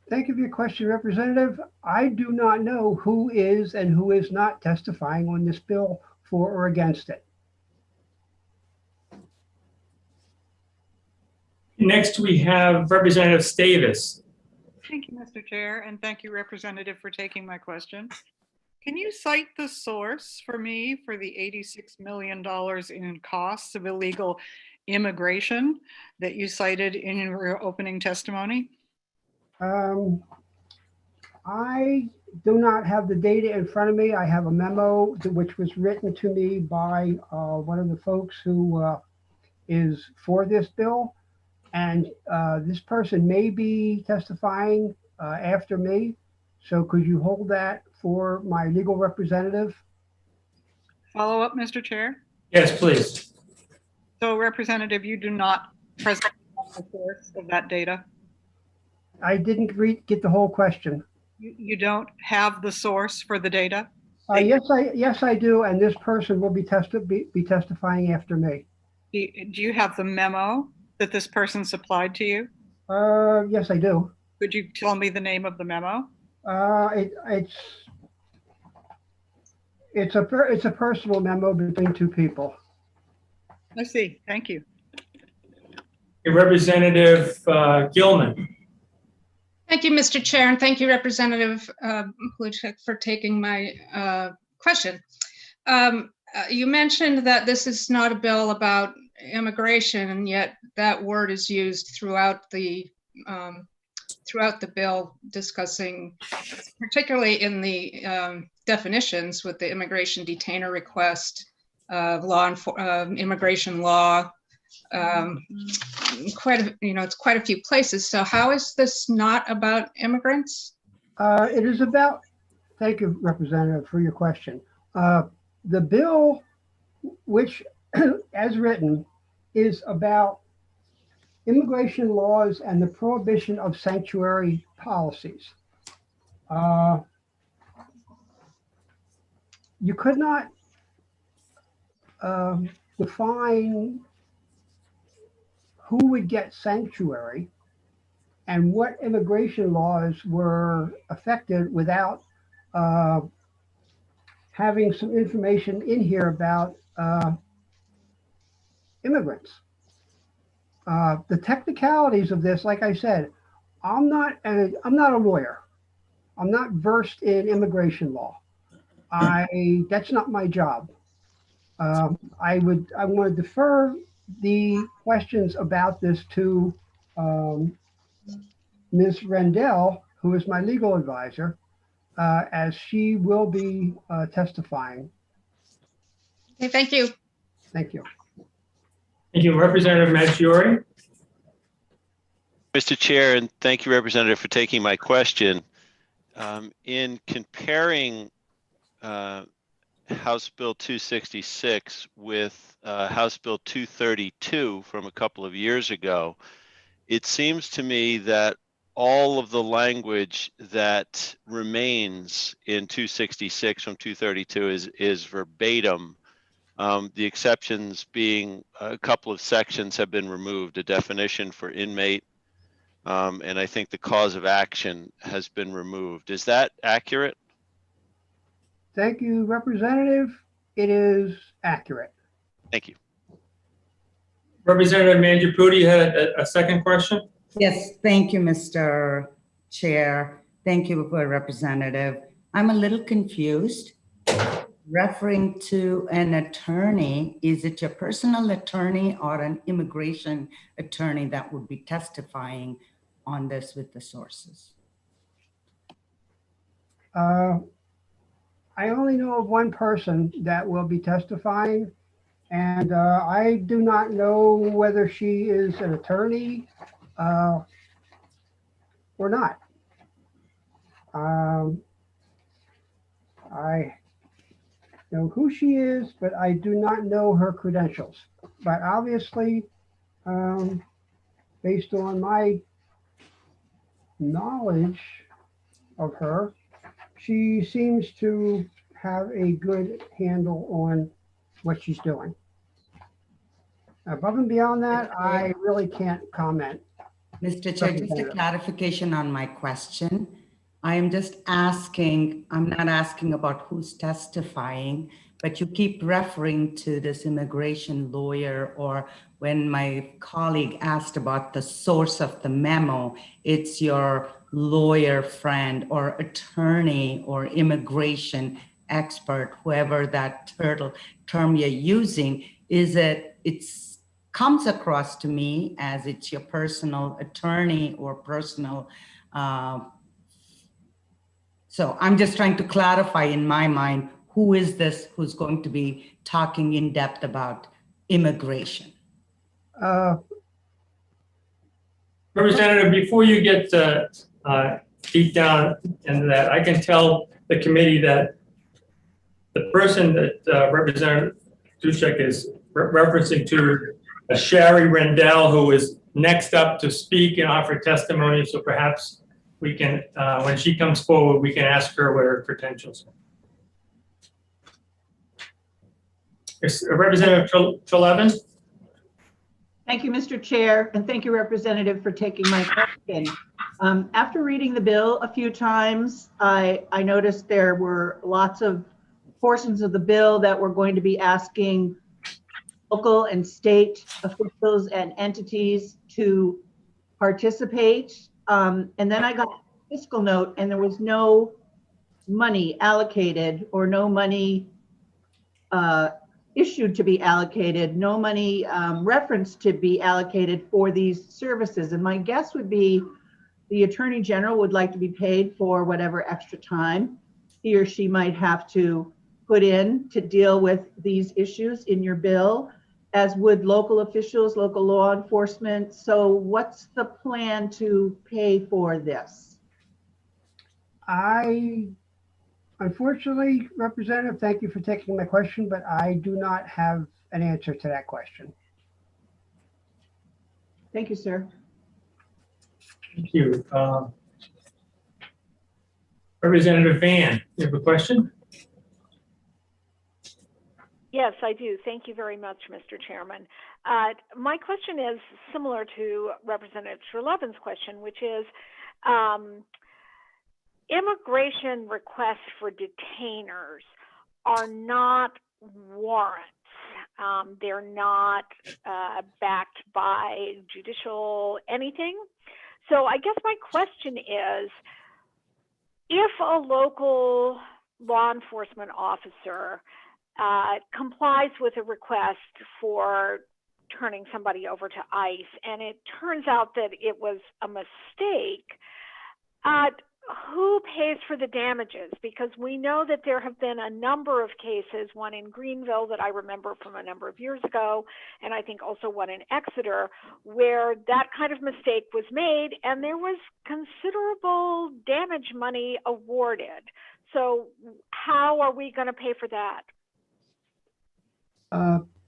Thank you for your question, Representative. I do not know who is and who is not testifying on this bill for or against it. Next, we have Representative Stavis. Thank you, Mr. Chair, and thank you, Representative, for taking my question. Can you cite the source for me for the $86 million in costs of illegal immigration that you cited in your opening testimony? I do not have the data in front of me. I have a memo which was written to me by one of the folks who is for this bill. And this person may be testifying after me. So could you hold that for my legal representative? Follow up, Mr. Chair? Yes, please. So Representative, you do not present the source of that data? I didn't get the whole question. You don't have the source for the data? Yes, I do. And this person will be testifying after me. Do you have the memo that this person supplied to you? Yes, I do. Could you tell me the name of the memo? It's a personal memo between two people. I see. Thank you. Representative Gilman. Thank you, Mr. Chair, and thank you, Representative Pawluczek, for taking my question. You mentioned that this is not a bill about immigration, and yet that word is used throughout the bill, discussing, particularly in the definitions with the immigration detainer request, immigration law. It's quite a few places. So how is this not about immigrants? It is about, thank you, Representative, for your question. The bill, which as written, is about immigration laws and the prohibition of sanctuary policies. You could not define who would get sanctuary and what immigration laws were affected without having some information in here about immigrants. The technicalities of this, like I said, I'm not a lawyer. I'm not versed in immigration law. That's not my job. I want to defer the questions about this to Ms. Rendell, who is my legal advisor, as she will be testifying. Okay, thank you. Thank you. Thank you, Representative Maggiore. Mr. Chair, and thank you, Representative, for taking my question. In comparing House Bill 266 with House Bill 232 from a couple of years ago, it seems to me that all of the language that remains in 266 from 232 is verbatim. The exceptions being a couple of sections have been removed, a definition for inmate, and I think the cause of action has been removed. Is that accurate? Thank you, Representative. It is accurate. Thank you. Representative Mangiapudi, you had a second question? Yes, thank you, Mr. Chair. Thank you, Representative. I'm a little confused. Referring to an attorney, is it your personal attorney or an immigration attorney that would be testifying on this with the sources? I only know of one person that will be testifying, and I do not know whether she is an attorney or not. I know who she is, but I do not know her credentials. But obviously, based on my knowledge of her, she seems to have a good handle on what she's doing. Above and beyond that, I really can't comment. Mr. Chair, just a clarification on my question. I am just asking, I'm not asking about who's testifying, but you keep referring to this immigration lawyer, or when my colleague asked about the source of the memo, it's your lawyer friend or attorney or immigration expert, whoever that term you're using. It's comes across to me as it's your personal attorney or personal. So I'm just trying to clarify in my mind, who is this who's going to be talking in depth about immigration? Representative, before you get deep down into that, I can tell the committee that the person that Representative Dushek is referencing to, Shari Rendell, who is next up to speak and offer testimony. So perhaps we can, when she comes forward, we can ask her what her credentials are. Representative Trelevin. Thank you, Mr. Chair, and thank you, Representative, for taking my question. After reading the bill a few times, I noticed there were lots of portions of the bill that were going to be asking local and state officials and entities to participate And then I got a fiscal note and there was no money allocated or no money issued to be allocated, no money referenced to be allocated for these services. And my guess would be the Attorney General would like to be paid for whatever extra time he or she might have to put in to deal with these issues in your bill, as would local officials, local law enforcement. So what's the plan to pay for this? Unfortunately, Representative, thank you for taking my question, but I do not have an answer to that question. Thank you, sir. Thank you. Representative Van, you have a question? Yes, I do. Thank you very much, Mr. Chairman. My question is similar to Representative Sherlevin's question, which is immigration requests for detainers are not warrants. They're not backed by judicial anything. So I guess my question is, if a local law enforcement officer complies with a request for turning somebody over to ICE, and it turns out that it was a mistake, who pays for the damages? Because we know that there have been a number of cases, one in Greenville that I remember from a number of years ago, and I think also one in Exeter, where that kind of mistake was made and there was considerable damage money awarded. So how are we going to pay for that?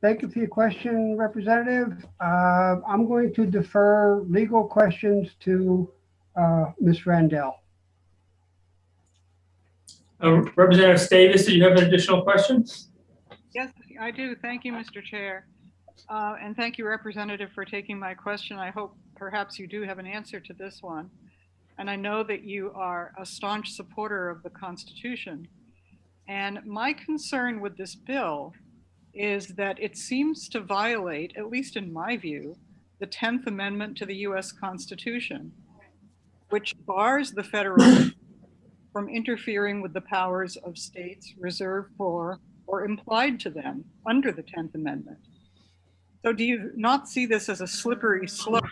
Thank you for your question, Representative. I'm going to defer legal questions to Ms. Randall. Representative Davis, do you have an additional question? Yes, I do. Thank you, Mr. Chair. And thank you, Representative, for taking my question. I hope perhaps you do have an answer to this one. And I know that you are a staunch supporter of the Constitution. And my concern with this bill is that it seems to violate, at least in my view, the 10th Amendment to the US Constitution, which bars the federal from interfering with the powers of states reserved for or implied to them under the 10th Amendment. So do you not see this as a slippery slope?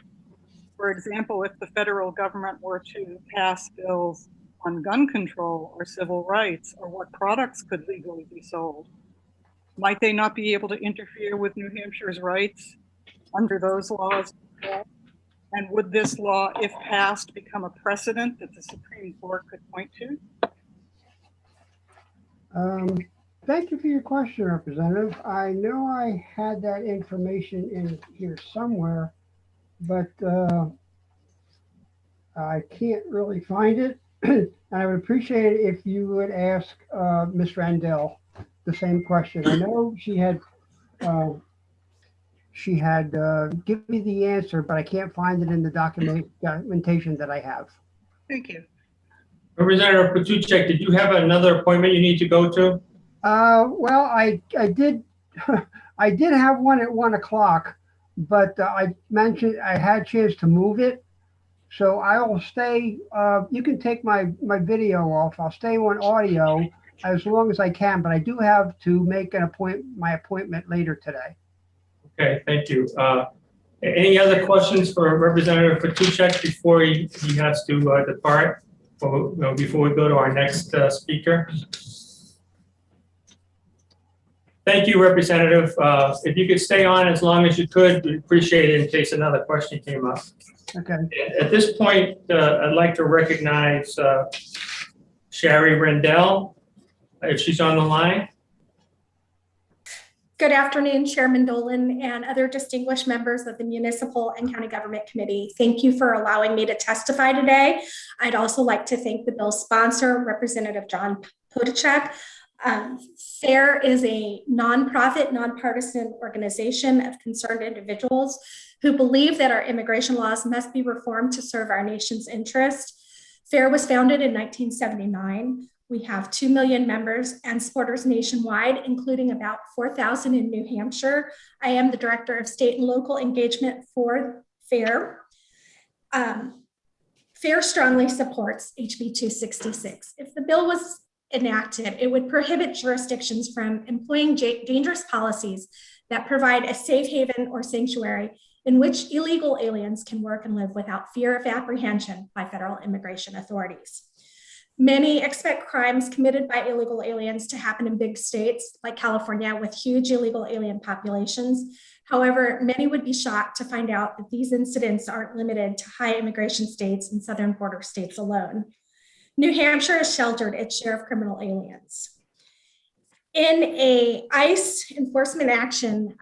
For example, if the federal government were to pass bills on gun control or civil rights or what products could legally be sold, might they not be able to interfere with New Hampshire's rights under those laws? And would this law, if passed, become a precedent that the Supreme Court could point to? Thank you for your question, Representative. I know I had that information in here somewhere, but I can't really find it. And I would appreciate it if you would ask Ms. Randall the same question. I know she had given me the answer, but I can't find it in the documentation that I have. Thank you. Representative Patuchek, did you have another appointment you need to go to? Well, I did I did have one at 1 o'clock, but I mentioned I had a chance to move it. So I will stay, you can take my video off. I'll stay on audio as long as I can, but I do have to make my appointment later today. Okay, thank you. Any other questions for Representative Patuchek before he has to depart, or, before we go to our next speaker? Thank you, Representative. If you could stay on as long as you could, we'd appreciate it in case another question came up. Okay. At this point, I'd like to recognize Sherry Rendell, if she's on the line. Good afternoon, Chairman Dolan and other distinguished members of the Municipal and County Government Committee. Thank you for allowing me to testify today. I'd also like to thank the bill's sponsor, Representative John Podachek. FAIR is a nonprofit, nonpartisan organization of concerned individuals who believe that our immigration laws must be reformed to serve our nation's interest. FAIR was founded in 1979. We have 2 million members and supporters nationwide, including about 4,000 in New Hampshire. I am the Director of State and Local Engagement for FAIR. FAIR strongly supports HB 266. If the bill was enacted, it would prohibit jurisdictions from employing dangerous policies that provide a safe haven or sanctuary in which illegal aliens can work and live without fear of apprehension by federal immigration authorities. Many expect crimes committed by illegal aliens to happen in big states like California with huge illegal alien populations. However, many would be shocked to find out that these incidents aren't limited to high immigration states and southern border states alone. New Hampshire has sheltered its share of criminal aliens. In a ICE enforcement action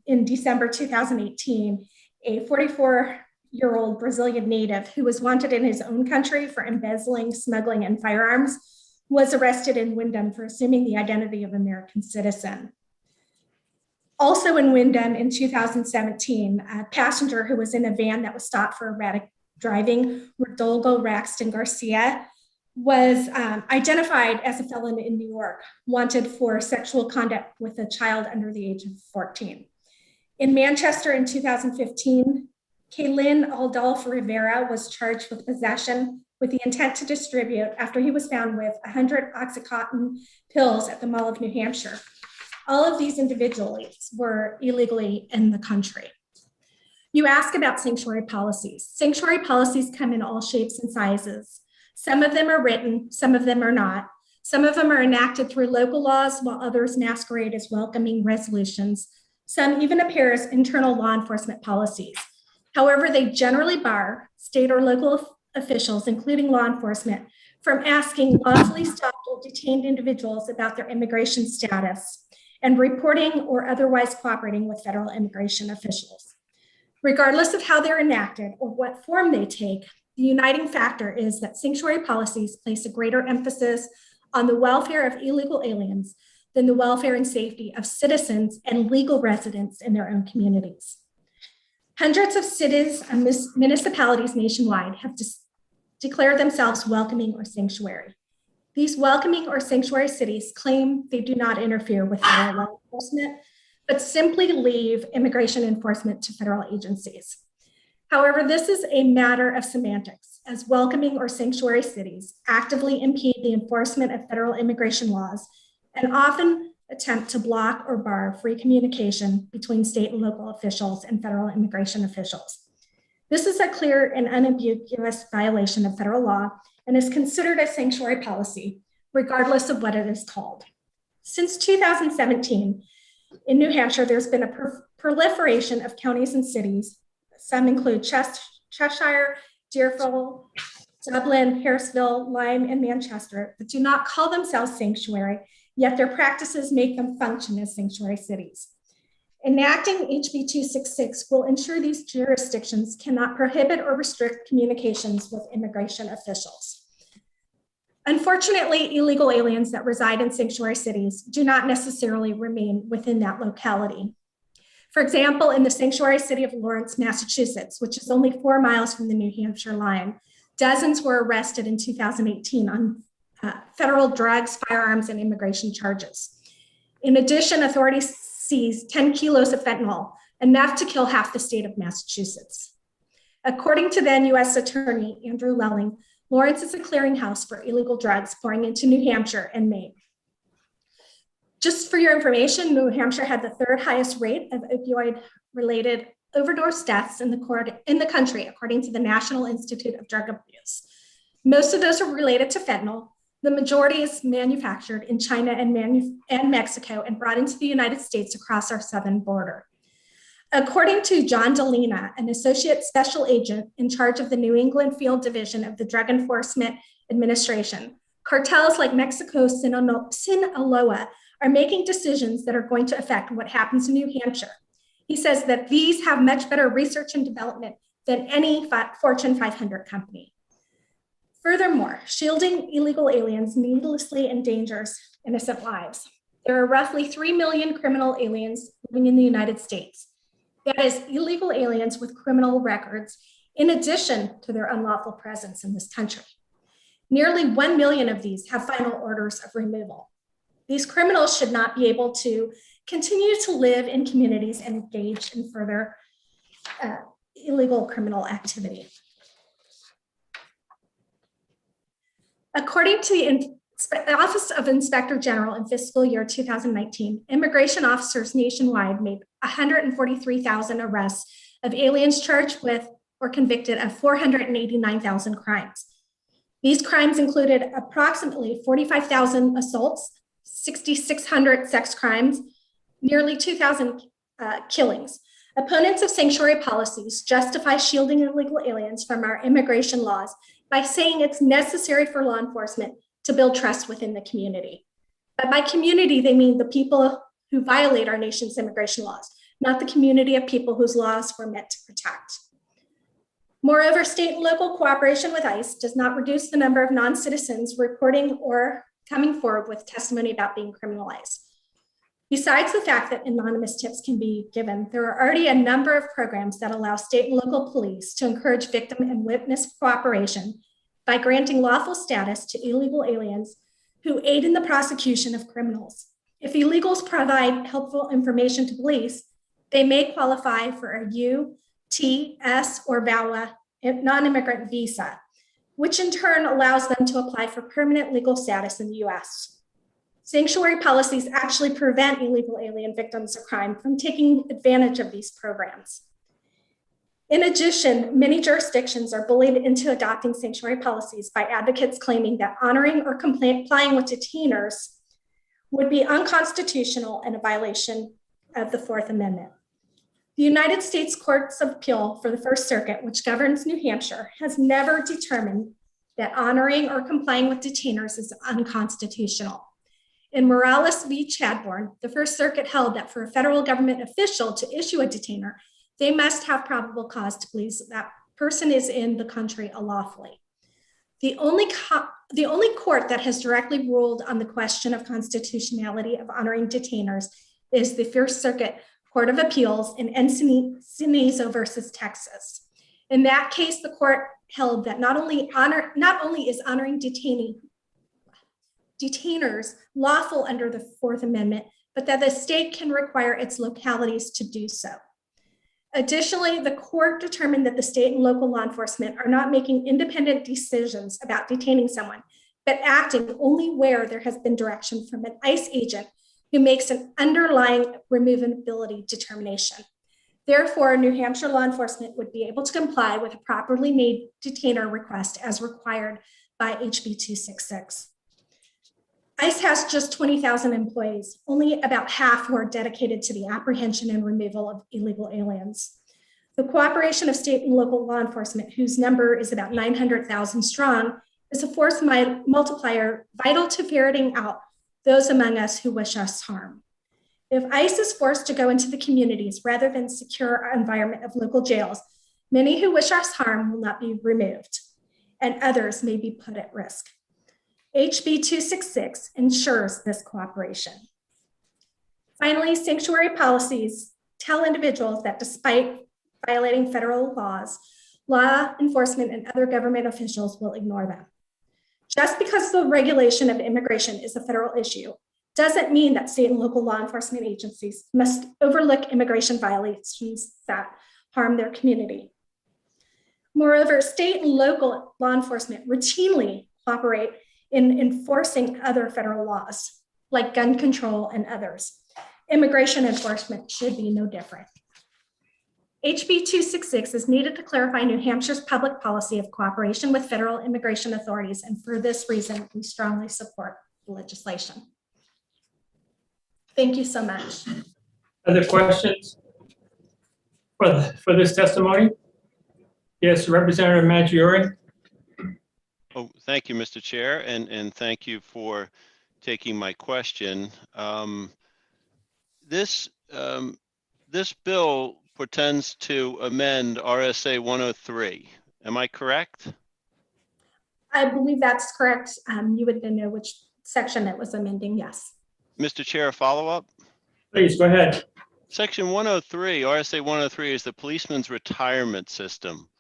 in December 2018, a 44-year-old Brazilian native who was wanted in his own country for embezzling, smuggling, and firearms was arrested in Wyndham for assuming the identity of an American citizen. Also in Wyndham in 2017, a passenger who was in a van that was stopped for erratic driving, Rodolfo Raxton Garcia, was identified as a felon in New York, wanted for sexual conduct with a child under the age of 14. In Manchester in 2015, Kaylin Aldolfo Rivera was charged with possession with the intent to distribute after he was found with 100 Oxycontin pills at the Mall of New Hampshire. All of these individuals were illegally in the country. You ask about sanctuary policies. Sanctuary policies come in all shapes and sizes. Some of them are written, some of them are not. Some of them are enacted through local laws, while others masquerade as welcoming resolutions. Some even appear as internal law enforcement policies. However, they generally bar state or local officials, including law enforcement, from asking lawfully stopped or detained individuals about their immigration status and reporting or otherwise cooperating with federal immigration officials. Regardless of how they're enacted or what form they take, the uniting factor is that sanctuary policies place a greater emphasis on the welfare of illegal aliens than the welfare and safety of citizens and legal residents in their own communities. Hundreds of cities and municipalities nationwide have declared themselves welcoming or sanctuary. These welcoming or sanctuary cities claim they do not interfere with federal law enforcement, but simply leave immigration enforcement to federal agencies. However, this is a matter of semantics, as welcoming or sanctuary cities actively impede the enforcement of federal immigration laws and often attempt to block or bar free communication between state and local officials and federal immigration officials. This is a clear and unambiguous violation of federal law and is considered a sanctuary policy, regardless of what it is called. Since 2017, in New Hampshire, there's been a proliferation of counties and cities. Some include Cheshire, Deerfield, Dublin, Harrisville, Lyme, and Manchester that do not call themselves sanctuary, yet their practices make them function as sanctuary cities. Enacting HB 266 will ensure these jurisdictions cannot prohibit or restrict communications with immigration officials. Unfortunately, illegal aliens that reside in sanctuary cities do not necessarily remain within that locality. For example, in the sanctuary city of Lawrence, Massachusetts, which is only 4 miles from the New Hampshire line, dozens were arrested in 2018 on federal drugs, firearms, and immigration charges. In addition, authorities seized 10 kilos of fentanyl, enough to kill half the state of Massachusetts. According to then US Attorney Andrew Lelling, Lawrence is a clearinghouse for illegal drugs pouring into New Hampshire and Maine. Just for your information, New Hampshire had the 3rd highest rate of opioid-related overdose deaths in the country, according to the National Institute of Drug Abuse. Most of those are related to fentanyl. The majority is manufactured in China and Mexico and brought into the United States across our southern border. According to John DeLina, an associate special agent in charge of the New England Field Division of the Drug Enforcement Administration, cartels like Mexico's Sinaloa are making decisions that are going to affect what happens in New Hampshire. He says that these have much better research and development than any Fortune 500 company. Furthermore, shielding illegal aliens needlessly endangers innocent lives. There are roughly 3 million criminal aliens living in the United States. That is, illegal aliens with criminal records, in addition to their unlawful presence in this country. Nearly 1 million of these have final orders of removal. These criminals should not be able to continue to live in communities and engage in further illegal criminal activity. According to the Office of Inspector General in fiscal year 2019, immigration officers nationwide made 143,000 arrests of aliens charged with or convicted of 489,000 crimes. These crimes included approximately 45,000 assaults, 6,600 sex crimes, nearly 2,000 killings. Opponents of sanctuary policies justify shielding illegal aliens from our immigration laws by saying it's necessary for law enforcement to build trust within the community. But by community, they mean the people who violate our nation's immigration laws, not the community of people whose laws were meant to protect. Moreover, state and local cooperation with ICE does not reduce the number of non-citizens reporting or coming forward with testimony about being criminalized. Besides the fact that anonymous tips can be given, there are already a number of programs that allow state and local police to encourage victim and witness cooperation by granting lawful status to illegal aliens who aid in the prosecution of criminals. If illegals provide helpful information to police, they may qualify for a U, T, S, or VAWA non-immigrant visa, which in turn allows them to apply for permanent legal status in the US. Sanctuary policies actually prevent illegal alien victims of crime from taking advantage of these programs. In addition, many jurisdictions are bullied into adopting sanctuary policies by advocates claiming that honoring or complying with detainers would be unconstitutional and a violation of the Fourth Amendment. The United States Courts of Appeal for the First Circuit, which governs New Hampshire, has never determined that honoring or complying with detainers is unconstitutional. In Morales v. Chadbourne, the First Circuit held that for a federal government official to issue a detainer, they must have probable cause to believe that person is in the country unlawfully. The only court that has directly ruled on the question of constitutionality of honoring detainers is the First Circuit Court of Appeals in Encinizo versus Texas. In that case, the court held that not only is honoring detainers lawful under the Fourth Amendment, but that the state can require its localities to do so. Additionally, the court determined that the state and local law enforcement are not making independent decisions about detaining someone, but acting only where there has been direction from an ICE agent who makes an underlying removability determination. Therefore, New Hampshire law enforcement would be able to comply with a properly made detainer request as required by HB 266. ICE has just 20,000 employees, only about half who are dedicated to the apprehension and removal of illegal aliens. The cooperation of state and local law enforcement, whose number is about 900,000 strong, is a force multiplier vital to ferreting out those among us who wish us harm. If ICE is forced to go into the communities rather than secure our environment of local jails, many who wish us harm will not be removed, and others may be put at risk. HB 266 ensures this cooperation. Finally, sanctuary policies tell individuals that despite violating federal laws, law enforcement and other government officials will ignore them. Just because the regulation of immigration is a federal issue doesn't mean that state and local law enforcement agencies must overlook immigration violations that harm their community. Moreover, state and local law enforcement routinely cooperate in enforcing other federal laws, like gun control and others. Immigration enforcement should be no different. HB 266 is needed to clarify New Hampshire's public policy of cooperation with federal immigration authorities, and for this reason, we strongly support the legislation. Thank you so much. Other questions for this testimony? Yes, Representative Maggiore. Oh, thank you, Mr. Chair, and thank you for taking my question. This bill pretends to amend RSA 103. Am I correct? I believe that's correct. You would then know which section it was amending, yes. Mr. Chair, a follow-up? Please, go ahead. Section 103, RSA 103 is the policeman's retirement system.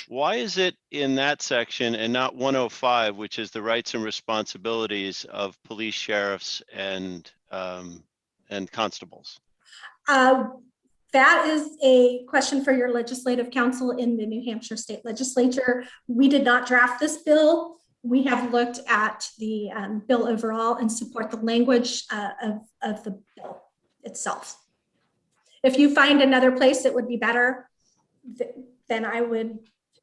Why is it in that section and not 105, which is the rights and responsibilities of police, sheriffs, and constables? That is a question for your legislative counsel in the New Hampshire State Legislature. We did not draft this bill. we have looked at the bill overall and support the language of the bill itself. If you find another place that would be better, then I would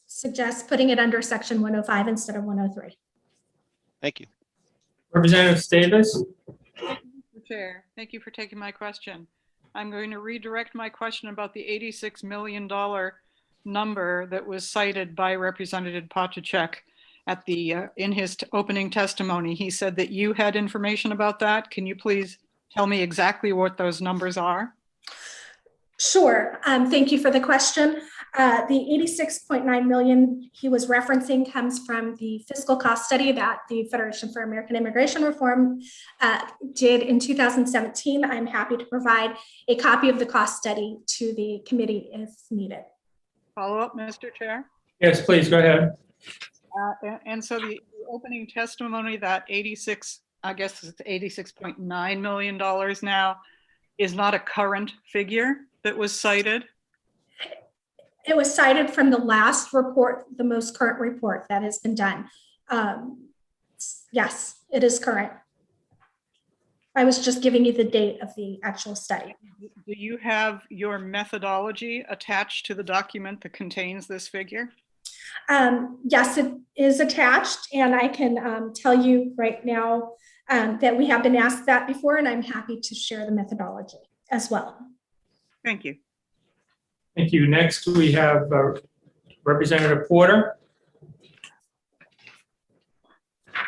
suggest putting it under section 105 instead of 103. Thank you. Representative Davis. Mr. Chair, thank you for taking my question. I'm going to redirect my question about the $86 million number that was cited by Representative Potacek at the in his opening testimony. He said that you had information about that. Can you please tell me exactly what those numbers are? Sure. Thank you for the question. The 86.9 million he was referencing comes from the fiscal cost study that the Federation for American Immigration Reform did in 2017. I'm happy to provide a copy of the cost study to the committee if needed. Follow up, Mr. Chair? Yes, please, go ahead. And so the opening testimony, that 86, I guess it's $86.9 million now, is not a current figure that was cited? It was cited from the last report, the most current report that has been done. Yes, it is current. I was just giving you the date of the actual study. Do you have your methodology attached to the document that contains this figure? Yes, it is attached, and I can tell you right now that we have been asked that before, and I'm happy to share the methodology as well. Thank you. Thank you. Next, we have Representative Porter.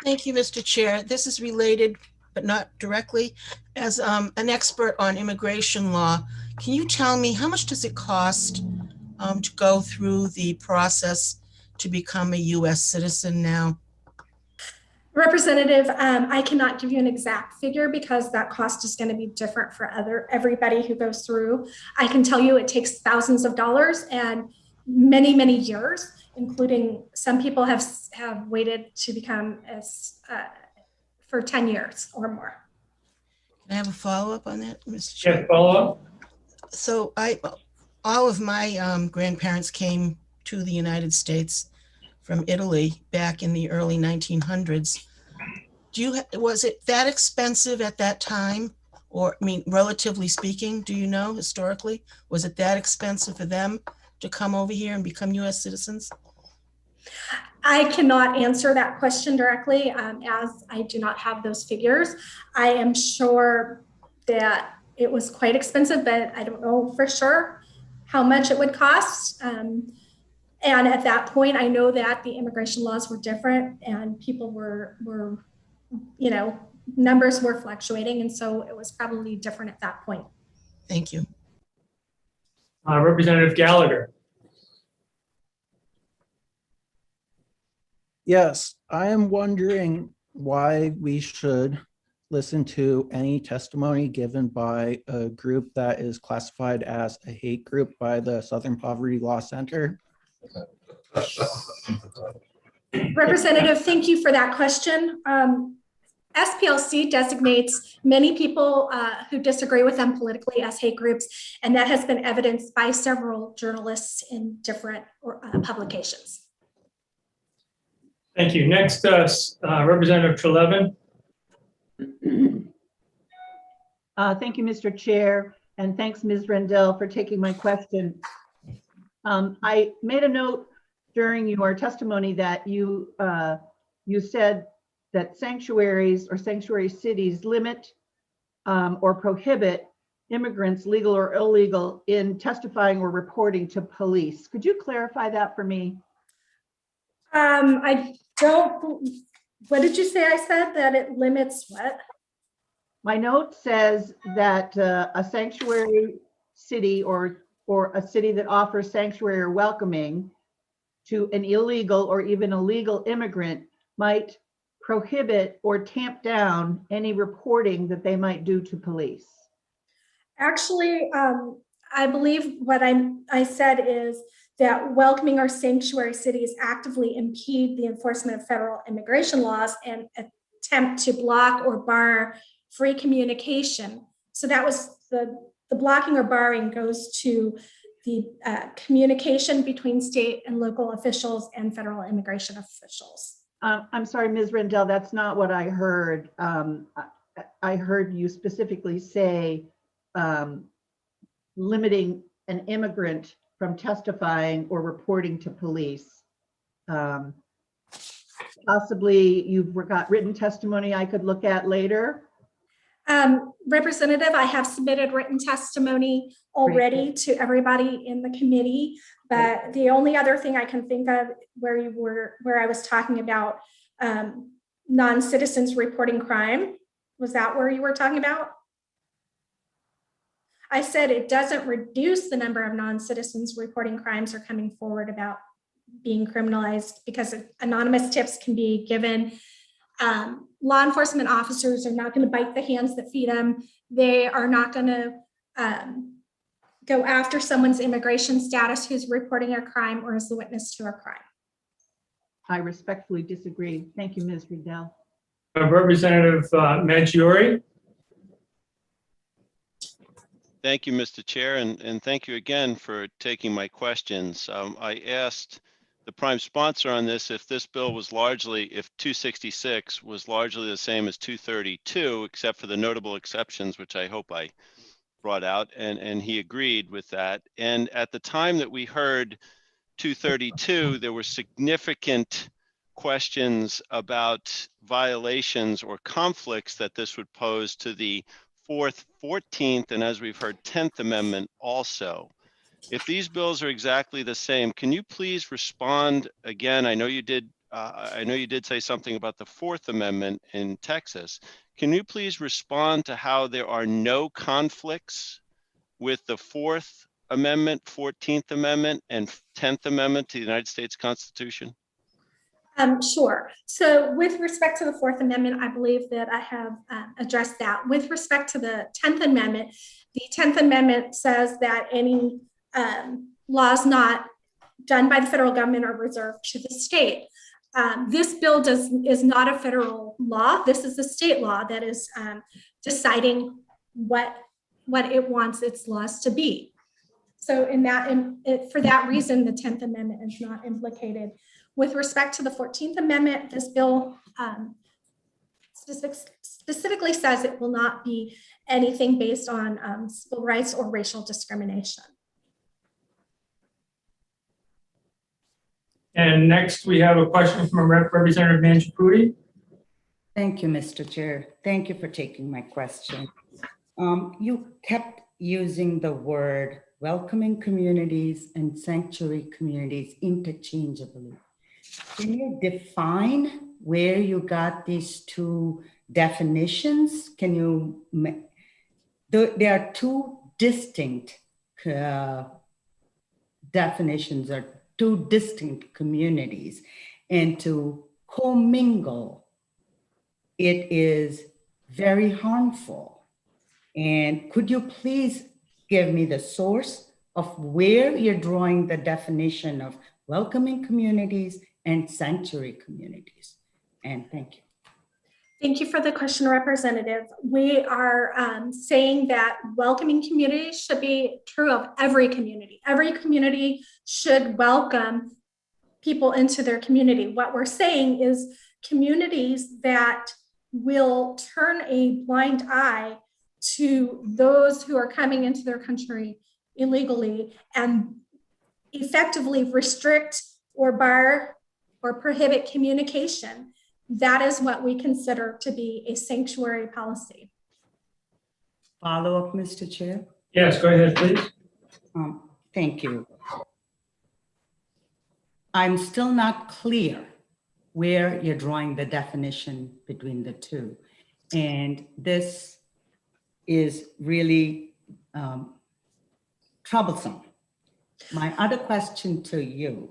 Thank you, Mr. Chair. This is related, but not directly. As an expert on immigration law, can you tell me how much does it cost to go through the process to become a U.S. citizen now? Representative, I cannot give you an exact figure because that cost is going to be different for everybody who goes through. I can tell you it takes thousands of dollars and many, many years, including some people have waited to become for 10 years or more. Can I have a follow-up on that, Mr. Chair? Yeah, follow-up. So all of my grandparents came to the United States from Italy back in the early 1900s. Was it that expensive at that time? Or, I mean, relatively speaking, do you know, historically, was it that expensive for them to come over here and become US citizens? I cannot answer that question directly as I do not have those figures. I am sure that it was quite expensive, but I don't know for sure how much it would cost. And at that point, I know that the immigration laws were different and people were you know, numbers were fluctuating. And so it was probably different at that point. Thank you. Representative Gallagher. Yes, I am wondering why we should listen to any testimony given by a group that is classified as a hate group by the Southern Poverty Law Center. Representative, thank you for that question. SPLC designates many people who disagree with them politically as hate groups, and that has been evidenced by several journalists in different publications. Thank you. Next, Representative Trelevin. Thank you, Mr. Chair, and thanks, Ms. Rendell, for taking my question. I made a note during your testimony that you said that sanctuaries or sanctuary cities limit or prohibit immigrants, legal or illegal, in testifying or reporting to police. Could you clarify that for me? I don't, what did you say I said? That it limits what? My note says that a sanctuary city or a city that offers sanctuary or welcoming to an illegal or even a legal immigrant might prohibit or tamp down any reporting that they might do to police. Actually, I believe what I said is that welcoming our sanctuary cities actively impede the enforcement of federal immigration laws and attempt to block or bar free communication. So that was the blocking or barring goes to the communication between state and local officials and federal immigration officials. I'm sorry, Ms. Rendell, that's not what I heard. I heard you specifically say limiting an immigrant from testifying or reporting to police. Possibly you've got written testimony I could look at later. Representative, I have submitted written testimony already to everybody in the committee, but the only other thing I can think of where I was talking about non-citizens reporting crime, was that where you were talking about? I said it doesn't reduce the number of non-citizens reporting crimes or coming forward about being criminalized, because anonymous tips can be given. Law enforcement officers are not going to bite the hands that feed them. They are not going to go after someone's immigration status who's reporting a crime or is the witness to a crime. I respectfully disagree. Thank you, Ms. Riddell. Representative Mangiuri. Thank you, Mr. Chair, and thank you again for taking my questions. I asked the prime sponsor on this if this bill was largely, if 266 was largely the same as 232, except for the notable exceptions, which I hope I brought out, and he agreed with that. And at the time that we heard 232, there were significant questions about violations or conflicts that this would pose to the 4th, 14th, and as we've heard, 10th Amendment also. If these bills are exactly the same, can you please respond again? I know you did say something about the 4th Amendment in Texas. Can you please respond to how there are no conflicts with the 4th Amendment, 14th Amendment, and 10th Amendment to the United States Constitution? Sure. So with respect to the 4th Amendment, I believe that I have addressed that. With respect to the 10th Amendment, the 10th Amendment says that any laws not done by the federal government are reserved to the state. This bill is not a federal law. This is a state law that is deciding what it wants its laws to be. So for that reason, the 10th Amendment is not implicated. With respect to the 14th Amendment, this bill specifically says it will not be anything based on civil rights or racial discrimination. And next we have a question from Representative Mangiapudi. Thank you, Mr. Chair. Thank you for taking my question. You kept using the word welcoming communities and sanctuary communities interchangeably. Can you define where you got these two definitions? Can you, there are two distinct definitions or two distinct communities, and to commingle it is very harmful. And could you please give me the source of where you're drawing the definition of welcoming communities and sanctuary communities? And thank you. Thank you for the question, Representative. We are saying that welcoming communities should be true of every community. Every community should welcome people into their community. What we're saying is communities that will turn a blind eye to those who are coming into their country illegally and effectively restrict or bar or prohibit communication. That is what we consider to be a sanctuary policy. Follow up, Mr. Chair? Yes, go ahead, please. Thank you. I'm still not clear where you're drawing the definition between the two. And this is really troublesome. My other question to you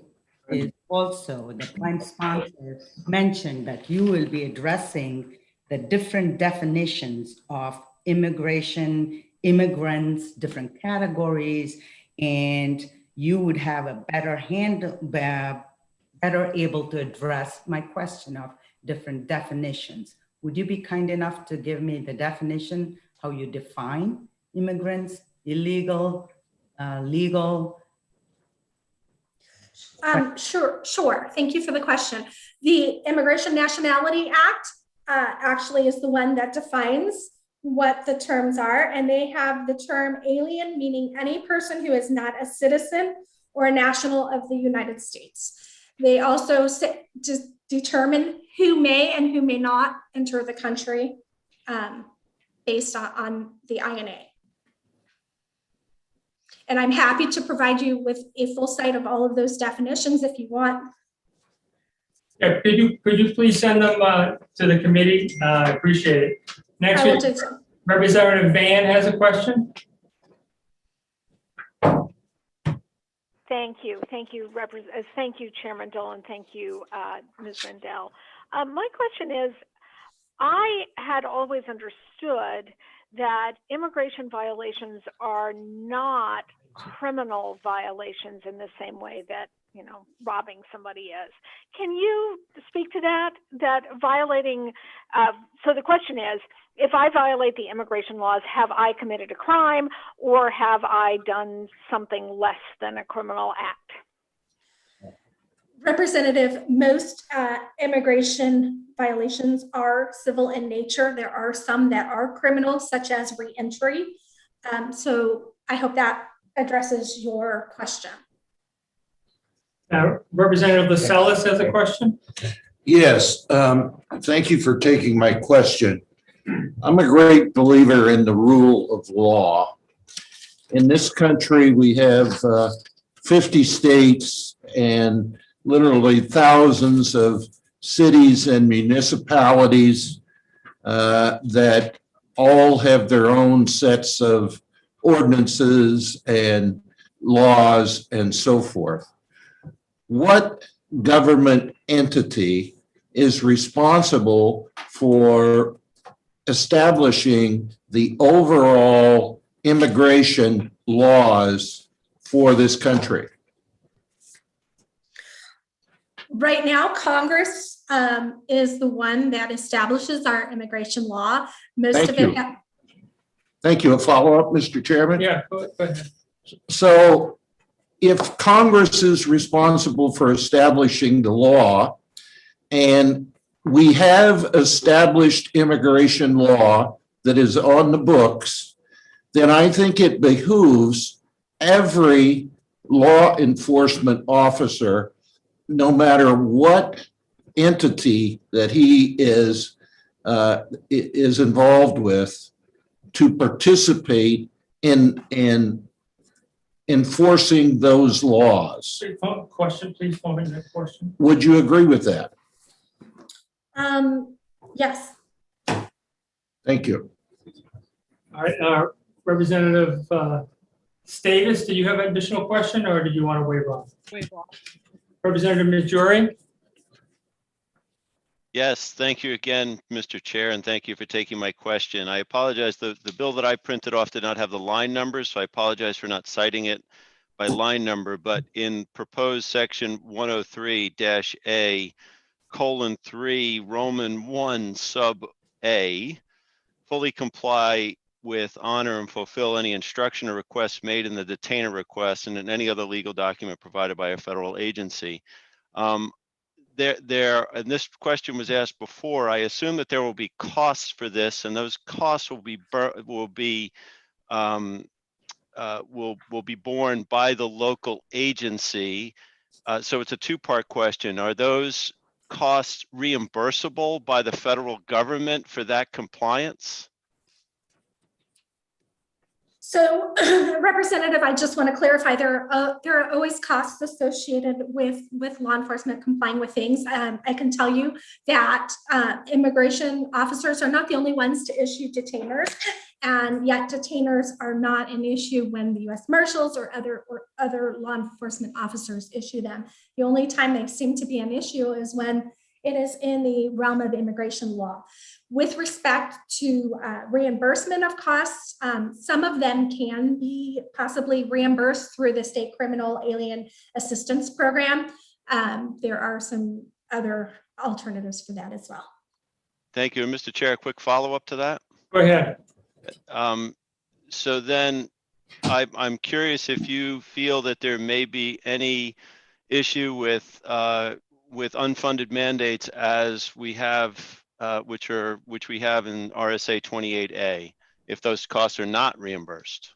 is also the prime sponsor mentioned that you will be addressing the different definitions of immigration, immigrants, different categories, and you would have a better better able to address my question of different definitions. Would you be kind enough to give me the definition, how you define immigrants, illegal, legal? Sure. Thank you for the question. The Immigration Nationality Act actually is the one that defines what the terms are, and they have the term alien, meaning any person who is not a citizen or a national of the United States. They also just determine who may and who may not enter the country based on the INA. And I'm happy to provide you with a full cite of all of those definitions if you want. Yeah, could you please send them to the committee? I appreciate it. Next, Representative Van has a question. Thank you, Chairman Dolan. Thank you, Ms. Rendell. My question is, I had always understood that immigration violations are not criminal violations in the same way that, you know, robbing somebody is. Can you speak to that? That violating, so the question is, if I violate the immigration laws, have I committed a crime or have I done something less than a criminal act? Representative, most immigration violations are civil in nature. There are some that are criminal, such as re-entry. So I hope that addresses your question. Representative Lascelles has a question. Yes, thank you for taking my question. I'm a great believer in the rule of law. In this country, we have 50 states and literally thousands of cities and municipalities that all have their own sets of ordinances and laws and so forth. What government entity is responsible for establishing the overall immigration laws for this country? Right now, Congress is the one that establishes our immigration law. Most of it. Thank you. A follow-up, Mr. Chairman? Yeah, go ahead. So if Congress is responsible for establishing the law, and we have established immigration law that is on the books, then I think it behooves every law enforcement officer, no matter what entity that he is involved with, to participate in enforcing those laws. Question, please. Next question. Would you agree with that? Yes. Thank you. All right, Representative Stavis, do you have an additional question or did you want to waive off? Waive off. Representative Najuri? Yes, thank you again, Mr. Chair, and thank you for taking my question. I apologize, the bill that I printed off did not have the line numbers, so I apologize for not citing it by line number, but in proposed section 103-A:3 Roman 1 sub A, fully comply with, honor, and fulfill any instruction or requests made in the detainer request and in any other legal document provided by a federal agency. And this question was asked before. I assume that there will be costs for this, and those costs will be borne by the local agency. So it's a two-part question. Are those costs reimbursable by the federal government for that compliance? So, Representative, I just want to clarify, there are always costs associated with law enforcement complying with things. I can tell you that immigration officers are not the only ones to issue detainers, and yet detainers are not an issue when the U.S. Marshals or other law enforcement officers issue them. The only time they seem to be an issue is when it is in the realm of immigration law. With respect to reimbursement of costs, some of them can be possibly reimbursed through the State Criminal Alien Assistance Program. There are some other alternatives for that as well. Thank you. Mr. Chair, a quick follow-up to that. Go ahead. So then I'm curious if you feel that there may be any issue with unfunded mandates as we have, which we have in RSA 28A, if those costs are not reimbursed?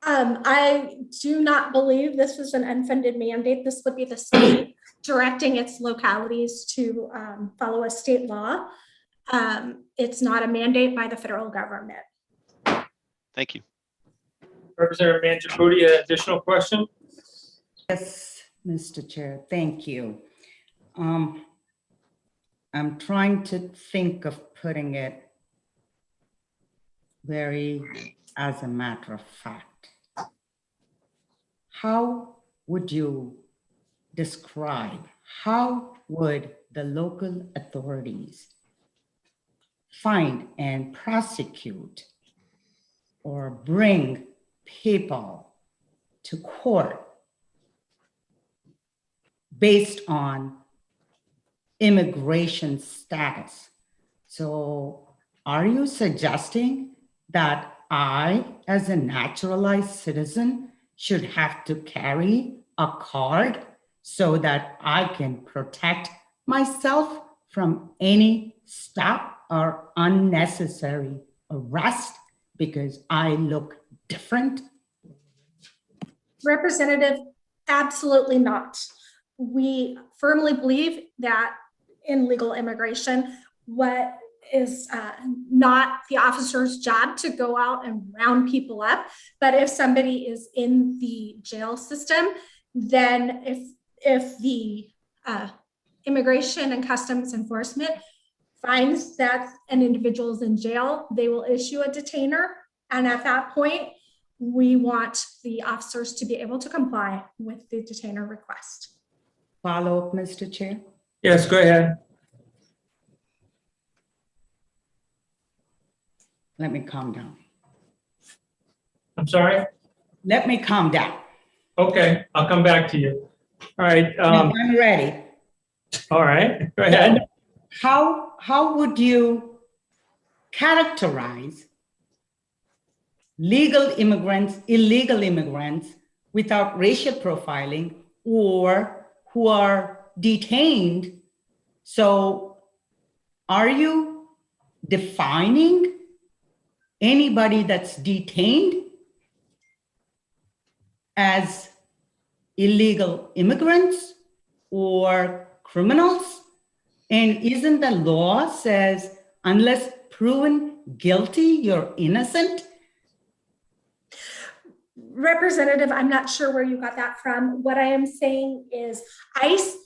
I do not believe this was an unfunded mandate. This would be the state directing its localities to follow a state law. It's not a mandate by the federal government. Thank you. Representative Mangiaputi, additional question? Yes, Mr. Chair, thank you. I'm trying to think of putting it very as a matter of fact. How would you describe, how would the local authorities find and prosecute or bring people to court based on immigration status? So are you suggesting that I, as a naturalized citizen, should have to carry a card so that I can protect myself from any stop or unnecessary arrest because I look different? Representative, absolutely not. We firmly believe that in legal immigration, what is not the officer's job to go out and round people up, but if somebody is in the jail system, then if the Immigration and Customs Enforcement finds that an individual is in jail, they will issue a detainer, and at that point, we want the officers to be able to comply with the detainer request. Follow up, Mr. Chair? Yes, go ahead. Let me calm down. I'm sorry? Let me calm down. Okay, I'll come back to you. All right. I'm ready. All right, go ahead. How would you characterize legal immigrants, illegal immigrants without racial profiling or who are detained? So are you defining anybody that's detained as illegal immigrants or criminals? And isn't the law says unless proven guilty, you're innocent? Representative, I'm not sure where you got that from. What I am saying is ICE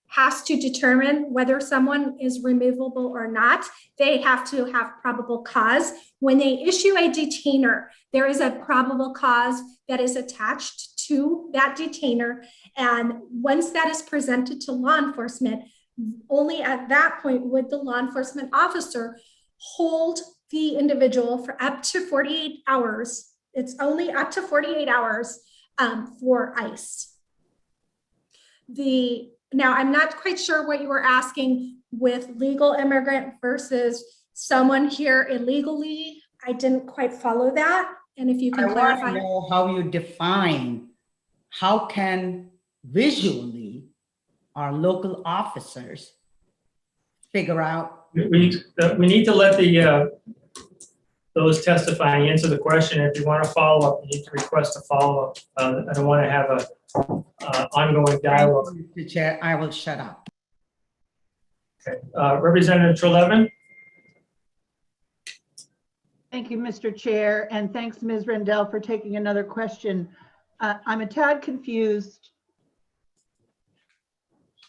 has to determine whether someone is removable or not. They have to have probable cause. When they issue a detainer, there is a probable cause that is attached to that detainer. And once that is presented to law enforcement, only at that point would the law enforcement officer hold the individual for up to 48 hours. It's only up to 48 hours for ICE. Now, I'm not quite sure what you were asking with legal immigrant versus someone here illegally. I didn't quite follow that. And if you can clarify. I want to know how you define, how can visually our local officers figure out? We need to let those testifying answer the question. If you want to follow up, you need to request a follow up. I don't want to have a ongoing dialogue. Mr. Chair, I will shut up. Okay. Representative Trelevin. Thank you, Mr. Chair, and thanks, Ms. Rendell, for taking another question. I'm a tad confused.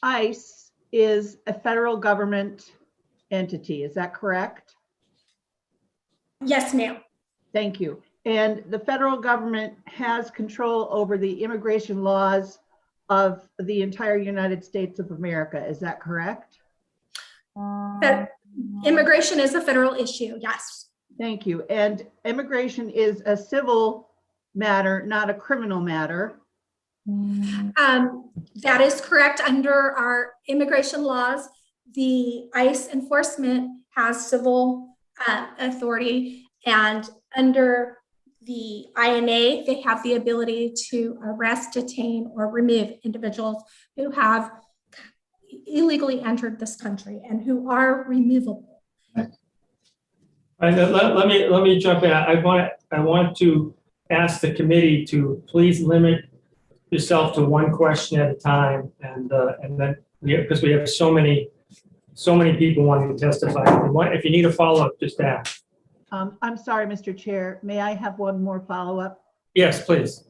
ICE is a federal government entity, is that correct? Yes, ma'am. Thank you. And the federal government has control over the immigration laws of the entire United States of America, is that correct? That immigration is a federal issue, yes. Thank you. And immigration is a civil matter, not a criminal matter. That is correct. Under our immigration laws, the ICE enforcement has civil authority, and under the INA, they have the ability to arrest, detain, or remove individuals who have illegally entered this country and who are removable. Let me jump in. I want to ask the committee to please limit yourself to one question at a time, and then because we have so many people wanting to testify. If you need a follow-up, just ask. I'm sorry, Mr. Chair. May I have one more follow-up? Yes, please.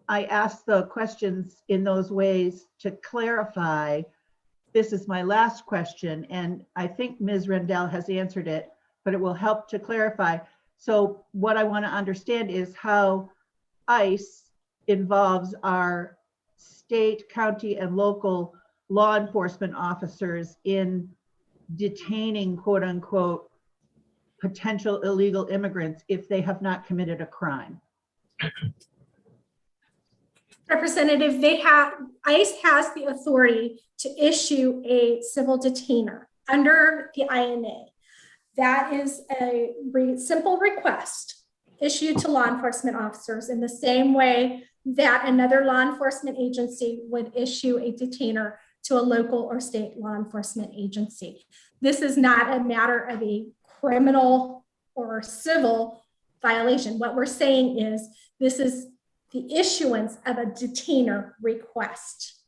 I asked the questions in those ways to clarify. This is my last question, and I think Ms. Rendell has answered it, but it will help to clarify. So what I want to understand is how ICE involves our state, county, and local law enforcement officers in detaining, quote unquote, potential illegal immigrants if they have not committed a crime. Representative, ICE has the authority to issue a civil detainer under the INA. That is a simple request issued to law enforcement officers in the same way that another law enforcement agency would issue a detainer to a local or state law enforcement agency. This is not a matter of a criminal or civil violation. What we're saying is this is the issuance of a detainer request.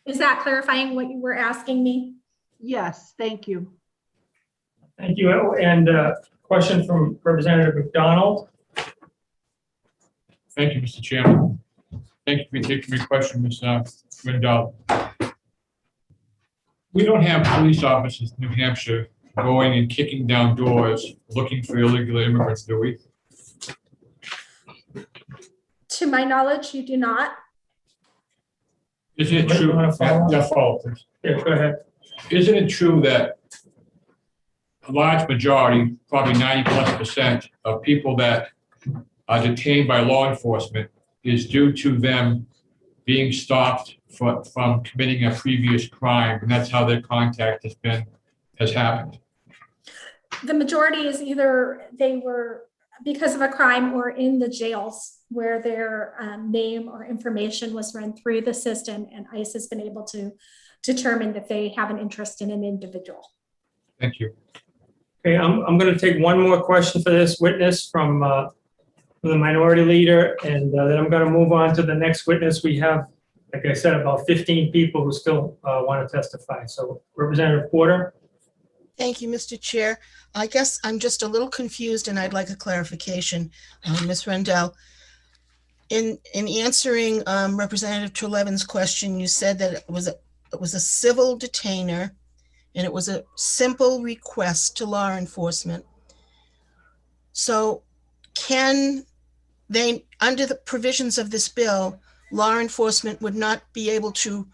Is that clarifying what you were asking me? Yes, thank you. Thank you. And question from Representative McDonald. Thank you, Mr. Chairman. Thank you for taking my question, Ms. Rendell. We don't have police officers in New Hampshire going and kicking down doors looking for illegal immigrants, do we? To my knowledge, you do not. Isn't it true? Yeah, go ahead. Isn't it true that a large majority, probably 90+% of people that are detained by law enforcement is due to them being stopped from committing a previous crime, and that's how their contact has happened? The majority is either they were because of a crime or in the jails where their name or information was run through the system, and ICE has been able to determine that they have an interest in an individual. Thank you. Okay, I'm going to take one more question for this witness from the minority leader, and then I'm going to move on to the next witness. We have, like I said, about 15 people who still want to testify. So Representative Porter. Thank you, Mr. Chair. I guess I'm just a little confused and I'd like a clarification, Ms. Rendell. In answering Representative Trelevin's question, you said that it was a civil detainer and it was a simple request to law enforcement. So can they, under the provisions of this bill, law enforcement would not be able to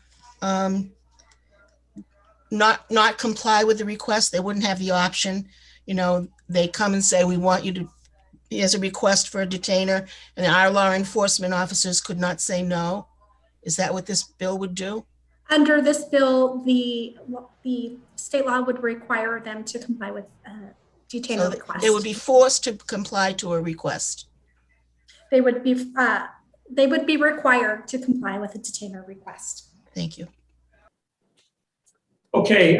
not comply with the request? They wouldn't have the option. You know, they come and say, we want you to, here's a request for a detainer, and our law enforcement officers could not say no. Is that what this bill would do? Under this bill, the state law would require them to comply with detainer request. They would be forced to comply to a request. They would be required to comply with a detainer request. Thank you. Okay.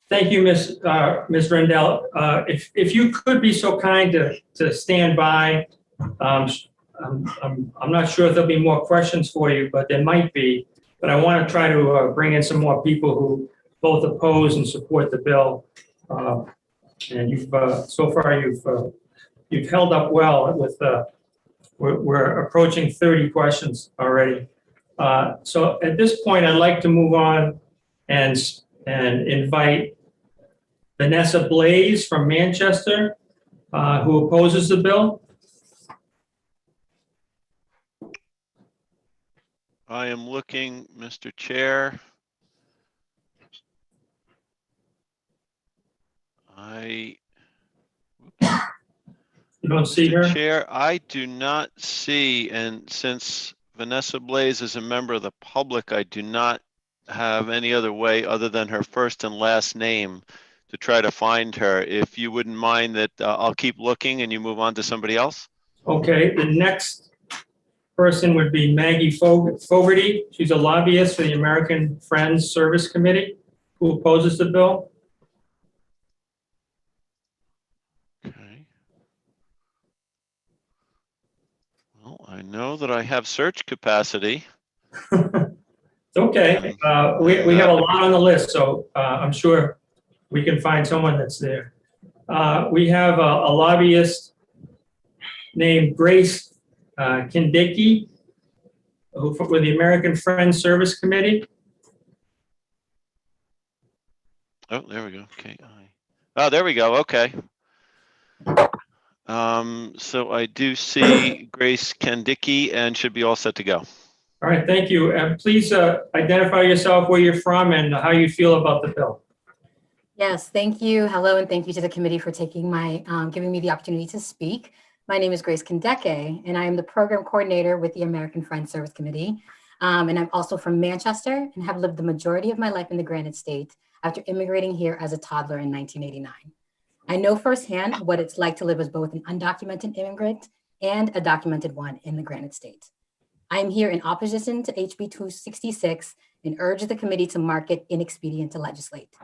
Thank you, Ms. Rendell. If you could be so kind to stand by. I'm not sure if there'll be more questions for you, but there might be. But I want to try to bring in some more people who both oppose and support the bill. And you've so far you've held up well with we're approaching 30 questions already. So at this point, I'd like to move on and invite Vanessa Blaze from Manchester, who opposes the bill. I am looking, Mr. Chair. You don't see her? Chair, I do not see, and since Vanessa Blaze is a member of the public, I do not have any other way other than her first and last name to try to find her. If you wouldn't mind that, I'll keep looking and you move on to somebody else. Okay, the next person would be Maggie Fogarty. She's a lobbyist for the American Friends Service Committee who opposes the bill. Okay. Well, I know that I have search capacity. It's okay. We have a lot on the list, so I'm sure we can find someone that's there. We have a lobbyist named Grace Kindicki, with the American Friends Service Committee. Oh, there we go. Okay. Oh, there we go. Okay. So I do see Grace Kindicki and should be all set to go. All right, thank you. And please identify yourself, where you're from, and how you feel about the bill. Yes, thank you. Hello, and thank you to the committee for taking giving me the opportunity to speak. My name is Grace Kindicki, and I am the program coordinator with the American Friends Service Committee. And I'm also from Manchester and have lived the majority of my life in the Granite State after immigrating here as a toddler in 1989. I know firsthand what it's like to live as both an undocumented immigrant and a documented one in the Granite State. I am here in opposition to HB 266 and urge the committee to mark it inexpedient to legislate.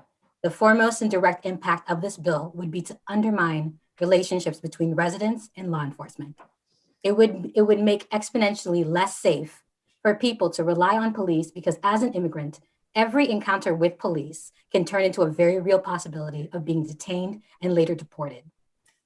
The foremost and direct impact of this bill would be to undermine relationships between residents and law enforcement. It would make exponentially less safe for people to rely on police because as an immigrant, every encounter with police can turn into a very real possibility of being detained and later deported.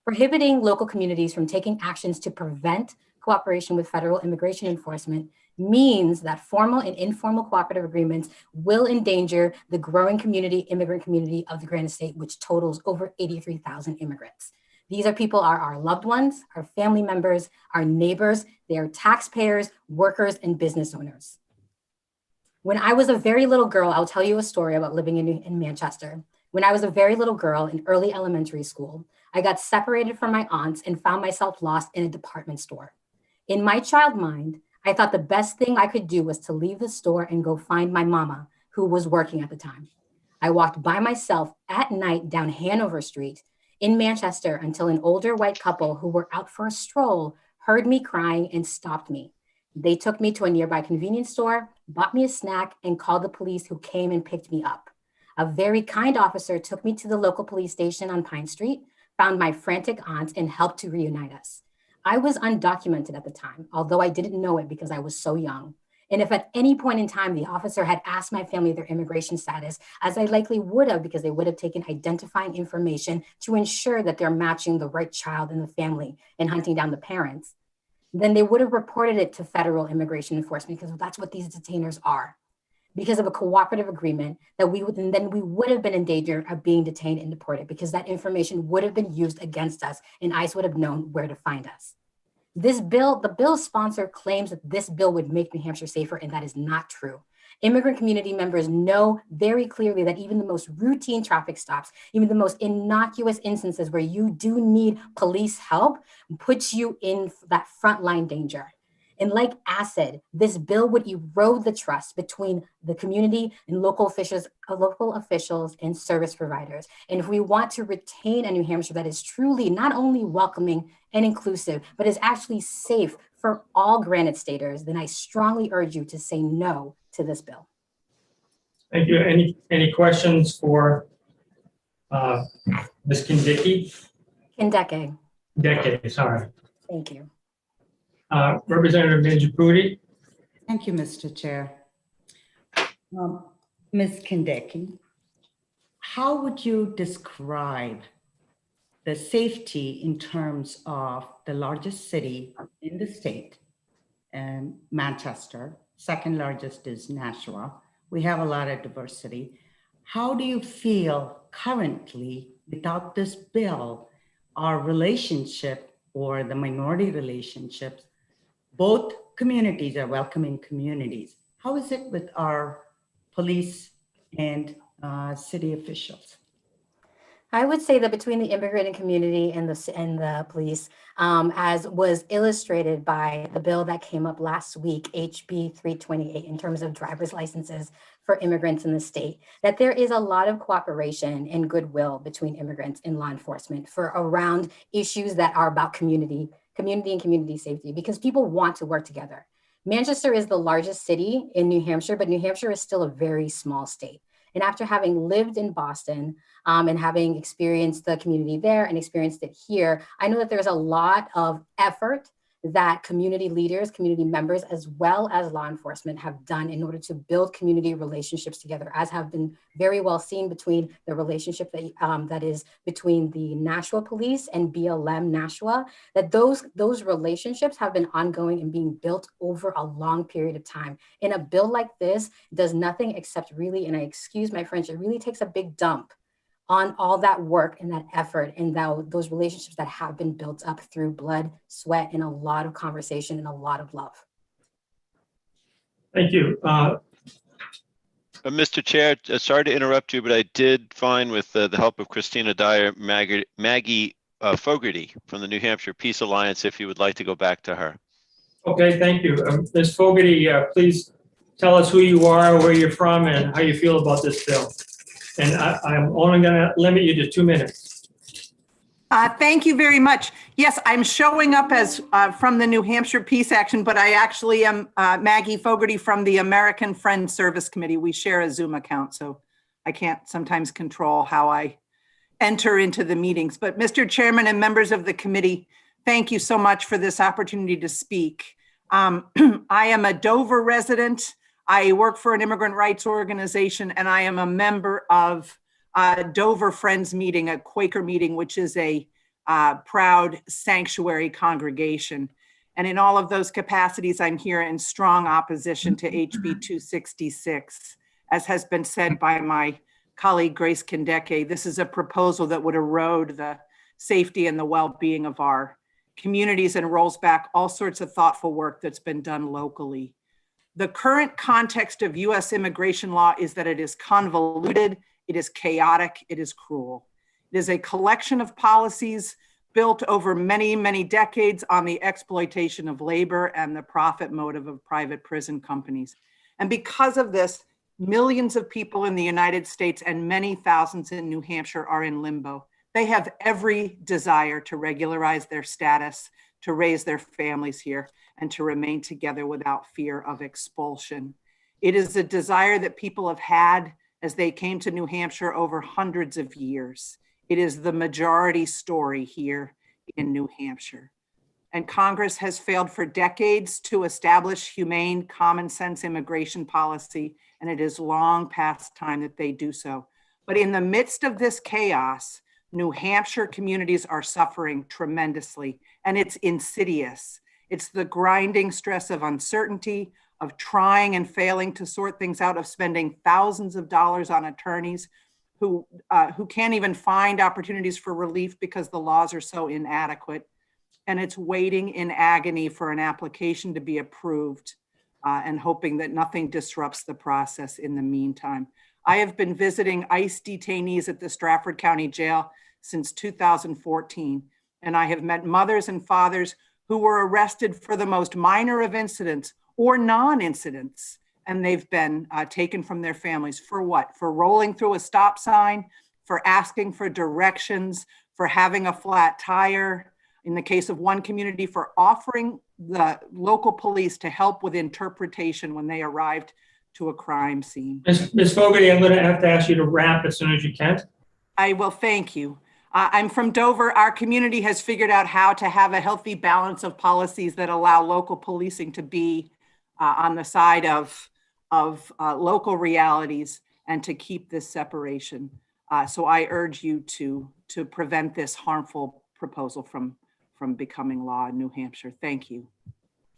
Prohibiting local communities from taking actions to prevent cooperation with federal immigration enforcement means that formal and informal cooperative agreements will endanger the growing immigrant community of the Granite State, which totals over 83,000 immigrants. These people are our loved ones, our family members, our neighbors. They are taxpayers, workers, and business owners. When I was a very little girl, I'll tell you a story about living in Manchester. When I was a very little girl in early elementary school, I got separated from my aunts and found myself lost in a department store. In my child mind, I thought the best thing I could do was to leave the store and go find my mama, who was working at the time. I walked by myself at night down Hanover Street in Manchester until an older white couple who were out for a stroll heard me crying and stopped me. They took me to a nearby convenience store, bought me a snack, and called the police, who came and picked me up. A very kind officer took me to the local police station on Pine Street, found my frantic aunt, and helped to reunite us. I was undocumented at the time, although I didn't know it because I was so young. And if at any point in time the officer had asked my family their immigration status, as I likely would have because they would have taken identifying information to ensure that they're matching the right child in the family and hunting down the parents, then they would have reported it to federal immigration enforcement because that's what these detainers are. Because of a cooperative agreement that we would have been in danger of being detained and deported because that information would have been used against us and ICE would have known where to find us. The bill's sponsor claims that this bill would make New Hampshire safer, and that is not true. Immigrant community members know very clearly that even the most routine traffic stops, even the most innocuous instances where you do need police help, puts you in that frontline danger. And like acid, this bill would erode the trust between the community and local officials and service providers. And if we want to retain a New Hampshire that is truly not only welcoming and inclusive, but is actually safe for all Granite Staters, then I strongly urge you to say no to this bill. Thank you. Any questions for Ms. Kindicki? Kindicki, sorry. Thank you. Representative Minjapudi. Thank you, Mr. Chair. Ms. Kindicki, how would you describe the safety in terms of the largest city in the state, and Manchester, second largest is Nashua. We have a lot of diversity. How do you feel currently without this bill, our relationship or the minority relationships, both communities are welcoming communities. How is it with our police and city officials? I would say that between the immigrant community and the police, as was illustrated by the bill that came up last week, HB 328, in terms of driver's licenses for immigrants in the state, that there is a lot of cooperation and goodwill between immigrants and law enforcement for around issues that are about community and community safety, because people want to work together. Manchester is the largest city in New Hampshire, but New Hampshire is still a very small state. And after having lived in Boston and having experienced the community there and experienced it here, I know that there's a lot of effort that community leaders, community members, as well as law enforcement have done in order to build community relationships together, as have been very well seen between the relationship that is between the Nashua Police and BLM Nashua, that those relationships have been ongoing and being built over a long period of time. And a bill like this does nothing except really, and I excuse my French, it really takes a big dump on all that work and that effort and those relationships that have been built up through blood, sweat, and a lot of conversation and a lot of love. Thank you. Mr. Chair, sorry to interrupt you, but I did find with the help of Christina Dyer, Maggie Fogarty from the New Hampshire Peace Alliance, if you would like to go back to her. Okay, thank you. Ms. Fogarty, please tell us who you are, where you're from, and how you feel about this bill. And I'm only going to limit you to 2 minutes. Thank you very much. Yes, I'm showing up as from the New Hampshire Peace Action, but I actually am Maggie Fogarty from the American Friends Service Committee. We share a Zoom account, so I can't sometimes control how I enter into the meetings. But Mr. Chairman and members of the committee, thank you so much for this opportunity to speak. I am a Dover resident. I work for an immigrant rights organization, and I am a member of Dover Friends Meeting, a Quaker meeting, which is a proud sanctuary congregation. And in all of those capacities, I'm here in strong opposition to HB 266. As has been said by my colleague Grace Kindeke, this is a proposal that would erode the safety and the well-being of our communities and rolls back all sorts of thoughtful work that's been done locally. The current context of US immigration law is that it is convoluted, it is chaotic, it is cruel. It is a collection of policies built over many, many decades on the exploitation of labor and the profit motive of private prison companies. And because of this, millions of people in the United States and many thousands in New Hampshire are in limbo. They have every desire to regularize their status, to raise their families here, and to remain together without fear of expulsion. It is a desire that people have had as they came to New Hampshire over hundreds of years. It is the majority story here in New Hampshire. And Congress has failed for decades to establish humane, common sense immigration policy, and it is long past time that they do so. But in the midst of this chaos, New Hampshire communities are suffering tremendously, and it's insidious. It's the grinding stress of uncertainty, of trying and failing to sort things out, of spending thousands of dollars on attorneys who can't even find opportunities for relief because the laws are so inadequate. And it's waiting in agony for an application to be approved and hoping that nothing disrupts the process in the meantime. I have been visiting ICE detainees at the Stratford County Jail since 2014, and I have met mothers and fathers who were arrested for the most minor of incidents or non-incidents, and they've been taken from their families for what? For rolling through a stop sign, for asking for directions, for having a flat tire. In the case of one community, for offering the local police to help with interpretation when they arrived to a crime scene. Ms. Fogarty, I'm going to have to ask you to wrap as soon as you can. I will, thank you. I'm from Dover. Our community has figured out how to have a healthy balance of policies that allow local policing to be on the side of local realities and to keep this separation. So I urge you to prevent this harmful proposal from becoming law in New Hampshire. Thank you.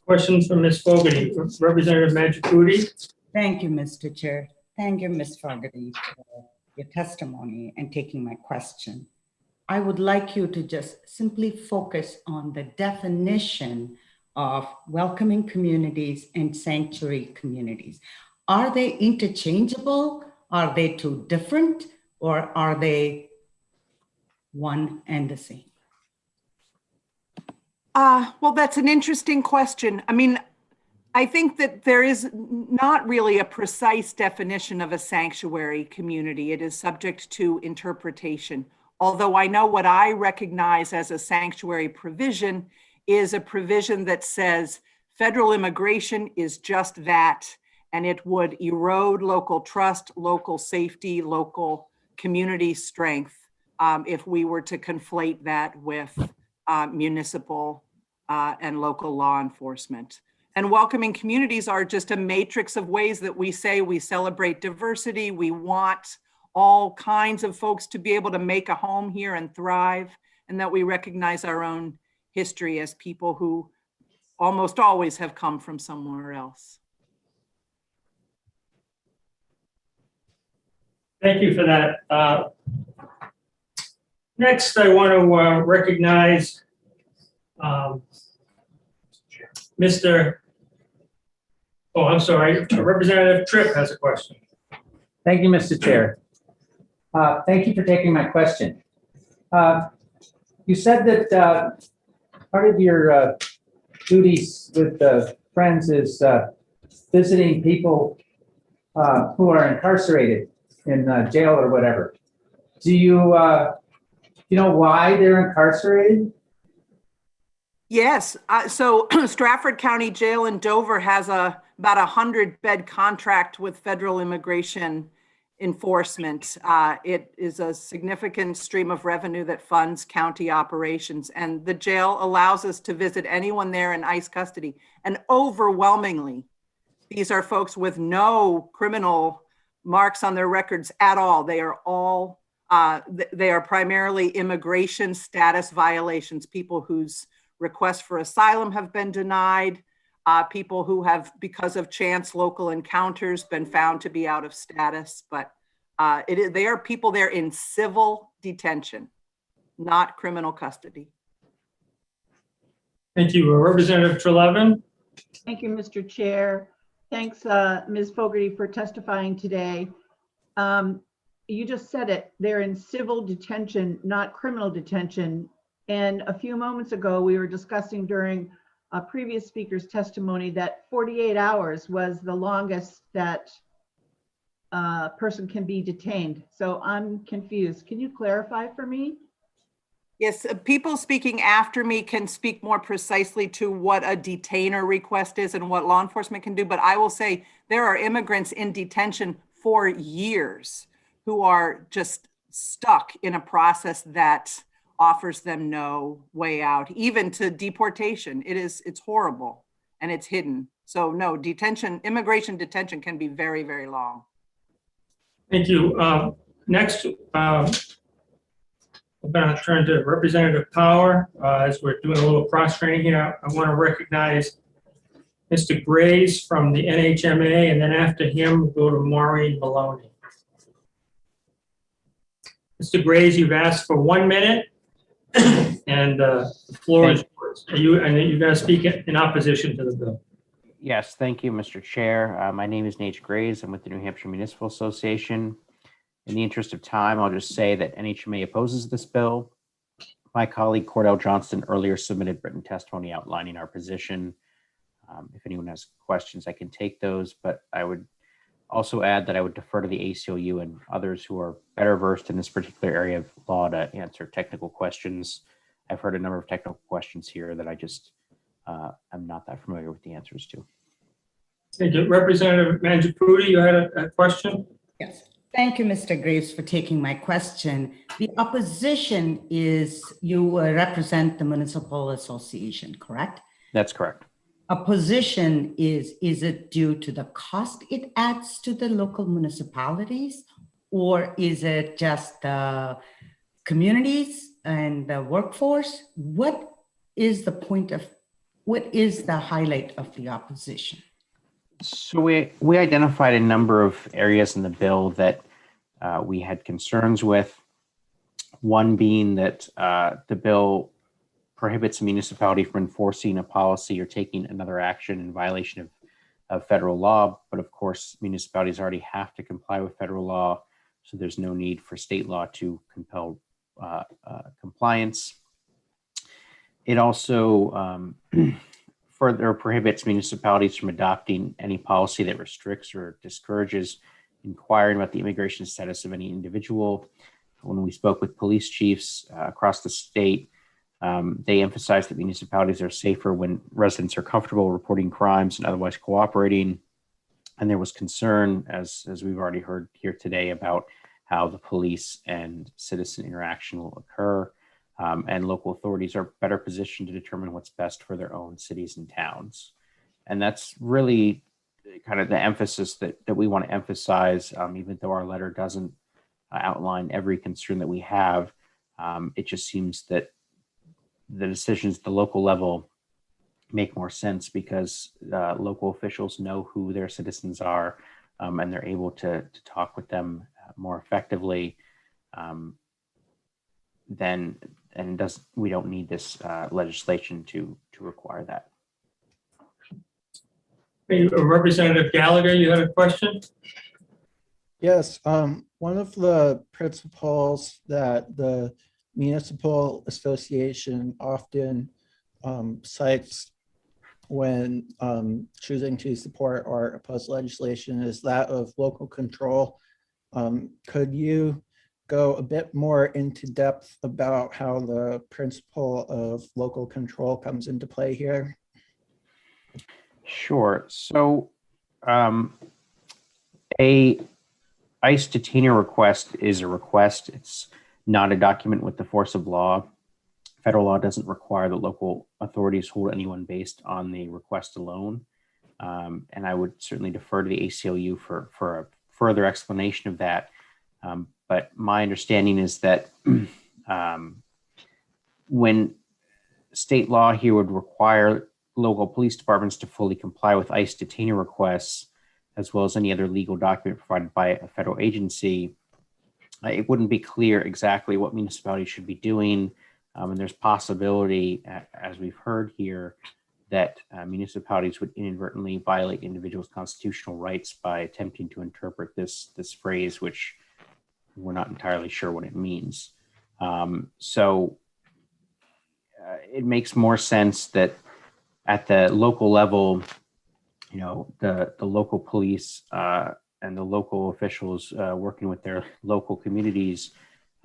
Questions from Ms. Fogarty. Representative Majapudi. Thank you, Mr. Chair. Thank you, Ms. Fogarty, for your testimony and taking my question. I would like you to just simply focus on the definition of welcoming communities and sanctuary communities. Are they interchangeable? Are they too different? Or are they one and the same? Well, that's an interesting question. I mean, I think that there is not really a precise definition of a sanctuary community. It is subject to interpretation. Although I know what I recognize as a sanctuary provision is a provision that says federal immigration is just that, and it would erode local trust, local safety, local community strength if we were to conflate that with municipal and local law enforcement. And welcoming communities are just a matrix of ways that we say we celebrate diversity. We want all kinds of folks to be able to make a home here and thrive, and that we recognize our own history as people who almost always have come from somewhere else. Thank you for that. Next, I want to recognize Mr. Oh, I'm sorry, Representative Tripp has a question. Thank you, Mr. Chair. Thank you for taking my question. You said that part of your duties with Friends is visiting people who are incarcerated in jail or whatever. Do you know why they're incarcerated? Yes, so Stratford County Jail in Dover has about 100-bed contract with federal immigration enforcement. It is a significant stream of revenue that funds county operations, and the jail allows us to visit anyone there in ICE custody. And overwhelmingly, these are folks with no criminal marks on their records at all. They are all, they are primarily immigration status violations, people whose requests for asylum have been denied, people who have, because of chance local encounters, been found to be out of status. But they are people there in civil detention, not criminal custody. Thank you. Representative Treleaven. Thank you, Mr. Chair. Thanks, Ms. Fogarty, for testifying today. You just said it, they're in civil detention, not criminal detention. And a few moments ago, we were discussing during a previous speaker's testimony that 48 hours was the longest that a person can be detained. So I'm confused. Can you clarify for me? Yes, people speaking after me can speak more precisely to what a detainer request is and what law enforcement can do. But I will say there are immigrants in detention for years who are just stuck in a process that offers them no way out, even to deportation. It's horrible and it's hidden. So no, detention, immigration detention can be very, very long. Thank you. Next, I'm going to turn to Representative Power. As we're doing a little cross-training here, I want to recognize Mr. Grays from the NHMA, and then after him, we'll go to Maureen Maloney. Mr. Grays, you've asked for 1 minute, and the floor is yours. You're going to speak in opposition to the bill. Yes, thank you, Mr. Chair. My name is Nate Grays. I'm with the New Hampshire Municipal Association. In the interest of time, I'll just say that NHMA opposes this bill. My colleague Cordell Johnston earlier submitted written testimony outlining our position. If anyone has questions, I can take those, but I would also add that I would defer to the ACLU and others who are better versed in this particular area of law to answer technical questions. I've heard a number of technical questions here that I just am not that familiar with the answers to. Thank you. Representative Mangiapudi, you had a question? Yes. Thank you, Mr. Graves, for taking my question. The opposition is you represent the Municipal Association, correct? That's correct. Opposition is it due to the cost it adds to the local municipalities, or is it just the communities and the workforce? What is the highlight of the opposition? So we identified a number of areas in the bill that we had concerns with. One being that the bill prohibits a municipality from enforcing a policy or taking another action in violation of federal law. But of course, municipalities already have to comply with federal law, so there's no need for state law to compel compliance. It also further prohibits municipalities from adopting any policy that restricts or discourages inquiring about the immigration status of any individual. When we spoke with police chiefs across the state, they emphasized that municipalities are safer when residents are comfortable reporting crimes and otherwise cooperating. And there was concern, as we've already heard here today, about how the police and citizen interaction will occur. And local authorities are better positioned to determine what's best for their own cities and towns. And that's really kind of the emphasis that we want to emphasize, even though our letter doesn't outline every concern that we have. It just seems that the decisions at the local level make more sense because local officials know who their citizens are, and they're able to talk with them more effectively. We don't need this legislation to require that. Hey, Representative Gallagher, you had a question? Yes, one of the principles that the Municipal Association often cites when choosing to support or oppose legislation is that of local control. Could you go a bit more into depth about how the principle of local control comes into play here? Sure. So a ICE detainer request is a request. It's not a document with the force of law. Federal law doesn't require that local authorities hold anyone based on the request alone. And I would certainly defer to the ACLU for a further explanation of that. But my understanding is that when state law here would require local police departments to fully comply with ICE detainer requests, as well as any other legal document provided by a federal agency, it wouldn't be clear exactly what municipalities should be doing. And there's possibility, as we've heard here, that municipalities would inadvertently violate individuals' constitutional rights by attempting to interpret this phrase, which we're not entirely sure what it means. So it makes more sense that at the local level, the local police and the local officials working with their local communities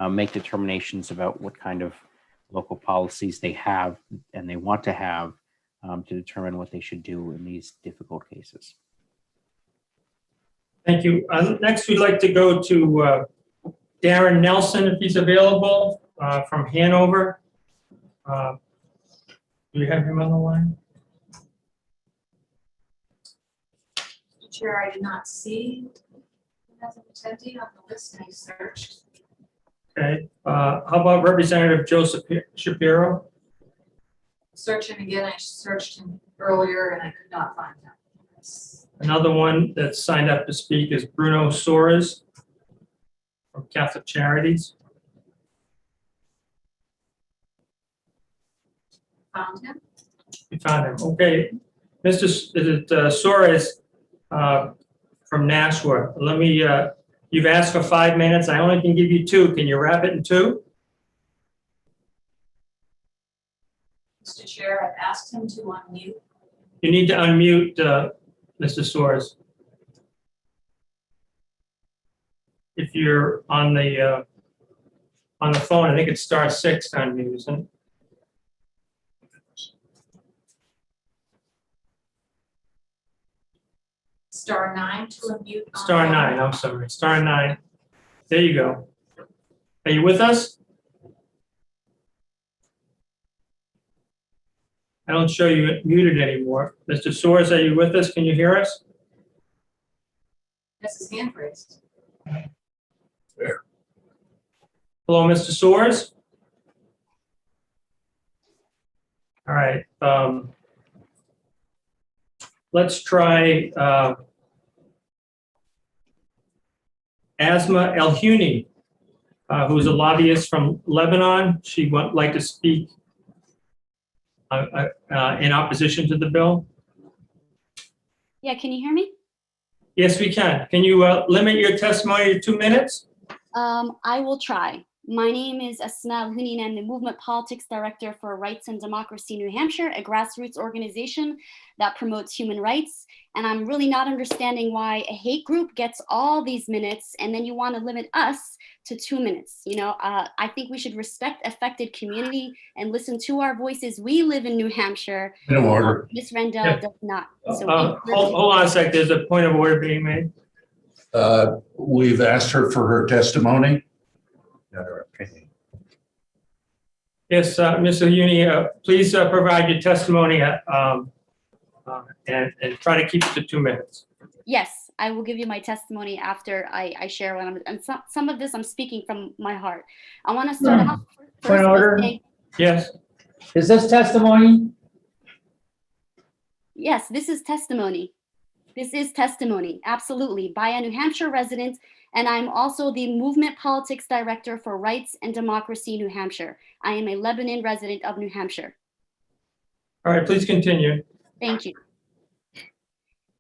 make determinations about what kind of local policies they have and they want to have to determine what they should do in these difficult cases. Thank you. Next, we'd like to go to Darren Nelson, if he's available, from Hanover. Do you have him on the line? Mr. Chair, I did not see him as an attendee on the list I searched. Okay. How about Representative Joseph Shapiro? Searching again, I searched him earlier and I could not find him. Another one that's signed up to speak is Bruno Soares from Catholic Charities. Found him. You found him. Okay. Mr. Soares from Nashua. Let me, you've asked for 5 minutes. I only can give you 2. Can you wrap it in 2? Mr. Chair, I've asked him to unmute. You need to unmute Mr. Soares. If you're on the phone, I think it's *6 to unmute, isn't it? *9 to unmute. *9, I'm sorry, *9. There you go. Are you with us? I don't show you muted anymore. Mr. Soares, are you with us? Can you hear us? Yes, his hand raised. There. Hello, Mr. Soares? All right. Let's try Asma El-Huni, who's a lobbyist from Lebanon. She would like to speak in opposition to the bill. Yeah, can you hear me? Yes, we can. Can you limit your testimony to 2 minutes? I will try. My name is Asma Al-Huni, and I'm the Movement Politics Director for Rights and Democracy New Hampshire, a grassroots organization that promotes human rights. And I'm really not understanding why a hate group gets all these minutes and then you want to limit us to 2 minutes. You know, I think we should respect affected community and listen to our voices. We live in New Hampshire. In order. Ms. Rendell Yeah. does not. So Hold on a sec. There's a point of order being made. We've asked her for her testimony. Yes, Ms. Al-Huni, please provide your testimony and try to keep it to 2 minutes. yes, I will give you my testimony after I share what I'm, and some of this I'm speaking from my heart. I want to start off Point of first by order. saying, Yes. Is this testimony? yes, this is testimony. This is testimony, absolutely, by a New Hampshire resident, and I'm also the Movement Politics Director for Rights and Democracy New Hampshire. I am a Lebanon resident of New Hampshire. All right, please continue. Thank you.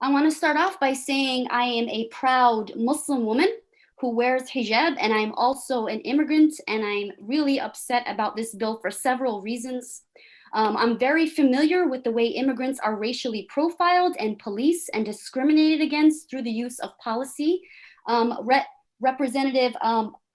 I want to start off by saying I am a proud Muslim woman who wears hijab, and I'm also an immigrant, and I'm really upset about this bill for several reasons. I'm very familiar with the way immigrants are racially profiled and policed and discriminated against through the use of policy. Representative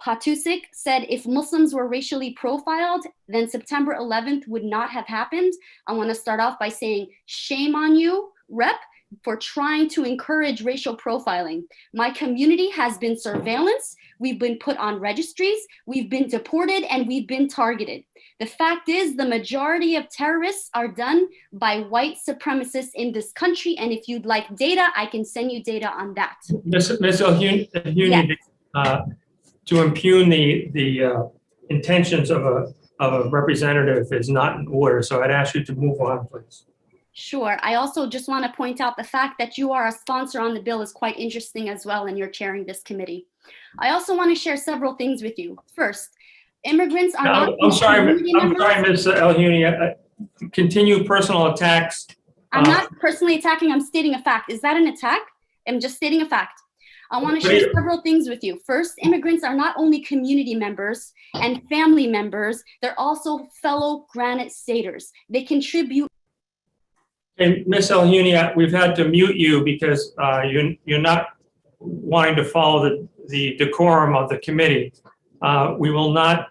Patusik said if Muslims were racially profiled, then September 11th would not have happened. I want to start off by saying shame on you, Rep, for trying to encourage racial profiling. My community has been surveillance, we've been put on registries, we've been deported, and we've been targeted. The fact is the majority of terrorists are done by white supremacists in this country, and if you'd like data, I can send you data on that. Ms. Al-Huni, to impugn the intentions of a representative is not in order, so I'd ask you to move on, please. Sure. I also just want to point out the fact that you are a sponsor on the bill is quite interesting as well, and you're chairing this committee. I also want to share several things with you. First, immigrants are not. I'm sorry, Ms. Al-Huni. Continue personal attacks. I'm not personally attacking. I'm stating a fact. Is that an attack? I'm just stating a fact. I want to share several things with you. First, immigrants are not only community members and family members, they're also fellow Granite Staters. They contribute. Hey, Ms. Al-Huni, we've had to mute you because you're not wanting to follow the decorum of the committee. We will not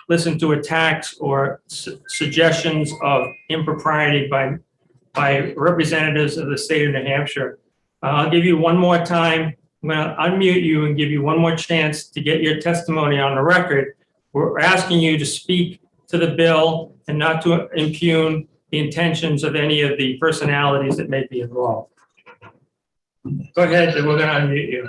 listen to attacks or suggestions of impropriety by representatives of the state of New Hampshire. I'll give you one more time. I'm going to unmute you and give you one more chance to get your testimony on the record. We're asking you to speak to the bill and not to impugn the intentions of any of the personalities that may be involved. Go ahead, we're going to unmute you.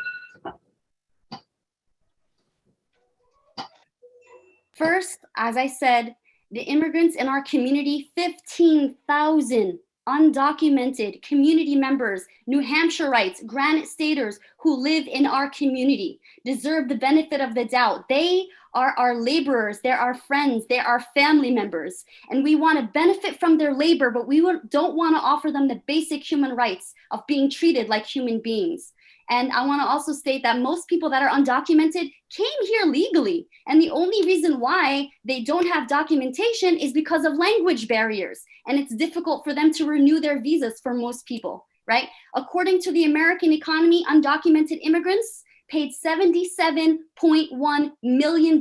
First, as I said, the immigrants in our community, 15,000 undocumented community members, New Hampshireites, Granite Staters who live in our community deserve the benefit of the doubt. They are our laborers, they're our friends, they're our family members, and we want to benefit from their labor, but we don't want to offer them the basic human rights of being treated like human beings. And I want to also state that most people that are undocumented came here legally. And the only reason why they don't have documentation is because of language barriers. And it's difficult for them to renew their visas for most people, right? According to the American economy, undocumented immigrants paid $77.1 million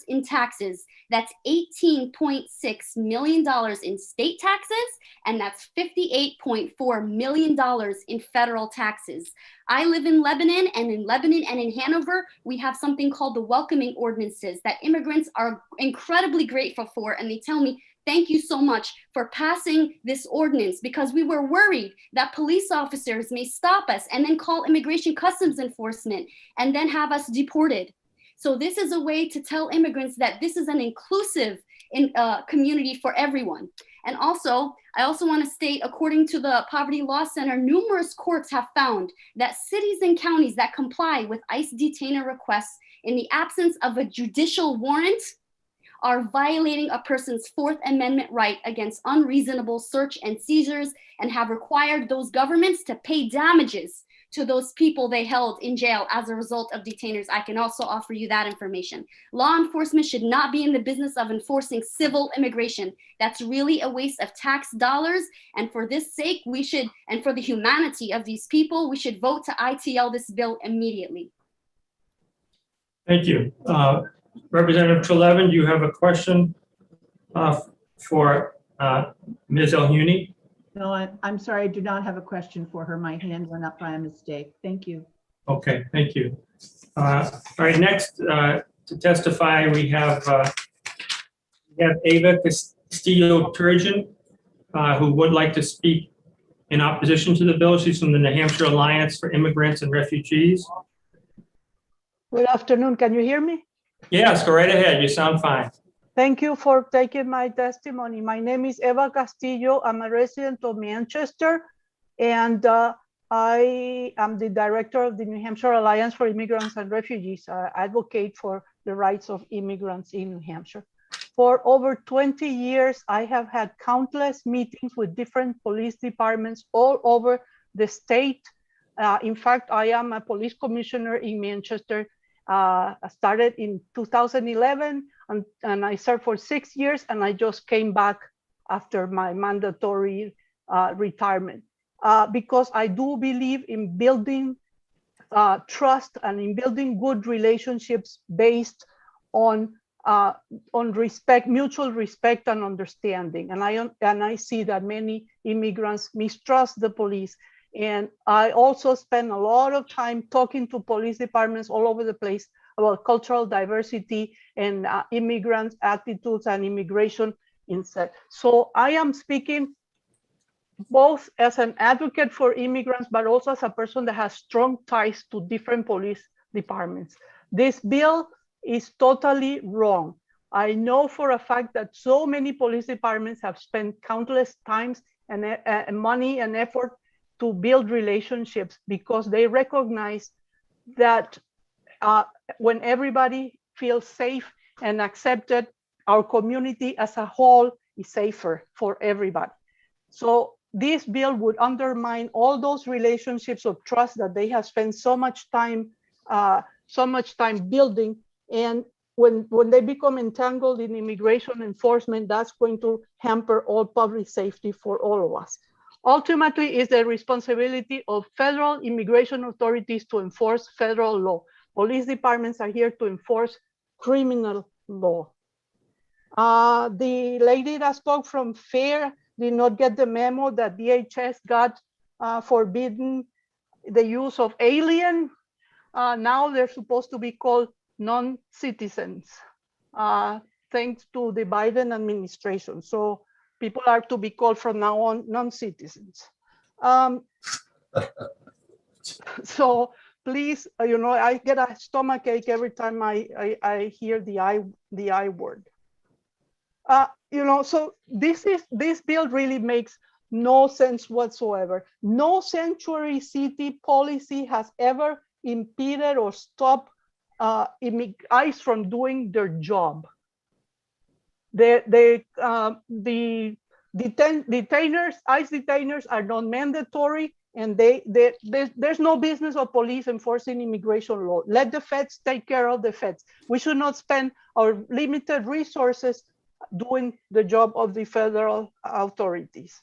in taxes. That's $18.6 million in state taxes, and that's $58.4 million in federal taxes. I live in Lebanon, and in Hanover, we have something called the welcoming ordinances that immigrants are incredibly grateful for, and they tell me, thank you so much for passing this ordinance, because we were worried that police officers may stop us and then call Immigration Customs Enforcement and then have us deported. So this is a way to tell immigrants that this is an inclusive community for everyone. And also, I also want to state, according to the Poverty Law Center, numerous courts have found that cities and counties that comply with ICE detainer requests in the absence of a judicial warrant are violating a person's Fourth Amendment right against unreasonable search and seizures, and have required those governments to pay damages to those people they held in jail as a result of detainers. I can also offer you that information. Law enforcement should not be in the business of enforcing civil immigration. That's really a waste of tax dollars. And for this sake, we should, and for the humanity of these people, we should vote to ITL this bill immediately. Thank you. Representative Trelevan, do you have a question for Ms. El-Huni? No, I'm sorry, I do not have a question for her. My hand went up by a mistake. Thank you. Okay, thank you. All right, next to testify, we have Ava Castillo-Turgeon, who would like to speak in opposition to the bill. She's from the New Hampshire Alliance for Immigrants and Refugees. Good afternoon. Can you hear me? Yes, go right ahead. You sound fine. Thank you for taking my testimony. My name is Eva Castillo. I'm a resident of Manchester, and I am the director of the New Hampshire Alliance for Immigrants and Refugees. I advocate for the rights of immigrants in New Hampshire. For over 20 years, I have had countless meetings with different police departments all over the state. In fact, I am a police commissioner in Manchester. I started in 2011 and I served for 6 years, and I just came back after my mandatory retirement because I do believe in building trust and in building good relationships based on respect, mutual respect and understanding. And I see that many immigrants mistrust the police. And I also spend a lot of time talking to police departments all over the place about cultural diversity and immigrants' attitudes and immigration instead. So I am speaking both as an advocate for immigrants, but also as a person that has strong ties to different police departments. This bill is totally wrong. I know for a fact that so many police departments have spent countless times and money and effort to build relationships because they recognize that when everybody feels safe and accepted, our community as a whole is safer for everybody. So this bill would undermine all those relationships of trust that they have spent so much time building. And when they become entangled in immigration enforcement, that's going to hamper all public safety for all of us. Ultimately, it's the responsibility of federal immigration authorities to enforce federal law. Police departments are here to enforce criminal law. The lady that spoke from FAIR did not get the memo that DHS got forbidden the use of alien. Now they're supposed to be called non-citizens, thanks to the Biden administration. So people are to be called from now on non-citizens. So please, I get a stomach ache every time I hear the I word. So this bill really makes no sense whatsoever. No sanctuary city policy has ever impeded or stopped ICE from doing their job. The detainers, ICE detainers are not mandatory, and there's no business of police enforcing immigration law. Let the feds take care of the feds. We should not spend our limited resources doing the job of the federal authorities.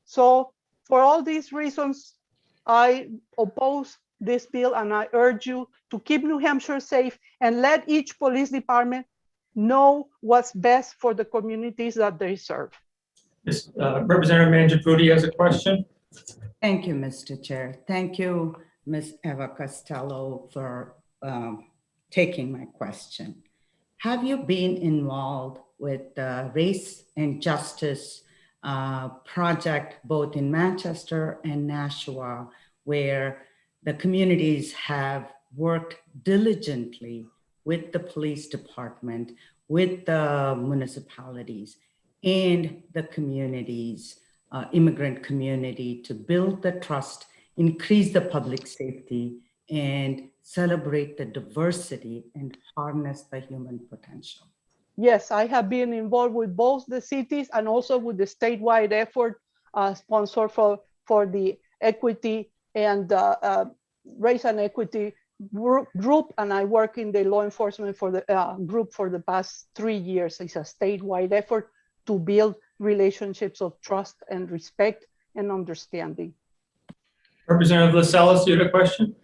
So for all these reasons, I oppose this bill, and I urge you to keep New Hampshire safe and let each police department know what's best for the communities that they serve. Yes, Representative Mangiapudi has a question. Thank you, Mr. Chair. Thank you, Ms. Eva Costello, for taking my question. Have you been involved with the Race and Justice project, both in Manchester and Nashua, where the communities have worked diligently with the police department, with the municipalities and the communities, immigrant community, to build the trust, increase the public safety, and celebrate the diversity and harness the human potential? Yes, I have been involved with both the cities and also with the statewide effort sponsored for the equity and race and equity group, and I work in the law enforcement for the group for the past 3 years. It's a statewide effort to build relationships of trust and respect and understanding. Representative Lascelles, you had a question?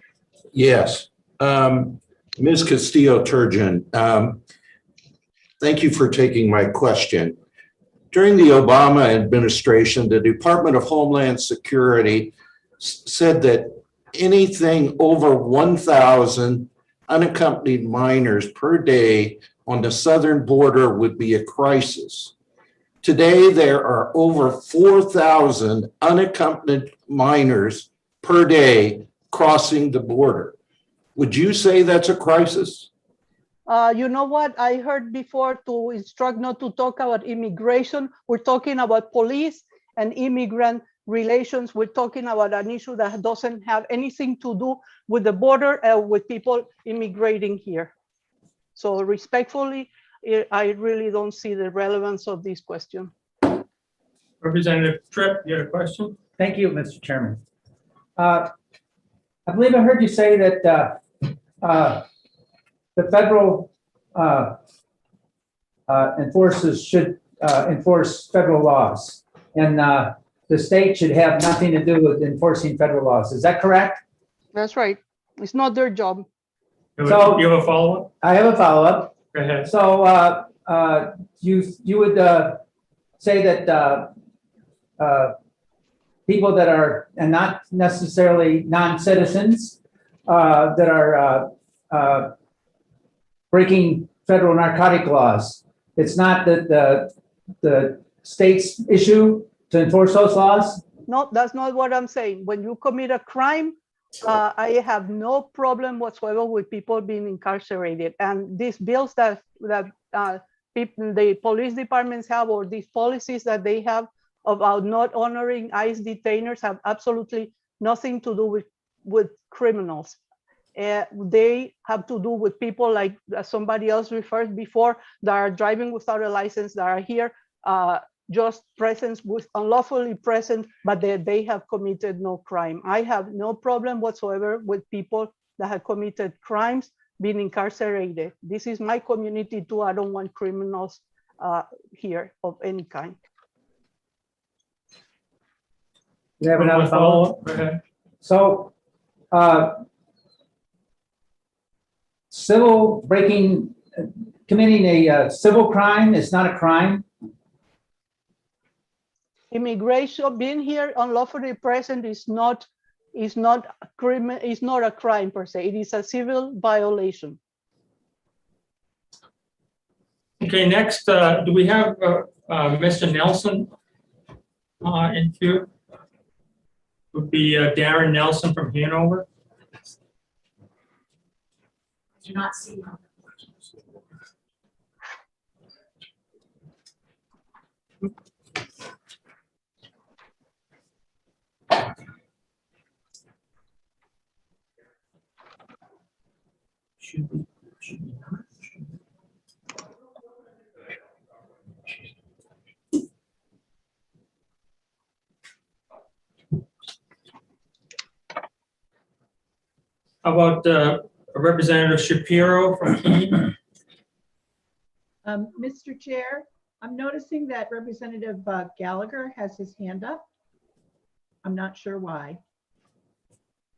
Yes. Ms. Castillo-Turgeon, thank you for taking my question. During the Obama administration, the Department of Homeland Security said that anything over 1,000 unaccompanied minors per day on the southern border would be a crisis. Today, there are over 4,000 unaccompanied minors per day crossing the border. Would you say that's a crisis? You know what I heard before, to instruct not to talk about immigration. We're talking about police and immigrant relations. We're talking about an issue that doesn't have anything to do with the border with people immigrating here. So respectfully, I really don't see the relevance of this question. Representative Tripp, you had a question? Thank you, Mr. Chairman. I believe I heard you say that the federal enforcers should enforce federal laws, and the state should have nothing to do with enforcing federal laws. Is that correct? That's right. It's not their job. So you have a follow-up? I have a follow-up. Go ahead. So you would say that people that are and not necessarily non-citizens that are breaking federal narcotic laws, it's not that the state's issue to enforce those laws? No, that's not what I'm saying. When you commit a crime, I have no problem whatsoever with people being incarcerated. And these bills that the police departments have, or these policies that they have about not honoring ICE detainers, have absolutely nothing to do with criminals. They have to do with people like somebody else referred before, that are driving without a license, that are here just present, with unlawfully present, but they have committed no crime. I have no problem whatsoever with people that have committed crimes being incarcerated. This is my community too. I don't want criminals here of any kind. You have another follow-up? Go ahead. So civil breaking, committing a civil crime is not a crime? Immigration, being here unlawfully present is not a crime per se. It is a civil violation. Okay, next, do we have Mr. Nelson in queue? Would be Darren Nelson from Hanover. Do not see him. Should be not. How about Representative Shapiro from Keene? Mr. Chair, I'm noticing that Representative Gallagher has his hand up. I'm not sure why.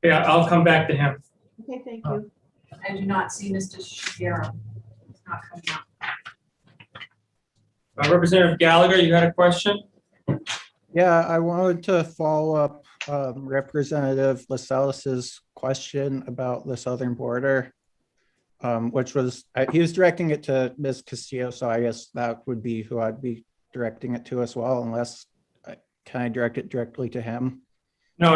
Yeah, I'll come back to him. Okay, thank you. I do not see Mr. Shapiro. It's not coming up. Representative Gallagher, you had a question? Yeah, I wanted to follow up Representative Lascelles' question about the southern border, which was, he was directing it to Ms. Castillo, so I guess that would be who I'd be directing it to as well, unless, can I direct it directly to him? No,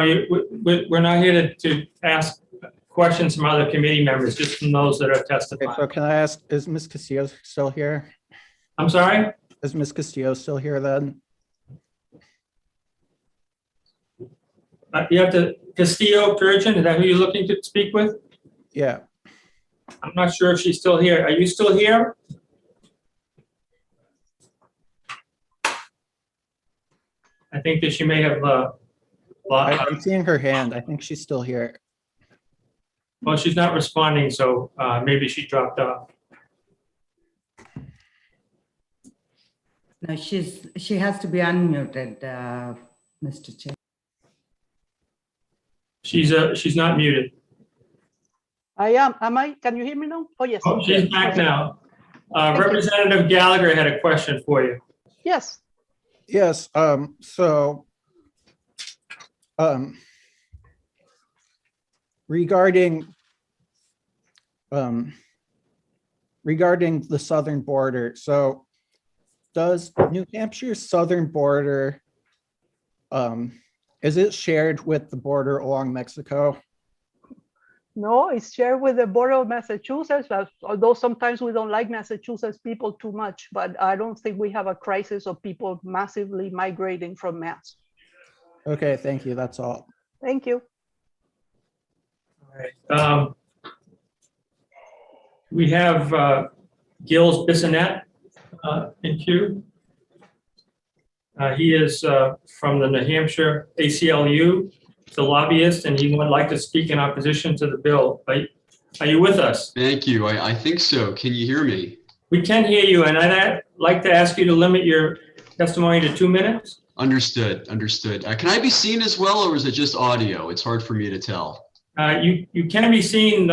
we're not here to ask questions from other committee members, just from those that are testifying. Okay, so can I ask, is Ms. Castillo still here? I'm sorry? Is Ms. Castillo still here then? You have to, Castillo-Turgeon, is that who you're looking to speak with? Yeah. I'm not sure if she's still here. Are you still here? I think that she may have I'm seeing her hand. I think she's still here. Well, she's not responding, so maybe she dropped off. No, she has to be unmuted, Mr. Chair. She's not muted. I am I? Can you hear me now? Oh, yes. Oh, she's back now. Thank you. Representative Gallagher had a question for you. Yes. Yes, regarding regarding the southern border, so does New Hampshire's southern border, is it shared with the border along Mexico? No, it's shared with the border of Massachusetts, although sometimes we don't like Massachusetts people too much, but I don't think we have a crisis of people massively migrating from Mass. Okay, thank you, that's all. Thank you. All right. We have Gilles Bissonnette in queue. He is from the New Hampshire ACLU, the lobbyist, and he would like to speak in opposition to the bill. Are you with us? Thank you. I think so. Can you hear me? We can hear you, and I'd like to ask you to limit your testimony to 2 minutes. Understood. Understood. Can I be seen as well, or is it just audio? It's hard for me to tell. You can be seen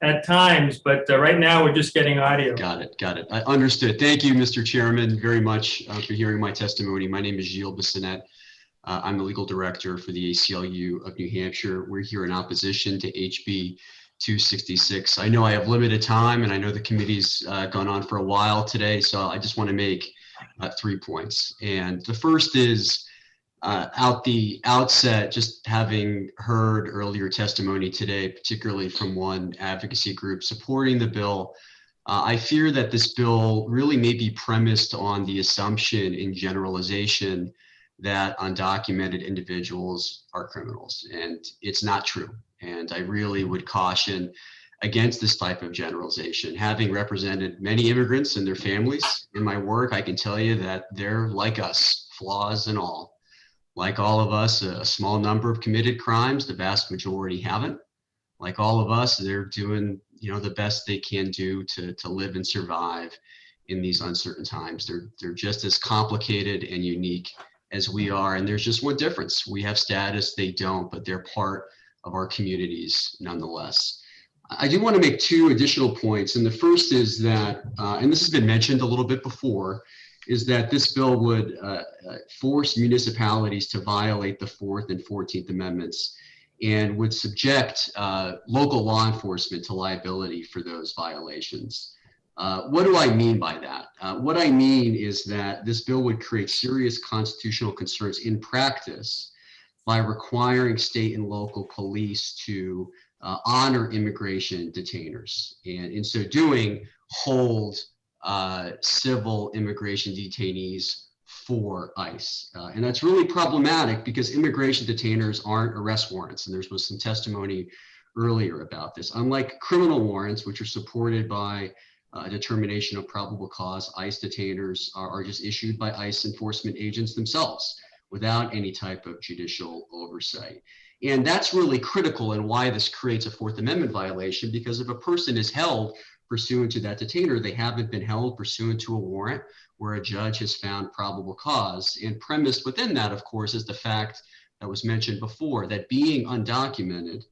at times, but right now we're just getting audio. Got it. Got it. I understood. Thank you, Mr. Chairman, very much for hearing my testimony. My name is Gilles Bissonnette. I'm the legal director for the ACLU of New Hampshire. We're here in opposition to HB 266. I know I have limited time, and I know the committee's gone on for a while today, so I just want to make 3 points. And the first is out the outset, just having heard earlier testimony today, particularly from one advocacy group supporting the bill, I fear that this bill really may be premised on the assumption in generalization that undocumented individuals are criminals, and it's not true. And I really would caution against this type of generalization. Having represented many immigrants and their families in my work, I can tell you that they're like us, flaws and all. Like all of us, a small number have committed crimes, the vast majority haven't. Like all of us, they're doing the best they can do to live and survive in these uncertain times. They're just as complicated and unique as we are, and there's just one difference. We have status, they don't, but they're part of our communities nonetheless. I do want to make 2 additional points, and the first is that, and this has been mentioned a little bit before, is that this bill would force municipalities to violate the 4th and 14th Amendments and would subject local law enforcement to liability for those violations. What do I mean by that? What I mean is that this bill would create serious constitutional concerns in practice by requiring state and local police to honor immigration detainers, and in so doing, hold civil immigration detainees for ICE. And that's really problematic because immigration detainers aren't arrest warrants. And there was some testimony earlier about this. Unlike criminal warrants, which are supported by a determination of probable cause, ICE detainers are just issued by ICE enforcement agents themselves without any type of judicial oversight. And that's really critical in why this creates a 4th Amendment violation, because if a person is held pursuant to that detainer, they haven't been held pursuant to a warrant where a judge has found probable cause. And premised within that, of course, is the fact that was mentioned before, that being undocumented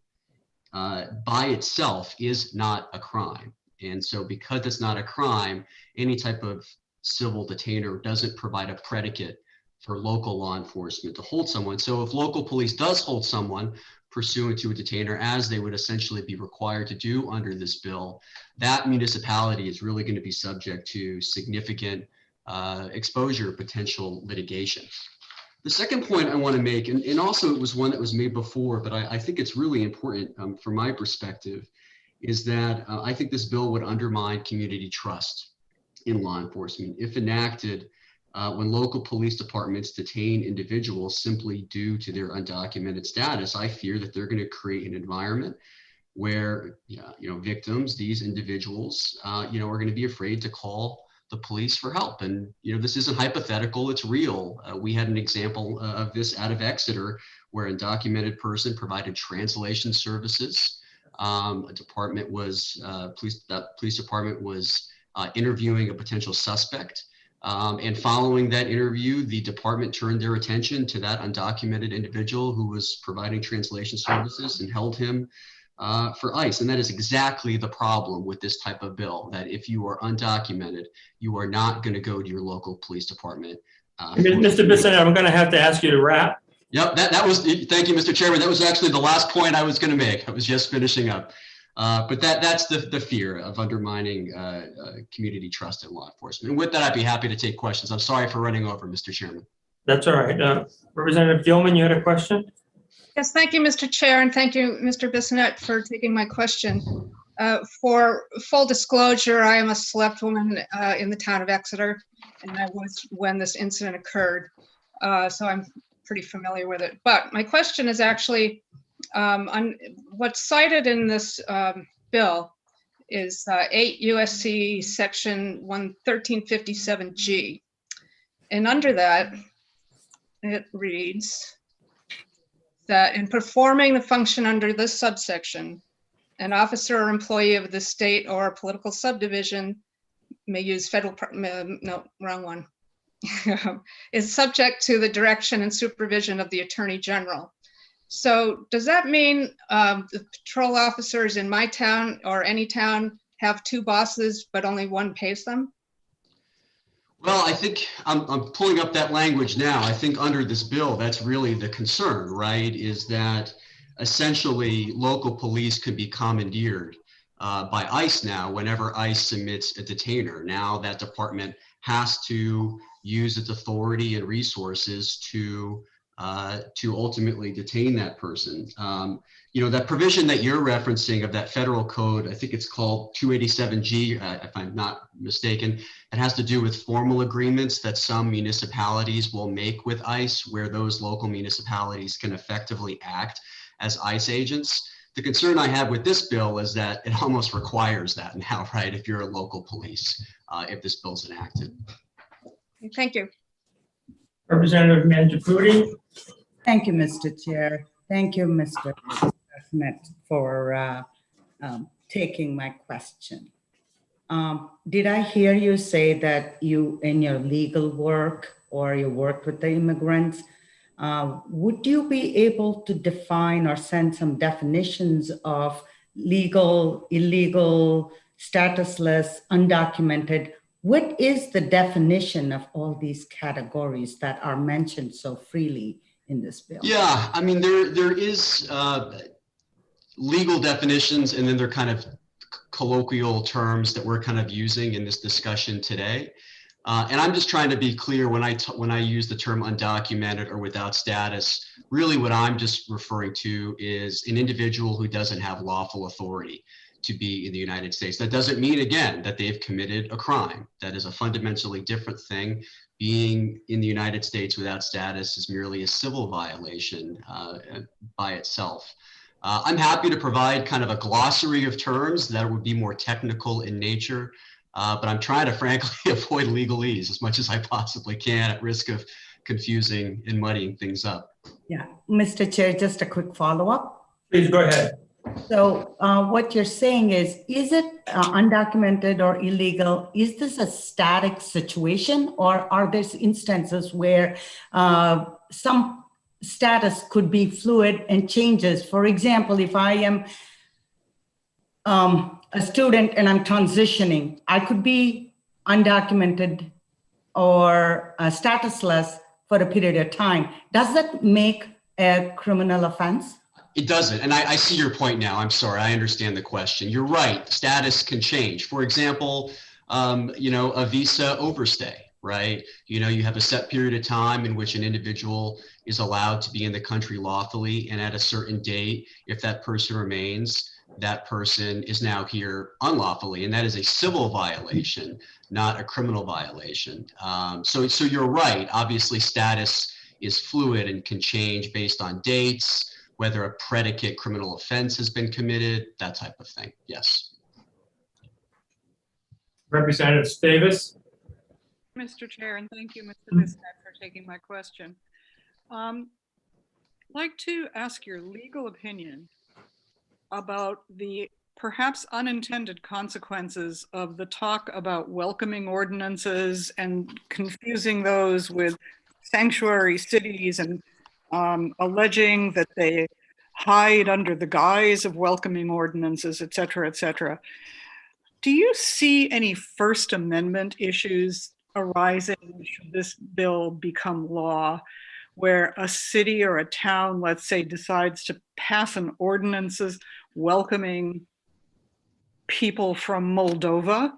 by itself is not a crime. And so because it's not a crime, any type of civil detainer doesn't provide a predicate for local law enforcement to hold someone. So if local police does hold someone pursuant to a detainer, as they would essentially be required to do under this bill, that municipality is really going to be subject to significant exposure, potential litigation. The second point I want to make, and also it was one that was made before, but I think it's really important from my perspective, is that I think this bill would undermine community trust in law enforcement if enacted. When local police departments detain individuals simply due to their undocumented status, I fear that they're going to create an environment where victims, these individuals, are going to be afraid to call the police for help. And, this isn't hypothetical, it's real. We had an example of this out of Exeter, where an undocumented person provided translation services. That police department was interviewing a potential suspect. And following that interview, the department turned their attention to that undocumented individual who was providing translation services and held him for ICE. And that is exactly the problem with this type of bill, that if you are undocumented, you are not going to go to your local police department. Mr. Bissonnette, I'm going to have to ask you to wrap. Yep, that was, thank you, Mr. Chairman. That was actually the last point I was going to make. I was just finishing up. But that's the fear of undermining community trust in law enforcement. And with that, I'd be happy to take questions. I'm sorry for running over, Mr. Chairman. That's all right. Representative Gilman, you had a question? Yes, thank you, Mr. Chair, and thank you, Mr. Bissonnette, for taking my question. For full disclosure, I am a select woman in the town of Exeter, and I was when this incident occurred, so I'm pretty familiar with it. But my question is actually, on what's cited in this bill is 8 USC section 1357G. And under that, it reads that in performing the function under this subsection, an officer or employee of the state or a political subdivision may use federal, no, wrong one, is subject to the direction and supervision of the Attorney General. So does that mean the patrol officers in my town or any town have two bosses, but only one pays them? Well, I think I'm pulling up that language now. I think under this bill, that's really the concern, right? Is that essentially local police can be commandeered by ICE now whenever ICE submits a detainer. Now that department has to use its authority and resources to ultimately detain that person. That provision that you're referencing of that federal code, I think it's called 287G, if I'm not mistaken, it has to do with formal agreements that some municipalities will make with ICE, where those local municipalities can effectively act as ICE agents. The concern I have with this bill is that it almost requires that now, right? If you're a local police, if this bill's enacted. Thank you. Representative Mangiapudi. Thank you, Mr. Chair. Thank you, Mr. Bissonnette, for taking my question. Did I hear you say that you, in your legal work or you work with the immigrants, would you be able to define or send some definitions of legal, illegal, statusless, undocumented? What is the definition of all these categories that are mentioned so freely in this bill? Yeah, I mean, there is legal definitions, and then they're kind of colloquial terms that we're kind of using in this discussion today. And I'm just trying to be clear when I use the term undocumented or without status, really what I'm just referring to is an individual who doesn't have lawful authority to be in the United States. That doesn't mean, again, that they've committed a crime. That is a fundamentally different thing. Being in the United States without status is merely a civil violation by itself. I'm happy to provide kind of a glossary of terms that would be more technical in nature, but I'm trying to frankly avoid legalese as much as I possibly can at risk of confusing and muddying things up. Yeah, Mr. Chair, just a quick follow-up. Please go ahead. So what you're saying is it undocumented or illegal? Is this a static situation, or are there instances where some status could be fluid and changes? For example, if I am a student and I'm transitioning, I could be undocumented or statusless for a period of time. Does that make a criminal offense? It doesn't, and I see your point now. I'm sorry, I understand the question. You're right, status can change. For example, a visa overstay, right? You have a set period of time in which an individual is allowed to be in the country lawfully, and at a certain date, if that person remains, that person is now here unlawfully, and that is a civil violation, not a criminal violation. So you're right. Obviously, status is fluid and can change based on dates, whether a predicate criminal offense has been committed, that type of thing. Yes. Representative Davis. Mr. Chair, and thank you, Mr. Bissett, for taking my question. I'd like to ask your legal opinion about the perhaps unintended consequences of the talk about welcoming ordinances and confusing those with sanctuary cities and alleging that they hide under the guise of welcoming ordinances, et cetera, et cetera. Do you see any First Amendment issues arising should this bill become law, where a city or a town, let's say, decides to pass an ordinances welcoming people from Moldova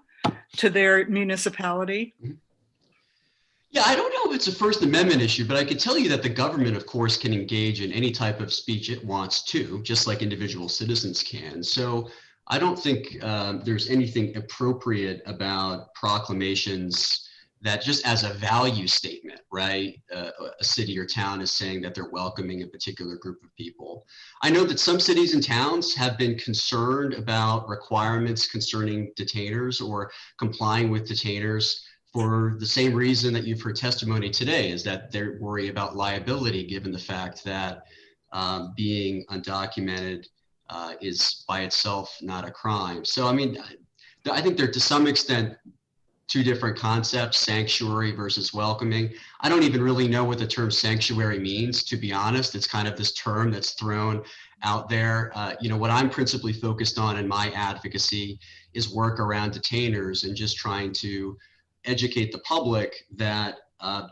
to their municipality? Yeah, I don't know if it's a First Amendment issue, but I can tell you that the government, of course, can engage in any type of speech it wants to, just like individual citizens can. So I don't think there's anything appropriate about proclamations that just as a value statement, right? A city or town is saying that they're welcoming a particular group of people. I know that some cities and towns have been concerned about requirements concerning detainers or complying with detainers for the same reason that you've heard testimony today, is that they're worried about liability given the fact that being undocumented is by itself not a crime. So, I mean, I think they're to some extent two different concepts, sanctuary versus welcoming. I don't even really know what the term sanctuary means, to be honest. It's kind of this term that's thrown out there. What I'm principally focused on in my advocacy is work around detainers and just trying to educate the public that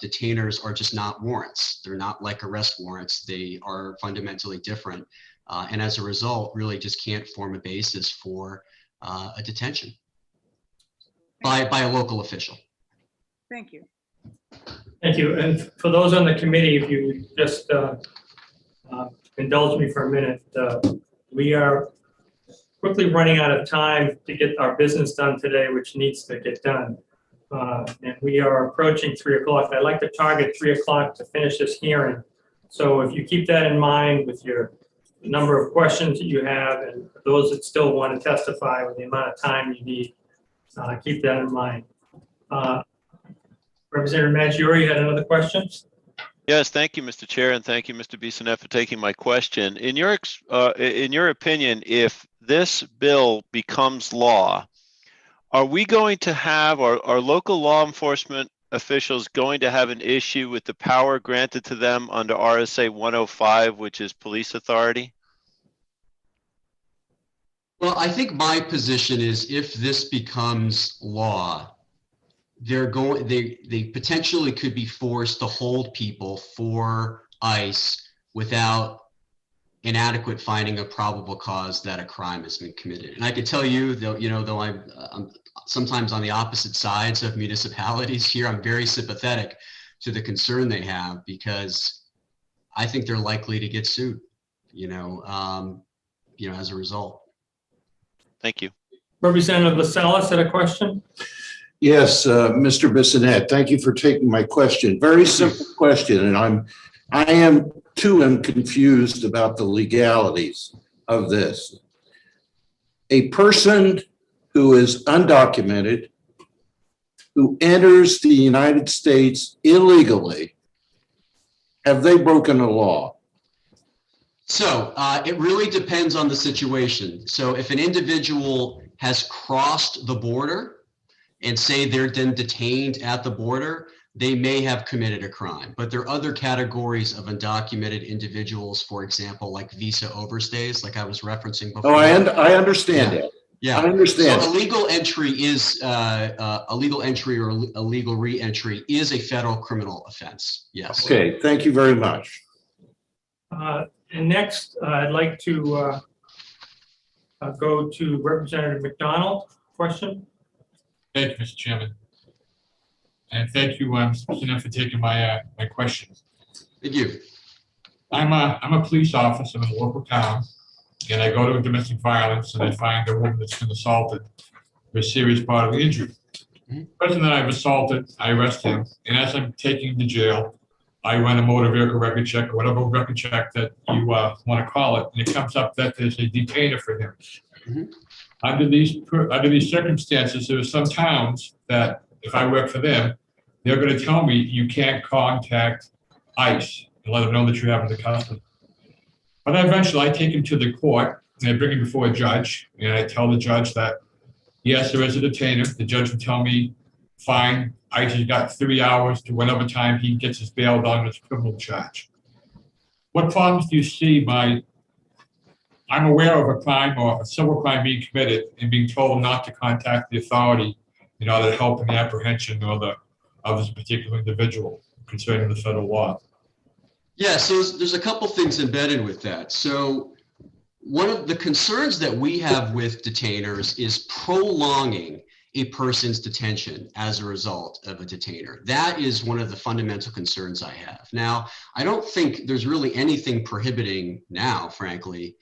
detainers are just not warrants. They're not like arrest warrants. They are fundamentally different. And as a result, really just can't form a basis for a detention by a local official. Thank you. Thank you. And for those on the committee, if you just indulge me for a minute, we are quickly running out of time to get our business done today, which needs to get done. And we are approaching 3 o'clock. I'd like to target 3 o'clock to finish this hearing. So if you keep that in mind with your number of questions that you have and those that still want to testify with the amount of time you need, keep that in mind. Representative Maggiore, you had another question? Yes, thank you, Mr. Chair, and thank you, Mr. Bissonnette, for taking my question. In your opinion, if this bill becomes law, are we going to have, or are local law enforcement officials going to have an issue with the power granted to them under RSA 105, which is police authority? Well, I think my position is if this becomes law, they potentially could be forced to hold people for ICE without an adequate finding of probable cause that a crime has been committed. And I could tell you, though I'm sometimes on the opposite sides of municipalities here, I'm very sympathetic to the concern they have, because I think they're likely to get sued, as a result. Thank you. Representative Lascelles had a question. Yes, Mr. Bissonnette, thank you for taking my question. Very simple question, and I am too confused about the legalities of this. A person who is undocumented, who enters the United States illegally, have they broken a law? So it really depends on the situation. So if an individual has crossed the border and say they're then detained at the border, they may have committed a crime. But there are other categories of undocumented individuals, for example, like visa overstays, like I was referencing before. Oh, I understand that. Yeah, I understand. So illegal entry or illegal re-entry is a federal criminal offense. Yes. Okay, thank you very much. And next, I'd like to go to Representative McDonald. Question. Thank you, Mr. Chairman. And thank you, Mr. Bissonnette, for taking my question. Thank you. I'm a police officer in a local town, and I go to domestic violence and I find a woman that's been assaulted with serious bodily injury. The person that I've assaulted, I arrest him, and as I'm taking him to jail, I run a motor vehicle record check or whatever record check that you want to call it, and it comes up that there's a detainer for him. Under these circumstances, there are some towns that, if I work for them, they're going to tell me you can't contact ICE and let them know that you have them in custody. But eventually I take him to the court and I bring him before a judge and I tell the judge that, yes, there is a detainer. The judge would tell me, fine, ICE has got 3 hours to whatever time he gets his bail done on his criminal charge. What problems do you see by, I'm aware of a crime or a civil crime being committed and being told not to contact the authority in order to help in the apprehension of this particular individual concerning the federal law? Yeah, so there's a couple things embedded with that. So one of the concerns that we have with detainers is prolonging a person's detention as a result of a detainer. That is one of the fundamental concerns I have. Now, I don't think there's really anything prohibiting now, frankly,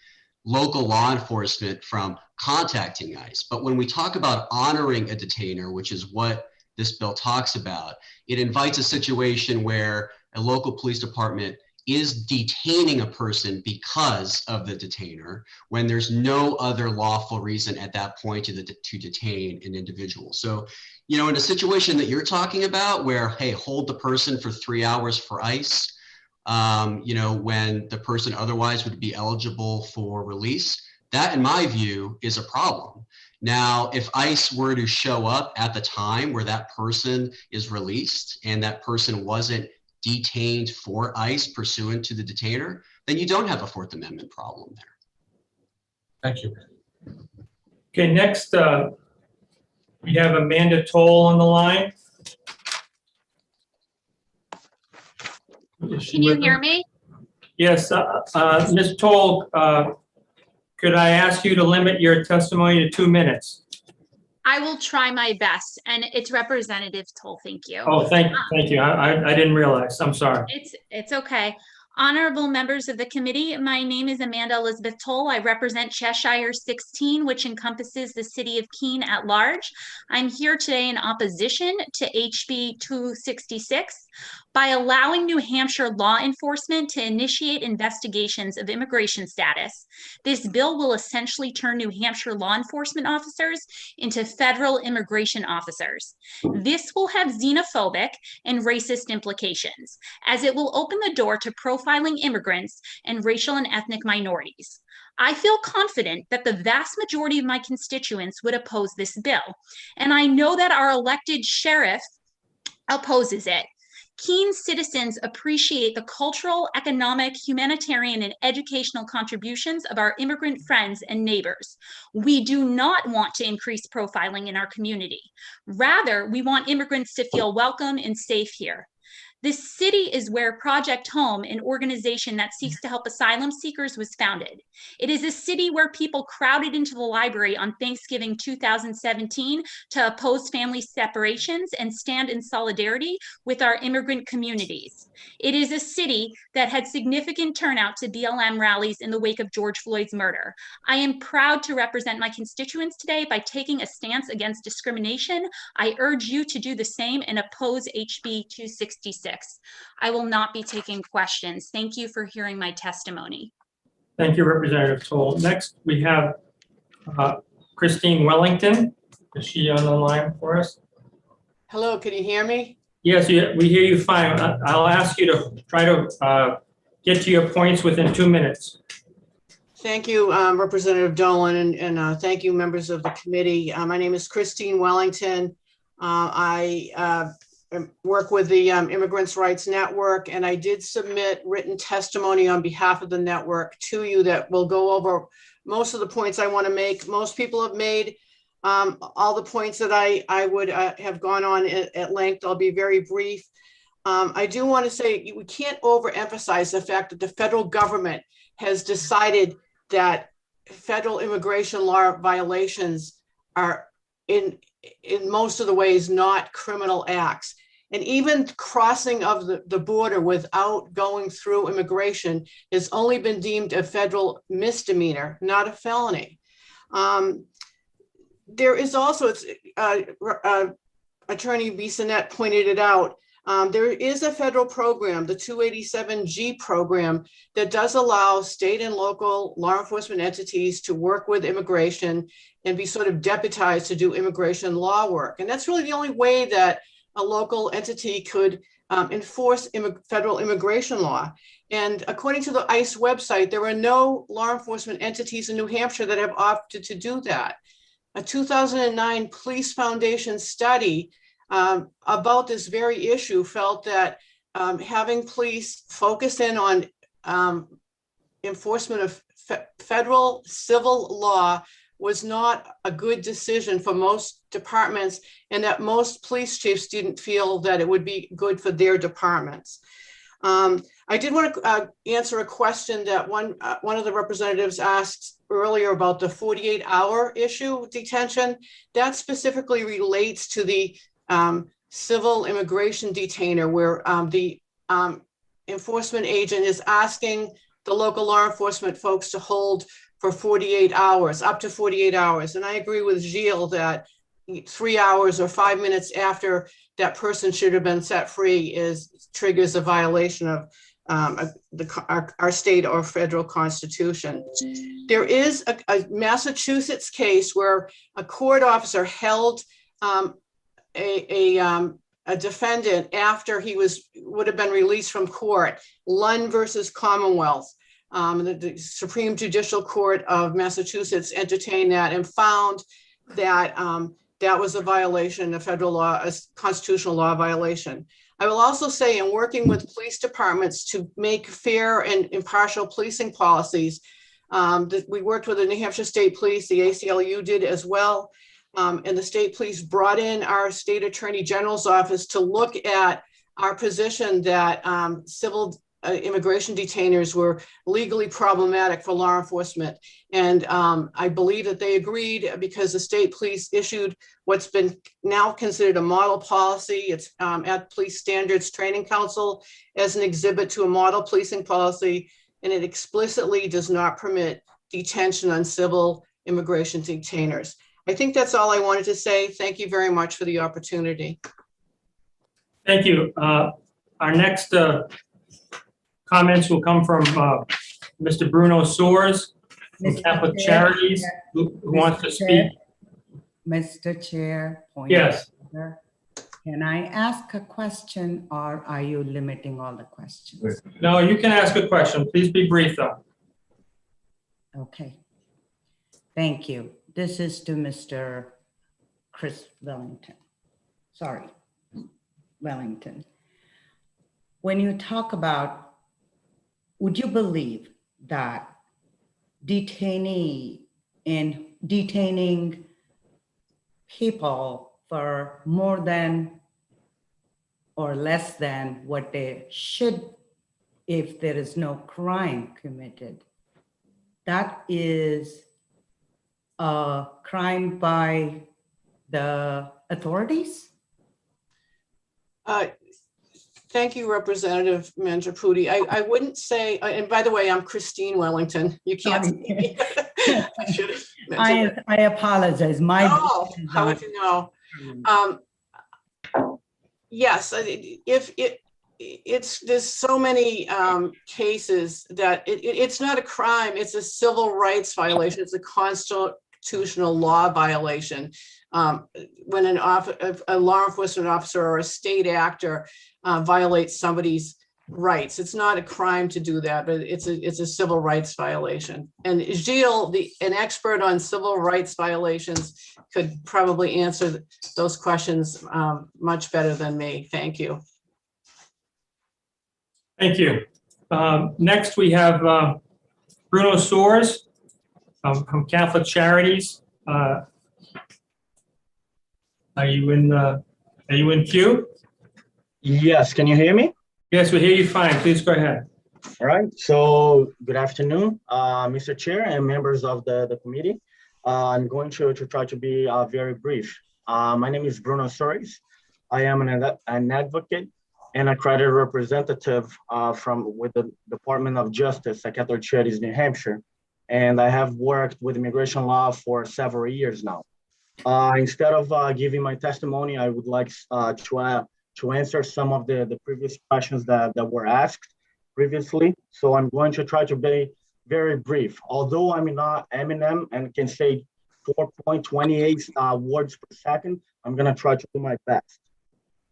local law enforcement from contacting ICE. But when we talk about honoring a detainer, which is what this bill talks about, it invites a situation where a local police department is detaining a person because of the detainer when there's no other lawful reason at that point to detain an individual. So, you know, in a situation that you're talking about where, hey, hold the person for 3 hours for ICE, you know, when the person otherwise would be eligible for release, that in my view is a problem. Now, if ICE were to show up at the time where that person is released and that person wasn't detained for ICE pursuant to the detainer, then you don't have a Fourth Amendment problem there. Thank you. Okay, next, we have Amanda Toll on the line. Can you hear me? Yes, Ms. Toll, could I ask you to limit your testimony to 2 minutes? I will try my best, and it's Representative Toll. Thank you. Oh, thank you. I didn't realize. I'm sorry. It's okay. Honorable members of the committee, my name is Amanda Elizabeth Toll. I represent Cheshire 16, which encompasses the city of Keene at large. I'm here today in opposition to HB 266. By allowing New Hampshire law enforcement to initiate investigations of immigration status, this bill will essentially turn New Hampshire law enforcement officers into federal immigration officers. This will have xenophobic and racist implications, as it will open the door to profiling immigrants and racial and ethnic minorities. I feel confident that the vast majority of my constituents would oppose this bill, and I know that our elected sheriff opposes it. Keene citizens appreciate the cultural, economic, humanitarian, and educational contributions of our immigrant friends and neighbors. We do not want to increase profiling in our community. Rather, we want immigrants to feel welcome and safe here. This city is where Project Home, an organization that seeks to help asylum seekers, was founded. It is a city where people crowded into the library on Thanksgiving 2017 to oppose family separations and stand in solidarity with our immigrant communities. It is a city that had significant turnout to BLM rallies in the wake of George Floyd's murder. I am proud to represent my constituents today by taking a stance against discrimination. I urge you to do the same and oppose HB 266. I will not be taking questions. Thank you for hearing my testimony. Thank you, Representative Toll. Next, we have Christine Wellington. Is she on the line for us? Hello, can you hear me? Yes, we hear you fine. I'll ask you to try to get to your points within 2 minutes. Thank you, Representative Dolan, and thank you, members of the committee. My name is Christine Wellington. I work with the Immigrants' Rights Network, and I did submit written testimony on behalf of the network to you that will go over most of the points I want to make. Most people have made all the points that I would have gone on at length. I'll be very brief. I do want to say we can't overemphasize the fact that the federal government has decided that federal immigration law violations are in most of the ways not criminal acts. And even crossing of the border without going through immigration has only been deemed a federal misdemeanor, not a felony. There is also, Attorney Bissonnette pointed it out, there is a federal program, the 287G program, that does allow state and local law enforcement entities to work with immigration and be sort of deputized to do immigration law work. And that's really the only way that a local entity could enforce federal immigration law. And according to the ICE website, there are no law enforcement entities in New Hampshire that have opted to do that. A 2009 Police Foundation study about this very issue felt that having police focus in on enforcement of federal civil law was not a good decision for most departments, and that most police chiefs didn't feel that it would be good for their departments. I did want to answer a question that one of the representatives asked earlier about the 48-hour issue detention. That specifically relates to the civil immigration detainer, where the enforcement agent is asking the local law enforcement folks to hold for 48 hours, up to 48 hours. And I agree with Gilles that 3 hours or 5 minutes after that person should have been set free triggers a violation of our state or federal constitution. There is a Massachusetts case where a court officer held a defendant after he would have been released from court. Lund versus Commonwealth. The Supreme Judicial Court of Massachusetts entertained that and found that that was a violation of federal law, a constitutional law violation. I will also say, in working with police departments to make fair and impartial policing policies, we worked with the New Hampshire State Police, the ACLU did as well, and the state police brought in our state attorney general's office to look at our position that civil immigration detainers were legally problematic for law enforcement. And I believe that they agreed, because the state police issued what's been now considered a model policy. It's at Police Standards Training Council as an exhibit to a model policing policy, and it explicitly does not permit detention on civil immigration detainers. I think that's all I wanted to say. Thank you very much for the opportunity. Thank you. Our next comments will come from Mr. Bruno Soares from Catholic Charities, who wants to speak. Mr. Chair. Yes. Can I ask a question, or are you limiting all the questions? No, you can ask a question. Please be brief, though. Okay. Thank you. This is to Mr. Chris Wellington. Sorry, Wellington. When you talk about, would you believe that detaining people for more than or less than what they should, if there is no crime committed, that is a crime by the authorities? Thank you, Representative Mangiapudi. I wouldn't say, and by the way, I'm Christine Wellington. You can't see me. I should have mentioned I apologize. how would you know? Yes, there's so many cases that it's not a crime. It's a civil rights violation. It's a constitutional law violation. When a law enforcement officer or a state actor violates somebody's rights, it's not a crime to do that, but it's a civil rights violation. And Gilles, an expert on civil rights violations, could probably answer those questions much better than me. Thank you. Thank you. Next, we have Bruno Soares from Catholic Charities. Are you in queue? Yes, can you hear me? Yes, we hear you fine. Please go ahead. All right, so good afternoon, Mr. Chair and members of the committee. I'm going to try to be very brief. My name is Bruno Soares. I am an advocate and accredited representative with the Department of Justice at Catholic Charities, New Hampshire. And I have worked with immigration law for several years now. Instead of giving my testimony, I would like to answer some of the previous questions that were asked previously. So I'm going to try to be very brief. Although I'm not Eminem and can say 4.28 words per second, I'm gonna try to do my best.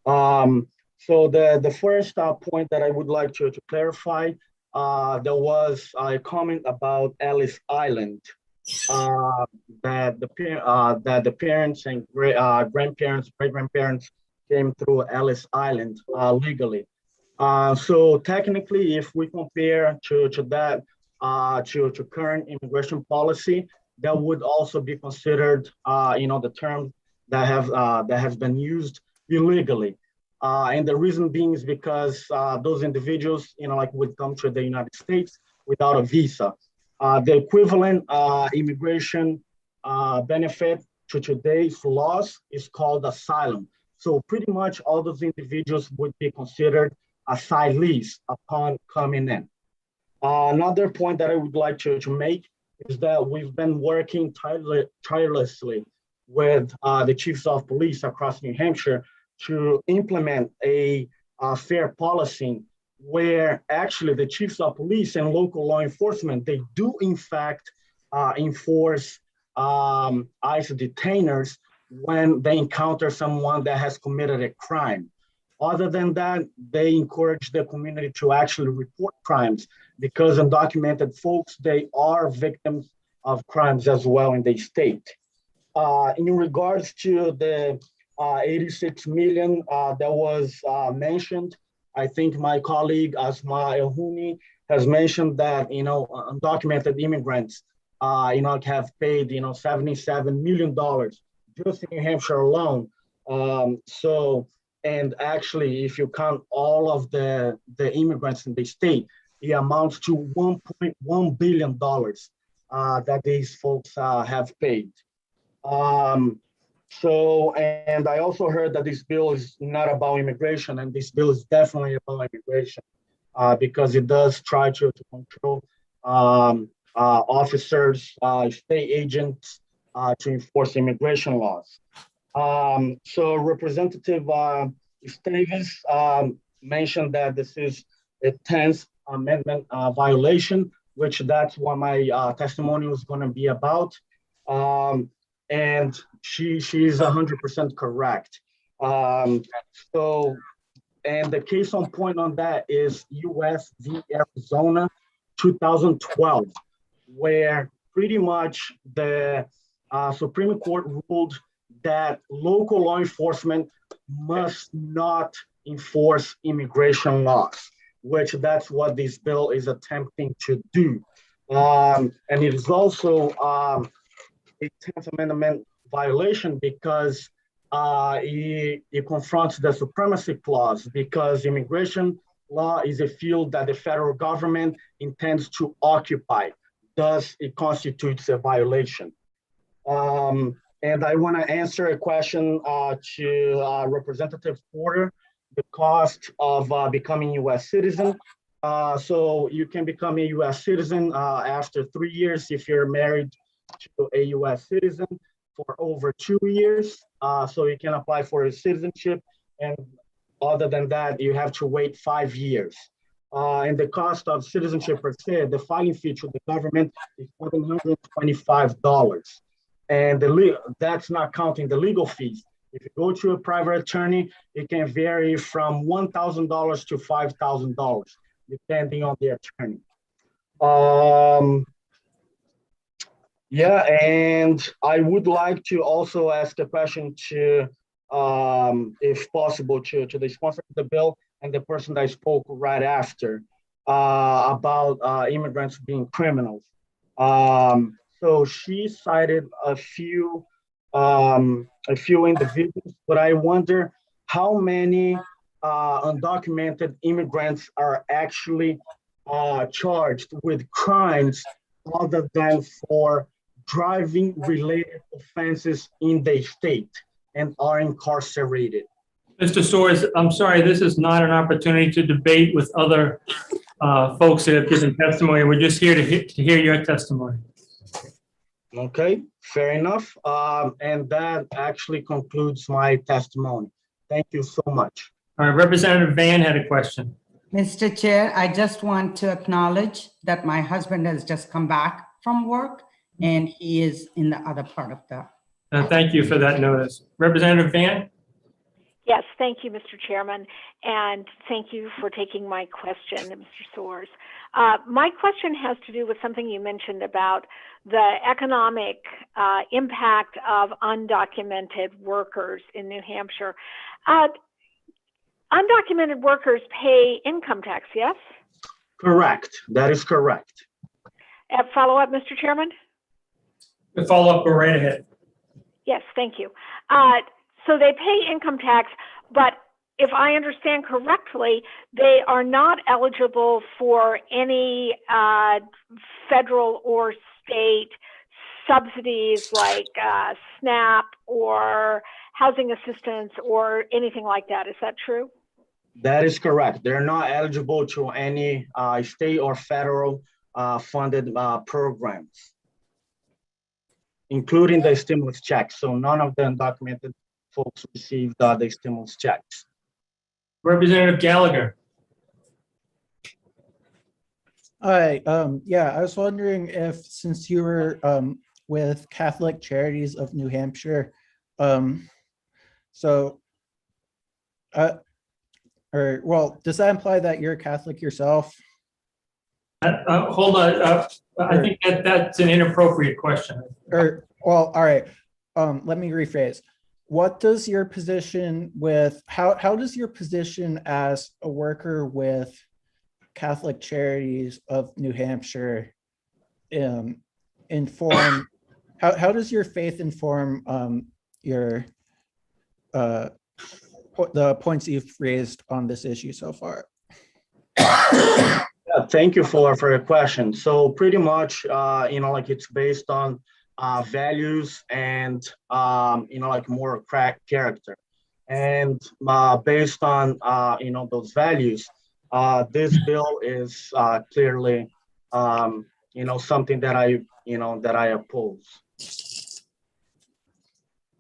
So the first point that I would like to clarify, there was a comment about Ellis Island, that the parents and grandparents, great-grandparents came through Ellis Island legally. So technically, if we compare to that, to current immigration policy, that would also be considered, the term that has been used illegally. And the reason being is because those individuals, would come to the United States without a visa. The equivalent immigration benefit to today's laws is called asylum. So pretty much all those individuals would be considered asylees upon coming in. Another point that I would like to make is that we've been working tirelessly with the chiefs of police across New Hampshire to implement a fair policy where actually the chiefs of police and local law enforcement, they do in fact enforce ICE detainers when they encounter someone that has committed a crime. Other than that, they encourage the community to actually report crimes because undocumented folks, they are victims of crimes as well in the state. In regards to the 86 million that was mentioned, I think my colleague Asma Elhouni has mentioned that, undocumented immigrants, have paid, $77 million just in New Hampshire alone. And actually, if you count all of the immigrants in the state, it amounts to $1.1 billion that these folks have paid. And I also heard that this bill is not about immigration, and this bill is definitely about immigration because it does try to control officers, state agents to enforce immigration laws. So Representative Esteves mentioned that this is a 10th Amendment violation, which that's what my testimony was going to be about. And she's 100% correct. And the case on point on that is US v. Arizona 2012, where pretty much the Supreme Court ruled that local law enforcement must not enforce immigration laws, which that's what this bill is attempting to do. And it is also a 10th Amendment violation because it confronts the supremacy clause, because immigration law is a field that the federal government intends to occupy. Thus, it constitutes a violation. And I want to answer a question to Representative Porter, the cost of becoming U.S. citizen. So you can become a U.S. citizen after 3 years if you're married to a U.S. citizen for over 2 years. So you can apply for a citizenship. And other than that, you have to wait 5 years. And the cost of citizenship per se, the filing fee to the government is $725. And that's not counting the legal fees. If you go to a private attorney, it can vary from $1,000 to $5,000, depending on the attorney. Yeah, and I would like to also ask a question to, if possible, to the sponsor of the bill and the person that spoke right after about immigrants being criminals. So she cited a few individuals, but I wonder how many undocumented immigrants are actually charged with crimes other than for driving related offenses in the state and are incarcerated. Mr. Soares, I'm sorry, this is not an opportunity to debate with other folks that have given testimony. We're just here to hear your testimony. Okay, fair enough. And that actually concludes my testimony. Thank you so much. All right, Representative Van had a question. Mr. Chair, I just want to acknowledge that my husband has just come back from work and he is in the other part of the. Thank you for that notice. Representative Van? Yes, thank you, Mr. Chairman, and thank you for taking my question, Mr. Soares. My question has to do with something you mentioned about the economic impact of undocumented workers in New Hampshire. Undocumented workers pay income tax, yes? Correct. That is correct. Follow up, Mr. Chairman? The follow-up, go right ahead. Yes, thank you. So they pay income tax, but if I understand correctly, they are not eligible for any federal or state subsidies like SNAP or housing assistance or anything like that. Is that true? That is correct. They're not eligible to any state or federal funded programs, including the stimulus checks. So none of the undocumented folks received the stimulus checks. Representative Gallagher. Hi, yeah, I was wondering if, since you were with Catholic Charities of New Hampshire, well, does that imply that you're a Catholic yourself? Hold on, I think that's an inappropriate question. Well, all right, let me rephrase. What does your position with, how does your position as a worker with Catholic Charities of New Hampshire inform, how does your faith inform your the points you've raised on this issue so far? Thank you for your question. So pretty much, like it's based on values and, like more character. And based on, those values, this bill is clearly, something that I oppose.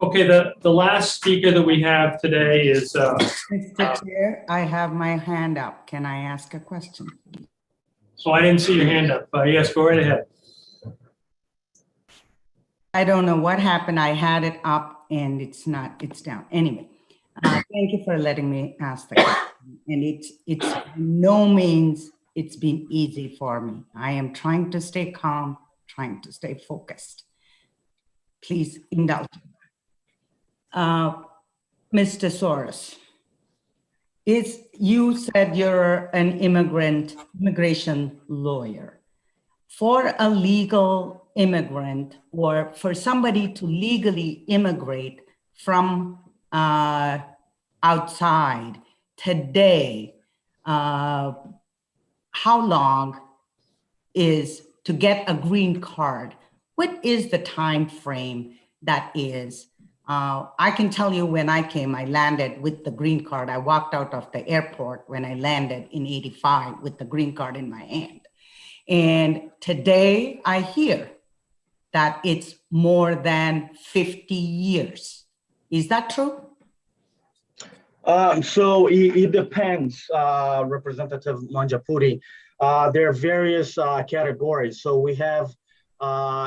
Okay, the last speaker that we have today is. Mr. Chair, I have my hand up. Can I ask a question? So I didn't see your hand up. Yes, go right ahead. I don't know what happened. I had it up and it's down. Anyway, thank you for letting me ask the question. And it's no means it's been easy for me. I am trying to stay calm, trying to stay focused. Please indulge. Mr. Soares, you said you're an immigration lawyer. For a legal immigrant or for somebody to legally immigrate from outside today, how long is to get a green card? What is the time frame that is? I can tell you when I came, I landed with the green card. I walked out of the airport when I landed in '85 with the green card in my hand. And today I hear that it's more than 50 years. Is that true? So it depends, Representative Manjapuri. There are various categories. So we have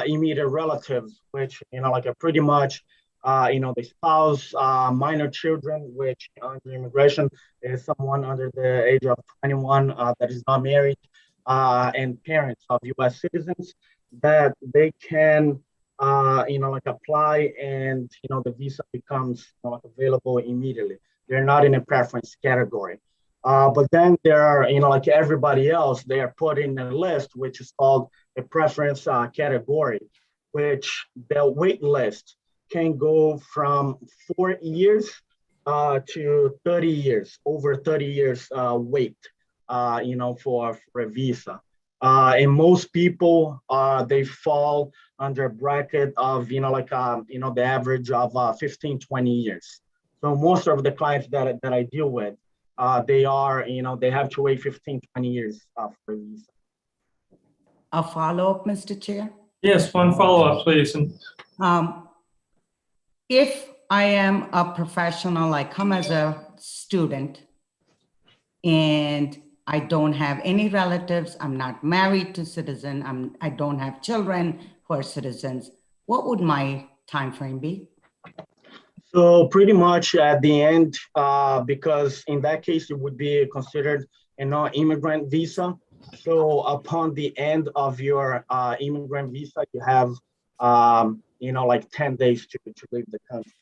immediate relatives, which, like a pretty much, the spouse, minor children, which under immigration is someone under the age of 21 that is not married, and parents of U.S. citizens that they can, apply and, the visa becomes available immediately. They're not in a preference category. But then there are, like everybody else, they are put in a list, which is called a preference category, which the wait list can go from 4 years to 30 years, over 30 years wait, for a visa. And most people, they fall under a bracket of, the average of 15, 20 years. So most of the clients that I deal with, they are, they have to wait 15, 20 years for a visa. A follow-up, Mr. Chair? Yes, one follow-up, please. If I am a professional, I come as a student and I don't have any relatives, I'm not married to citizen, I don't have children who are citizens, what would my time frame be? So pretty much at the end, because in that case, it would be considered a non-immigrant visa. So upon the end of your immigrant visa, you have, like 10 days to leave the country.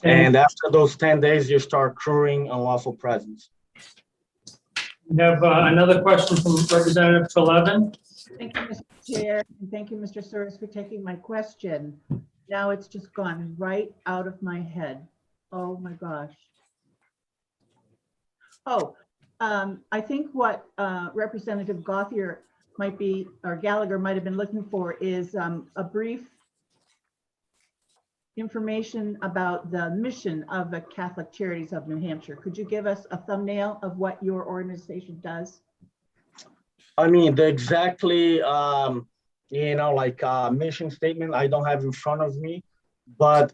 And after those 10 days, you start accruing unlawful presence. We have another question from Representative Trelevan. Thank you, Mr. Chair, and thank you, Mr. Soros, for taking my question. Now it's just gone right out of my head. Oh my gosh. Oh, I think what Representative Gothier might be, or Gallagher might have been looking for is a brief information about the mission of the Catholic Charities of New Hampshire. Could you give us a thumbnail of what your organization does? I mean, the exactly, mission statement, I don't have in front of me, but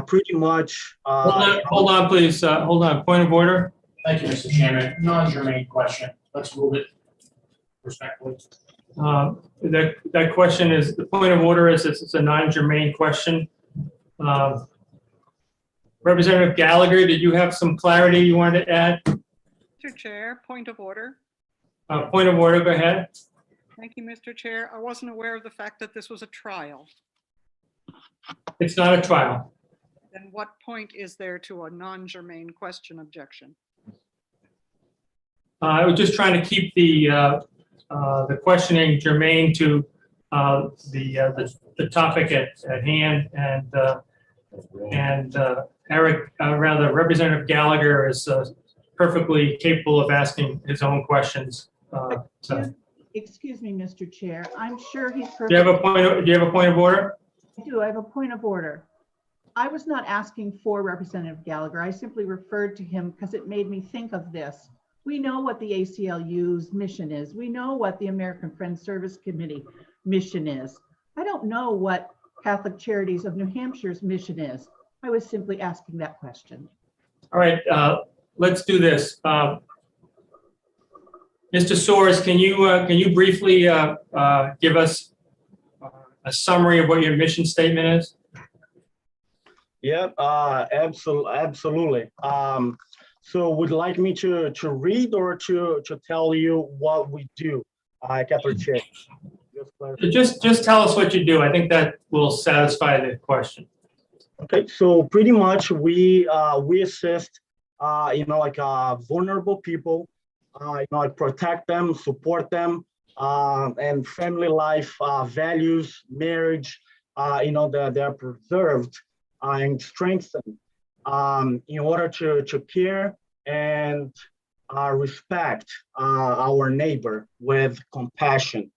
pretty much. Hold on, please. Hold on. Point of order. Thank you, Mr. Chairman. Non-germane question. Let's move it respectfully. That question is, the point of order is it's a non-germane question. Representative Gallagher, did you have some clarity you wanted to add? Mr. Chair, point of order. Point of order, go ahead. Thank you, Mr. Chair. I wasn't aware of the fact that this was a trial. It's not a trial. Then what point is there to a non-germane question objection? I was just trying to keep the questioning germane to the topic at hand, and Representative Gallagher is perfectly capable of asking his own questions. Excuse me, Mr. Chair. I'm sure he's perfect. Do you have a point of order? I do. I have a point of order. I was not asking for Representative Gallagher. I simply referred to him because it made me think of this. We know what the ACLU's mission is. We know what the American Friends Service Committee mission is. I don't know what Catholic Charities of New Hampshire's mission is. I was simply asking that question. All right, let's do this. Mr. Soros, can you briefly give us a summary of what your mission statement is? Yeah, absolutely. So would you like me to read or to tell you what we do, Catholic Charities? Just tell us what you do. I think that will satisfy the question. Okay, so pretty much we assist vulnerable people, protect them, support them, and family life values, marriage, they're preserved and strengthened in order to care and respect our neighbor with compassion.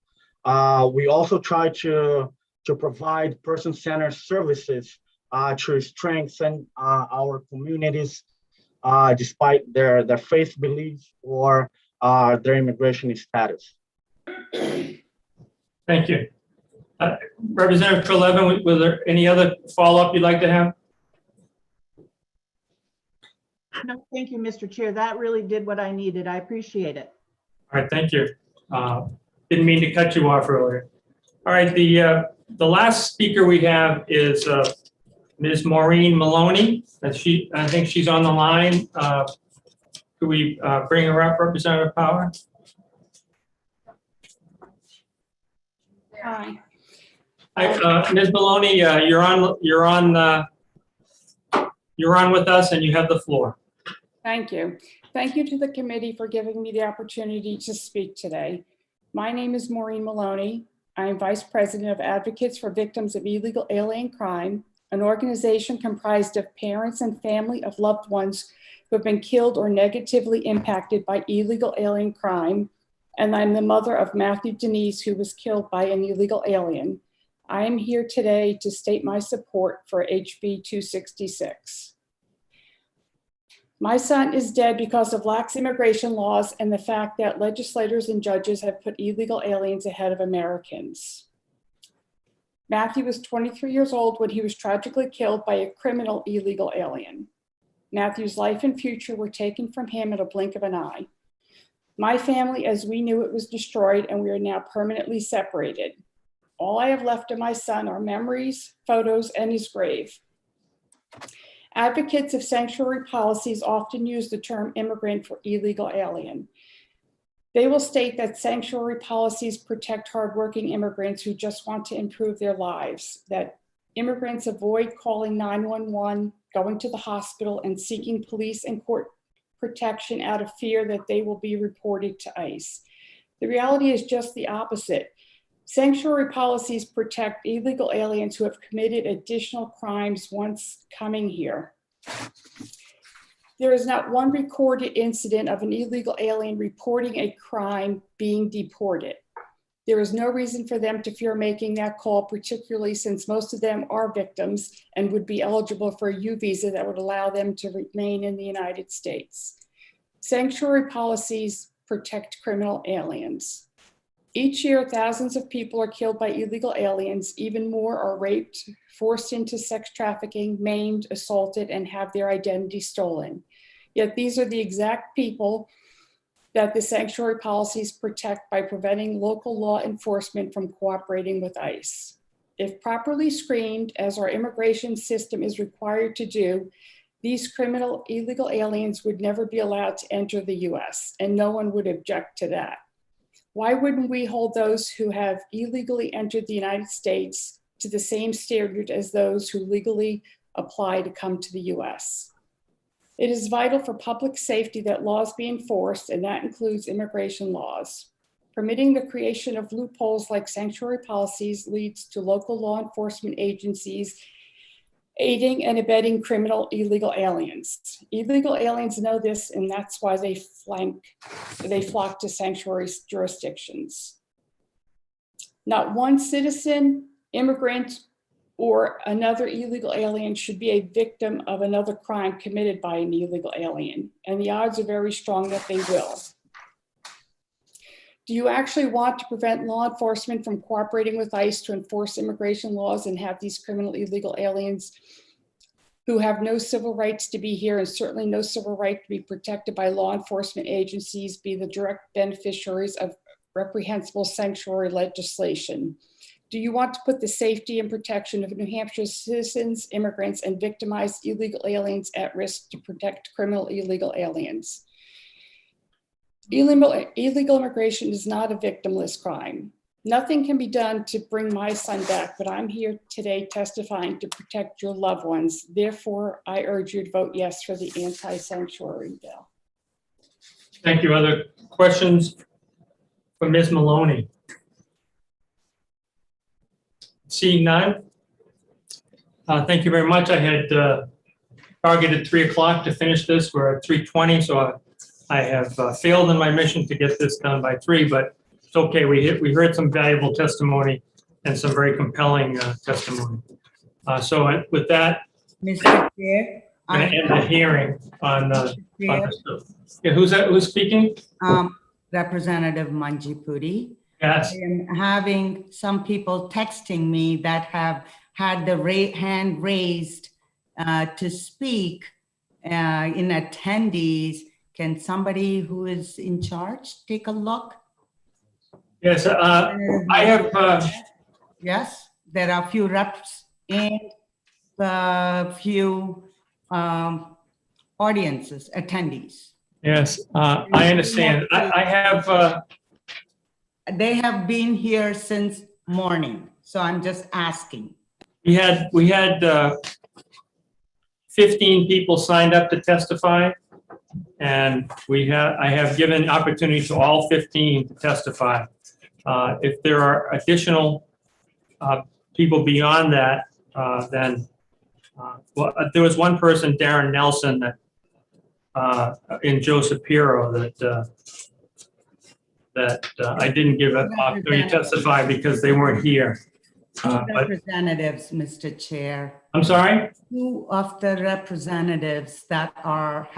We also try to provide person-centered services to strengthen our communities despite their faith beliefs or their immigration status. Thank you. Representative Trelevan, was there any other follow-up you'd like to have? No, thank you, Mr. Chair. That really did what I needed. I appreciate it. All right, thank you. Didn't mean to cut you off earlier. All right, the last speaker we have is Ms. Maureen Maloney. I think she's on the line. Could we bring her up, Representative Power? Hi. Hi, Ms. Maloney, you're on with us, and you have the floor. Thank you. Thank you to the committee for giving me the opportunity to speak today. My name is Maureen Maloney. I am Vice President of Advocates for Victims of Illegal Alien Crime, an organization comprised of parents and family of loved ones who have been killed or negatively impacted by illegal alien crime. And I'm the mother of Matthew Denise, who was killed by an illegal alien. I am here today to state my support for HB 266. My son is dead because of lax immigration laws and the fact that legislators and judges have put illegal aliens ahead of Americans. Matthew was 23 years old when he was tragically killed by a criminal illegal alien. Matthew's life and future were taken from him in a blink of an eye. My family, as we knew it, was destroyed, and we are now permanently separated. All I have left of my son are memories, photos, and his grave. Advocates of sanctuary policies often use the term immigrant for illegal alien. They will state that sanctuary policies protect hardworking immigrants who just want to improve their lives, that immigrants avoid calling 911, going to the hospital, and seeking police and court protection out of fear that they will be reported to ICE. The reality is just the opposite. Sanctuary policies protect illegal aliens who have committed additional crimes once coming here. There is not one recorded incident of an illegal alien reporting a crime being deported. There is no reason for them to fear making that call, particularly since most of them are victims and would be eligible for a U visa that would allow them to remain in the United States. Sanctuary policies protect criminal aliens. Each year, thousands of people are killed by illegal aliens. Even more are raped, forced into sex trafficking, maimed, assaulted, and have their identity stolen. Yet these are the exact people that the sanctuary policies protect by preventing local law enforcement from cooperating with ICE. If properly screened, as our immigration system is required to do, these criminal illegal aliens would never be allowed to enter the US, and no one would object to that. Why wouldn't we hold those who have illegally entered the United States to the same standard as those who legally apply to come to the US? It is vital for public safety that laws be enforced, and that includes immigration laws. Permitting the creation of loopholes like sanctuary policies leads to local law enforcement agencies aiding and abetting criminal illegal aliens. Illegal aliens know this, and that's why they flock to sanctuary jurisdictions. Not one citizen, immigrant, or another illegal alien should be a victim of another crime committed by an illegal alien, and the odds are very strong that they will. Do you actually want to prevent law enforcement from cooperating with ICE to enforce immigration laws and have these criminal illegal aliens who have no civil rights to be here and certainly no civil right to be protected by law enforcement agencies be the direct beneficiaries of reprehensible sanctuary legislation? Do you want to put the safety and protection of New Hampshire citizens, immigrants, and victimized illegal aliens at risk to protect criminal illegal aliens? Illegal immigration is not a victimless crime. Nothing can be done to bring my son back, but I'm here today testifying to protect your loved ones. Therefore, I urge you to vote yes for the anti-sanctuary bill. Thank you. Other questions for Ms. Maloney? Seeing none. Thank you very much. I had targeted 3 o'clock to finish this. We're at 3:20, so I have failed in my mission to get this done by 3, but it's okay. We heard some valuable testimony and some very compelling testimony. So with that, Mr. Chair, I'm going to end the hearing on this. Yeah, who's speaking? Representative Manjipudi. Yes. I am having some people texting me that have had the hand raised to speak in attendees. Can somebody who is in charge take a look? Yes, I have. Yes, there are a few reps and a few audiences, attendees. Yes, I understand. I have. They have been here since morning, so I'm just asking. We had 15 people signed up to testify, and I have given opportunity to all 15 to testify. If there are additional people beyond that, then well, there was one person, Darren Nelson, that in Joseph Piro that I didn't give an opportunity to testify because they weren't here. Representatives, Mr. Chair. I'm sorry? 2 of the representatives that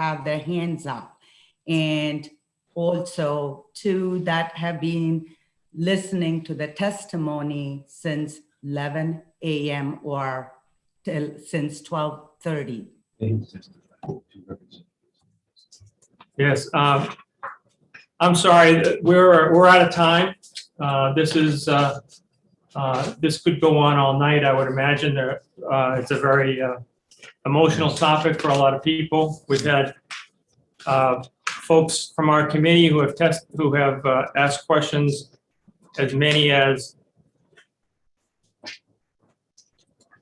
have their hands up, and also 2 that have been listening to the testimony since 11 a.m. or since 12:30. Yes, I'm sorry, we're out of time. This is This could go on all night, I would imagine. It's a very emotional topic for a lot of people. We've had folks from our committee who have asked questions, as many as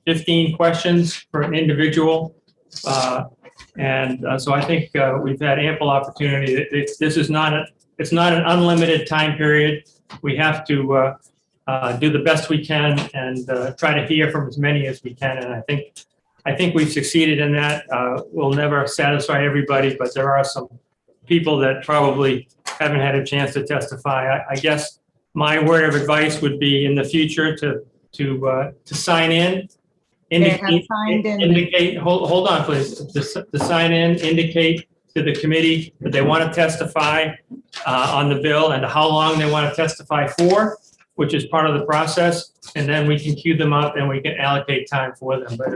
15 questions for an individual. So I think we've had ample opportunity. This is it's not an unlimited time period. We have to do the best we can and try to hear from as many as we can. And I think we've succeeded in that. We'll never satisfy everybody, but there are some people that probably haven't had a chance to testify. I guess my word of advice would be in the future to sign in. Indicate, hold on, please. To sign in, indicate to the committee that they want to testify on the bill and how long they want to testify for, which is part of the process, and then we can queue them up and we can allocate time for them. But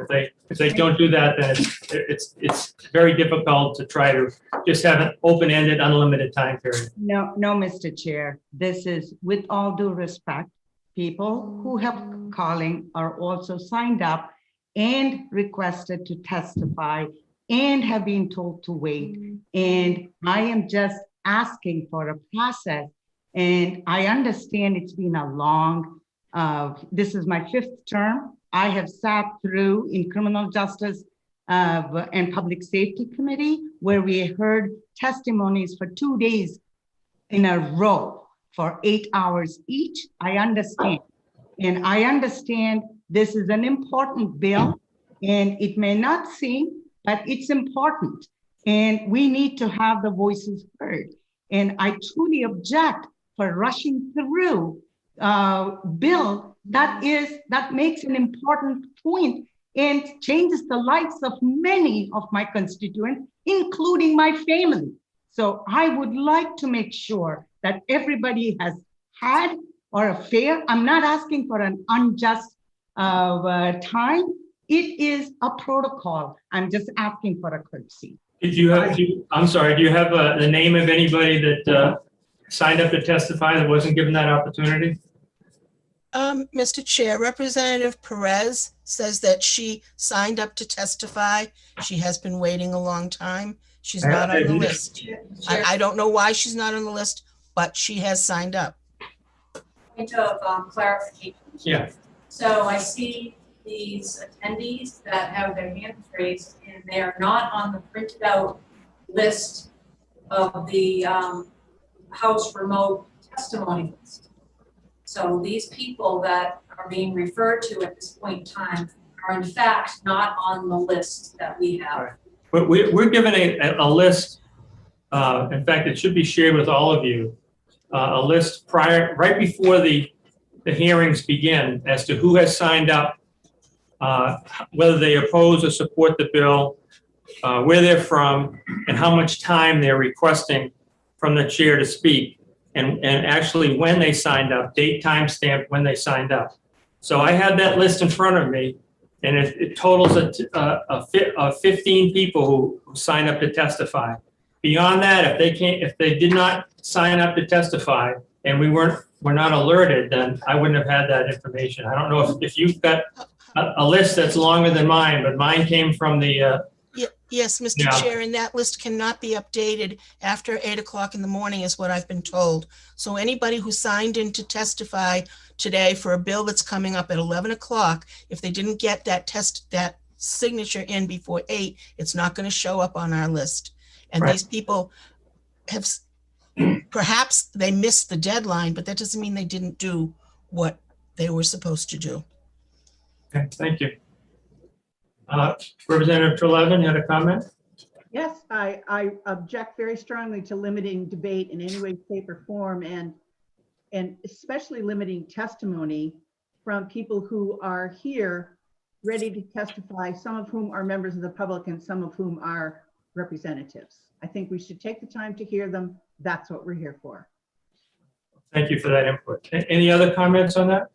if they don't do that, then it's very difficult to try to just have an open-ended, unlimited time period. No, Mr. Chair. This is, with all due respect, people who have calling are also signed up and requested to testify and have been told to wait. And I am just asking for a process. And I understand it's been a long, this is my 5th term. I have sat through in criminal justice and public safety committee, where we heard testimonies for 2 days in a row for 8 hours each. I understand. And I understand this is an important bill, and it may not seem, but it's important. And we need to have the voices heard. And I truly object for rushing through bill that makes an important point and changes the lives of many of my constituents, including my family. So I would like to make sure that everybody has had or a fair, I'm not asking for an unjust time. It is a protocol. I'm just asking for a courtesy. I'm sorry, do you have the name of anybody that signed up to testify that wasn't given that opportunity? Mr. Chair, Representative Perez says that she signed up to testify. She has been waiting a long time. She's not on the list. I don't know why she's not on the list, but she has signed up. Point of clarification. Yeah. So I see these attendees that have their hands raised, and they are not on the printed out list of the House remote testimony list. So these people that are being referred to at this point in time are in fact not on the list that we have. Right. But we're given a list. In fact, it should be shared with all of you. A list right before the hearings begin as to who has signed up, whether they oppose or support the bill, where they're from, and how much time they're requesting from the chair to speak, and actually when they signed up, date, time stamp when they signed up. So I had that list in front of me, and it totals 15 people who signed up to testify. Beyond that, if they did not sign up to testify and we're not alerted, then I wouldn't have had that information. I don't know if you've got a list that's longer than mine, but mine came from the Yes, Mr. Chair, and that list cannot be updated after 8 o'clock in the morning is what I've been told. So anybody who signed in to testify today for a bill that's coming up at 11 o'clock, if they didn't get that signature in before 8, it's not going to show up on our list. And These people have, perhaps they missed the deadline, but that doesn't mean they didn't do what they were supposed to do. Okay, thank you. Representative Treleaven had a comment? Yes, I object very strongly to limiting debate in any way, shape, or form, and especially limiting testimony from people who are here ready to testify, some of whom are members of the public and some of whom are representatives. I think we should take the time to hear them. That's what we're here for. Thank you for that input. Any other comments on that?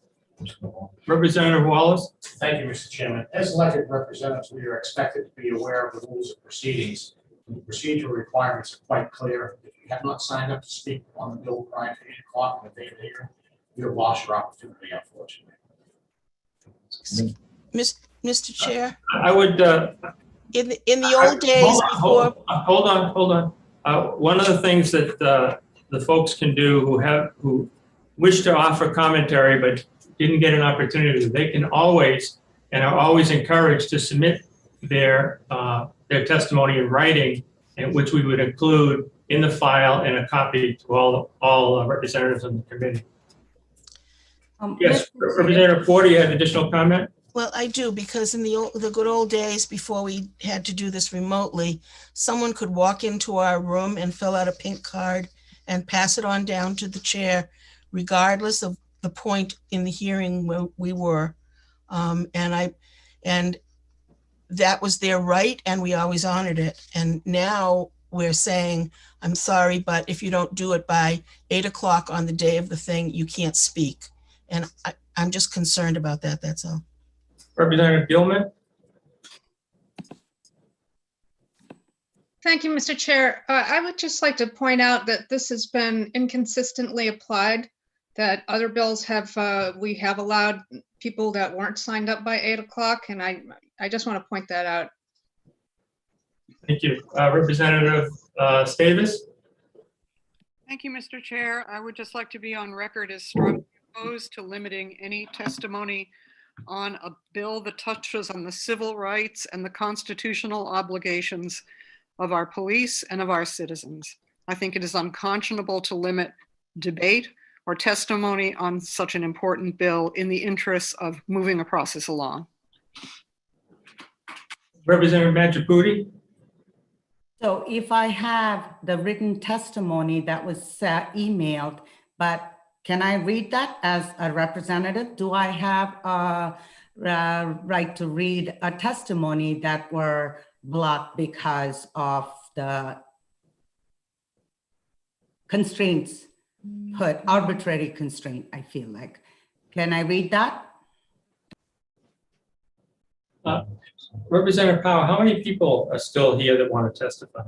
Representative Wallace. Thank you, Mr. Chairman. As elected representatives, we are expected to be aware of the rules of proceedings. The procedural requirements are quite clear. If you have not signed up to speak on the bill prior to 8 o'clock on the day of the hearing, you have lost your opportunity, unfortunately. Mr. Chair, I would, in the old days before, hold on. One of the things that the folks can do who wish to offer commentary but didn't get an opportunity, they can always and are always encouraged to submit their testimony in writing, and which we would include in the file and a copy to all representatives of the committee. Yes, Representative Porter, you had additional comment? well, I do, because in the good old days before we had to do this remotely, someone could walk into our room and fill out a pink card and pass it on down to the chair, regardless of the point in the hearing where we were. And that was their right, and we always honored it. And now we're saying, I'm sorry, but if you don't do it by 8 o'clock on the day of the thing, you can't speak. And I'm just concerned about that, that's all. Representative Gilman? Thank you, Mr. Chair. I would just like to point out that this has been inconsistently applied, that other bills we have allowed people that weren't signed up by 8 o'clock, and I just want to point that out. Thank you. Representative Stavis? Thank you, Mr. Chair. I would just like to be on record as strongly opposed to limiting any testimony on a bill that touches on the civil rights and the constitutional obligations of our police and of our citizens. I think it is unconscionable to limit debate or testimony on such an important bill in the interests of moving a process along. Representative Mangiaputi? So if I have the written testimony that was emailed, but can I read that as a representative? Do I have a right to read a testimony that were blocked because of the constraints put, arbitrary constraint, I feel like. Can I read that? Representative Powell, how many people are still here that want to testify?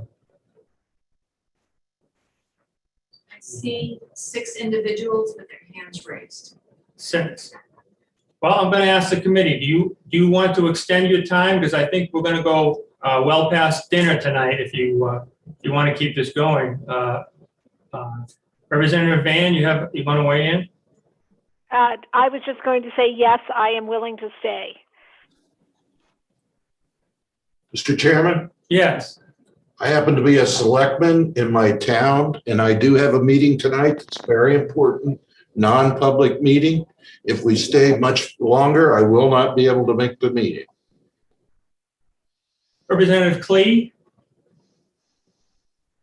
I see 6 individuals with their hands raised. 6. Well, I'm going to ask the committee, do you want to extend your time? Because I think we're going to go well past dinner tonight if you want to keep this going. Representative Van, you want to weigh in? I was just going to say, yes, I am willing to stay. Mr. Chairman, Yes. I happen to be a selectman in my town, and I do have a meeting tonight. It's very important, non-public meeting. If we stay much longer, I will not be able to make the meeting. Representative Klee?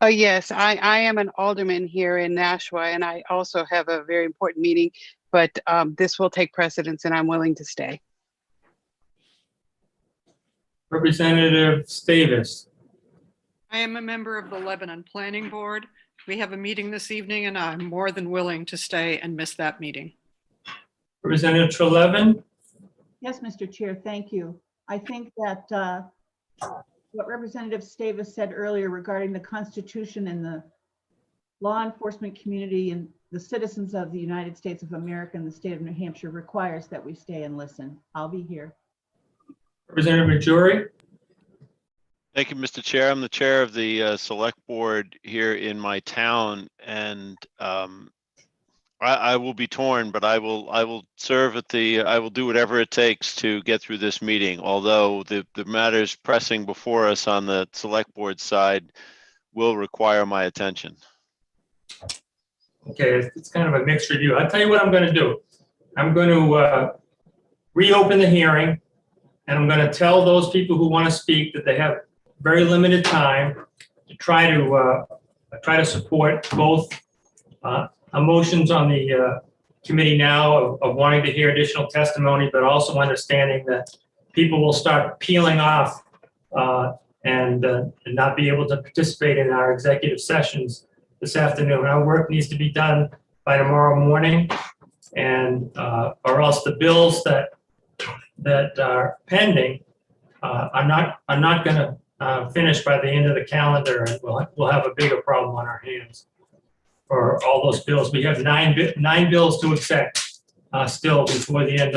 Yes, I am an alderman here in Nashua, and I also have a very important meeting, but this will take precedence, and I'm willing to stay. Representative Stavis? I am a member of the Lebanon Planning Board. We have a meeting this evening, and I'm more than willing to stay and miss that meeting. Representative Trelevin? Yes, Mr. Chair, thank you. I think that what Representative Stavis said earlier regarding the Constitution and the law enforcement community and the citizens of the United States of America and the state of New Hampshire requires that we stay and listen. I'll be here. Representative Majori? Thank you, Mr. Chair. I'm the chair of the select board here in my town, and I will be torn, but I will serve at I will do whatever it takes to get through this meeting. Although the matters pressing before us on the select board side will require my attention. Okay, it's kind of a mixed review. I'll tell you what I'm going to do. I'm going to reopen the hearing, and I'm going to tell those people who want to speak that they have very limited time to try to support both emotions on the committee now of wanting to hear additional testimony, but also understanding that people will start peeling off and not be able to participate in our executive sessions this afternoon. Our work needs to be done by tomorrow morning, and or else the bills that are pending are not going to finish by the end of the calendar, and we'll have a bigger problem on our hands for all those bills. We have nine bills to accept, still before the end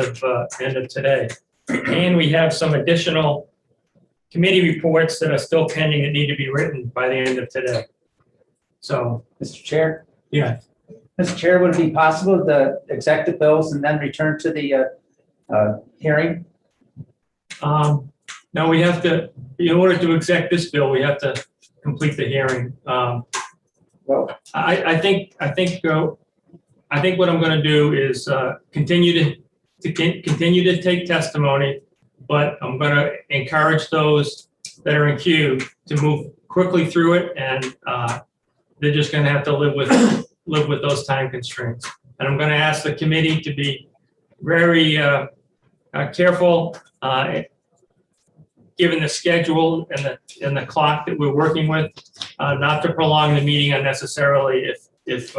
of today. And we have some additional committee reports that are still pending that need to be written by the end of today. So, Mr. Chair? Yeah. Mr. Chair, would it be possible to accept the bills and then return to the hearing? Now we have to, in order to exec this bill, we have to complete the hearing. Well, I think what I'm going to do is continue to take testimony, but I'm going to encourage those that are in queue to move quickly through it, and they're just going to have to live with those time constraints. And I'm going to ask the committee to be very careful, given the schedule and the clock that we're working with, not to prolong the meeting unnecessarily if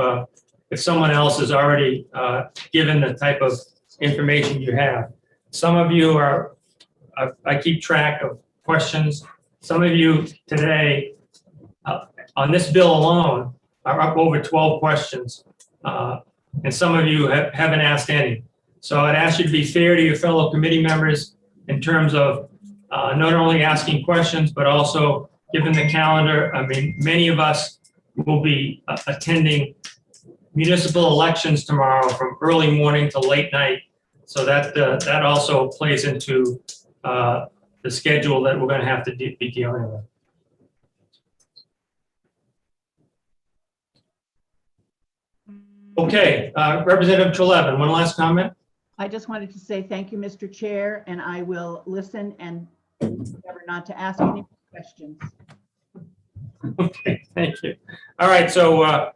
someone else has already given the type of information you have. Some of you are, I keep track of questions. Some of you today, on this bill alone, are up over 12 questions. And some of you haven't asked any. So I'd ask you to be fair to your fellow committee members in terms of not only asking questions, but also given the calendar. I mean, many of us will be attending municipal elections tomorrow from early morning to late night. So that also plays into the schedule that we're going to have to be dealing with. Okay, Representative Treleaven, one last comment. I just wanted to say thank you, Mr. Chair, and I will listen and endeavor not to ask any questions. Okay, thank you. All right, so we're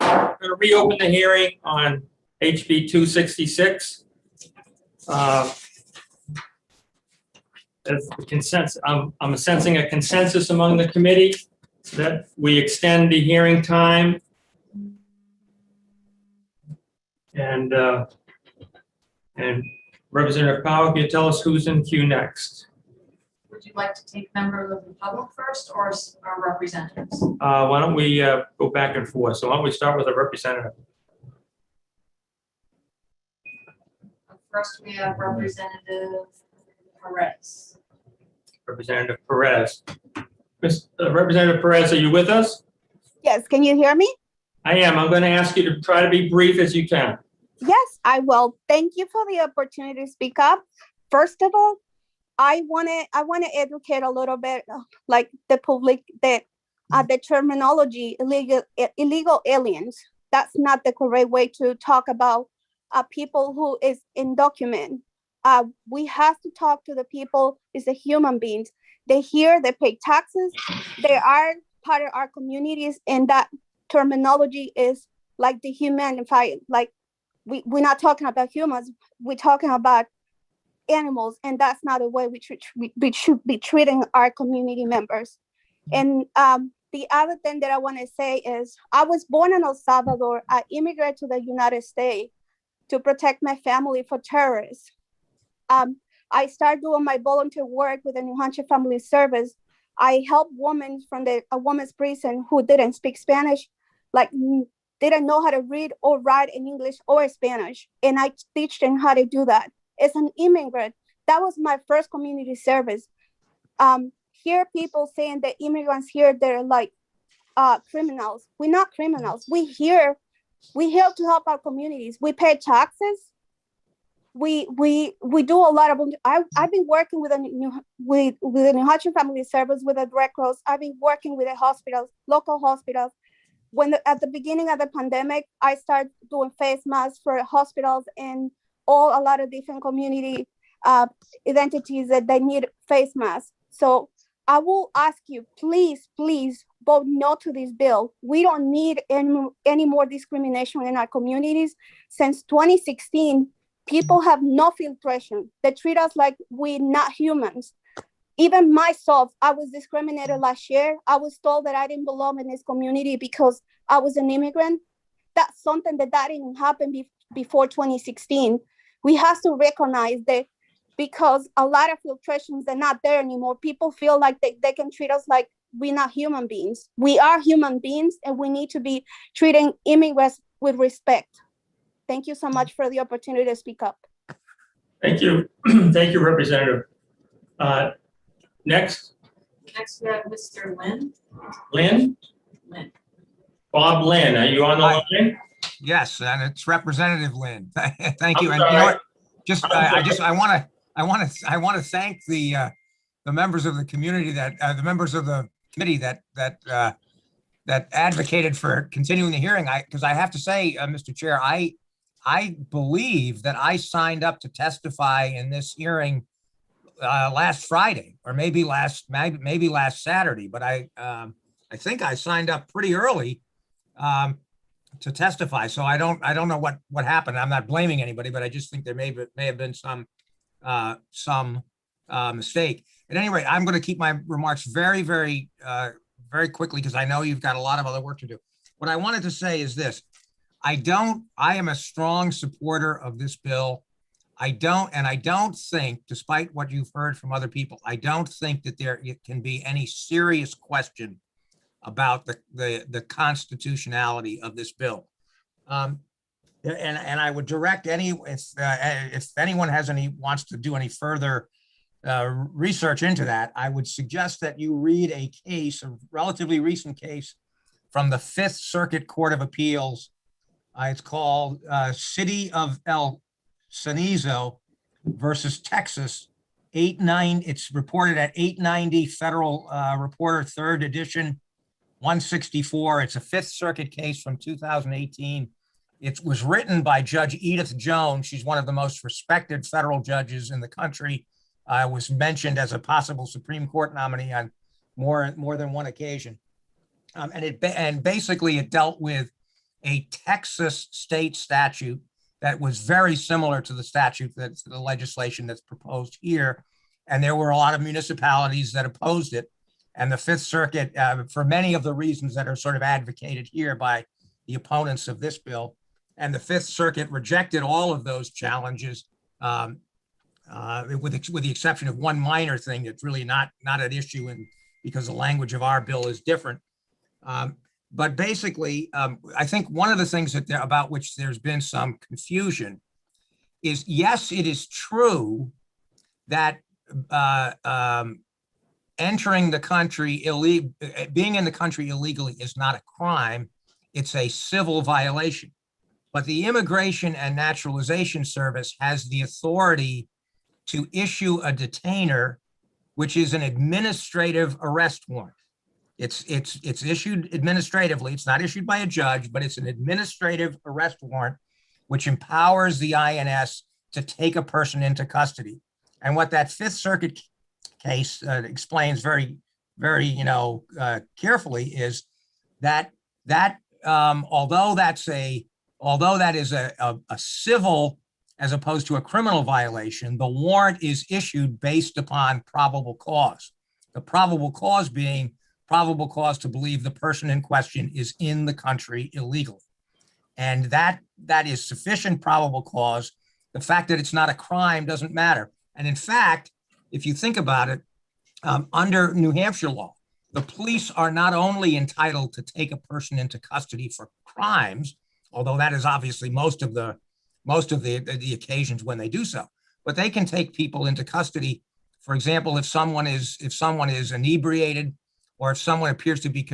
going to reopen the hearing on HB 266. As the consensus, I'm sensing a consensus among the committee that we extend the hearing time. And Representative Powell, can you tell us who's in queue next? Would you like to take members of the public first or representatives? Why don't we go back and forth? So why don't we start with a representative? First, we have Representative Perez. Representative Perez. Representative Perez, are you with us? Yes, can you hear me? I am. I'm going to ask you to try to be brief as you can. Yes, I will. Thank you for the opportunity to speak up. First of all, I want to educate a little bit, like the public, that the terminology illegal aliens. That's not the correct way to talk about people who is undocumented. We have to talk to the people as the human beings. They here, they pay taxes, they are part of our communities, and that terminology is like the humanified, like we're not talking about humans, we're talking about animals, and that's not the way we should be treating our community members. And the other thing that I want to say is I was born in El Salvador. I immigrated to the United States to protect my family for terrorists. I started doing my volunteer work with the New Hampshire Family Service. I helped women from a women's prison who didn't speak Spanish, like didn't know how to read or write in English or Spanish. And I teach them how to do that. As an immigrant, that was my first community service. Hear people saying that immigrants here, they're like criminals. We're not criminals. We here to help our communities. We pay taxes. We do a lot of. I've been working with the New Hampshire Family Service, with the Red Cross. I've been working with the hospitals, local hospitals. At the beginning of the pandemic, I started doing face masks for hospitals and a lot of different community identities that they need face masks. So I will ask you, please vote no to this bill. We don't need any more discrimination in our communities. Since 2016, people have no filtration. They treat us like we're not humans. Even myself, I was discriminated last year. I was told that I didn't belong in this community because I was an immigrant. That's something that didn't happen before 2016. We have to recognize that because a lot of filtrations are not there anymore. People feel like they can treat us like we're not human beings. We are human beings, and we need to be treating immigrants with respect. Thank you so much for the opportunity to speak up. Thank you. Thank you, Representative. Next, Next, we have Mr. Lynn. Lynn? Lynn. Bob Lynn, are you on the line? Yes, and it's Representative Lynn. Thank you. I'm And you know sorry. what? Just, I'm I want to thank the members of the community the members of the committee that advocated for continuing the hearing. Because I have to say, Mr. Chair, I believe that I signed up to testify in this hearing last Friday, or maybe last Saturday, but I think I signed up pretty early to testify. So I don't know what happened. I'm not blaming anybody, but I just think there may have been some mistake. At any rate, I'm going to keep my remarks very quickly because I know you've got a lot of other work to do. What I wanted to say is this: I am a strong supporter of this bill. I don't think, despite what you've heard from other people, I don't think that there can be any serious question about the constitutionality of this bill. And I would direct if anyone wants to do any further research into that, I would suggest that you read a relatively recent case from the Fifth Circuit Court of Appeals. It's called City of El Cenizo versus Texas, 8-9. It's reported at 890 Federal Reporter, 3rd edition, 164. It's a Fifth Circuit case from 2018. It was written by Judge Edith Jones. She's one of the most respected federal judges in the country. Was mentioned as a possible Supreme Court nominee on more than one occasion. And basically it dealt with a Texas state statute that was very similar to the statute that's the legislation that's proposed here. And there were a lot of municipalities that opposed it. And the Fifth Circuit, for many of the reasons that are sort of advocated here by the opponents of this bill, and the Fifth Circuit rejected all of those challenges, with the exception of one minor thing that's really not an issue, because the language of our bill is different. But basically, I think one of the things about which there's been some confusion is, yes, it is true that entering the country being in the country illegally is not a crime. It's a civil violation. But the Immigration and Naturalization Service has the authority to issue a detainer, which is an administrative arrest warrant. It's issued administratively. It's not issued by a judge, but it's an administrative arrest warrant, which empowers the INS to take a person into custody. And what that Fifth Circuit case explains very carefully is that although that is a civil as opposed to a criminal violation, the warrant is issued based upon probable cause. The probable cause being probable cause to believe the person in question is in the country illegally. And that is sufficient probable cause. The fact that it's not a crime doesn't matter. And in fact, if you think about it, under New Hampshire law, the police are not only entitled to take a person into custody for crimes, although that is obviously most of the occasions when they do so, but they can take people into custody. For example, if someone is inebriated, or if someone appears to be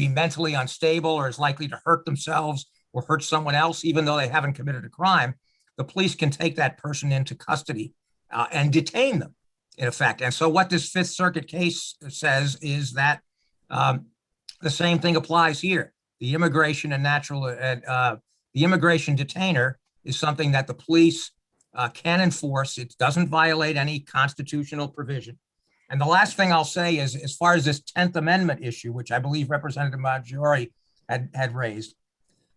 mentally unstable, or is likely to hurt themselves or hurt someone else, even though they haven't committed a crime, the police can take that person into custody and detain them, in effect. And so what this Fifth Circuit case says is that the same thing applies here. The immigration detainer is something that the police can enforce. It doesn't violate any constitutional provision. And the last thing I'll say is, as far as this 10th Amendment issue, which I believe Representative Maggiore had raised,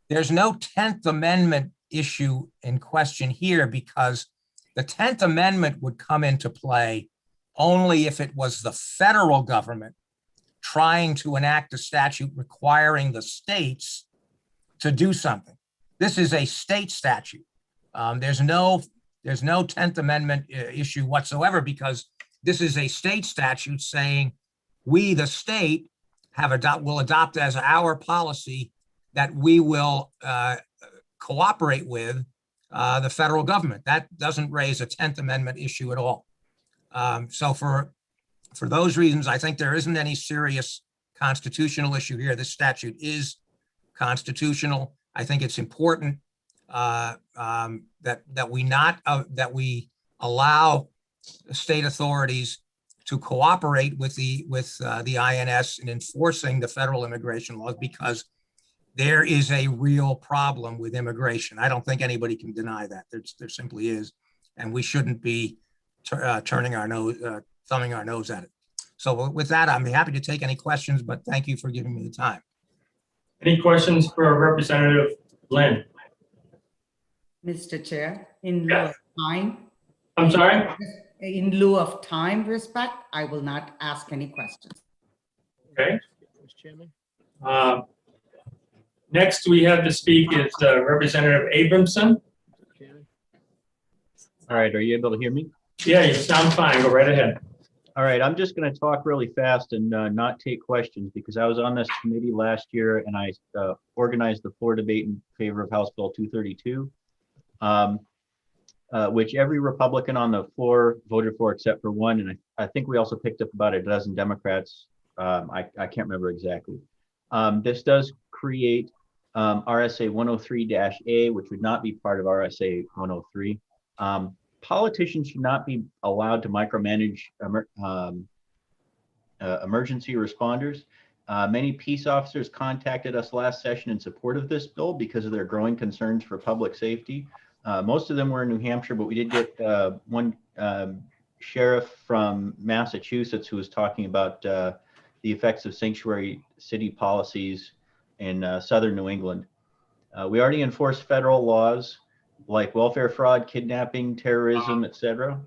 there's no 10th Amendment issue in question here, because the 10th Amendment would come into play only if it was the federal government trying to enact a statute requiring the states to do something. This is a state statute. There's no 10th Amendment issue whatsoever, because this is a state statute saying we, the state, will adopt as our policy that we will cooperate with the federal government. That doesn't raise a 10th Amendment issue at all. So for those reasons, I think there isn't any serious constitutional issue here. This statute is constitutional. I think it's important that we allow state authorities to cooperate with the INS in enforcing the federal immigration laws, because there is a real problem with immigration. I don't think anybody can deny that. There simply is, and we shouldn't be thumbing our nose at it. So with that, I'm happy to take any questions, but thank you for giving me the time. Any questions for Representative Lynn? Mr. Chair, in lieu of time. I'm sorry? In lieu of time respect, I will not ask any questions. Okay. Next we have to speak is Representative Abramson. All right, are you able to hear me? Yeah, you sound fine. Go right ahead. All right, I'm just going to talk really fast and not take questions, because I was on this committee last year and I organized the floor debate in favor of House Bill 232, which every Republican on the floor voted for except for one. And I think we also picked up about a dozen Democrats. I can't remember exactly. This does create RSA 103-A, which would not be part of RSA 103. Politicians should not be allowed to micromanage emergency responders. Many peace officers contacted us last session in support of this bill because of their growing concerns for public safety. Most of them were in New Hampshire, but we did get one sheriff from Massachusetts who was talking about the effects of sanctuary city policies in southern New England. We already enforce federal laws like welfare fraud, kidnapping, terrorism, etc.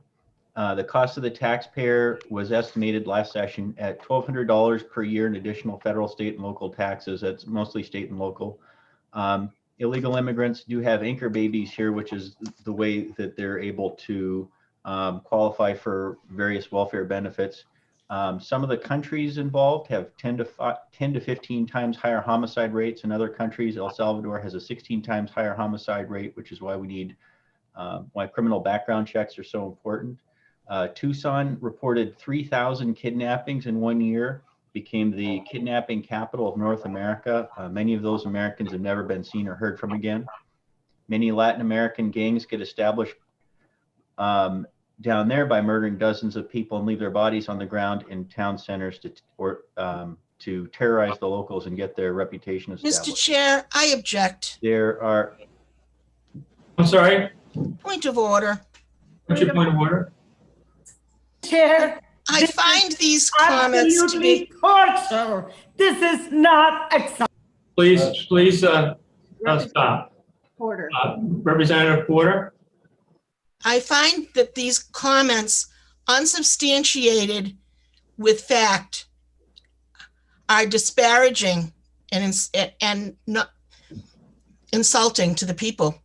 The cost of the taxpayer was estimated last session at $1,200 per year in additional federal, state, and local taxes. That's mostly state and local. Illegal immigrants do have anchor babies here, which is the way that they're able to qualify for various welfare benefits. Some of the countries involved have 10 to 15 times higher homicide rates. In other countries, El Salvador has a 16 times higher homicide rate, which is why we need, why criminal background checks are so important. Tucson reported 3,000 kidnappings in 1 year, became the kidnapping capital of North America. Many of those Americans have never been seen or heard from again. Many Latin American gangs get established down there by murdering dozens of people and leave their bodies on the ground in town centers to terrorize the locals and get their reputation established. Mr. Chair, I object. There are. I'm sorry? Point of order. What's your point of order? Chair, I find these comments to be torture. This is not acceptable. Please stop. Porter. Representative Porter. I find that these comments, unsubstantiated with fact, are disparaging and not insulting to the people.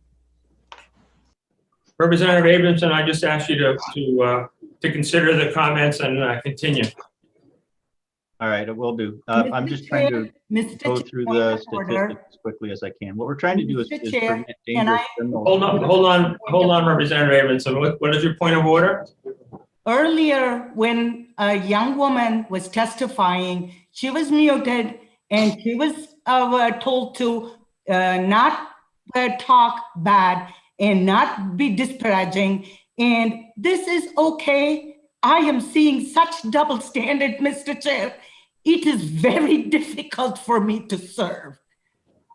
Representative Abramson, I just asked you to consider the comments and continue. All right, it will do. I'm just trying to go through the statistics as quickly as I can. What we're trying to do is prevent dangerous criminals. Hold on, Representative Abramson. What is your point of order? Earlier, when a young woman was testifying, she was muted and she was told to not talk bad and not be disparaging. And this is okay. I am seeing such double standard, Mr. Chair. It is very difficult for me to serve.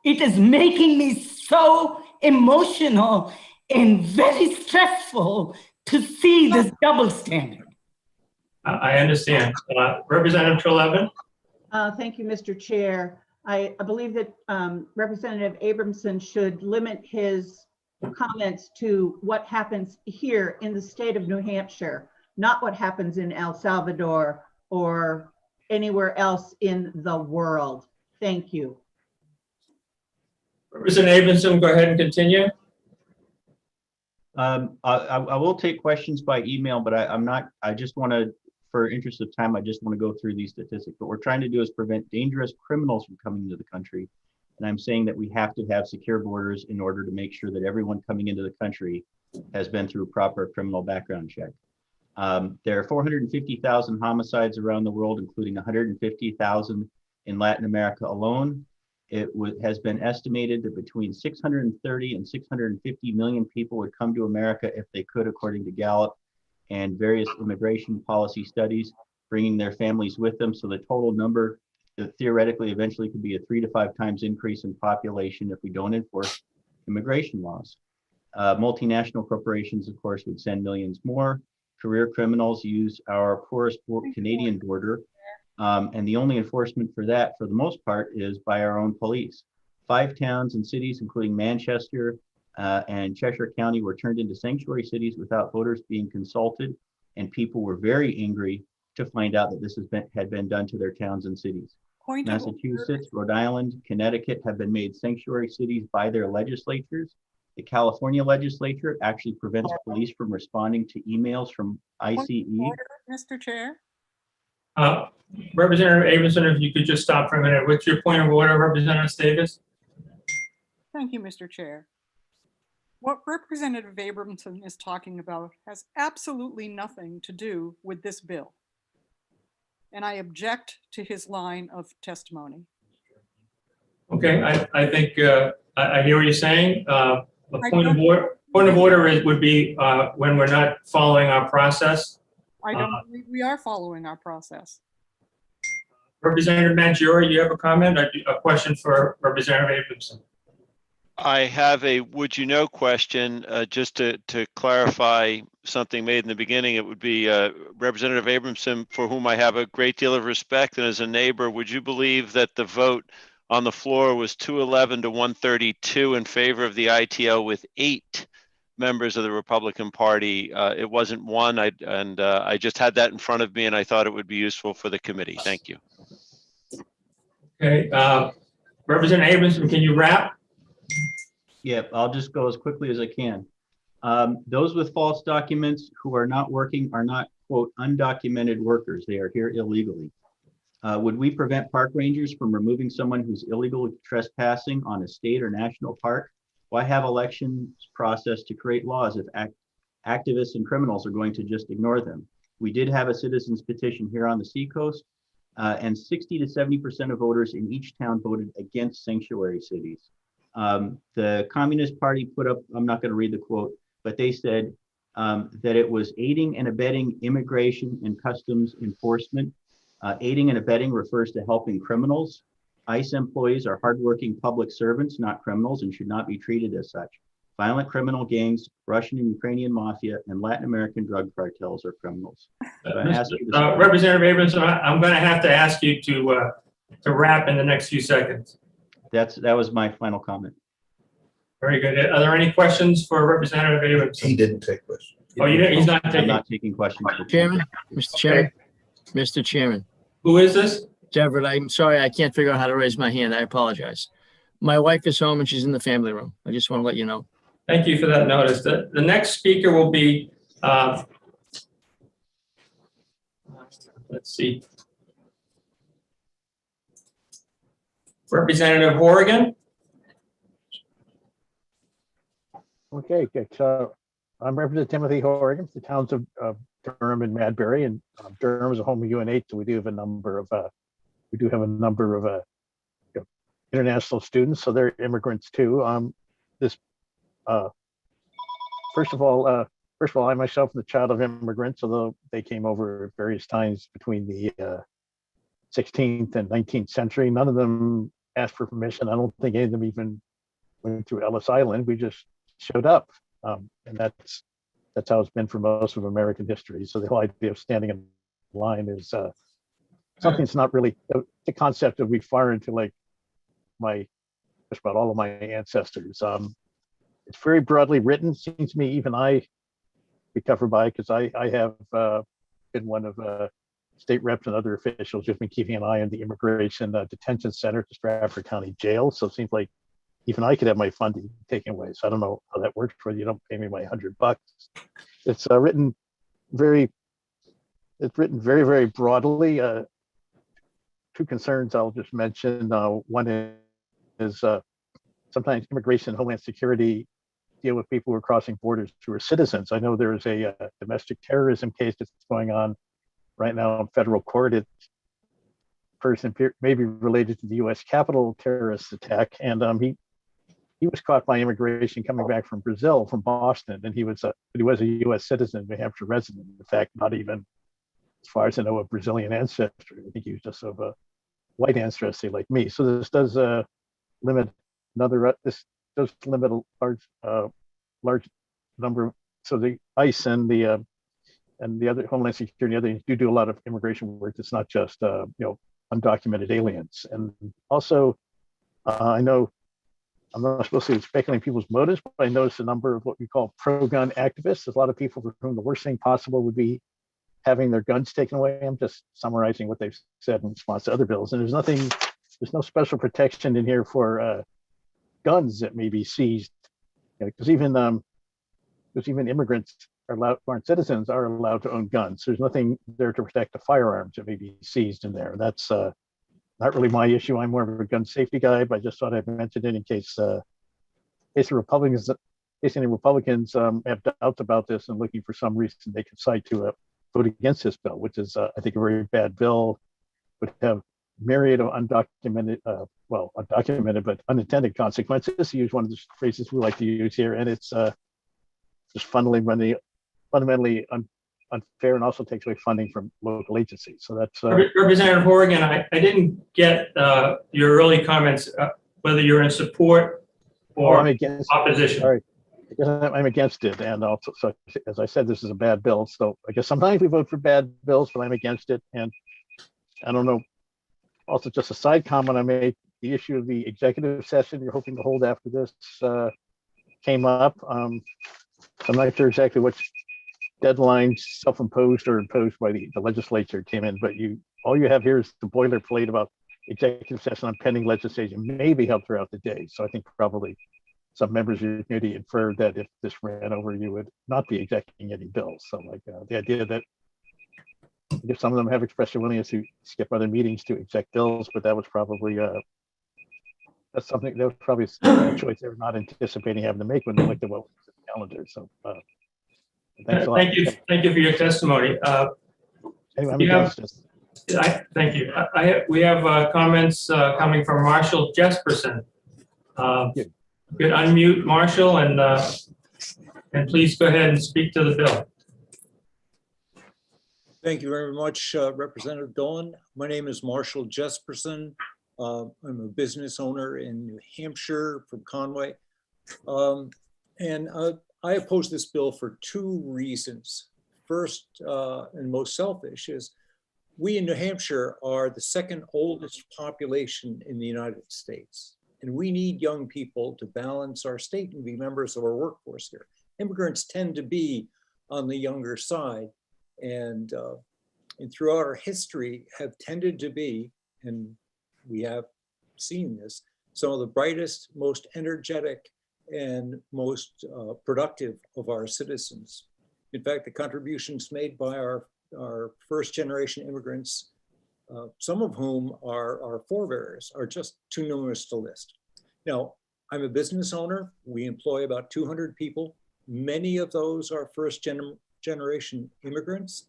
It is making me so emotional and very stressful to see this double standard. I understand. Representative Treleaven. Thank you, Mr. Chair. I believe that Representative Abramson should limit his comments to what happens here in the state of New Hampshire, not what happens in El Salvador or anywhere else in the world. Thank you. Representative Abramson, go ahead and continue. I will take questions by email, but I just want to, for interest of time, I just want to go through these statistics. What we're trying to do is prevent dangerous criminals from coming into the country. And I'm saying that we have to have secure borders in order to make sure that everyone coming into the country has been through proper criminal background check. There are 450,000 homicides around the world, including 150,000 in Latin America alone. It has been estimated that between 630 and 650 million people would come to America if they could, according to Gallup and various immigration policy studies, bringing their families with them. So the total number theoretically eventually could be a 3 to 5 times increase in population if we don't enforce immigration laws. Multinational corporations, of course, would send millions more. Career criminals use our porous Canadian border. And the only enforcement for that, for the most part, is by our own police. 5 towns and cities, including Manchester and Cheshire County, were turned into sanctuary cities without voters being consulted. And people were very angry to find out that this had been done to their towns and cities. Massachusetts, Rhode Island, Connecticut have been made sanctuary cities by their legislatures. The California legislature actually prevents police from responding to emails from ICE. Mr. Chair. Representative Abramson, if you could just stop for a minute. What's your point of order, Representative Davis? Thank you, Mr. Chair. What Representative Abramson is talking about has absolutely nothing to do with this bill. And I object to his line of testimony. Okay, I think I hear what you're saying. A point of order would be when we're not following our process. I don't believe we are following our process. Representative Mangiore, you have a comment? A question for Representative Abramson? I have a would you know question. Just to clarify something made in the beginning, it would be Representative Abramson, for whom I have a great deal of respect, and as a neighbor, would you believe that the vote on the floor was 211 to 132 in favor of the ITO with 8 members of the Republican Party? It wasn't 1, I just had that in front of me, and I thought it would be useful for the committee. Thank you. Okay, Representative Abramson, can you wrap? Yep, I'll just go as quickly as I can. Those with false documents who are not working are not, quote, undocumented workers. They are here illegally. Would we prevent park rangers from removing someone who's illegally trespassing on a state or national park? Why have elections process to create laws if activists and criminals are going to just ignore them? We did have a citizens petition here on the Seacoast, and 60 to 70% of voters in each town voted against sanctuary cities. The Communist Party put up, I'm not going to read the quote, but they said that it was aiding and abetting immigration and customs enforcement. Aiding and abetting refers to helping criminals. ICE employees are hardworking public servants, not criminals, and should not be treated as such. Violent criminal gangs, Russian and Ukrainian mafia, and Latin American drug cartels are criminals. Representative Abramson, I'm going to have to ask you to wrap in the next few seconds. That was my final comment. Very good. Are there any questions for Representative Abramson? He didn't take questions. Oh, he's not taking. I'm not taking questions. Chairman, Mr. Chairman, Mr. Chairman. Who is this? Deborah, I'm sorry, I can't figure out how to raise my hand. I apologize. My wife is home and she's in the family room. I just want to let you know. Thank you for that notice. The next speaker will be, let's see, Representative Horrigan. Okay, good. So I'm Representative Timothy Horrigan, the towns of Durham and Madbury, and Durham is a home of UNH, so we do have a number of international students, so they're immigrants too. First of all, I myself am the child of immigrants, although they came over at various times between the 16th and 19th century. None of them asked for permission. I don't think any of them even went through Ellis Island. We just showed up, and that's how it's been for most of American history. So the whole idea of standing in line is something that's not really the concept that we foreign to like just about all of my ancestors. It's very broadly written. Seems to me even I be covered by, because I have been one of state reps and other officials who've been keeping an eye on the immigration detention center to Stratford County Jail. So it seems like even I could have my funding taken away. So I don't know how that works for you. You don't pay me my $100. It's written very, very broadly. Two concerns I'll just mention. One is sometimes immigration and Homeland Security deal with people who are crossing borders who are citizens. I know there is a domestic terrorism case that's going on right now in federal court. It's person may be related to the U.S. Capitol terrorist attack, and he was caught by immigration coming back from Brazil, from Boston, and he was a U.S. citizen, New Hampshire resident. In fact, not even, as far as I know, a Brazilian ancestry. I think he was just of a white ancestry like me. So this does limit this does limit a large number. So the ICE and the other Homeland Security, others do a lot of immigration work. It's not just undocumented aliens. And also, I know I'm not supposed to be speculating people's motives, but I noticed a number of what we call pro-gun activists. There's a lot of people for whom the worst thing possible would be having their guns taken away. I'm just summarizing what they've said in response to other bills. And there's no special protection in here for guns that may be seized, because even immigrants who aren't citizens are allowed to own guns. There's nothing there to protect the firearms that may be seized in there. That's not really my issue. I'm more of a gun safety guy, but I just thought I'd mention it in case any Republicans have doubts about this and looking for some reason they can cite to vote against this bill, which is, I think, a very bad bill, would have myriad of undocumented but unintended consequences, to use one of the phrases we like to use here. And it's just fundamentally unfair, and also takes away funding from local agencies. So that's Representative Horgan, I didn't get your early comments, whether you're in support or I'm against opposition. Sorry. I'm against it, and also, so as I said, this is a bad bill. So I guess sometimes we vote for bad bills, but I'm against it. And I don't know. Also, just a side comment I made: the issue of the executive session you're hoping to hold after this came up. I'm not sure exactly what deadlines, self-imposed or imposed by the legislature, came in, but all you have here is the boilerplate about executive session on pending legislation may be held throughout the day. So I think probably some members of your committee inferred that if this ran over, you would not be executing any bills. So the idea that if some of them have expressed their willingness to skip other meetings to exec bills, but that was probably a choice they were not anticipating having to make when they looked at what was the calendar. So thanks a lot. Thank you for your testimony. Anyway, I'm against this. Thank you. We have comments coming from Marshall Jesperson. You could unmute Marshall and please go ahead and speak to the bill. Thank you very much, Representative Dolan. My name is Marshall Jesperson. I'm a business owner in New Hampshire from Conway. And I oppose this bill for two reasons. First, and most selfish, is we in New Hampshire are the second oldest population in the United States. And we need young people to balance our state and be members of our workforce here. Immigrants tend to be on the younger side, and throughout our history have tended to be, and we have seen this, some of the brightest, most energetic, and most productive of our citizens. In fact, the contributions made by our first generation immigrants, some of whom are our forebears, are just too numerous to list. Now, I'm a business owner. We employ about 200 people. Many of those are first generation immigrants.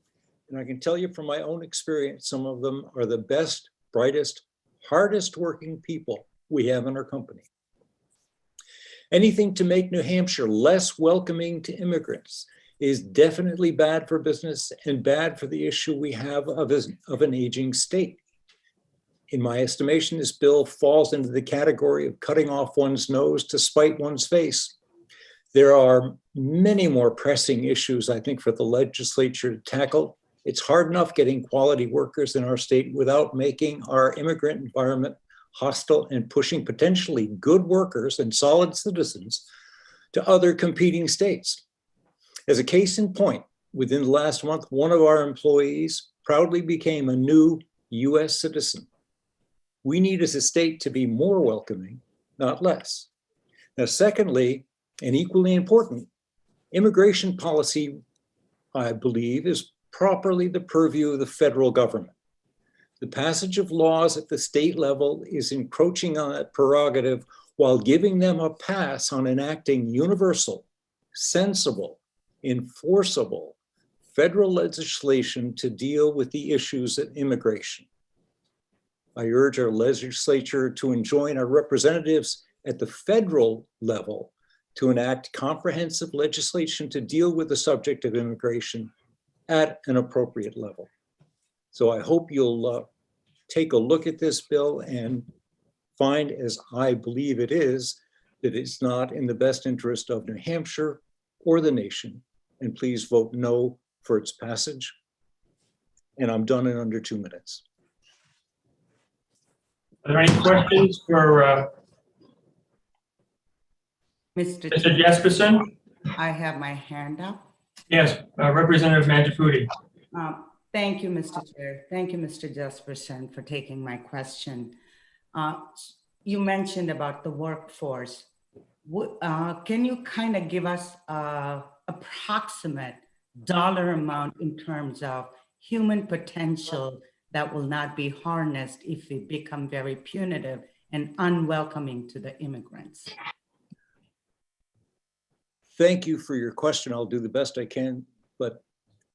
And I can tell you from my own experience, some of them are the best, brightest, hardest working people we have in our company. Anything to make New Hampshire less welcoming to immigrants is definitely bad for business and bad for the issue we have of an aging state. In my estimation, this bill falls into the category of cutting off one's nose to spite one's face. There are many more pressing issues, I think, for the legislature to tackle. It's hard enough getting quality workers in our state without making our immigrant environment hostile and pushing potentially good workers and solid citizens to other competing states. As a case in point, within the last month, one of our employees proudly became a new US citizen. We need as a state to be more welcoming, not less. Now, secondly, and equally important, immigration policy, I believe, is properly the purview of the federal government. The passage of laws at the state level is encroaching on that prerogative while giving them a pass on enacting universal, sensible, enforceable federal legislation to deal with the issues of immigration. I urge our legislature to enjoin our representatives at the federal level to enact comprehensive legislation to deal with the subject of immigration at an appropriate level. So I hope you'll take a look at this bill and find, as I believe it is, that it's not in the best interest of New Hampshire or the nation. And please vote no for its passage. And I'm done in under 2 minutes. Are there any questions for Mr. Jesperson? I have my hand up. Yes, Representative Mangiafuti. Thank you, Mr. Chair. Thank you, Mr. Jesperson, for taking my question. You mentioned about the workforce. Can you kind of give us an approximate dollar amount in terms of human potential that will not be harnessed if we become very punitive and unwelcoming to the immigrants? Thank you for your question. I'll do the best I can, but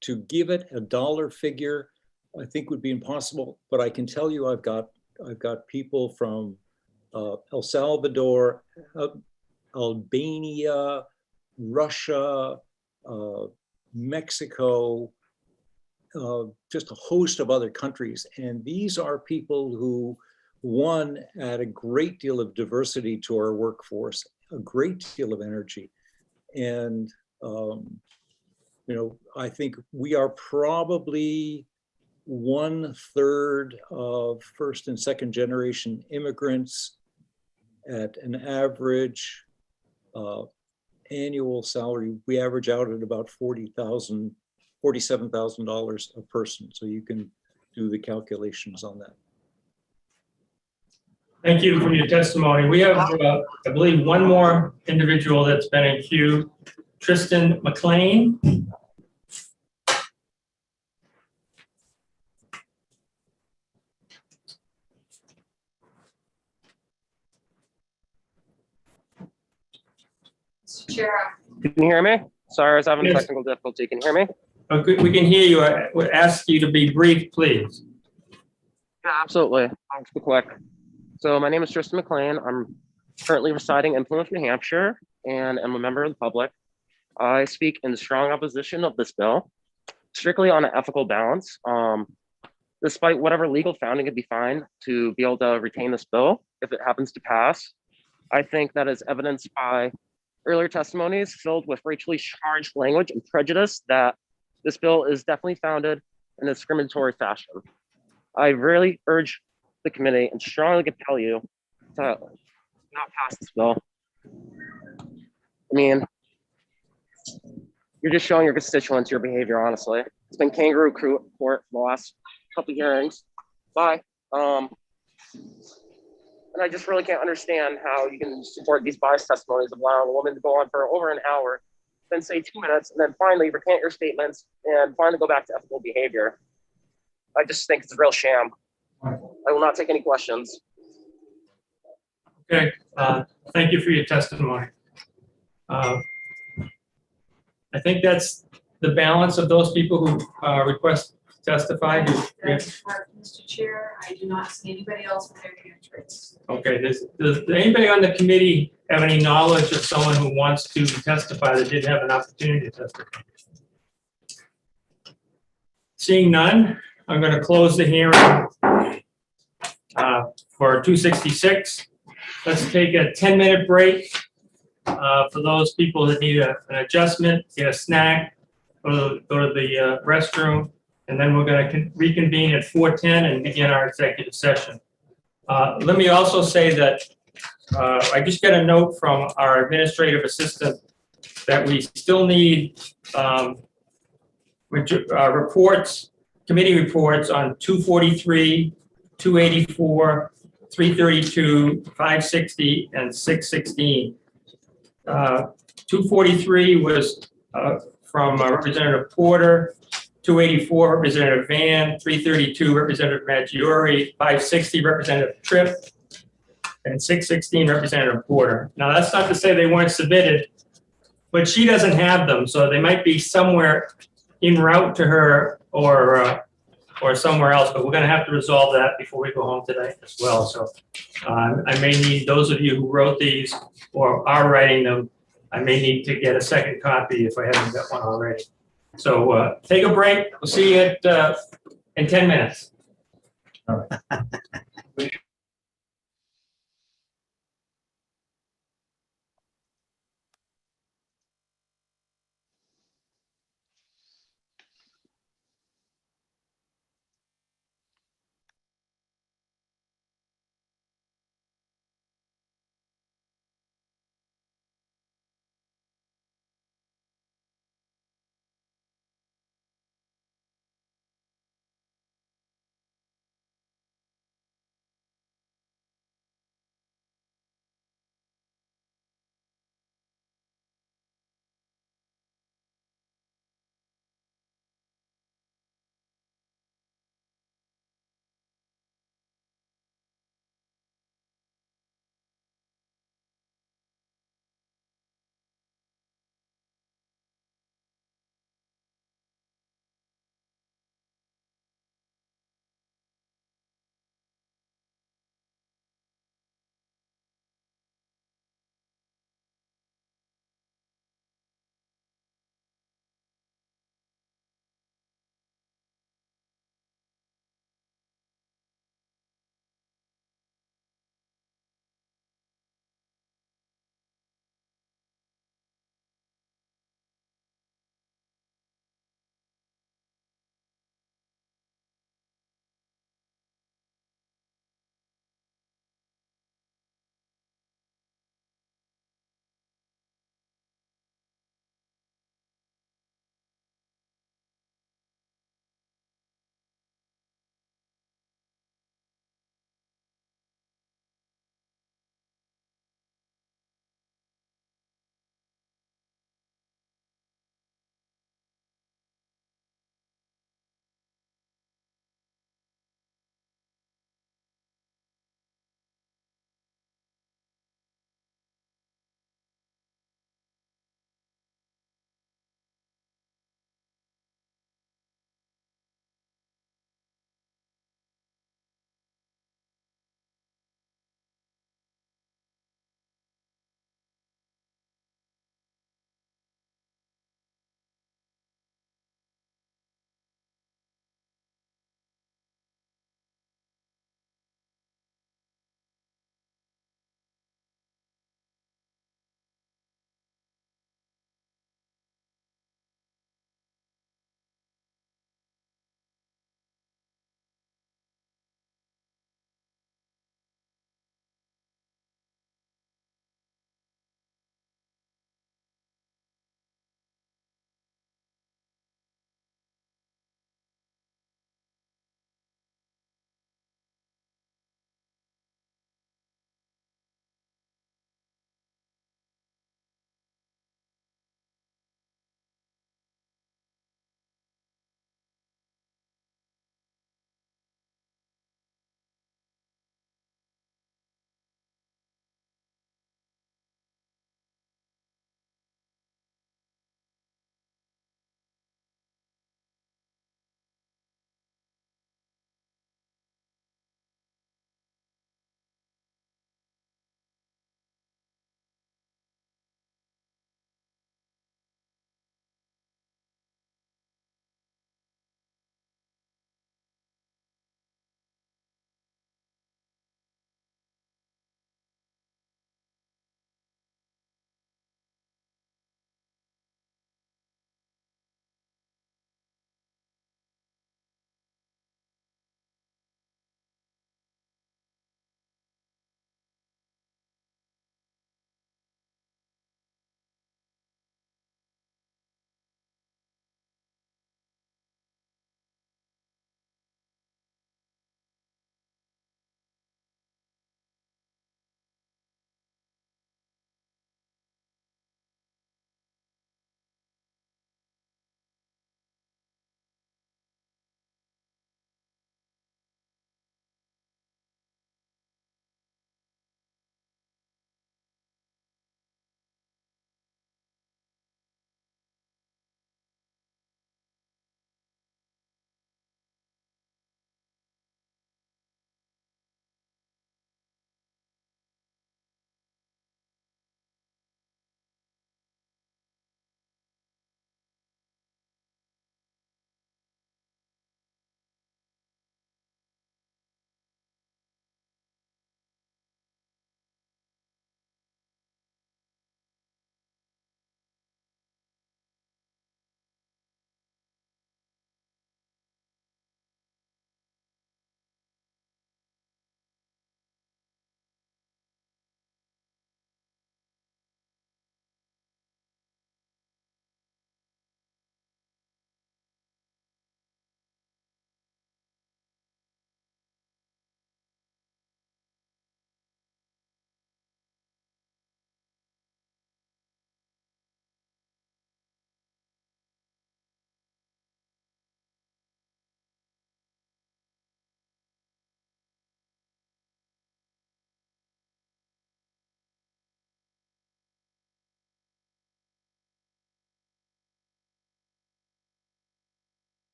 to give it a dollar figure, I think would be impossible. But I can tell you, I've got people from El Salvador, Albania, Russia, Mexico, just a host of other countries. And these are people who, one, add a great deal of diversity to our workforce, a great deal of energy. And, I think we are probably 1/3 of first and second generation immigrants at an average annual salary. We average out at about $47,000 a person. So you can do the calculations on that. Thank you for your testimony. We have, I believe, one more individual that's been in queue, Tristan McLean. Chair. Can you hear me? Sorry, I was having Yes. technical difficulty. Can you hear me? We can hear you. I would ask you to be brief, please. Yeah, absolutely. I'll be quick. So my name is Tristan McLean. I'm currently residing in Plymouth, New Hampshire, and am a member of the public. I speak in strong opposition of this bill, strictly on an ethical balance. Despite whatever legal founding could be fine to be able to retain this bill, if it happens to pass, I think that is evidenced by earlier testimonies filled with racially charged language and prejudice that this bill is definitely founded in a discriminatory fashion. I really urge the committee and strongly compel you to not pass this bill. I mean, you're just showing your constituents your behavior, honestly. It's been kangaroo court for the last couple hearings. Bye. And I just really can't understand how you can support these biased testimonies of allowing a woman to go on for over an hour, then say 2 minutes, and then finally recant your statements and finally go back to ethical behavior. I just think it's a real sham. I will not take any questions. Okay, thank you for your testimony. I think that's the balance of those people who request to testify. That's correct, Mr. Chair. I do not see anybody else with their hand raised. Okay, does anybody on the committee have any knowledge of someone who wants to testify that didn't have an opportunity to testify? Seeing none, I'm going to close the hearing for 266. Let's take a 10-minute break for those people that need an adjustment, get a snack, go to the restroom, and then we're going to reconvene at 4:10 and begin our executive session. Let me also say that I just got a note from our administrative assistant that we still need reports, committee reports on 243, 284, 332, 560, and 616. 243 was from Representative Porter. 284, Representative Van, 332, Representative Maggiore, 560, Representative Tripp, and 616, Representative Porter. Now, that's not to say they weren't submitted, but she doesn't have them, so they might be somewhere en route to her or somewhere else, but we're gonna have to resolve that before we go home tonight as well. So I may need, those of you who wrote these or are writing them, I may need to get a second copy if I haven't got one already. So take a break. We'll see you at in 10 minutes. All right.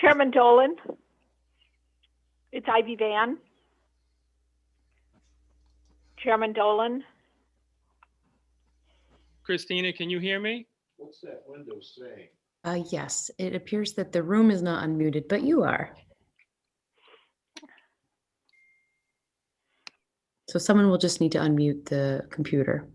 Chairman Dolan. It's Ivy Van. Chairman Dolan. Christina, can you hear me? What's that window saying? Yes, it appears that the room is not unmuted, but you are. So someone will just need to unmute the computer.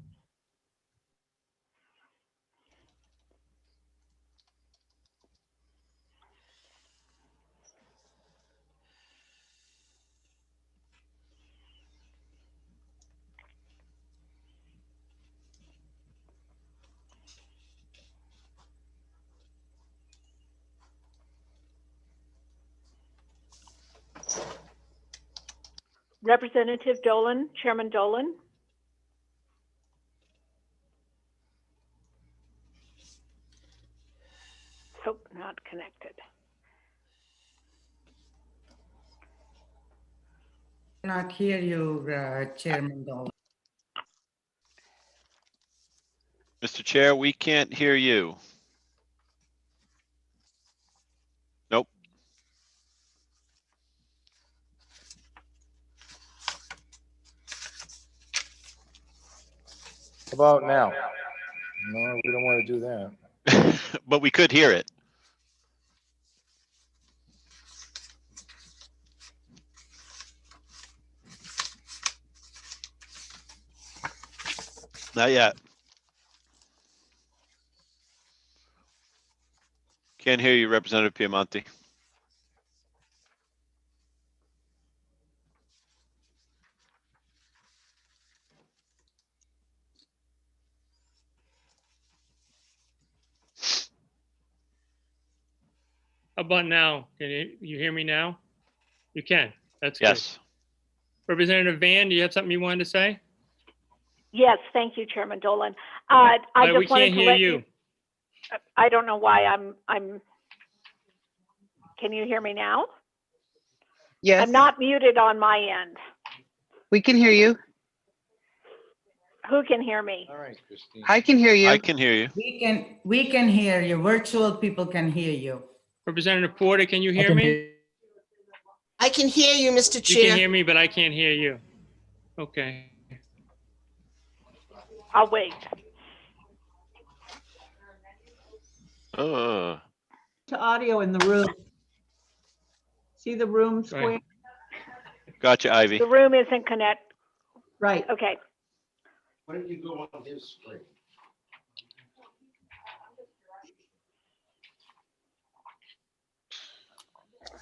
Representative Dolan, Chairman Dolan. Oh, not connected. Not hear you, Chairman Dolan. Mr. Chair, we can't hear you. Nope. How about now? No, we don't want to do that. But we could hear it. Not yet. Can't hear you, Representative Piemonte. How about now? Can you hear me now? You can. That's good. Yes. Representative Van, do you have something you wanted to say? Yes, thank you, Chairman Dolan. I we just wanted can't to hear let you. I don't know why can you hear me now? Yes. I'm not muted on my end. We can hear you. Who can hear me? All right, Christine. I can hear you. I can hear you. We can hear you. Virtual people can hear you. Representative Porter, can you hear me? I can hear you, Mr. You Chair. can hear me, but I can't hear you. Okay. I'll wait. Oh. To audio in the room. See the room square? Right. Gotcha, Ivy. The room isn't connect. Right. Okay. Why don't you go on his screen?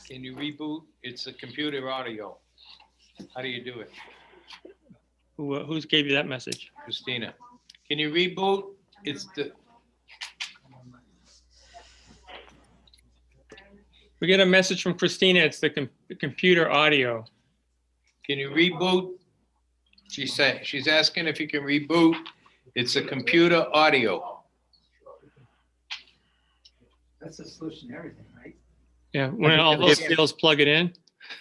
Can you reboot? It's a computer audio. How do you do it? Who's gave you that message? Christina, can you reboot? It's the, We get a message from Christina. It's the computer audio. can you reboot? She's asking if you can reboot. It's a computer audio. That's a solution to everything, right? Yeah, when all those skills plug it in.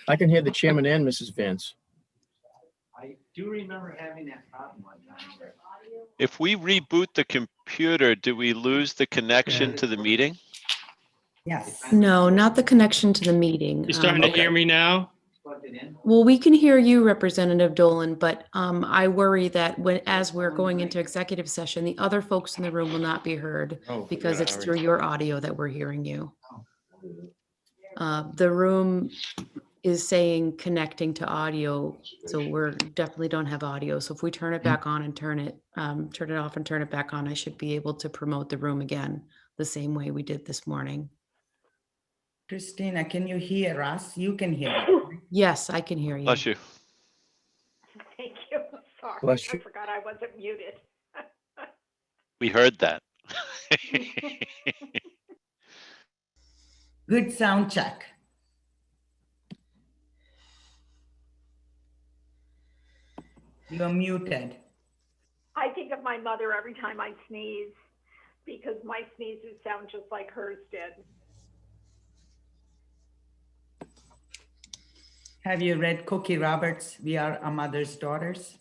I can hear the chairman and Mrs. Vance. I do remember having that problem one time. If we reboot the computer, do we lose the connection to the meeting? Yes. No, not the connection to the meeting. You starting to hear me now? Plugged it in. Well, we can hear you, Representative Dolan, but I worry that as we're going into executive session, the other folks in the room will not be heard because it's through your audio that we're hearing you. The room is saying connecting to audio, so we're definitely don't have audio. So if we turn it back on and turn it off and turn it back on, I should be able to promote the room again the same way we did this morning. Christina, can you hear us? You can hear us. Yes, I can hear you. Bless you. Thank you. Sorry, Bless I you. forgot I wasn't muted. We heard that. Good sound check. You're muted. I think of my mother every time I sneeze because my sneezes sound just like hers did. Have you read Cookie Roberts' We Are a Mother's Daughters?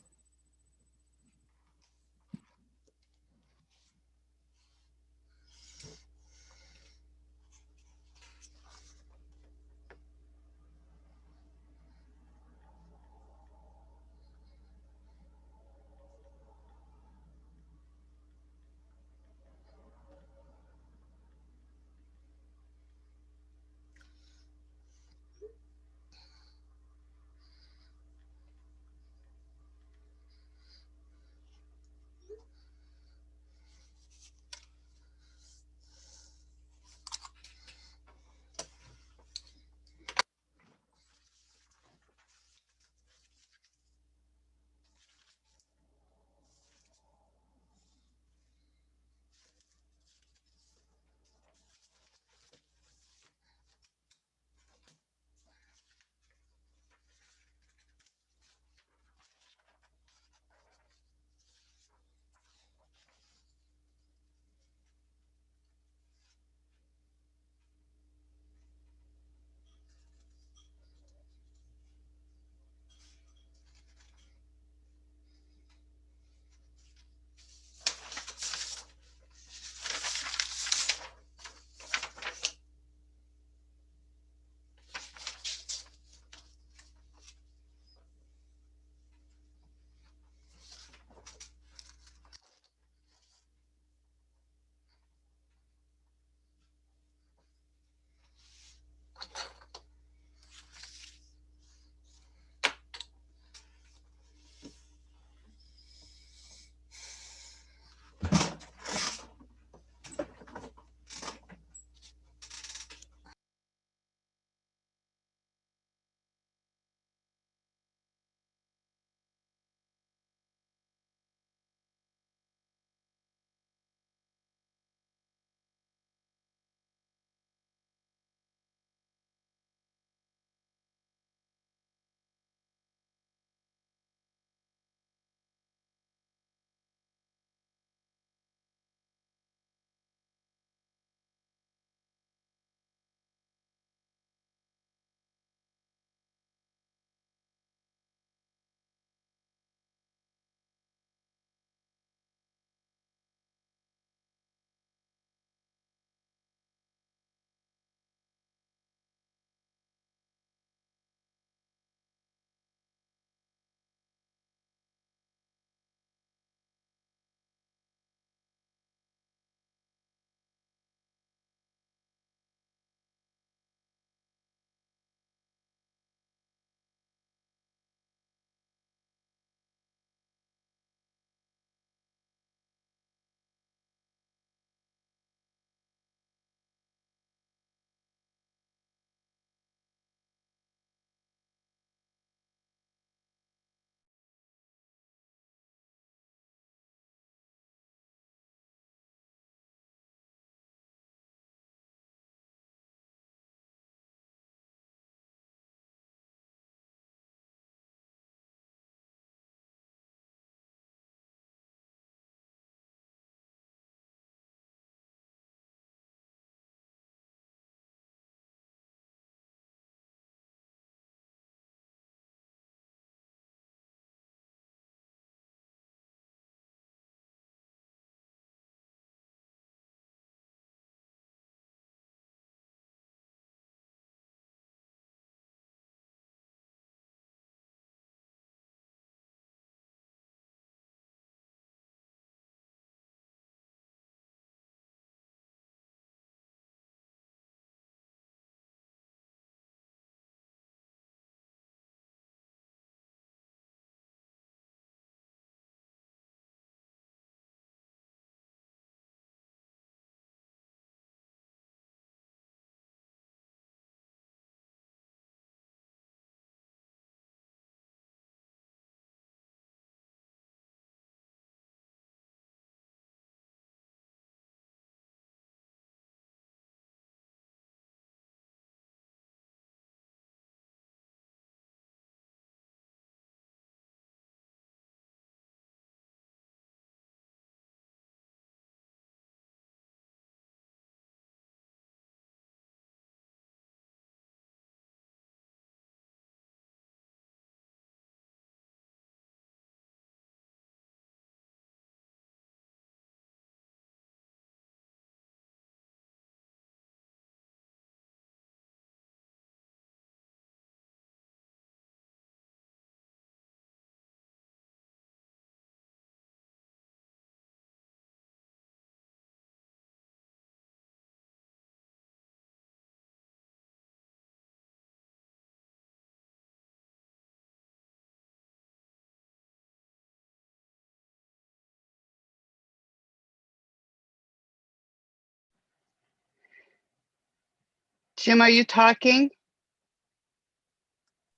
Jim, are you talking?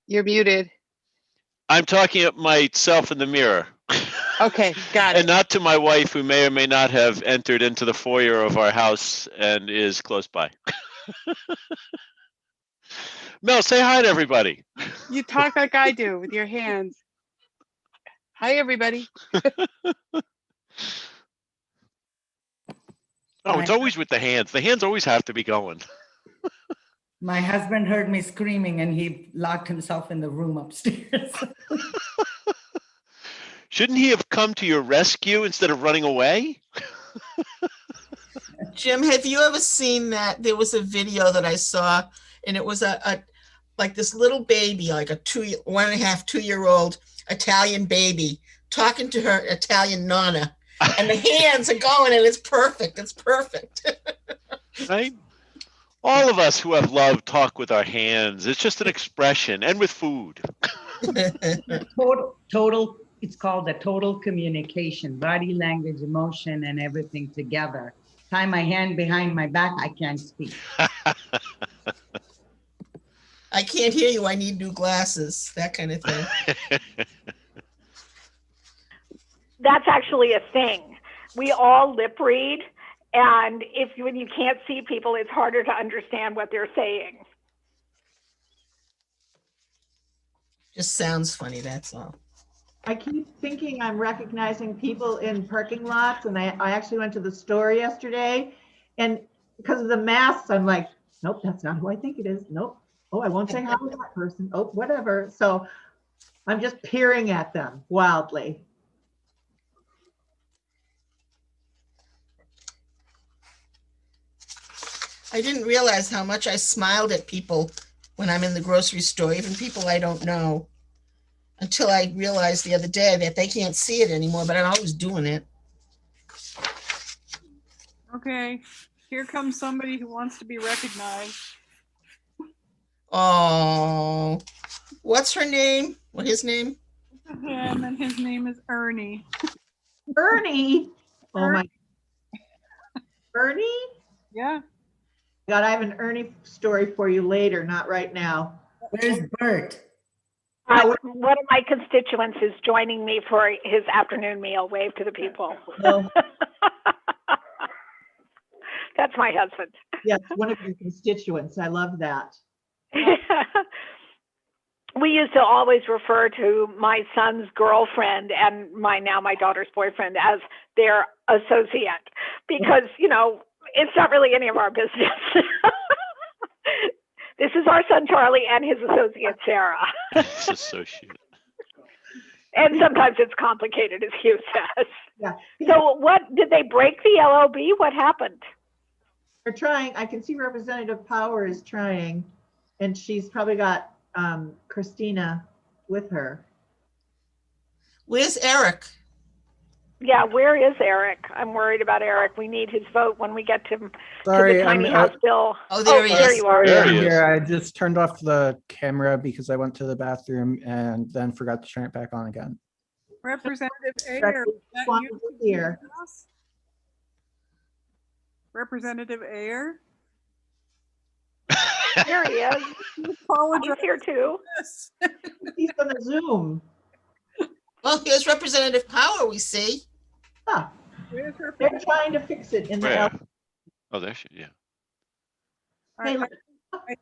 You're muted. I'm talking at myself in the mirror. Okay, got And it. not to my wife, who may or may not have entered into the foyer of our house and is close by. Mel, say hi to everybody. You talk like I do with your hands. Hi, everybody. Oh, it's always with the hands. The hands always have to be going. My husband heard me screaming and he locked himself in the room upstairs. Shouldn't he have come to your rescue instead of running away? Jim, have you ever seen that? There was a video that I saw, and it was a like this little baby, like a 1.5, 2-year-old Italian baby talking to her Italian nonna, and the hands are going, and it's perfect. It's perfect. Right? All of us who have love talk with our hands. It's just an expression, and with food. Total, it's called the total communication, body language, emotion, and everything together. Tie my hand behind my back, I can't speak. I can't hear you. I need new glasses, that kind of thing. That's actually a thing. We all lip read, and when you can't see people, it's harder to understand what they're saying. Just sounds funny, that's all. I keep thinking I'm recognizing people in parking lots, and I actually went to the store yesterday, and because of the masks, I'm like, nope, that's not who I think it is. Nope. Oh, I won't say hi to that person. Oh, whatever. So I'm just peering at them wildly. I didn't realize how much I smiled at people when I'm in the grocery store, even people I don't know, until I realized the other day that they can't see it anymore, but I'm always doing it. Okay, here comes somebody who wants to be recognized. Oh, what's her name? What his name? Him, and his name is Ernie. Ernie? Oh my. Ernie? Yeah. God, I have an Ernie story for you later, not right now. Where's Bert? One of my constituents is joining me for his afternoon meal. Wave to the people. Oh. That's my husband. Yes, one of your constituents. I love that. We used to always refer to my son's girlfriend and my daughter's boyfriend as their associate because, it's not really any of our business. This is our son, Charlie, and his associate, Sarah. His associate. And sometimes it's complicated, as Hugh says. Yeah. So what, did they break the LOB? What happened? They're trying. I can see Representative Power is trying, and she's probably got Christina with her. Where's Eric? Yeah, where is Eric? I'm worried about Eric. We need his vote when we get to Sorry, the tiny house bill. Oh, there he there is. you are. Sorry, There I'm he is. here. I just turned off the camera because I went to the bathroom and then forgot to turn it back on again. Representative Ayer. Is that you? Here. Representative Ayer. There he is. He's here too. He's on the Zoom. Well, here's Representative Power, we see. Huh. They're trying to fix it in the. Where? Oh, there she, yeah. I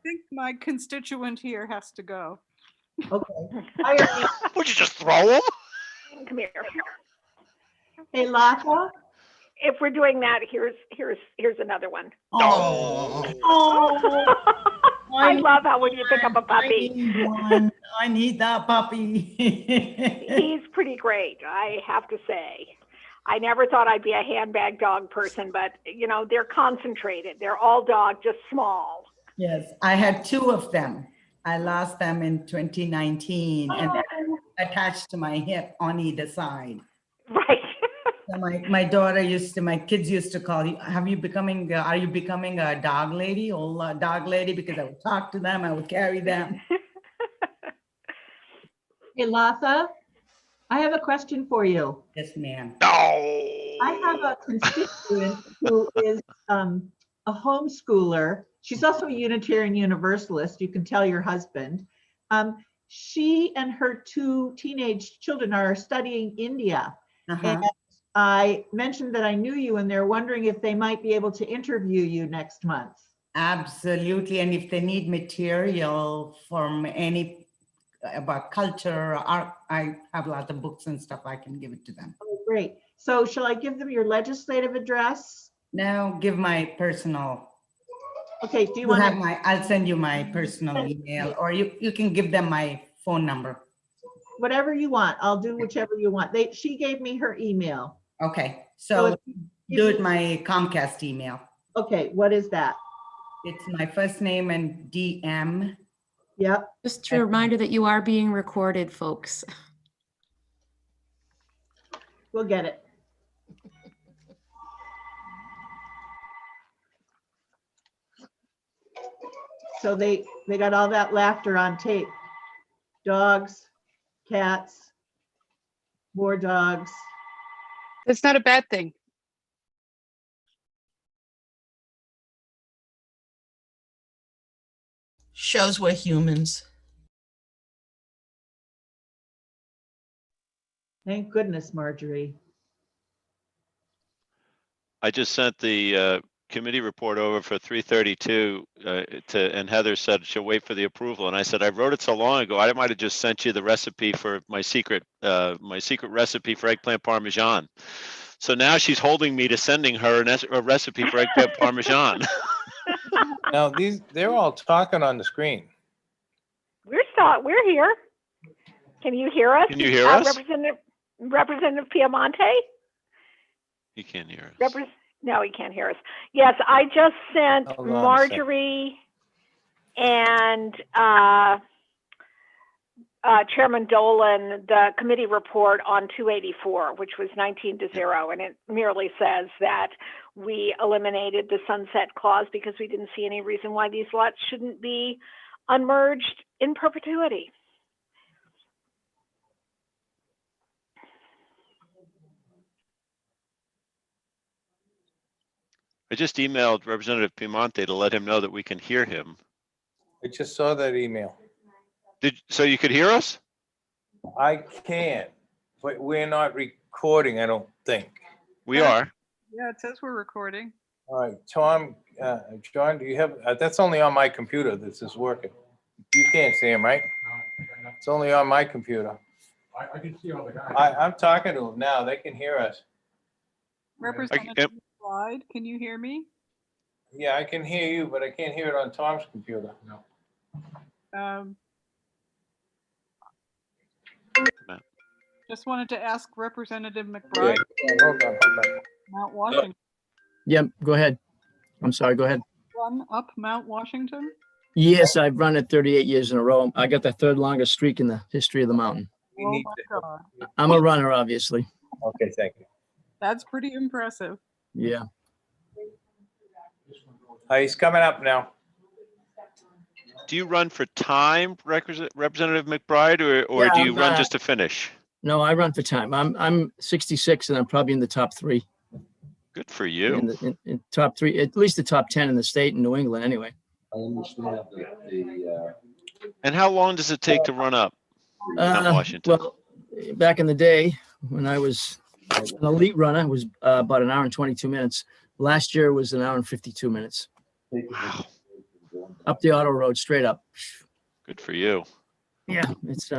think my constituent here has to go. Okay. Would you just throw him? Come here. Hey, Lata. If we're doing that, here's another one. Oh. I love how when you pick up a puppy. I need one. I need that puppy. He's pretty great, I have to say. I never thought I'd be a handbag dog person, but they're concentrated. They're all dog, just small. Yes, I had 2 of them. I lost them in 2019 and they're attached to my hip on either side. Right. So my kids used to call you, are you becoming a dog lady, old dog lady? Because I would talk to them, I would carry them. Hey, Latha, I have a question for you. Yes, ma'am. No. I have a constituent who is a homeschooler. She's also a Unitarian Universalist. You can tell your husband. She and her 2 teenage children are studying India. And I mentioned that I knew you, and they're wondering if they might be able to interview you next month. Absolutely. And if they need material from any about culture or art, I have lots of books and stuff. I can give it to them. Oh, great. So shall I give them your legislative address? No, give my personal. Okay, do you You want have to? my, I'll send you my personal email, or you can give them my phone number. Whatever you want. I'll do whichever you want. She gave me her email. Okay, So so do it my Comcast email. Okay, what is that? It's my first name and DM. Yep. Just a reminder that you are being recorded, folks. We'll get it. So they got all that laughter on tape. Dogs, cats, more dogs. That's not a bad thing. Shows we're humans. Thank goodness, Marjorie. I just sent the committee report over for 332 and Heather said she'll wait for the approval. And I said, I wrote it so long ago, I might have just sent you the recipe for my secret recipe for eggplant Parmesan. So now she's holding me to sending her a recipe for eggplant Parmesan. Now, they're all talking on the screen. We're here. Can you hear us? Can you hear us? Representative Piemonte? He can't hear us. No, he can't hear us. Yes, I just sent Hold on a Marjorie and Chairman Dolan the committee report on 284, which was 19-0, and it merely says that we eliminated the sunset clause because we didn't see any reason why these lots shouldn't be unmerged in perpetuity. I just emailed Representative Piemonte to let him know that we can hear him. I just saw that email. So you could hear us? I can, but we're not recording, I don't think. We are. Yeah, it says we're recording. All right, Tom, John, do you have, that's only on my computer this is working. You can't see him, right? It's only on my computer. I can see all the guys. I'm talking to them now, they can hear us. Representative McBride, can you hear me? Yeah, I can hear you, but I can't hear it on Tom's computer. No. Just wanted to ask Representative McBride. Hold on. Mount Washington. Yep, go ahead. I'm sorry, go ahead. Run up Mount Washington? Yes, I've run it 38 years in a row. I got the 3rd longest streak in the history of the mountain. Oh my God. I'm a runner, obviously. Okay, thank you. That's pretty impressive. Yeah. He's coming up now. Do you run for time, Representative McBride, or Yeah, do you run just to finish? No, I run for time. I'm 66 and I'm probably in the top 3. Good for you. In top 3, at least the top 10 in the state in New England anyway. I understand that And how long does it take to run up Mount Washington? Well, back in the day when I was an elite runner, it was about 1 hour and 22 minutes. Last year was 1 hour and 52 minutes. Wow. Up the auto road, straight up. Good for you. Yeah, it's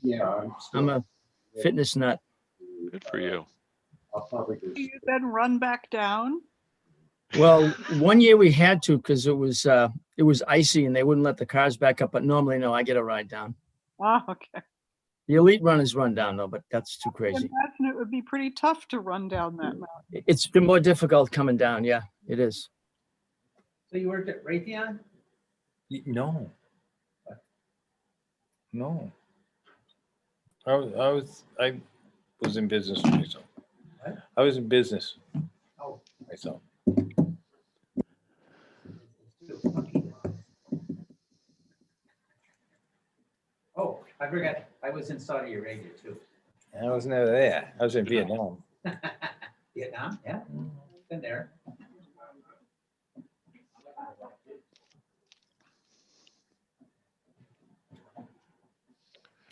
yeah, I'm a fitness nut. Good for you. Do you then run back down? Well, one year we had to because it was icy and they wouldn't let the cars back up. But normally, no, I get a ride down. Oh, okay. The elite runners run down though, but that's too I crazy. imagine it would be pretty tough to run down that mountain. It's been more difficult coming down. Yeah, it is. So you worked at Raytheon? No. No. I was in business myself. What? I was in business Oh. myself. Oh, I forgot. I was in Saudi Arabia too. I was never there. I was in Vietnam. Vietnam, yeah. Been there.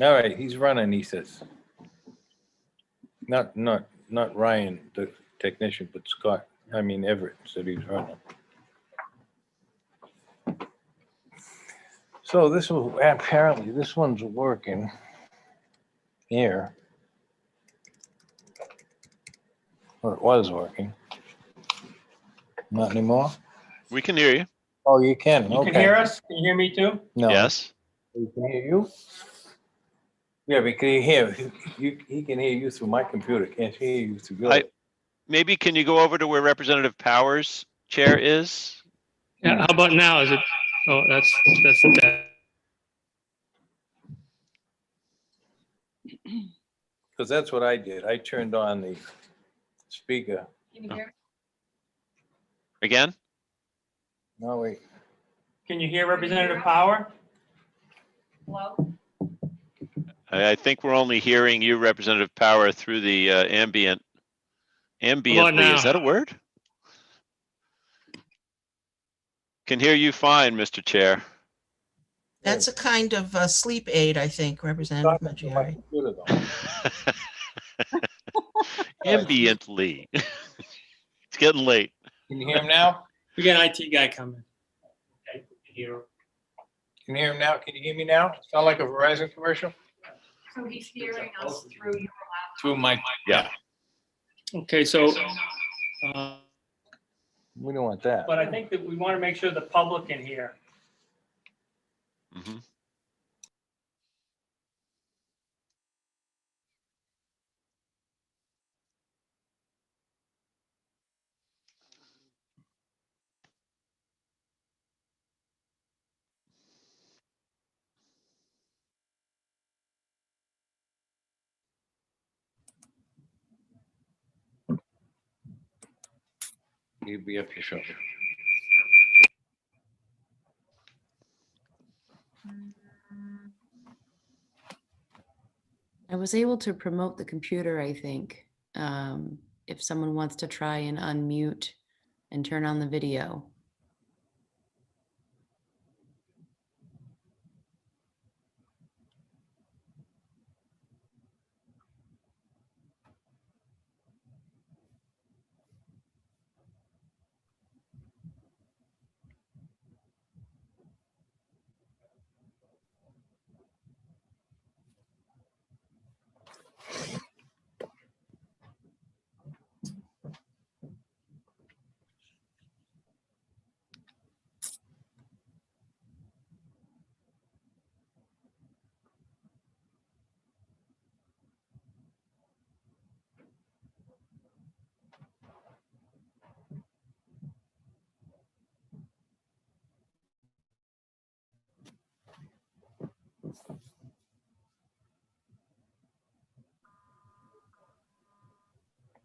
All right, he's running, he says. Not Ryan, the technician, but Scott, Everett said he's running. So apparently this one's working here. Or it was working. Not anymore? We can hear you. Oh, you can, You okay. can hear us? Can you hear me too? No. Yes. He can hear you? Yeah, because he can hear you through my computer, can't hear you through yours. Maybe can you go over to where Representative Powers' chair is? Yeah, how about now? Is it? Oh, that's that. Because that's what I did. I turned on the speaker. Can you hear? Again? No, wait. Can you hear Representative Power? Hello? I think we're only hearing you, Representative Power, through the ambiently. now? Is that a word? Can hear you fine, Mr. Chair. That's a kind of sleep aid, I think, Representative Maggiore. Ambiently. It's getting late. Can you hear him now? We got an IT guy coming. Can you hear him now? Can you hear me now? Sound like a Verizon commercial? So he's hearing us through your laptop. Through my. Yeah. Okay, so. We don't want that. But I think that we want to make sure the public can hear. Mm-hmm. He'll be up here shortly. I was able to promote the computer, I think. If someone wants to try and unmute and turn on the video.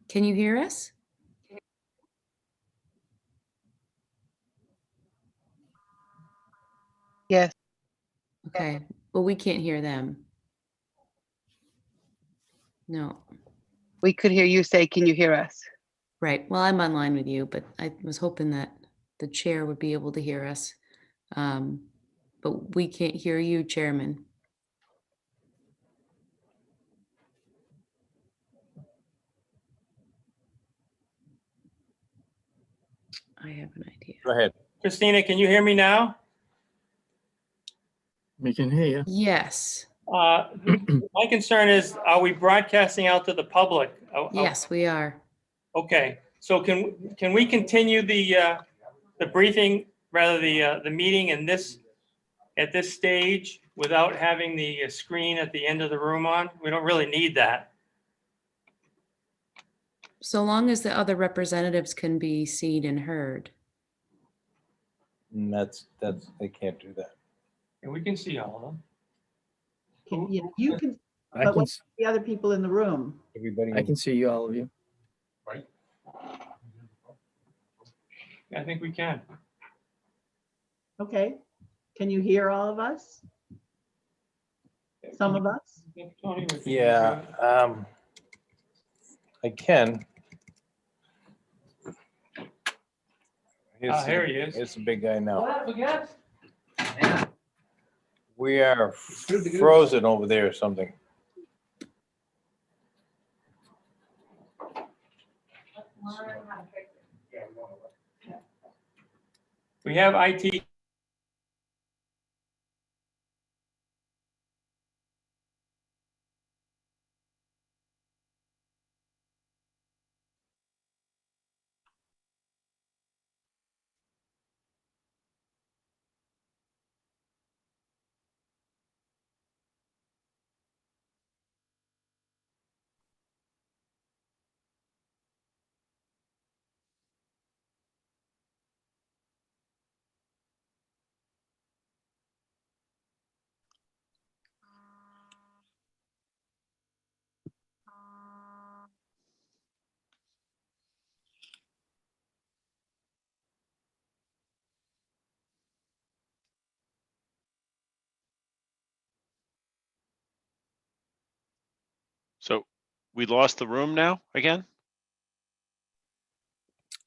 Can you hear us? Yes. Okay, well, we can't hear them. No. We could hear you say, can you hear us? Right, well, I'm online with you, but I was hoping that the chair would be able to hear us. But we can't hear you, Chairman. I have an idea. Go ahead. Christina, can you hear me now? We can hear you. Yes. My concern is, are we broadcasting out to the public? Yes, we are. Okay, so can we continue the briefing, rather the meeting at this stage without having the screen at the end of the room on? We don't really need that. So long as the other representatives can be seen and heard. And that's, they can't do that. And we can see all of them. Yeah, you can, I but can, what the other people in the room? Everybody. I can see you, all of you. Right. I think we can. Okay. Can you hear all of us? Some of us? Yeah, I can. Here he is. Here's the big guy now. What? Forget? We are frozen over there or something. We have IT. So we lost the room now again?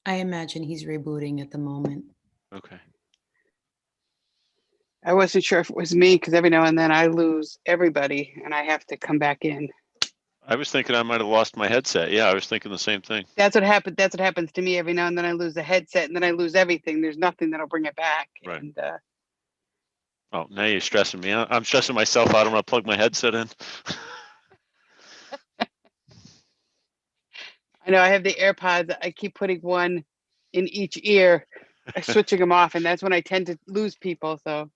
I imagine he's rebooting at the moment. Okay. I wasn't sure if it was me because every now and then I lose everybody and I have to come back in. I was thinking I might have lost my headset. Yeah, I was thinking the same thing. That's what happened. That's what happens to me every now and then. I lose the headset and then I lose everything. There's nothing that'll bring it back. Right. And Oh, now you're stressing me. I'm stressing myself out. I'm gonna plug my headset in. I know I have the AirPods. I keep putting one in each ear, switching them off, and that's when I tend to lose people. So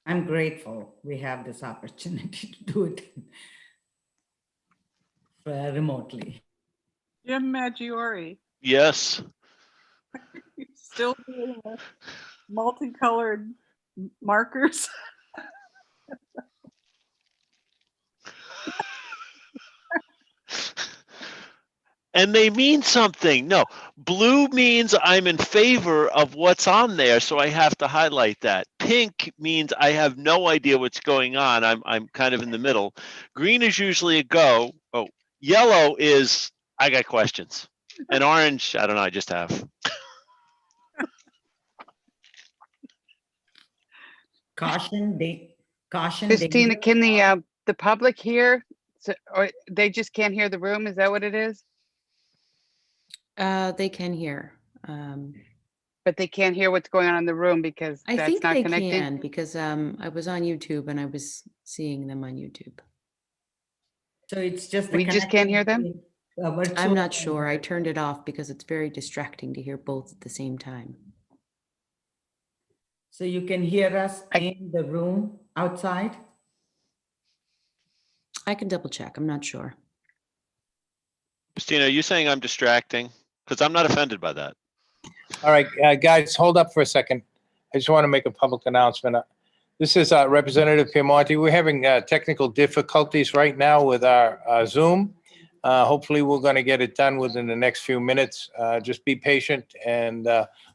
I'm grateful we have this opportunity to do it remotely. Jim Maggiore, Yes. still doing the multicolored markers. And they mean something. No, blue means I'm in favor of what's on there, so I have to highlight that. Pink means I have no idea what's going on. I'm kind of in the middle. Green is usually a go. Oh, yellow is I got questions. And orange, I don't know, I just have. Caution. Christina, danger. can the public hear? So, or they just can't hear the room? Is that what it is? They can hear. But they can't hear what's going on in the room because I that's think not they connected. can because I was on YouTube and I was seeing them on YouTube. So it's just We just can't hear them? I'm not sure. I turned it off because it's very distracting to hear both at the same time. So you can hear us in the room outside? I can double check. I'm not sure. Christina, are you saying I'm distracting? Because I'm not offended by that. All right, guys, hold up for a second. I just want to make a public announcement. This is Representative Piemonte. We're having technical difficulties right now with our Zoom. Hopefully, we're going to get it done within the next few minutes. Just be patient, and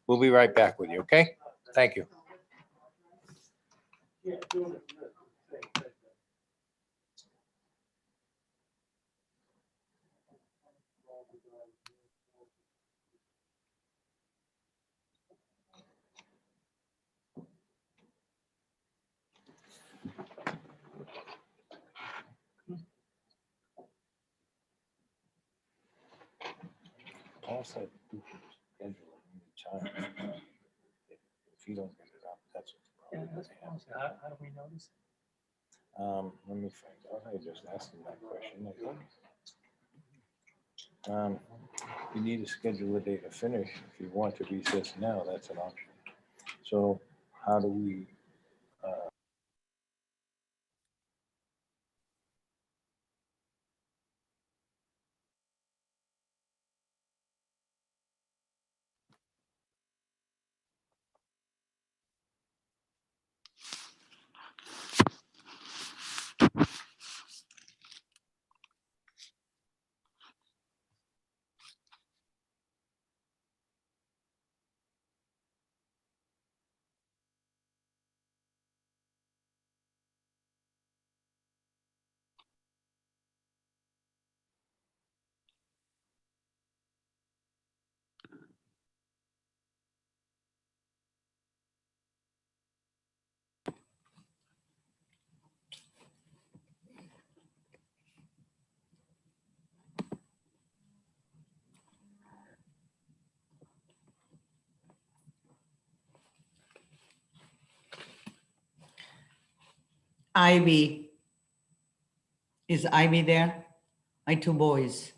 we'll be right back with you, okay? Thank you. Also, we can schedule it anytime. If you don't get it up, that's what the problem is. How do we notice? Let me find out. I just asked him that question, I think. You need to schedule a date to finish. If you want to recess now, that's an option. So how do we, Ivy. Is Ivy there? My two boys.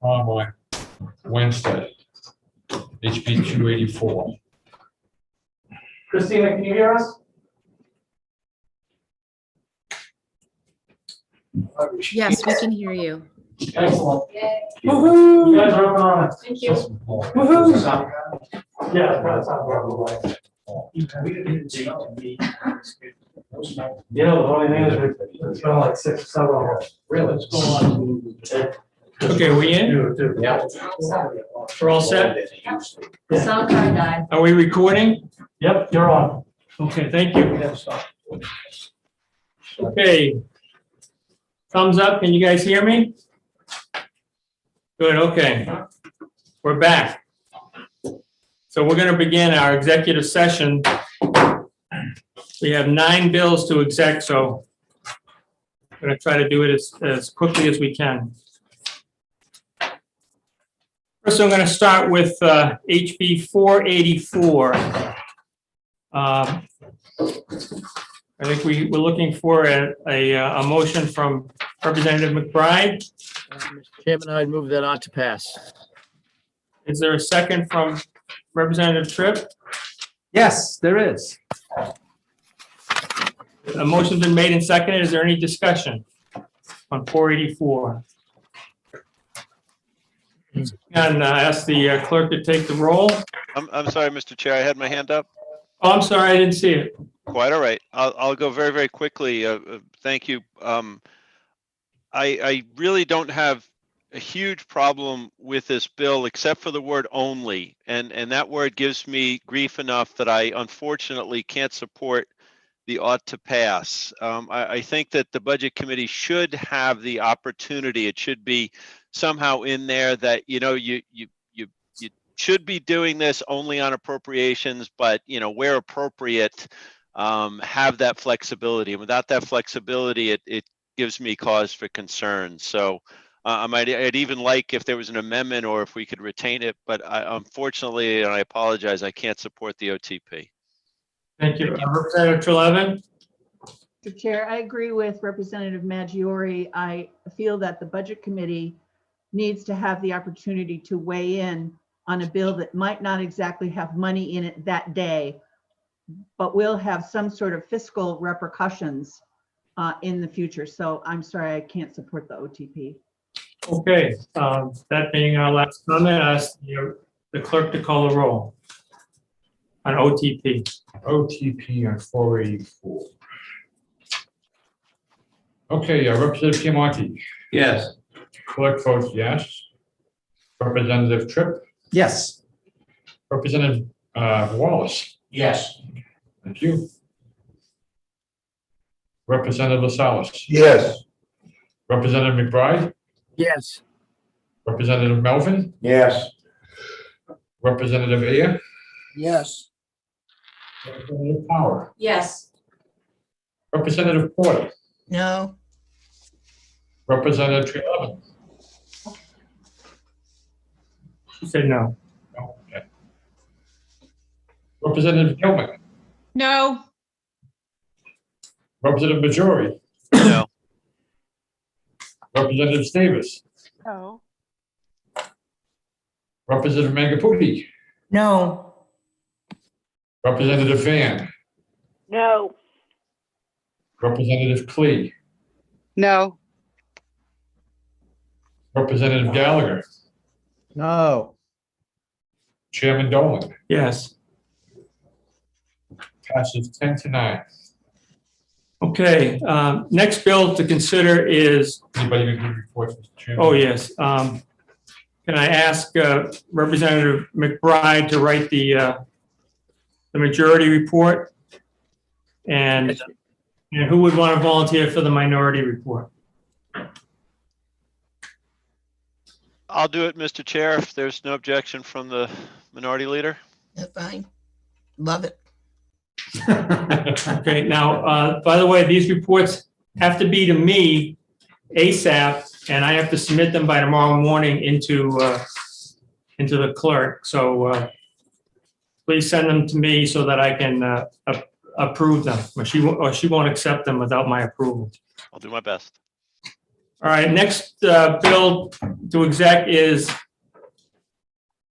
Conway, Wednesday, HB 284. Christina, can you hear us? Yes, we can hear you. Excellent. Woohoo! You guys are up and running. Thank you. Woohoo! Yeah, that's not right. Yeah, the only thing is it's been like 6 or 7 hours. Really? What's going on? Okay, we in? Yeah. We're all set? Sound card died. Are we recording? Yep, you're on. Okay, thank you. Okay. Thumbs up, can you guys hear me? Good, okay. We're back. So we're going to begin our executive session. We have 9 bills to exec, so I'm going to try to do it as quickly as we can. First, I'm going to start with HB 484. I think we're looking for a motion from Representative McBride. Mr. Chairman, I'd move that on to pass. Is there a second from Representative Tripp? Yes, there is. A motion's been made and seconded. Is there any discussion? on 484. And I ask the clerk to take the roll. I'm sorry, Mr. Chair, I had my hand up. Oh, I'm sorry, I didn't see it. Quite all right. I'll go very, very quickly. Thank you. I really don't have a huge problem with this bill except for the word only. And that word gives me grief enough that I unfortunately can't support the ought to pass. I think that the budget committee should have the opportunity. It should be somehow in there that, you should be doing this only on appropriations, but, where appropriate, have that flexibility. And without that flexibility, it gives me cause for concern. So I'd even like if there was an amendment or if we could retain it, but unfortunately, and I apologize, I can't support the OTP. Thank you. Representative Treleaven? Mr. Chair, I agree with Representative Maggiore. I feel that the Budget Committee needs to have the opportunity to weigh in on a bill that might not exactly have money in it that day, but will have some sort of fiscal repercussions in the future. So I'm sorry, I can't support the OTP. Okay, that being our last comment, I ask the clerk to call the roll on OTP. OTP on 484. Okay, Representative Piemonte. Yes. Clerk votes yes. Representative Tripp. Yes. Representative Wallace. Yes. Thank you. Representative Lascelles. Yes. Representative McBride. Yes. Representative Melvin. Yes. Representative Ayer. Yes. Representative Power. Yes. Representative Porter. No. Representative Treleaven. She said no. Okay. Representative Gilman. No. Representative Majori. No. Representative Davis. No. Representative Mangaputi. No. Representative Van. No. Representative Klee. No. Representative Gallagher. No. Chairman Dolan. Yes. Passes 10-9. Okay, next bill to consider is, Anybody gonna give reports, Mr. Chairman? oh, yes. Can I ask Representative McBride to write the majority report? And who would want to volunteer for the minority report? I'll do it, Mr. Chair, if there's no objection from the minority leader. Yeah, fine. Love it. Okay, now, by the way, these reports have to be to me ASAP, and I have to submit them by tomorrow morning into the clerk. So please send them to me so that I can approve them, or she won't accept them without my approval. I'll do my best. All right, next bill to exec is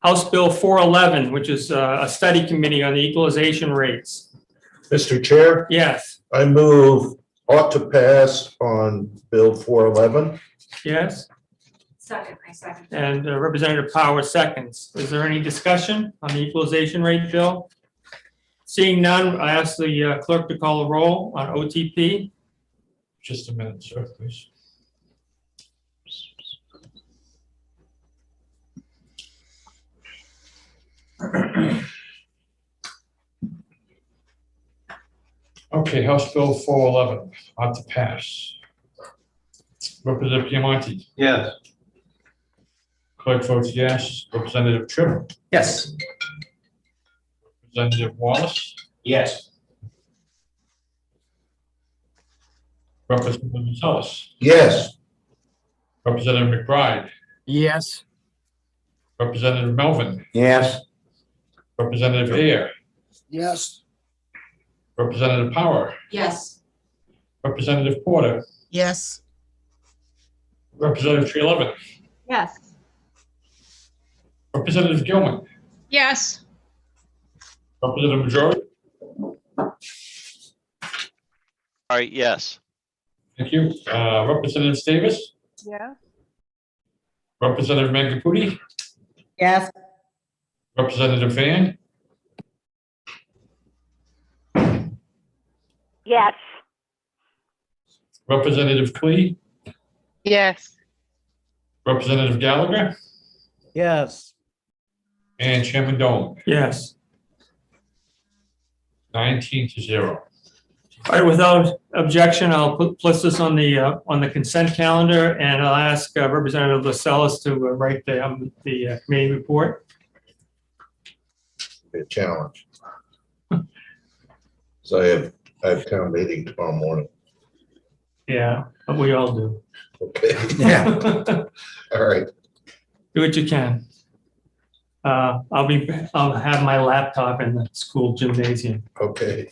House Bill 411, which is a study committee on the equalization rates. Mr. Chair, Yes, I move ought to pass on Bill 411. yes, Second, I second. and Representative Power seconds. Is there any discussion on the equalization rate bill? Seeing none, I ask the clerk to call the roll on OTP. Just a minute, sir, please. Okay, House Bill 411, ought to pass. Representative Piemonte. Yes. Clerk votes yes. Representative Tripp. Yes. Representative Wallace. Yes. Representative Lascelles. Yes. Representative McBride. Yes. Representative Melvin. Yes. Representative Ayer. Yes. Representative Power. Yes. Representative Porter. Yes. Representative Treleaven. Yes. Representative Gilman. Yes. Representative Majori. All right, yes. Thank you. Representative Davis, Yeah. Representative Mangaputi, Yes. Representative Van, Yes. Representative Clee, Yes. Representative Gallagher, Yes. and Chairman Dolan. Yes. 19-0. All right, without objection, I'll place this on the consent calendar, and I'll ask Representative Lascelles to write the committee report. A challenge. So I have town meeting tomorrow morning. Yeah, but we all do. Okay. Yeah. All right. Do what you can. I'll have my laptop in the school gymnasium. Okay.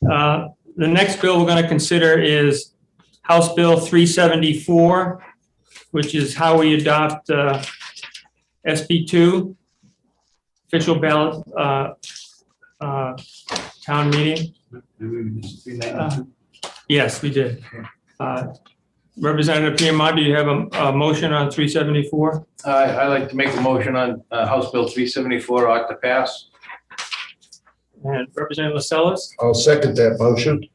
The next bill we're going to consider is House Bill 374, which is how we adopt SB2, official ballot town meeting. Yes, we did. Representative Piedmont, do you have a motion on 374? I'd like to make a motion on House Bill 374 ought to pass. And Representative Lascelles? I'll second that motion.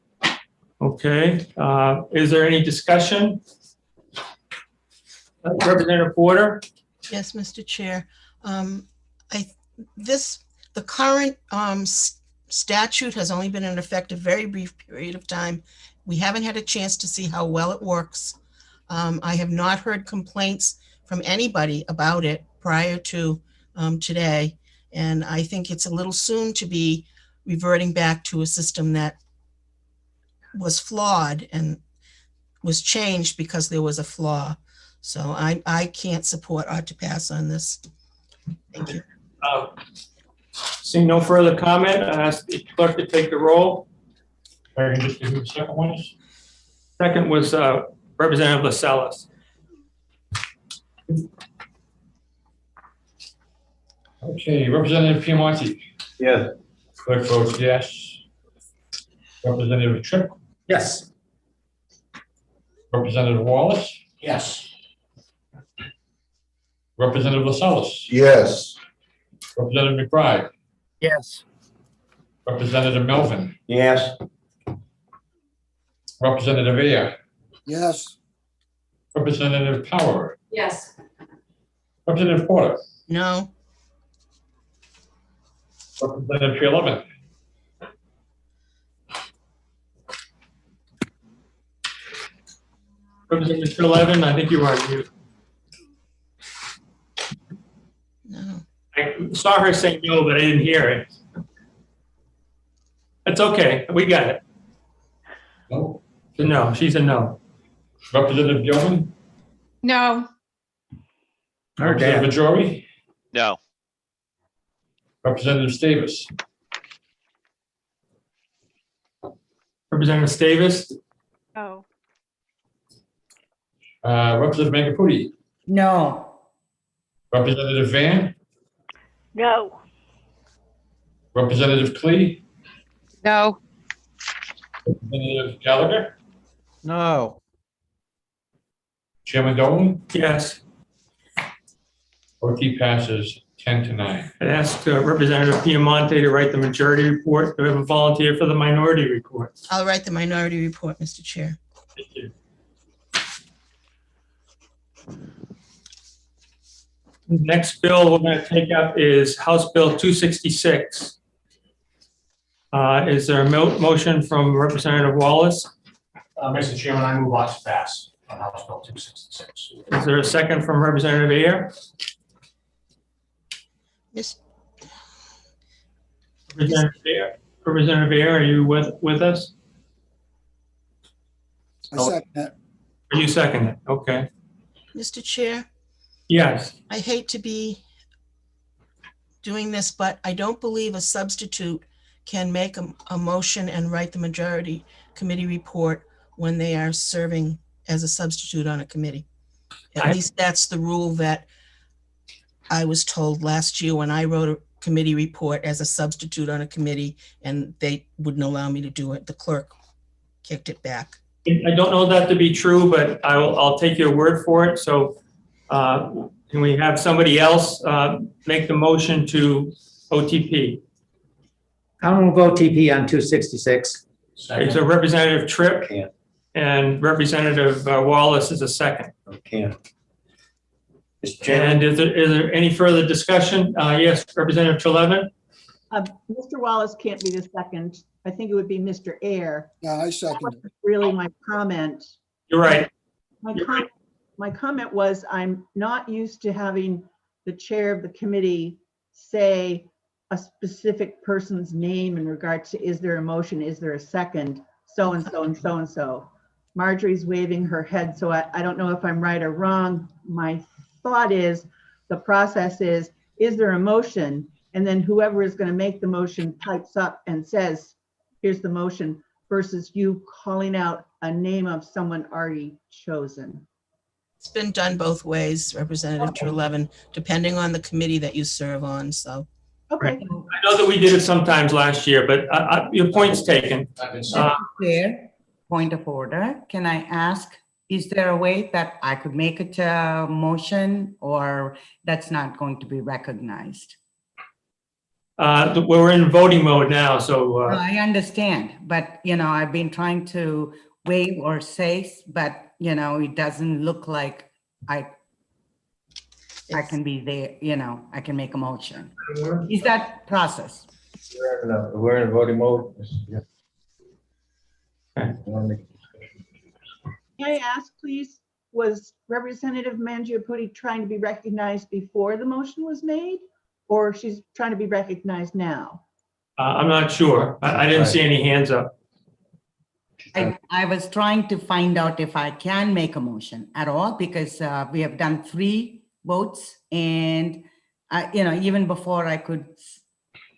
Okay, is there any discussion? Representative Porter? Yes, Mr. Chair. The current statute has only been in effect a very brief period of time. We haven't had a chance to see how well it works. I have not heard complaints from anybody about it prior to today. And I think it's a little soon to be reverting back to a system that was flawed and was changed because there was a flaw. So I can't support ought to pass on this. Thank you. Seeing no further comment, I ask the clerk to take the roll. I can just do the second one. Second was Representative Lascelles. Okay, Representative Piemonte. Yes. Clerk votes yes. Representative Tripp, Yes. Representative Wallace, Yes. Representative Lascelles, Yes. Representative McBride, Yes. Representative Melvin, Yes. Representative Ayer, Yes. Representative Power, Yes. Representative Porter, No. Representative Tree-Levin, Representative Tree-Levin, I think you are on mute. No. I saw her say no, but I didn't hear it. It's okay, we got it. no. No, she's a no. Representative Gilman, No. Representative Majori, No. Representative Davis, Representative Davis? Oh. Representative Mangaputi, No. Representative Van, No. Representative Clee, No. Representative Gallagher, No. Chairman Dolan, Yes. OT passes 10-9. I asked Representative Piemonte to write the majority report. Do we have a volunteer for the minority report? I'll write the minority report, Mr. Chair. Thank you. The next bill we're going to take up is House Bill 266. Is there a motion from Representative Wallace? Mr. Chairman, I move on to pass on House Bill 266. Is there a second from Representative Ayer? Miss, Representative Ayer, are you with us? I second that. Are you second it? Okay. Mr. Chair, Yes. I hate to be doing this, but I don't believe a substitute can make a motion and write the majority committee report when they are serving as a substitute on a committee. At least that's the rule that I was told last year when I wrote a committee report as a substitute on a committee, and they wouldn't allow me to do it. The clerk kicked it back. I don't know that to be true, but I'll take your word for it. So can we have somebody else make the motion to OTP? I'll move OTP on 266. It's a Representative Tripp Can't. and Representative Wallace is a second. Can't. And is there any further discussion? Yes, Representative Trelevan? Mr. Wallace can't be the second. I think it would be Mr. Ayer. Yeah, I second it. Really, my comment. You're right. My comment was I'm not used to having the chair of the committee say a specific person's name in regards to is there a motion, is there a second, so and so and so and so. Marjorie's waving her head, so I don't know if I'm right or wrong. My thought is the process is there a motion? And then whoever is going to make the motion types up and says, here's the motion, versus you calling out a name of someone already chosen. It's been done both ways, Representative Trelevan, depending on the committee that you serve on, so. Okay. I know that we did it sometimes last year, but your point's taken. Chair, point of order. Can I ask, is there a way that I could make it a motion or that's not going to be recognized? We're in voting mode now, so. I understand, but I've been trying to wave or say, but it doesn't look like I can be there, I can make a motion. Is that process? We're in voting mode. Yeah. Can I ask, please, was Representative Mangiapudi trying to be recognized before the motion was made? Or she's trying to be recognized now? I'm not sure. I didn't see any hands up. I was trying to find out if I can make a motion at all, because we have done 3 votes and, even before I could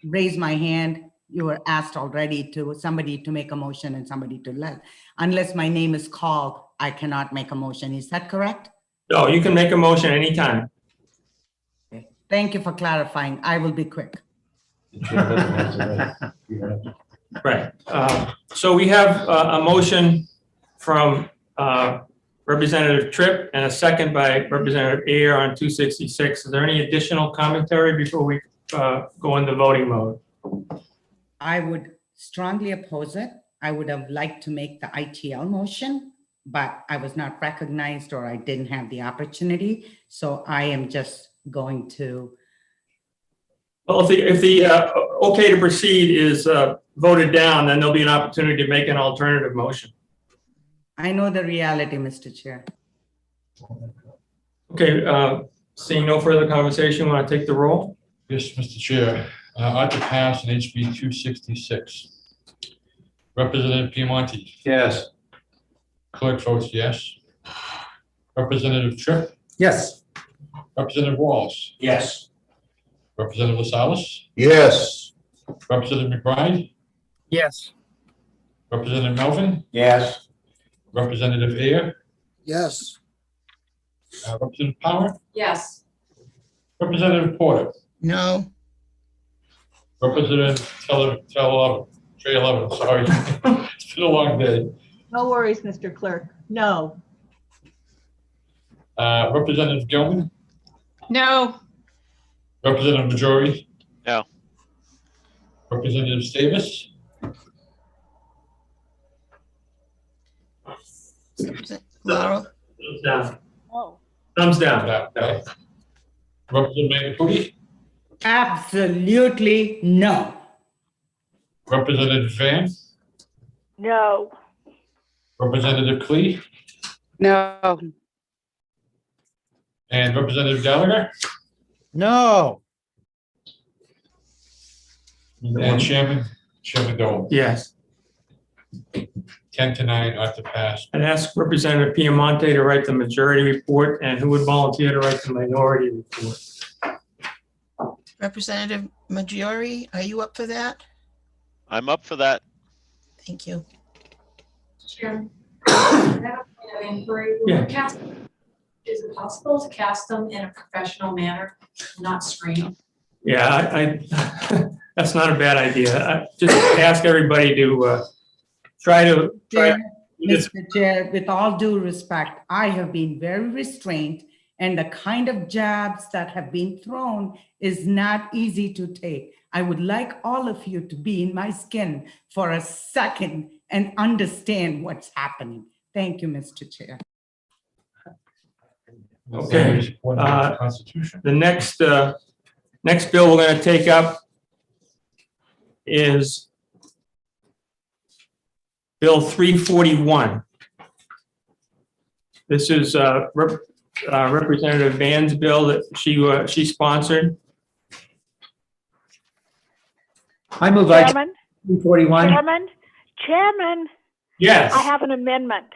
raise my hand, you were asked already to somebody to make a motion and somebody to let. Unless my name is called, I cannot make a motion. Is that correct? No, you can make a motion anytime. Okay. Thank you for clarifying. I will be quick. Right. So we have a motion from Representative Tripp and a second by Representative Ayer on 266. Is there any additional commentary before we go into voting mode? I would strongly oppose it. I would have liked to make the ITL motion, but I was not recognized or I didn't have the opportunity. So I am just going to. Well, if the okay to proceed is voted down, then there'll be an opportunity to make an alternative motion. I know the reality, Mr. Chair. Okay, seeing no further conversation, want to take the roll? Yes, Mr. Chair. Ought to pass on HB 266. Representative Piemonte. Yes. Clerk votes yes. Representative Tripp. Yes. Representative Wallace. Yes. Representative Lascelles. Yes. Representative McBride. Yes. Representative Melvin. Yes. Representative Ayer. Yes. Representative Power. Yes. Representative Porter. No. Representative Trey 11, sorry. It's been a long day. No worries, Mr. Clerk. No. Representative Gilman. No. Representative Majority. No. Representative Davis. Laurel? Thumbs down. Oh. Thumbs down. Okay. Representative Mangaputi. Absolutely no. Representative Van. No. Representative Klee. No. And Representative Gallagher. No. And Chairman Dole. Yes. 10-9 ought to pass. I'd ask Representative Piemonte to write the majority report, and who would volunteer to write the minority report? Representative Maggiore, are you up for that? I'm up for that. Thank you. Chairman, I have a point of inquiry. When Yeah. we're casting, is it possible to cast them in a professional manner, not screen? Yeah, I that's not a bad idea. I just ask everybody to try to Mr. Chair, with all due respect, I have been very restrained, and the kind of jabs that have been thrown is not easy to take. I would like all of you to be in my skin for a second and understand what's happening. Thank you, Mr. Chair. Okay. Constitution. The next bill we're going to take up is Bill 341. This is Representative Van's bill that she sponsored. I move Chairman, 341. Chairman, Yes. I have an amendment.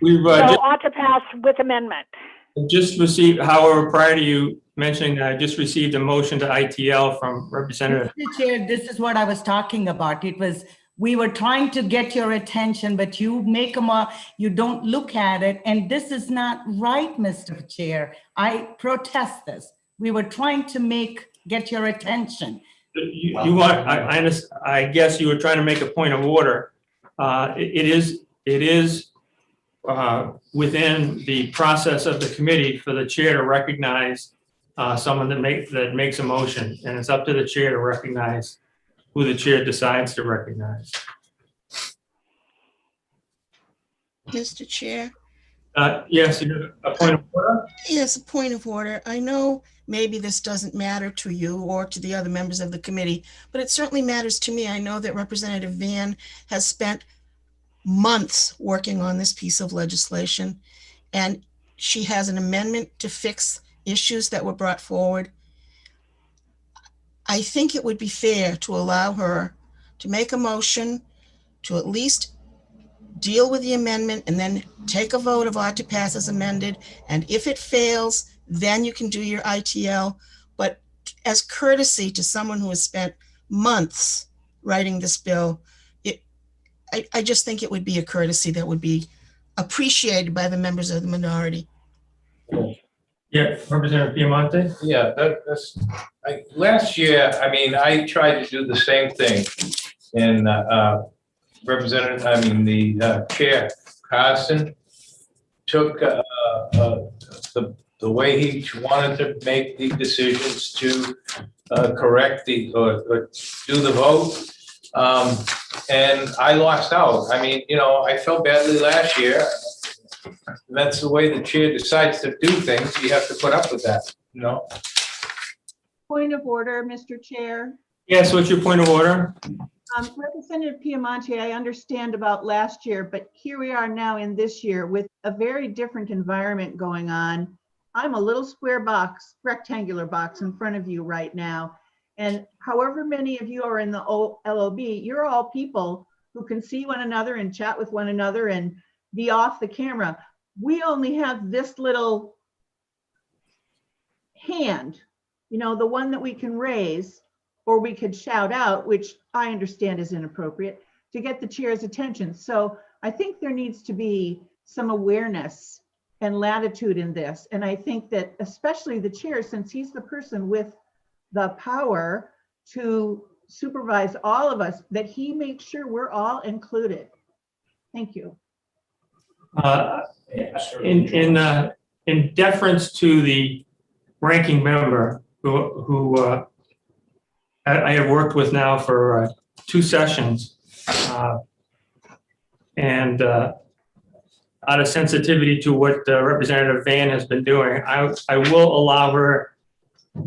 We've ought to pass with amendment. just received, however, prior to you mentioning that, I just received a motion to ITL from Representative. Mr. Chair, this is what I was talking about. We were trying to get your attention, but you you don't look at it, and this is not right, Mr. Chair. I protest this. We were trying to get your attention. I guess you were trying to make a point of order. It is within the process of the committee for the chair to recognize someone that makes a motion, and it's up to the chair to recognize who the chair decides to recognize. Mr. Chair? Yes, a point of order? Yes, a point of order. I know maybe this doesn't matter to you or to the other members of the committee, but it certainly matters to me. I know that Representative Van has spent months working on this piece of legislation, and she has an amendment to fix issues that were brought forward. I think it would be fair to allow her to make a motion to at least deal with the amendment and then take a vote of ought to pass as amended. And if it fails, then you can do your ITL. But as courtesy to someone who has spent months writing this bill, I just think it would be a courtesy that would be appreciated by the members of the minority. Yeah, Representative Piemonte? Yeah, that's, last year, I mean, I tried to do the same thing. And the Chair Carson took the way he wanted to make the decisions to correct or do the vote. And I lost out. I mean, I felt badly last year. That's the way the chair decides to do things. You have to put up with that, Point of order, Mr. Chair. Yes, what's your point of order? Representative Piemonte, I understand about last year, but here we are now in this year with a very different environment going on. I'm a little square box, rectangular box in front of you right now. And however many of you are in the LOB, you're all people who can see one another and chat with one another and be off the camera. We only have this little hand, the one that we can raise or we could shout out, which I understand is inappropriate, to get the chair's attention. So I think there needs to be some awareness and latitude in this. And I think that especially the chair, since he's the person with the power to supervise all of us, that he makes sure we're all included. Thank you. In deference to the ranking member who I have worked with now for 2 sessions, and out of sensitivity to what Representative Van has been doing, I will allow her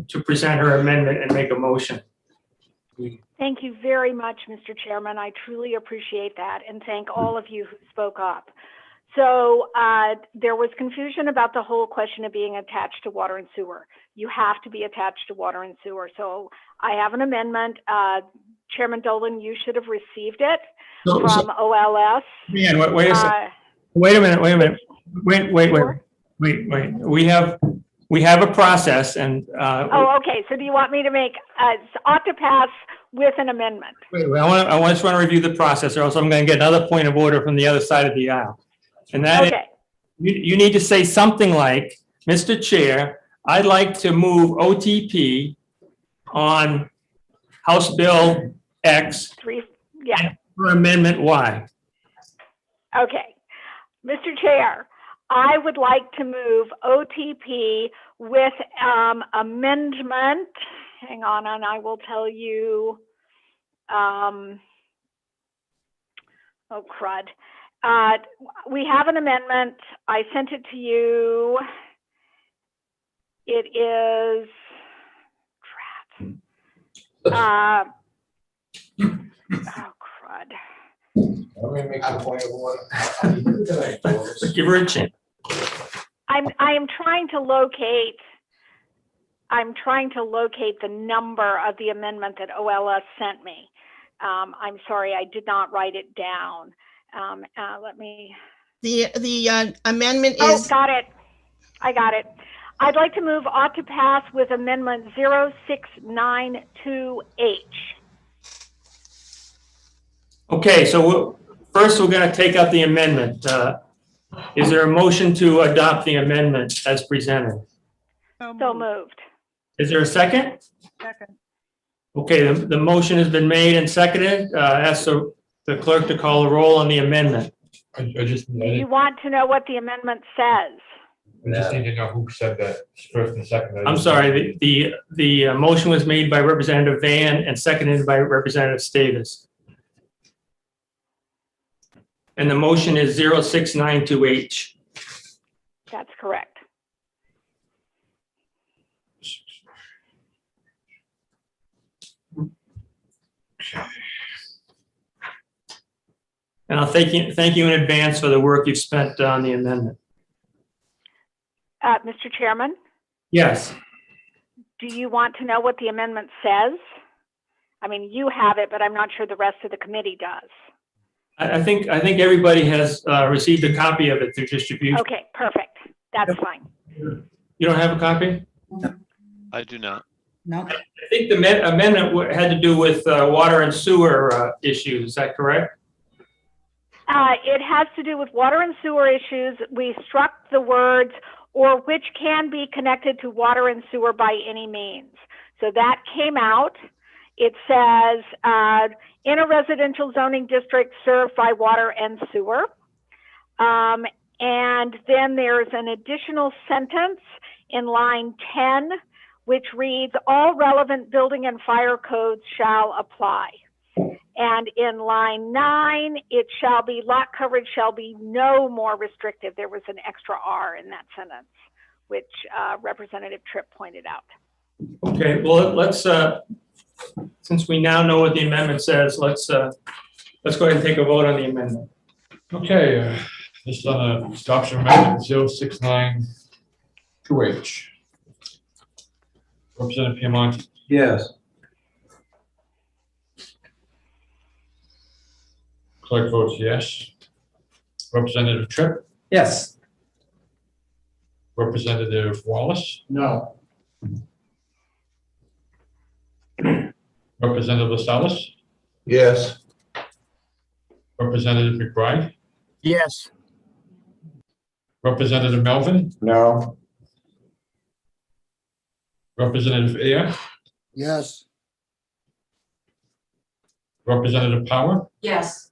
to present her amendment and make a motion. Thank you very much, Mr. Chairman. I truly appreciate that, and thank all of you who spoke up. So there was confusion about the whole question of being attached to water and sewer. You have to be attached to water and sewer. So I have an amendment. Chairman Dolan, you should have received it from OLS. Man, wait a second. Wait a minute. Wait. We have a process, and okay. So do you want me to make ought to pass with an amendment? Wait. I just want to review the process, or else I'm going to get another point of order from the other side of the aisle. And that is, you need to say something like, Mr. Chair, I'd like to move OTP on House Bill X. For Amendment Y. Okay. Mr. Chair, I would like to move OTP with amendment. Hang on, and I will tell you. Oh, crud. We have an amendment. I sent it to you. It is, oh, crud. Let me make a point of order. Give her a chance. I am trying to locate the number of the amendment that OLS sent me. I'm sorry, I did not write it down. Let me. The amendment Oh, is, got it. I got it. I'd like to move ought to pass with amendment 0692H. Okay, so first we're going to take up the amendment. Is there a motion to adopt the amendment as presented? So moved. Is there a second? Second. Okay, the motion has been made and seconded. Ask the clerk to call the roll on the amendment. I just Do you want to know what the amendment says? need to know who said that first and second. I'm sorry, the motion was made by Representative Van and seconded by Representative Stavis. And the motion is 0692H. That's correct. And I'll thank you in advance for the work you've spent on the amendment. Mr. Chairman, Yes. do you want to know what the amendment says? I mean, you have it, but I'm not sure the rest of the committee does. I think everybody has received a copy of it through distribution. Okay, perfect. That's fine. You don't have a copy? I do not. No. I think the amendment had to do with water and sewer issues. Is that correct? It has to do with water and sewer issues. We struck the words or which can be connected to water and sewer by any means. So that came out. It says in a residential zoning district served by water and sewer. And then there's an additional sentence in line 10, which reads, all relevant building and fire codes shall apply. And in line 9, it shall be, lot coverage shall be no more restrictive. There was an extra R in that sentence, which Representative Tripp pointed out. Okay, well, let's, since we now know what the amendment says, let's go ahead and take a vote on the amendment. Okay, this is on adoption amendment 0692H. Representative Piemonte. Yes. Clerk votes yes. Representative Tripp. Yes. Representative Wallace. No. Representative Lascelles. Yes. Representative McBride. Yes. Representative Melvin. No. Representative Ayer. Yes. Representative Power. Yes.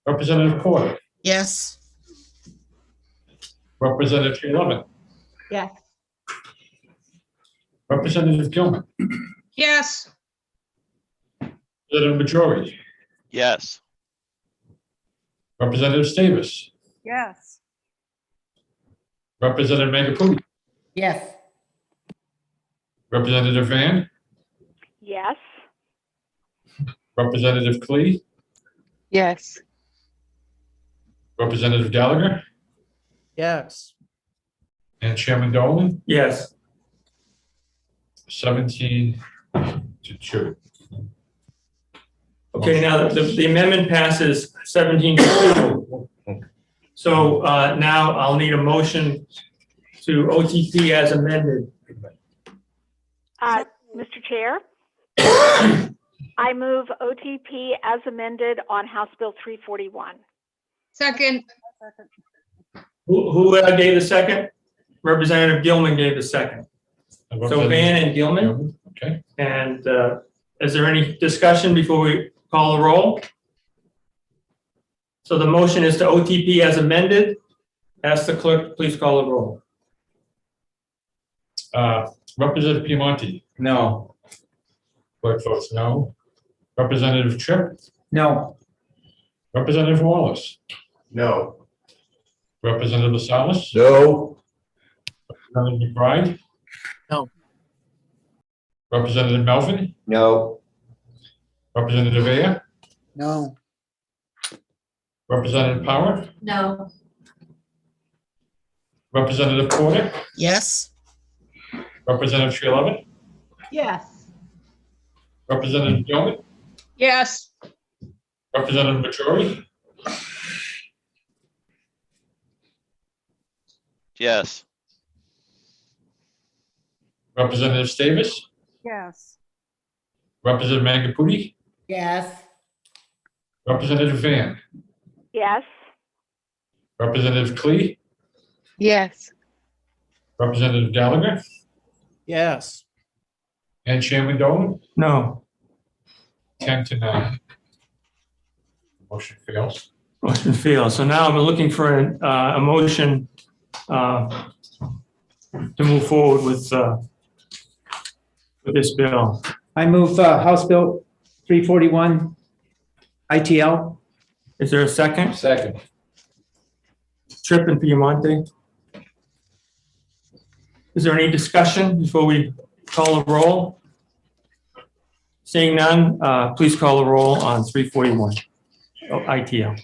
Representative Porter. yes. Representative Levin. Yes. Representative Gilman. Yes. Representative Majority. Yes. Representative Stavis. Yes. Representative Mangaputi. Yes. Representative Van. Yes. Representative Klee. Yes. Representative Gallagher. Yes. And Chairman Dolan. Yes. 17 to 2. Okay, now the amendment passes 17-2. So now I'll need a motion to OTP as amended. Mr. Chair, I move OTP as amended on House Bill 341. Second. Who gave the second? Representative Gilman gave the second. So Van and Gilman. Okay. And is there any discussion before we Call the roll. So the motion is to OTP as amended. Ask the clerk, to please call the roll. Representative Piemonte, No. clerk votes no. Representative Tripp, No. Representative Wallace, No. Representative Salas, No. Representative McBride. No. Representative Melvin, No. Representative Ayer, No. Representative Power, No. Representative Porter, Yes. Representative Tree-Levitt, Yes. Representative Gilman, Yes. Representative Majority, Yes. Representative Stavis, Yes. Representative Mangaputi, Yes. Representative Van, Yes. Representative Klee, Yes. Representative Gallagher, Yes. and Chairman Dolan, No. 10-9. Motion fails. Motion fails. So now I'm looking for a motion to move forward with this bill. I move House Bill 341 ITL. Is there a second? Second. Tripp and Piemonte. Is there any discussion before we call the roll? Seeing none, please call the roll on 341 ITL.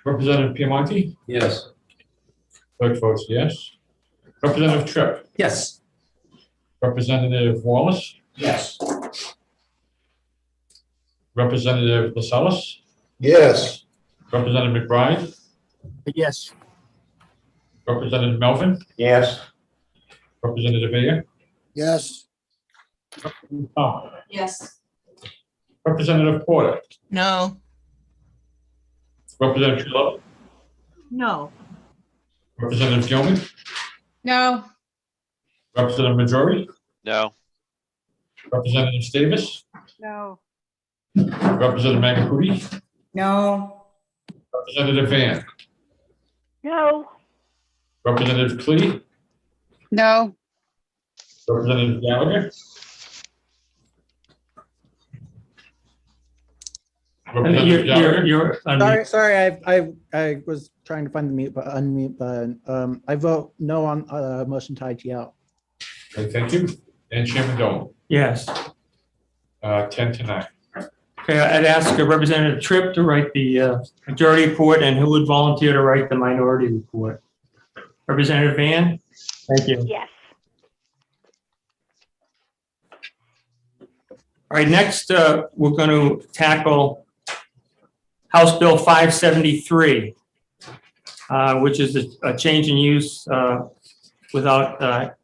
Representative Piemonte, Yes. clerk votes yes. Representative Tripp, Yes. Representative Wallace, Yes. Representative Salas, Yes. Representative McBride, Yes. Representative Melvin, Yes. Representative Ayer, Yes. Yes. Representative Porter, No. Representative Tree-Levitt, No. Representative Gilman, No. Representative Majority, No. Representative Stavis, No. Representative Mangaputi, No. Representative Van, No. Representative Klee, No. Representative Gallagher, Representative Gallagher, You're Sorry, I was trying to find the unmute button. I vote no on motion to ITL. okay, thank you, and Chairman Dolan, yes. 10-9. Okay, I'd ask Representative Tripp to write the majority report, and who would volunteer to write the minority report? Representative Van? Thank you. Yes. All right, next, we're going to tackle House Bill 573, which is a change in use without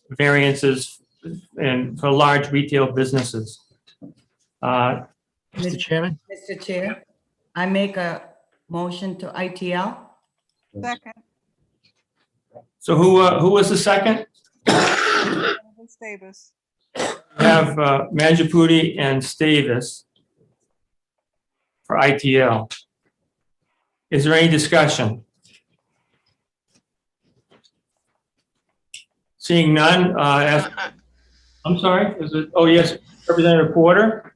variances and for large retail businesses. Mr. Chairman? Mr. Chair, I make a motion to ITL. Second. So who was the second? Davis. We have Mangaputi and Stavis for ITL. Is there any discussion? Seeing none, I'm sorry, is it, oh yes, Representative Porter?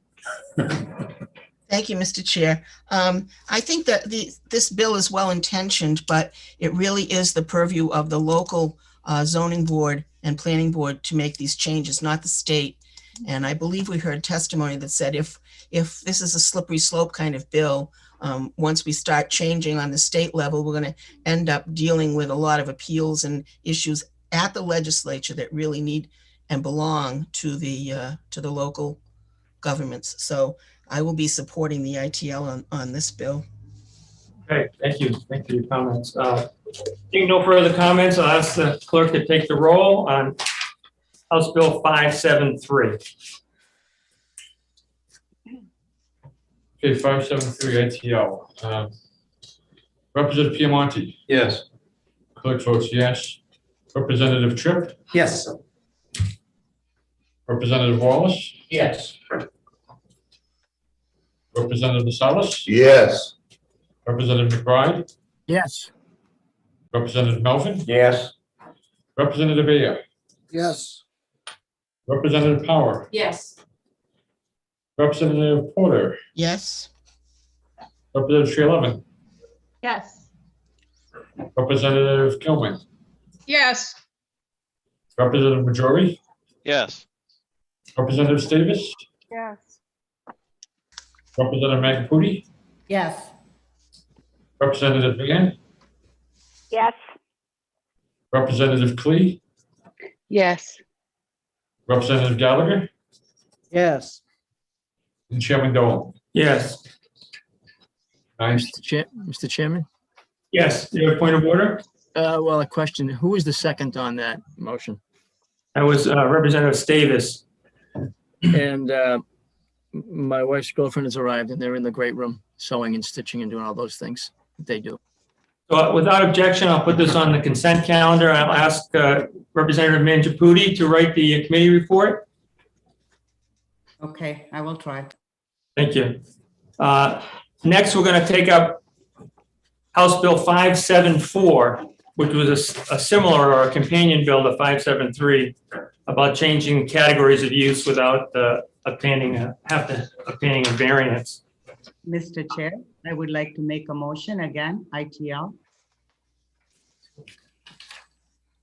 Thank you, Mr. Chair. I think that this bill is well-intentioned, but it really is the purview of the local zoning board and planning board to make these changes, not the state. And I believe we heard testimony that said if this is a slippery slope kind of bill, once we start changing on the state level, we're going to end up dealing with a lot of appeals and issues at the legislature that really need and belong to the local governments. So I will be supporting the ITL on this bill. Okay, thank you. Thank you for your comments. Seeing no further comments, I'll ask the clerk to take the roll on House Bill 573. Okay, 573 ITL. Representative Piemonte, Yes. clerk votes yes. Representative Tripp, Yes. Representative Wallace, Yes. Representative Gonzalez, Yes. Representative McBride, Yes. Representative Melvin, Yes. Representative Ayer, yes, Representative Power, Yes. Representative Porter, Yes. Representative Tree Yes. Representative Gilman, Yes. Representative Majority, Yes. Representative Davis, Yes. Representative Magapudi, Yes. Representative Van, Yes. Representative Clee, Yes. Representative Gallagher, Yes. and Chairman Dolan. Yes. Mr. Chairman, Yes, you have a point of order? well, a question. Who was the second on that motion? That was Representative Davis. And my wife's girlfriend has arrived and they're in the great room sewing and stitching and doing all those things that they do. So without objection, I'll put this on the consent calendar. I'll ask Representative Mangiaputi to write the committee report. Okay, I will try. Thank you. Next, we're going to take up House Bill 574, which was a similar or a companion bill to 573 about changing categories of use without obtaining a variance. Mr. Chair, I would like to make a motion again, ITL.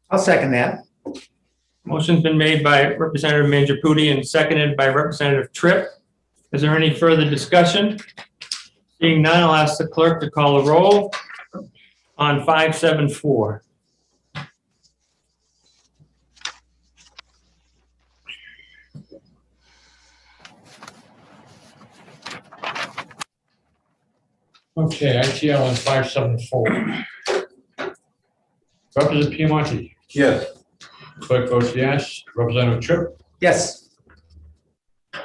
I'll second that. Motion's been made by Representative Mangiaputi and seconded by Representative Tripp. Is there any further discussion? Seeing none, I'll ask the clerk to call the roll on 574. Okay, ITL on 574. Representative Piemonte, Yes. clerk votes yes. Representative Tripp, Yes.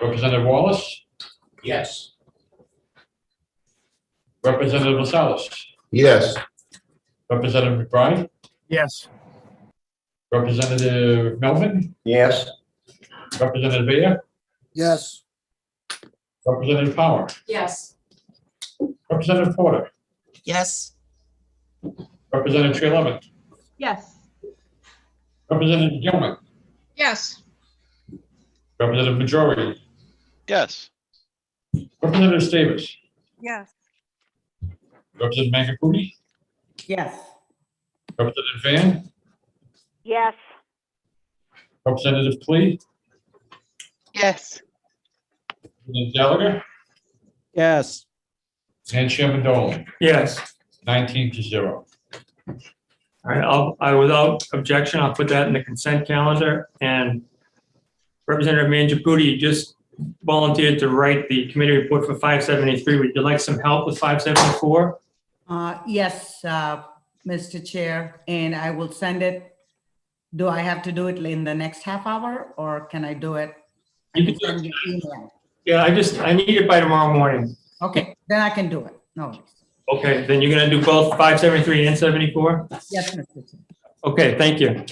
Representative Wallace, Yes. Representative Gonzalez, Yes. Representative McBride, Yes. Representative Melvin, Yes. Representative Ayer, yes, Representative Power, Yes. Representative Porter, Yes. Representative Tree Yes. Representative Gilman, Yes. Representative Majority, Yes. Representative Davis, Yes. Representative Magapudi, Yes. Representative Van, Yes. Representative Clee, Yes. Representative Gallagher, Yes. and Chairman Dolan, Yes. 19-0. All right, without objection, I'll put that in the consent calendar. And Representative Mangiaputi just volunteered to write the committee report for 573. Would you like some help with 574? Yes, Mr. Chair, and I will send it. Do I have to do it in the next half hour or can I do it? You can send you email. Yeah, I need it by tomorrow morning. Okay, then I can do it. No worries. Okay, then you're gonna do both 573 and 74? Yes, Mr. Chair. Okay, thank you.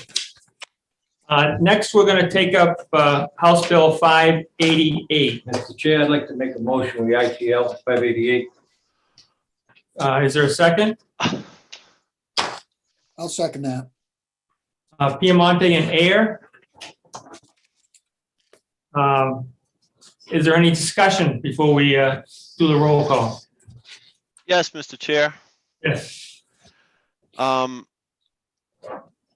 Next, we're gonna take up House Bill 588. Mr. Chair, I'd like to make a motion with ITL 588. Is there a second? I'll second that. Piemonte and Ayer. Is there any discussion before we do the roll call? Yes, Mr. Chair. Yes.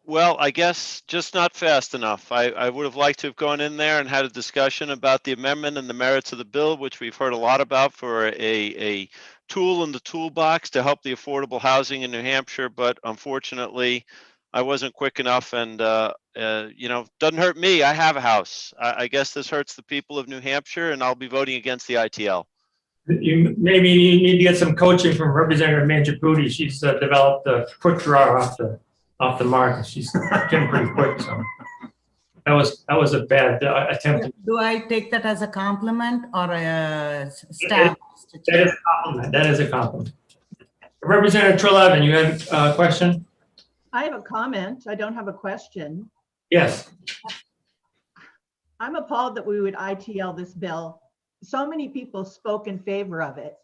Well, I guess just not fast enough. I would have liked to have gone in there and had a discussion about the amendment and the merits of the bill, which we've heard a lot about for a tool in the toolbox to help the affordable housing in New Hampshire. But unfortunately, I wasn't quick enough and, doesn't hurt me. I have a house. I guess this hurts the people of New Hampshire and I'll be voting against the ITL. Maybe you need to get some coaching from Representative Mangiaputi. She's developed a quick draw off the mark. She's getting pretty quick. So that was a bad attempt. Do I take that as a compliment or a staff? That is a compliment. That is a compliment. Representative Trelevin, you have a question? I have a comment. I don't have a question. Yes. I'm appalled that we would ITL this bill. So many people spoke in favor of it,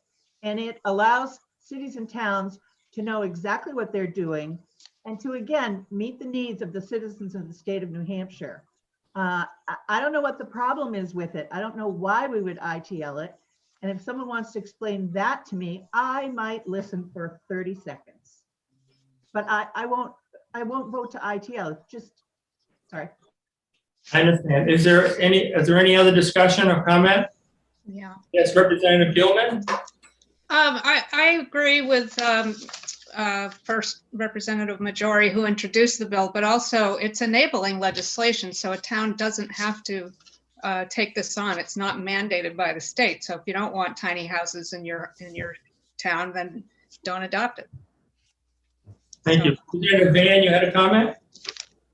and it allows cities and towns to know exactly what they're doing and to, again, meet the needs of the citizens of the state of New Hampshire. I don't know what the problem is with it. I don't know why we would ITL it. And if someone wants to explain that to me, I might listen for 30 seconds. But I won't vote to ITL. Just, sorry. I understand. Is there any other discussion or comment? Yeah. Yes, Representative Gilman? I agree with First Representative Majori, who introduced the bill, but also it's enabling legislation, so a town doesn't have to take this on. It's not mandated by the state. So if you don't want tiny houses in your town, then don't adopt it. Thank you. Representative Van, you had a comment?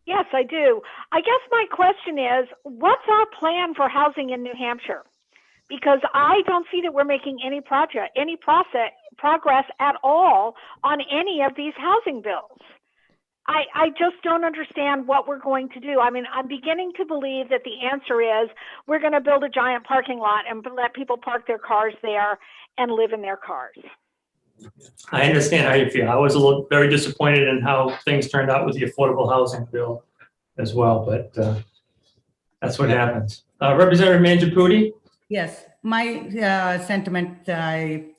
Yes, I do. I guess my question is, what's our plan for housing in New Hampshire? Because I don't see that we're making any progress at all on any of these housing bills. I just don't understand what we're going to do. I mean, I'm beginning to believe that the answer is we're going to build a giant parking lot and let people park their cars there and live in their cars. I understand how you feel. I was very disappointed in how things turned out with the affordable housing bill as well, but that's what happens. Representative Mangiapudi? Yes, my sentiment, I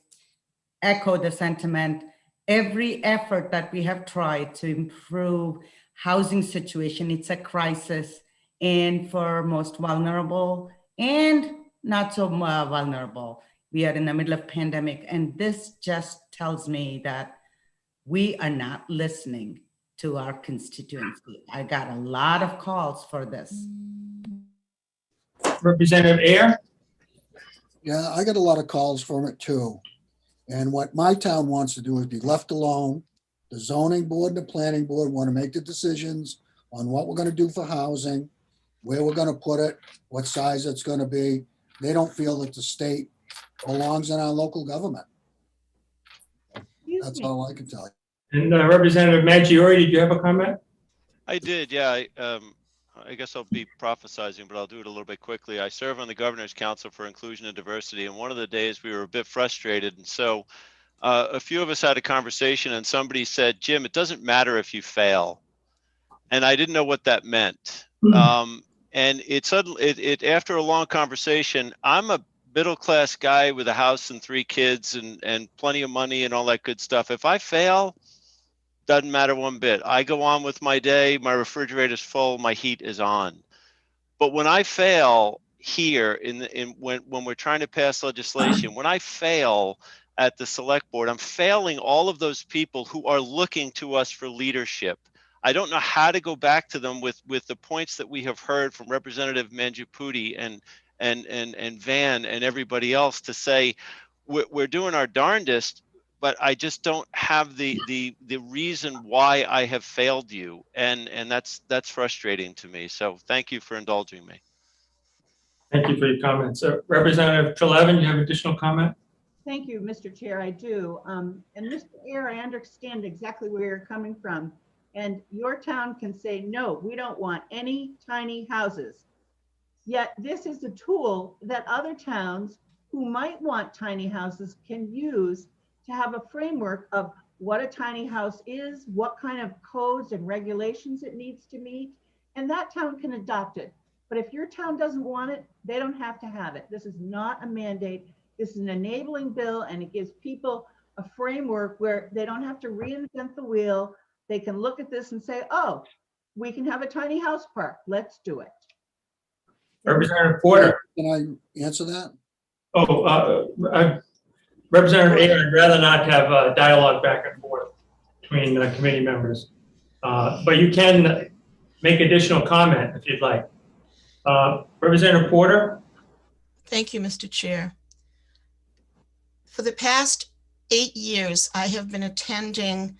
echo the sentiment. Every effort that we have tried to improve housing situation, it's a crisis, and for most vulnerable and not so vulnerable. We are in the middle of pandemic, and this just tells me that we are not listening to our constituency. I got a lot of calls for this. Representative Ayer? Yeah, I get a lot of calls from it too. And what my town wants to do is be left alone. The zoning board and the planning board want to make the decisions on what we're going to do for housing, where we're going to put it, what size it's going to be. They don't feel that the state belongs in our local government. That's all I can tell you. And Representative Maggiore, did you have a comment? I did, yeah. I guess I'll be prophesizing, but I'll do it a little bit quickly. I serve on the Governor's Council for Inclusion and Diversity, and one of the days we were a bit frustrated. And so a few of us had a conversation, and somebody said, Jim, it doesn't matter if you fail. And I didn't know what that meant. And after a long conversation, I'm a middle-class guy with a house and 3 kids and plenty of money and all that good stuff. If I fail, doesn't matter one bit. I go on with my day, my refrigerator's full, my heat is on. But when I fail here when we're trying to pass legislation, when I fail at the select board, I'm failing all of those people who are looking to us for leadership. I don't know how to go back to them with the points that we have heard from Representative Mangiapudi and Van and everybody else to say we're doing our darndest, but I just don't have the reason why I have failed you, and that's frustrating to me. So thank you for indulging me. Thank you for your comments. Representative Trelevin, you have additional comment? Thank you, Mr. Chair. I do. And Mr. Ayer, I understand exactly where you're coming from. And your town can say, no, we don't want any tiny houses. Yet this is a tool that other towns who might want tiny houses can use to have a framework of what a tiny house is, what kind of codes and regulations it needs to meet, and that town can adopt it. But if your town doesn't want it, they don't have to have it. This is not a mandate. This is an enabling bill, and it gives people a framework where they don't have to reinvent the wheel. They can look at this and say, oh, we can have a tiny house park. Let's do it. Representative Porter. Can I answer that? Representative Ayer, I'd rather not have a dialogue back and forth between committee members. But you can make additional comment if you'd like. Representative Porter. Thank you, Mr. Chair. For the past 8 years, I have been attending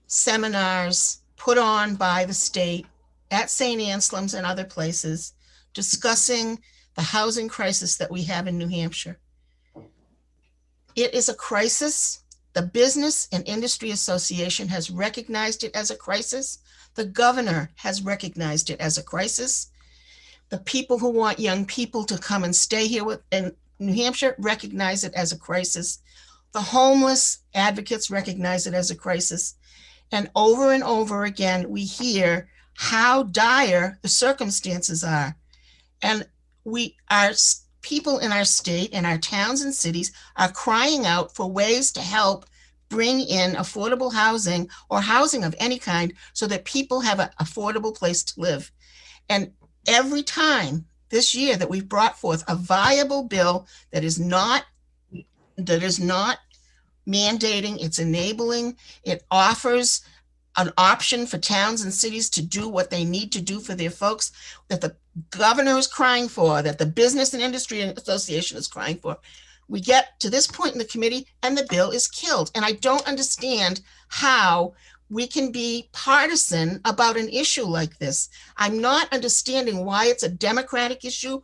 seminars put on by the state at St. Anselm's and other places discussing the housing crisis that we have in New Hampshire. It is a crisis. The Business and Industry Association has recognized it as a crisis. The governor has recognized it as a crisis. The people who want young people to come and stay here in New Hampshire recognize it as a crisis. The homeless advocates recognize it as a crisis. And over again, we hear how dire the circumstances are. And people in our state and our towns and cities are crying out for ways to help bring in affordable housing or housing of any kind so that people have an affordable place to live. And every time this year that we've brought forth a viable bill that is not mandating, it's enabling, it offers an option for towns and cities to do what they need to do for their folks, that the governor is crying for, that the Business and Industry Association is crying for. We get to this point in the committee and the bill is killed. And I don't understand how we can be partisan about an issue like this. I'm not understanding why it's a Democratic issue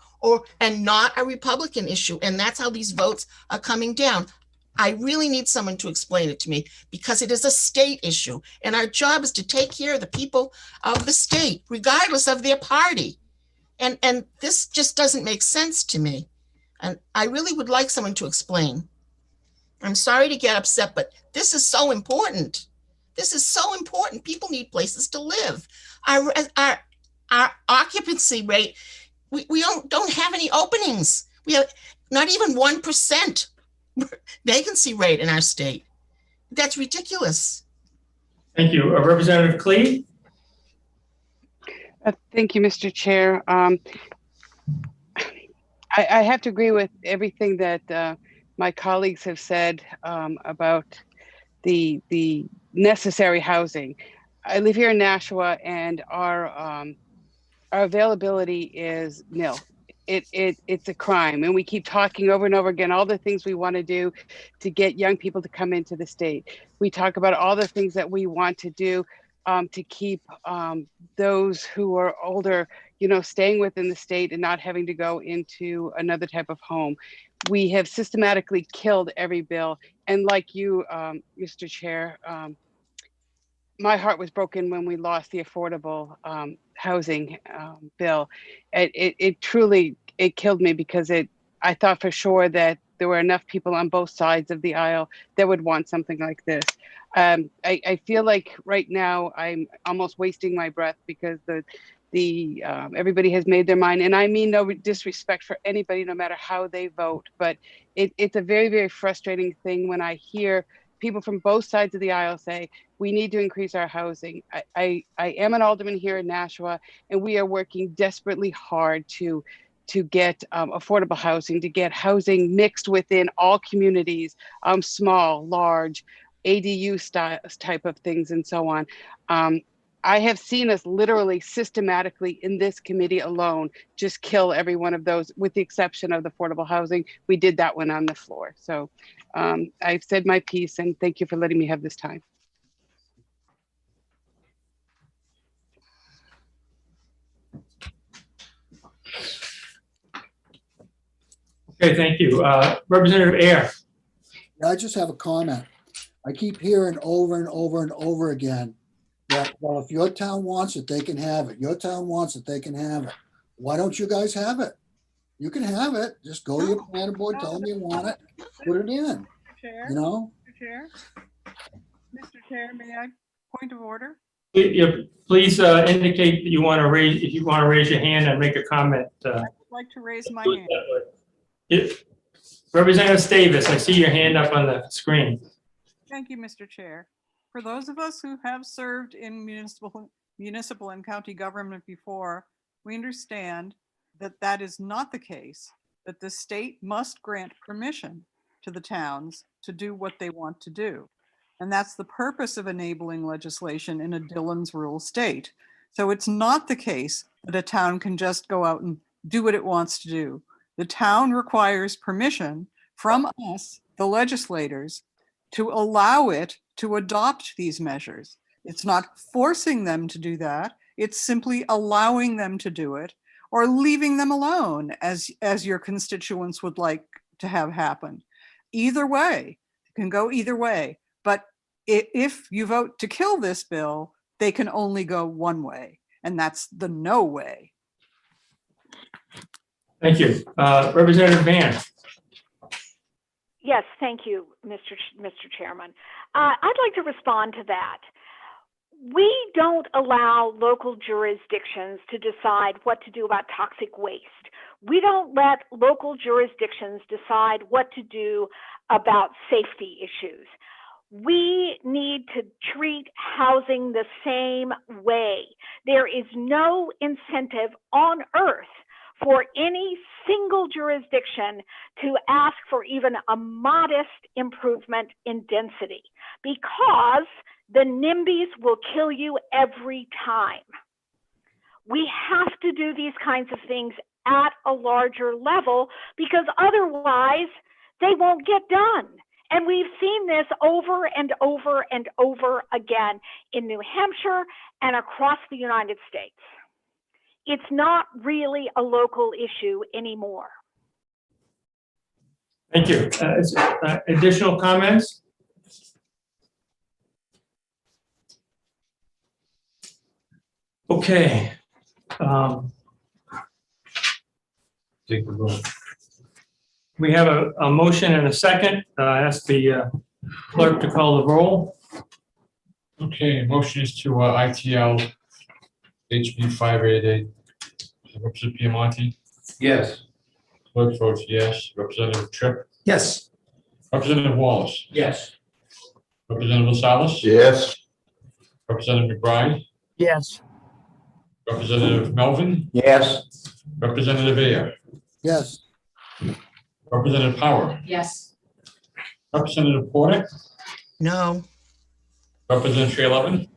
and not a Republican issue. And that's how these votes are coming down. I really need someone to explain it to me because it is a state issue. And our job is to take care of the people of the state, regardless of their party. And this just doesn't make sense to me. And I really would like someone to explain. I'm sorry to get upset, but this is so important. This is so important. People need places to live. Our occupancy rate, we don't have any openings. We have not even 1% vacancy rate in our state. That's ridiculous. Thank you. Representative Clee? Thank you, Mr. Chair. I have to agree with everything that my colleagues have said about the necessary housing. I live here in Nashua, and our availability is nil. It's a crime, and we keep talking over and over again all the things we want to do to get young people to come into the state. We talk about all the things that we want to do to keep those who are older, staying within the state and not having to go into another type of home. We have systematically killed every bill, and like you, Mr. Chair, my heart was broken when we lost the affordable housing bill. It truly killed me because I thought for sure that there were enough people on both sides of the aisle that would want something like this. I feel like right now I'm almost wasting my breath because everybody has made their mind, and I mean no disrespect for anybody, no matter how they vote, but it's a very, very frustrating thing when I hear people from both sides of the aisle say, we need to increase our housing. I am an alderman here in Nashua, and we are working desperately hard to get affordable housing, to get housing mixed within all communities, small, large, ADU type of things, and so on. I have seen us literally systematically in this committee alone just kill every one of those, with the exception of the affordable housing. We did that one on the floor. So I've said my piece, and thank you for letting me have this time. Okay, thank you. Representative Ayer. I just have a comment. I keep hearing over and over and over again that, well, if your town wants it, they can have it. Your town wants it, they can have it. Why don't you guys have it? You can have it. Just go to your planning board, tell them you want it, put it in. Chair, You know? Mr. Chair, may I point of order? Please indicate that you want to raise, if you want to raise your hand and make a comment. I would like to raise my hand. Representative Davis, I see your hand up on the screen. Thank you, Mr. Chair. For those of us who have served in municipal and county government before, we understand that that is not the case, that the state must grant permission to the towns to do what they want to do. And that's the purpose of enabling legislation in a Dillon's rule state. So it's not the case that a town can just go out and do what it wants to do. The town requires permission from us, the legislators, to allow it to adopt these measures. It's not forcing them to do that. It's simply allowing them to do it, or leaving them alone, as your constituents would like to have happen. Either way, it can go either way. But if you vote to kill this bill, they can only go one way, and that's the no way. Thank you. Representative Van. Yes, thank you, Mr. Chairman. I'd like to respond to that. We don't allow local jurisdictions to decide what to do about toxic waste. We don't let local jurisdictions decide what to do about safety issues. We need to treat housing the same way. There is no incentive on earth for any single jurisdiction to ask for even a modest improvement in density, because the NIMBYs will kill you every time. We have to do these kinds of things at a larger level, because otherwise they won't get done. And we've seen this over and over and over again in New Hampshire and across the United States. It's not really a local issue anymore. Thank you. Additional comments? Okay. Take the vote. We have a motion and a second. Ask the clerk to call the roll. Okay, motion is to ITL HB 588. Representative Piemonte? Yes. Clerk votes yes. Representative Tripp? Yes. Representative Wallace? Yes. Representative Salas? Yes. Representative McBride? Yes. Representative Melvin? Yes. Representative Ayer? Yes. Representative Power? Yes. Representative Porter? No. Representative Tree-Levin?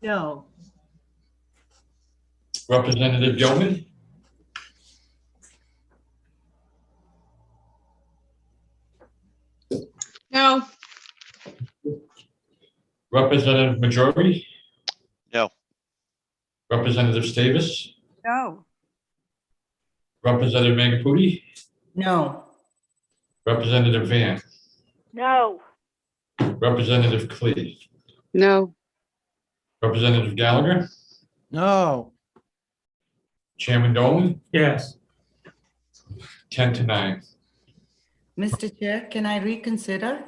No. Representative Gilman? No. Representative Majority? No. Representative Stavis? No. Representative Mangaputi? No. Representative Van? No. Representative Clee? No. Representative Gallagher? No. Chairman Dolan? Yes. 10-9. Mr. Chair, can I reconsider?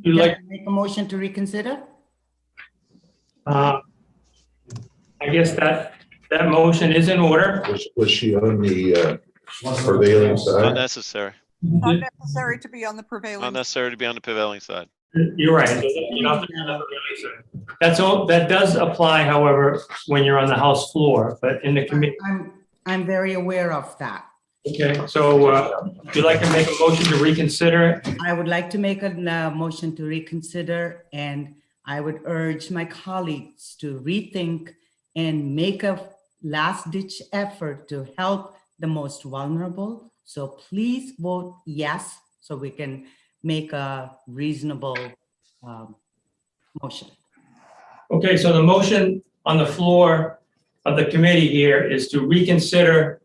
You Can like? I make a motion to reconsider? I guess that motion is in order. Was she on the prevailing Not side? necessary. Not necessary to be on the prevailing. Not necessary to be on the prevailing side. You're right. That's all. That does apply, however, when you're on the House floor, but in the committee. I'm very aware of that. Okay, so would you like to make a motion to reconsider? I would like to make a motion to reconsider, and I would urge my colleagues to rethink and make a last-ditch effort to help the most vulnerable. So please vote yes, so we can make a reasonable motion. Okay, so the motion on the floor of the committee here is to reconsider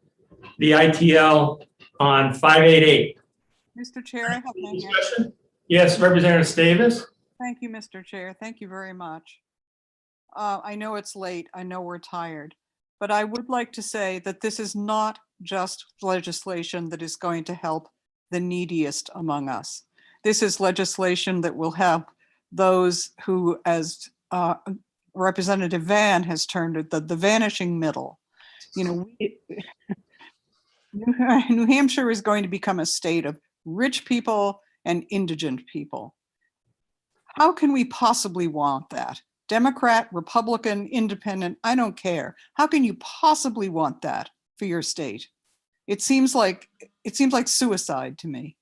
the ITL on 588. Mr. Chair, I have my hand. Discussion? Yes, Representative Davis. Thank you, Mr. Chair. Thank you very much. I know it's late. I know we're tired, but I would like to say that this is not just legislation that is going to help the neediest among us. This is legislation that will help those who, as Representative Van has termed it, the vanishing middle. You know, New Hampshire is going to become a state of rich people and indigent people. How can we possibly want that? Democrat, Republican, Independent, I don't care. How can you possibly want that for your state? It seems like suicide to me.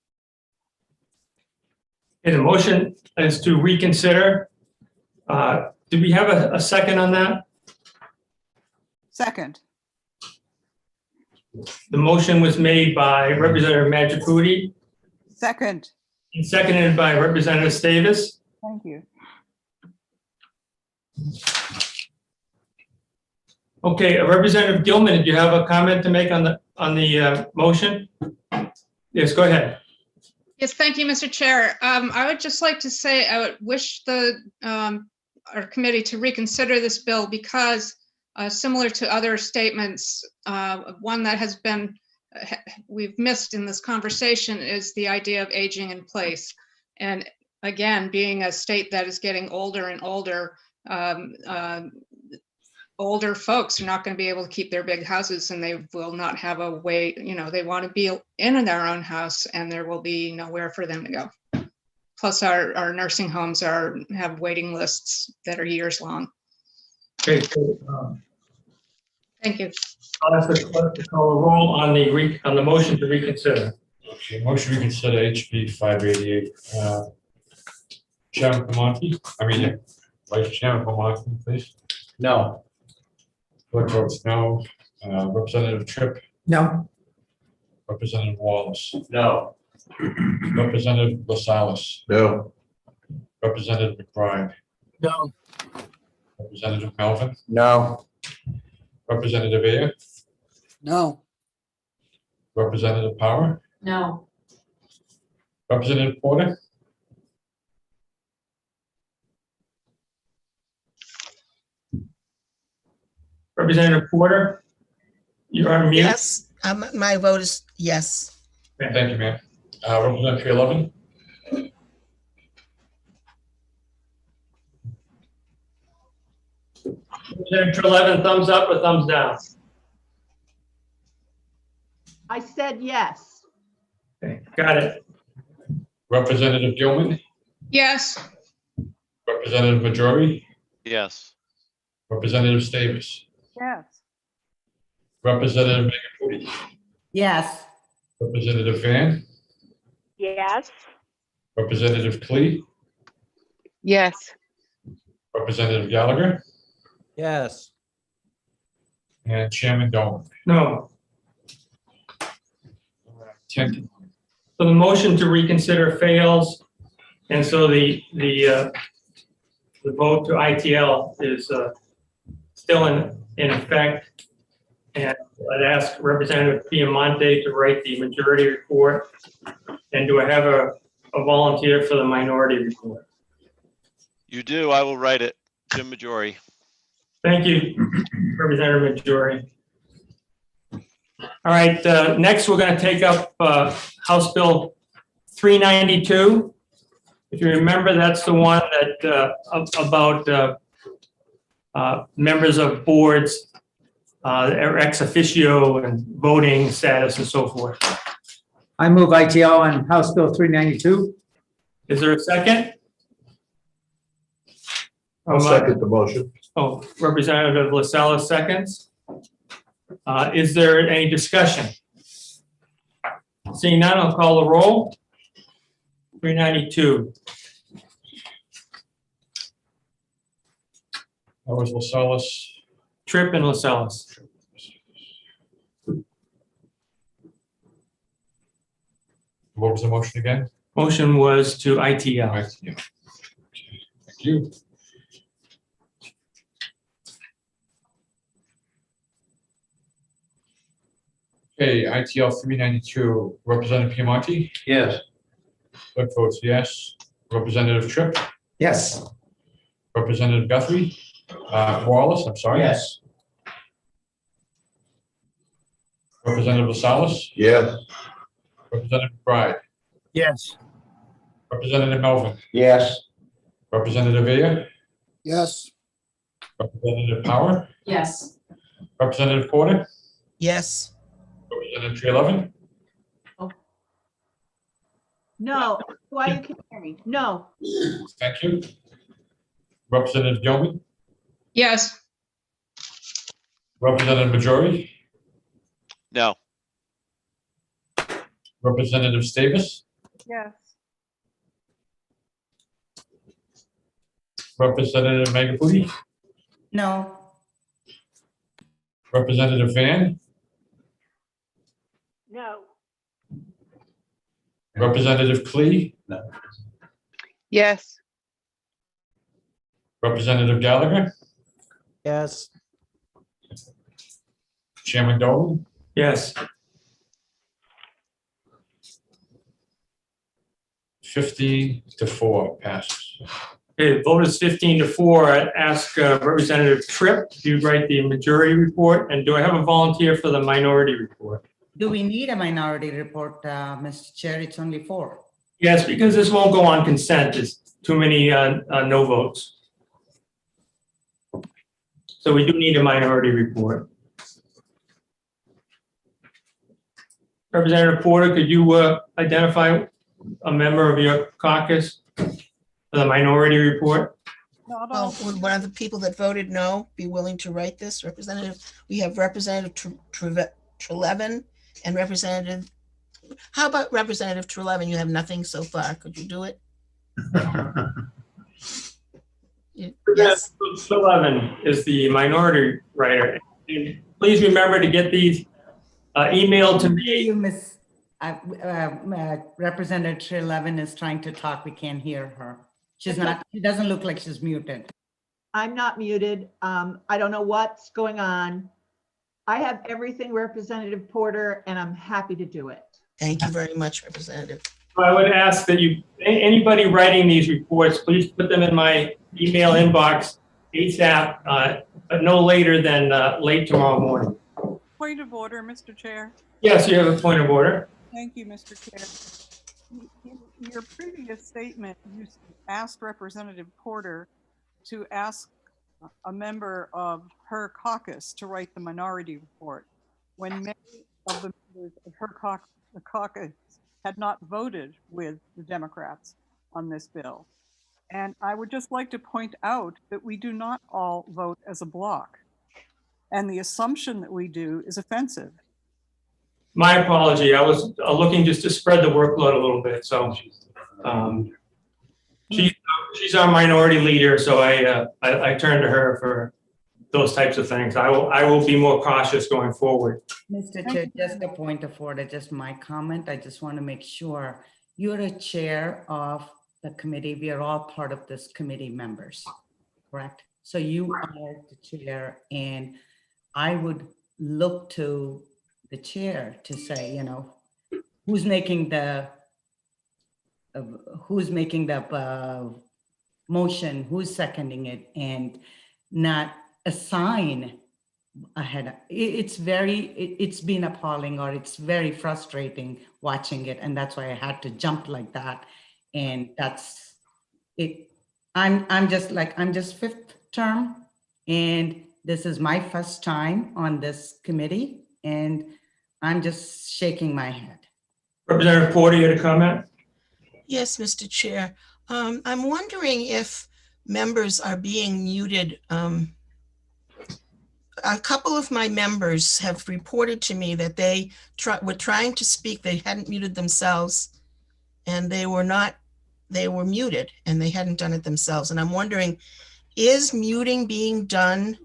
And the motion is to reconsider. Do we have a second on that? Second. The motion was made by Representative Mangaputi. Second. And seconded by Representative Davis. Thank you. Okay, Representative Gilman, did you have a comment to make on the motion? Yes, go ahead. Yes, thank you, Mr. Chair. I would just like to say I would wish our committee to reconsider this bill because similar to other statements, one that has been, we've missed in this conversation is the idea of aging in place. And again, being a state that is getting older and older, older folks are not going to be able to keep their big houses, and they will not have a way, they want to be in their own house, and there will be nowhere for them to go. Plus our nursing homes have waiting lists that are years long. Okay, so, Thank you. I'll ask the clerk to call a roll on the motion to reconsider. Okay, motion to reconsider HB 588. Chairman Pamonti, Vice Chairman Pamonti, please. No. Clerk votes no. Representative Tripp, No. Representative Wallace, No. Representative LaSalle's, No. Representative McBride, No. Representative Melvin, No. Representative Ayer, No. Representative Power, No. Representative Porter, Representative Porter, you're on mute. Yes, my vote is yes. thank you, ma'am. Representative 311, Representative 11, thumbs up or thumbs down? I said yes. Okay, got it. Representative Gilman, Yes. Representative Majori, Yes. Representative Davis, Yes. Representative Megapudi, Yes. Representative Van, Yes. Representative Klee, Yes. Representative Gallagher, Yes. and Chairman Dolan. No. 10. So the motion to reconsider fails, and so the vote to ITL is still in effect. And I'd ask Representative Piamonte to write the majority report. And do I have a volunteer for the minority report? You do. I will write it. Jim Majori. Thank you, Representative Majori. All right, next we're going to take up House Bill 392. If you remember, that's the one that about members of boards, ex officio and voting status and so forth. I move ITL on House Bill 392. Is there a second? I'll second the motion. Oh, Representative LaSalle seconds. Is there any discussion? Seeing none, I'll call the roll. 392. That was LaSalle's. Tripp and LaSalle's. What was the motion again? Motion was to ITL. ITL. Thank you. Okay, ITL 392, Representative Piamonti, Yes. clerk votes yes. Representative Tripp, Yes. Representative Guthrie, Wallace, I'm sorry. Yes. Representative LaSalle's, Yes. Representative McBride, Yes. Representative Melvin, Yes. Representative Ayer, Yes. Representative Power, Yes. Representative Porter, Yes. Representative 311, No. Why you can't hear me? No. thank you. Representative Gilman, Yes. Representative Majori, No. Representative Davis, Yes. Representative Megapudi, No. Representative Van, No. Representative Klee, Yes. Representative Gallagher, Yes. Chairman Dolan, Yes. 15-4 passes. Okay, the vote is 15-4. I'd ask Representative Tripp to write the majority report, and do I have a volunteer for the minority report? Do we need a minority report, Mr. Chair? It's only 4. Yes, because this won't go on consent. There's too many no votes. So we do need a minority report. Representative Porter, could you identify a member of your caucus for the minority report? Well, would one of the people that voted no be willing to write this? We have Representative Trelevin and Representative, how about Representative Trelevin? You have nothing so far. Could you do it? Yes. Trelevin is the minority writer. And please remember to get these emailed to me. You miss, Representative Trelevin is trying to talk. We can't hear her. She's not, she doesn't look like she's muted. I'm not muted. I don't know what's going on. I have everything, Representative Porter, and I'm happy to do it. Thank you very much, Representative. I would ask that anybody writing these reports, please put them in my email inbox ASAP, but no later than late tomorrow morning. Point of order, Mr. Chair. Yes, you have a point of order. Thank you, Mr. Chair. In your previous statement, you asked Representative Porter to ask a member of her caucus to write the minority report when many of the members of her caucus had not voted with the Democrats on this bill. And I would just like to point out that we do not all vote as a bloc. And the assumption that we do is offensive. My apology. I was looking just to spread the workload a little bit. So she's our minority leader. So I turn to her for those types of things. I will be more cautious going forward. Mr. Chair, just a point of order, just my comment. I just want to make sure you're a chair of the committee. We are all part of this committee members, correct? So you are the chair, and I would look to the chair to say, you know, who's making the motion, who's seconding it, and not assign ahead. It's been appalling, or it's very frustrating watching it, and that's why I had to jump like that. And that's it. I'm just 5th term, and this is my first time on this committee, and I'm just shaking my head. Representative Porter, you had a comment? Yes, Mr. Chair. I'm wondering if members are being muted. A couple of my members have reported to me that they were trying to speak. They hadn't muted themselves, and they were muted, and they hadn't done it themselves. And I'm wondering, is muting being done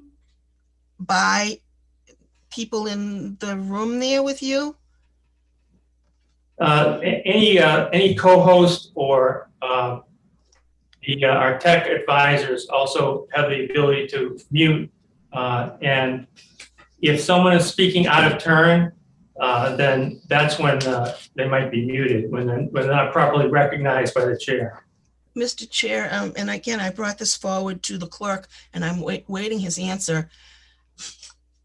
by people in the room there with you? Any co-host or our tech advisors also have the ability to mute. And if someone is speaking out of turn, then that's when they might be muted, when they're not properly recognized by the chair. Mr. Chair, and again, I brought this forward to the clerk, and I'm waiting his answer.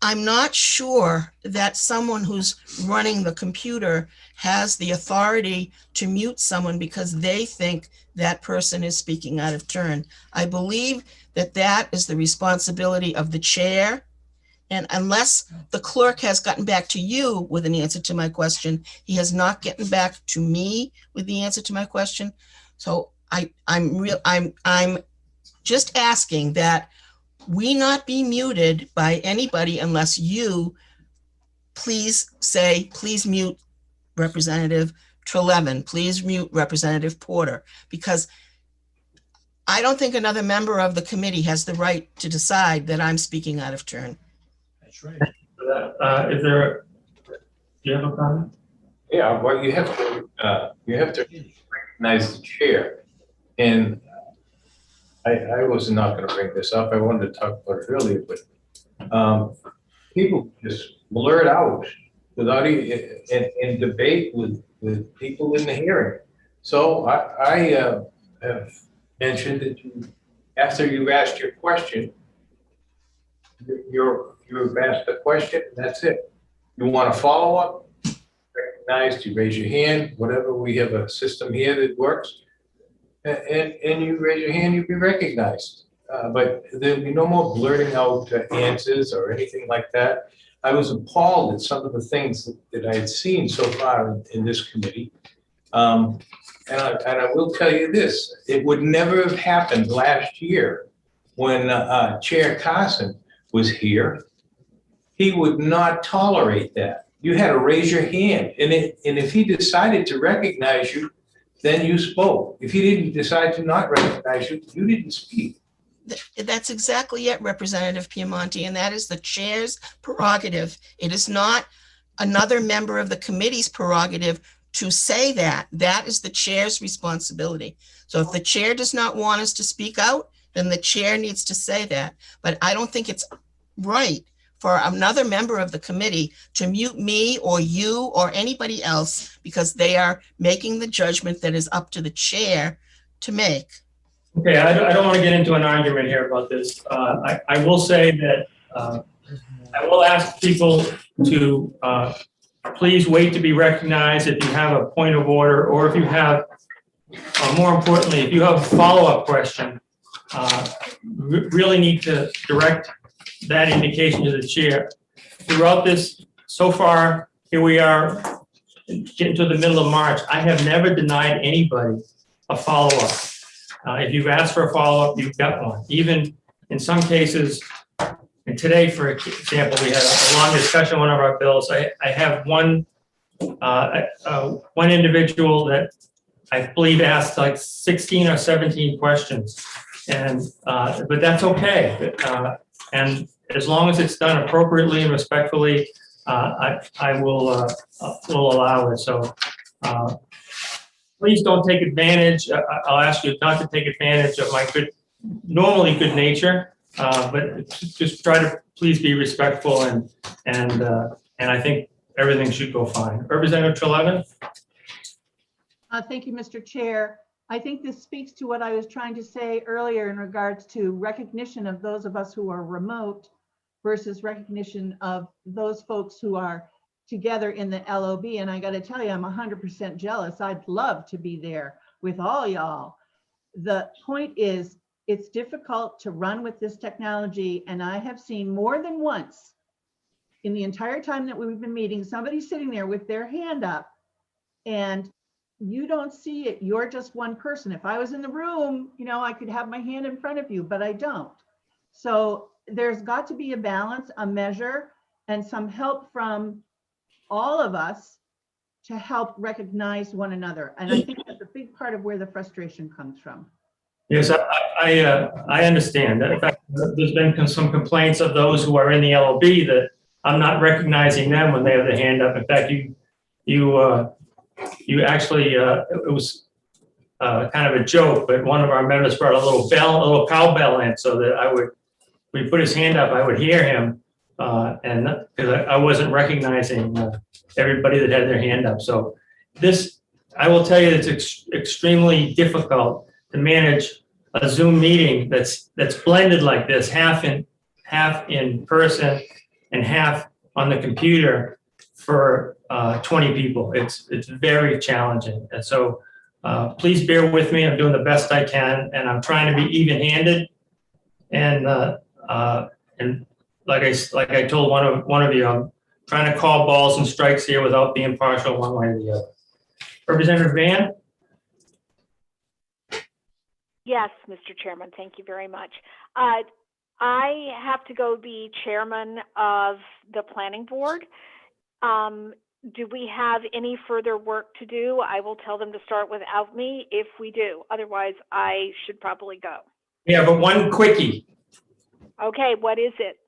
I'm not sure that someone who's running the computer has the authority to mute someone because they think that person is speaking out of turn. I believe that that is the responsibility of the chair. And unless the clerk has gotten back to you with an answer to my question, he has not gotten back to me with the answer to my question. So I'm just asking that we not be muted by anybody unless you please say, please mute Representative Trelevin, please mute Representative Porter, because I don't think another member of the committee has the right to decide that I'm speaking out of turn. That's right. Do you have a comment? Yeah, well, you have to recognize the chair. And I was not going to bring this up. I wanted to talk about it earlier, but people just blurt out without in debate with people in the hearing. So I have mentioned that you after you've asked your question, you've asked the question, that's it. You want to follow up, recognized, you raise your hand, whatever, we have a system here that works, and you raise your hand, you'll be recognized. But there'll be no more blurting out answers or anything like that. I was appalled at some of the things that I had seen so far in this committee. And I will tell you this, it would never have happened last year when Chair Carson was here. He would not tolerate that. You had to raise your hand. And if he decided to recognize you, then you spoke. If he didn't decide to not recognize you, you didn't speak. That's exactly it, Representative Piemonte, and that is the chair's prerogative. It is not another member of the committee's prerogative to say that. That is the chair's responsibility. So if the chair does not want us to speak out, then the chair needs to say that. But I don't think it's right for another member of the committee to mute me or you or anybody else because they are making the judgment that is up to the chair to make. Okay, I don't want to get into an argument here about this. I will say that I will ask people to please wait to be recognized if you have a point of order, or if you have, more importantly, if you have a follow-up question, really need to direct that indication to the chair. Throughout this, so far, here we are getting to the middle of March, I have never denied anybody a follow-up. If you've asked for a follow-up, you've got one. Even in some cases, and today, for example, we had a long discussion on one of our bills. I have one individual that I believe asked like 16 or 17 questions, and but that's okay. And as long as it's done appropriately and respectfully, I will allow it. So. Please don't take advantage. I'll ask you not to take advantage of my normally good nature, but just try to please be respectful, and I think everything should go fine. Representative Treleaven. Thank you, Mr. Chair. I think this speaks to what I was trying to say earlier in regards to recognition of those of us who are remote versus recognition of those folks who are together in the LOB. And I got to tell you, I'm 100% jealous. I'd love to be there with all y'all. The point is, it's difficult to run with this technology. And I have seen more than once in the entire time that we've been meeting, somebody sitting there with their hand up and you don't see it. You're just one person. If I was in the room, you know, I could have my hand in front of you, but I don't. So there's got to be a balance, a measure, and some help from all of us to help recognize one another. And I think that's a big part of where the frustration comes from. Yes, I understand. In fact, there's been some complaints of those who are in the LOB that I'm not recognizing them when they have their hand up. In fact, you actually, it was kind of a joke, but one of our members brought a little cowbell in so that when he put his hand up, I would hear him. And because I wasn't recognizing everybody that had their hand up. So this, I will tell you, it's extremely difficult to manage a Zoom meeting that's blended like this, half in person and half on the computer for 20 people. It's very challenging. And so please bear with me. I'm doing the best I can, and I'm trying to be even-handed. And like I told one of you, I'm trying to call balls and strikes here without being partial one way or the other. Representative Van? Yes, Mr. Chairman, thank you very much. I have to go be chairman of the planning board. Do we have any further work to do? I will tell them to start without me if we do. Otherwise, I should probably go. Yeah, but one quickie. Okay, what is it?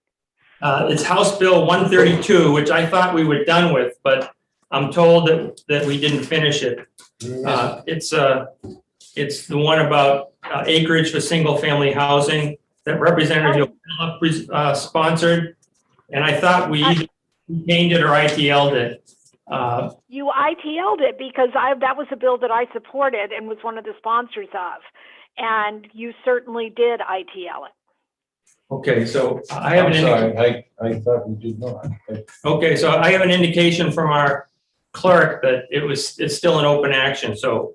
It's House Bill 132, which I thought we were done with, but I'm told that we didn't finish it. It's the one about acreage for single-family housing that Representative Philip sponsored, and I thought we either changed it or ITL'd it. You ITL'd it because that was a bill that I supported and was one of the sponsors of. and you certainly did ITL it. Okay, so I have I'm an sorry, I thought we did not. Okay, so I have an indication from our clerk that it's still an open action. So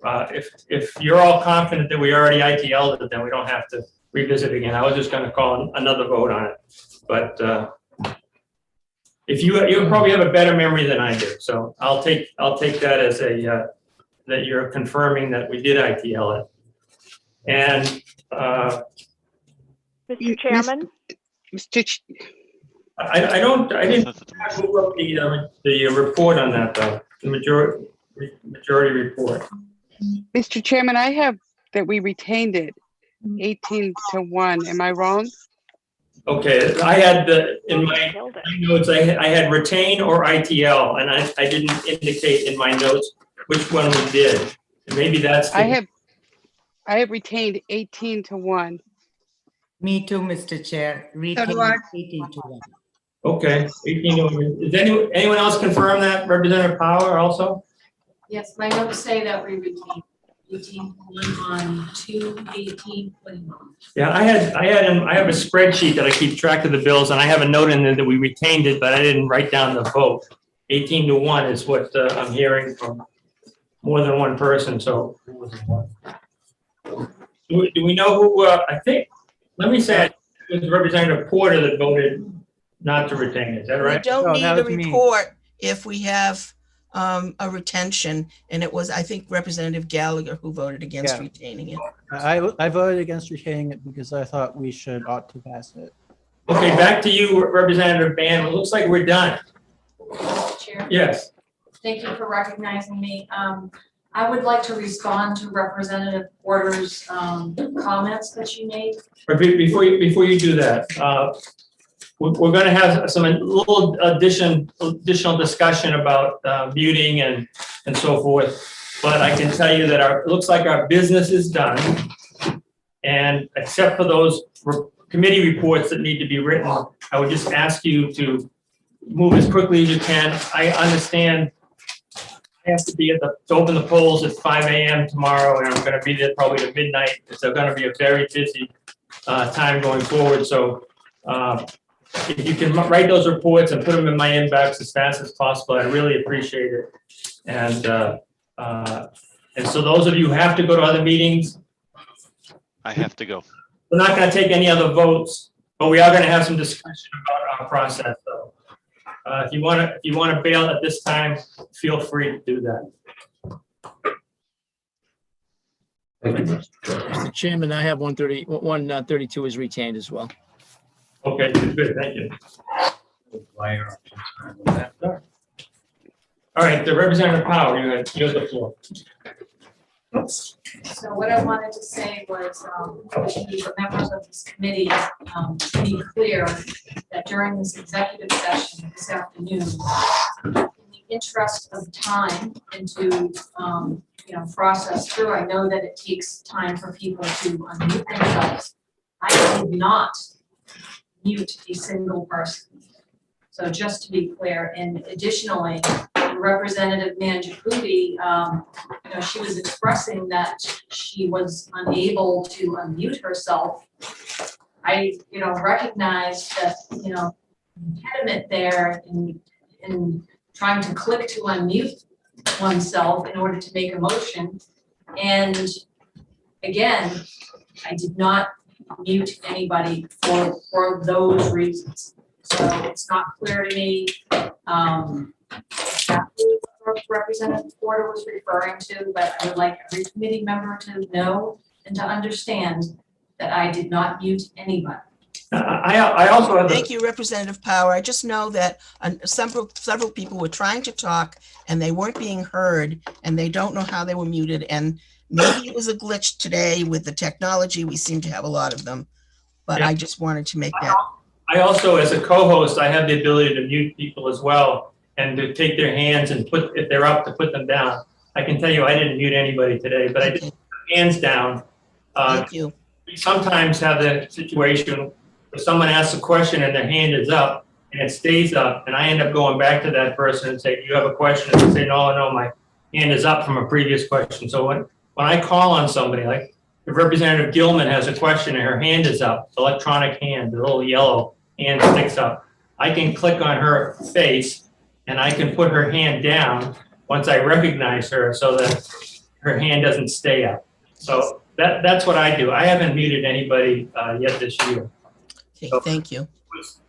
if you're all confident that we already ITL'd it, then we don't have to revisit again. I was just going to call another vote on it, but if you probably have a better memory than I do, so I'll take that as a that you're confirming that we did ITL it. And Mr. Chairman? I didn't who wrote the report on that though, the majority report. Mr. Chairman, I have that we retained it 18-1. Am I wrong? Okay, I had in my notes, I had retain or ITL, and I didn't indicate in my notes which one we did. Maybe that's. I have retained 18-1. Me too, Mr. Chair. Retain 18-1. Okay, 18-1. Is anyone else confirm that, Representative Power also? Yes, my notes say that we retained 18-1 on 2/18/21. Yeah, I have a spreadsheet that I keep track of the bills, and I have a note in there that we retained it, but I didn't write down the vote. 18-1 is what I'm hearing from more than one person. So, do we know who? I think. Let me say it was Representative Porter that voted not to retain. Is that right? We don't need a report if we have a retention, and it was, I think, Representative Gallagher who voted against retaining it. I voted against retaining it because I thought we ought to pass it. Okay, back to you, Representative Ban. It looks like we're done. Mr. Chair? Yes. Thank you for recognizing me. I would like to respond to Representative Porter's comments that she made. Before you do that, we're going to have some little additional discussion about muting and so forth. But I can tell you that it looks like our business is done, and except for those committee reports that need to be written, I would just ask you to move as quickly as you can. I understand I have to be to open the polls at 5 a.m. tomorrow, and I'm going to be there probably to midnight. It's going to be a very busy time going forward. So if you can write those reports and put them in my inbox as fast as possible, I really appreciate it. And so those of you who have to go to other meetings, I have to go. We're not going to take any other votes, but we are going to have some discussion about our process. So if you want to bail at this time, feel free to do that. Mr. Chairman, I have 132 is retained as well. Okay, good, thank you. All right, the Representative Powell, you have the floor. So what I wanted to say was, the members of this committee, to be clear that during this executive session this afternoon, in the interest of time and to, process through, I know that it takes time for people to unmute themselves. I did not mute a single person. So just to be clear, and additionally, Representative Mangiacuti, she was expressing that she was unable to unmute herself. I, recognize that, impediment there in trying to click to unmute oneself in order to make a motion. And again, I did not mute anybody for those reasons. So it's not clear to me exactly what Representative Porter was referring to, but I would like every committee member to know and to understand that I did not mute anybody. I also have. Thank you, Representative Power. I just know that several people were trying to talk and they weren't being heard, and they don't know how they were muted. And maybe it was a glitch today with the technology. We seem to have a lot of them, but I just wanted to make that. I also, as a co-host, I have the ability to mute people as well, and to take their hands and if they're up, to put them down. I can tell you I didn't mute anybody today, but I did put hands down. Thank you. We sometimes have the situation where someone asks a question and their hand is up and it stays up, and I end up going back to that person and say, "Do you have a question?" And they say, no, my hand is up from a previous question. So when I call on somebody, like if Representative Gilman has a question and her hand is up, electronic hand, the little yellow hand sticks up, I can click on her face and I can put her hand down once I recognize her so that her hand doesn't stay up. So that's what I do. I haven't muted anybody yet this year. Okay, thank you.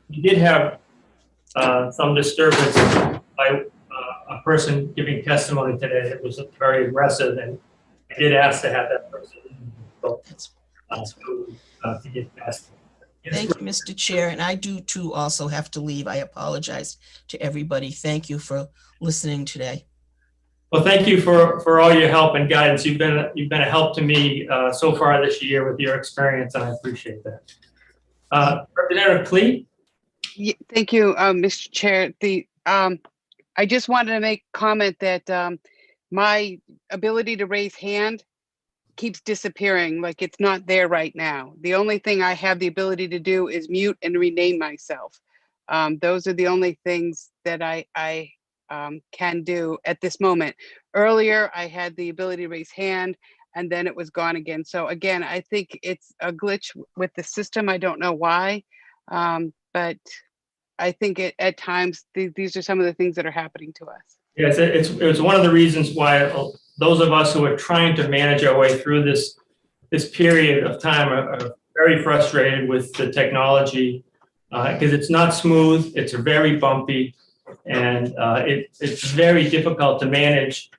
You did have some disturbance by a person giving testimony today that was very aggressive, and I did ask to have that person to get past. Thank you, Mr. Chair, and I do too also have to leave. I apologize to everybody. Thank you for listening today. Well, thank you for all your help and guidance. You've been a help to me so far this year with your experience, and I appreciate that. Representative Clee? Yeah, thank you, Mr. Chair. I just wanted to make comment that my ability to raise hand keeps disappearing, like it's not there right now. The only thing I have the ability to do is mute and rename myself. Those are the only things that I can do at this moment. Earlier, I had the ability to raise hand and then it was gone again. So again, I think it's a glitch with the system. I don't know why, but I think at times these are some of the things that are happening to us. Yes, it's one of the reasons why those of us who are trying to manage our way through this period of time are very frustrated with the technology because it's not smooth, it's very bumpy, and it's very difficult to manage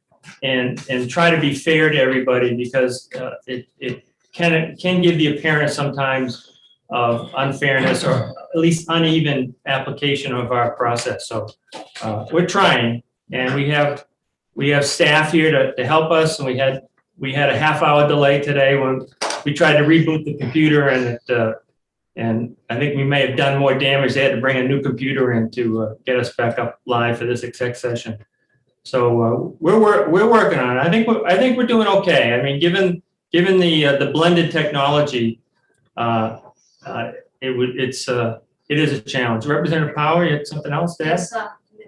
and try to be fair to everybody because it can give the appearance sometimes of unfairness or at least uneven application of our process. So we're trying, and we have staff here to help us, and we had a half-hour delay today when we tried to reboot the computer, and I think we may have done more damage. They had to bring a new computer in to get us back up live for this exec session. So we're working on it. I think we're doing okay. I mean, given the blended technology, it is a challenge. Representative Power, you had something else to add? Yes,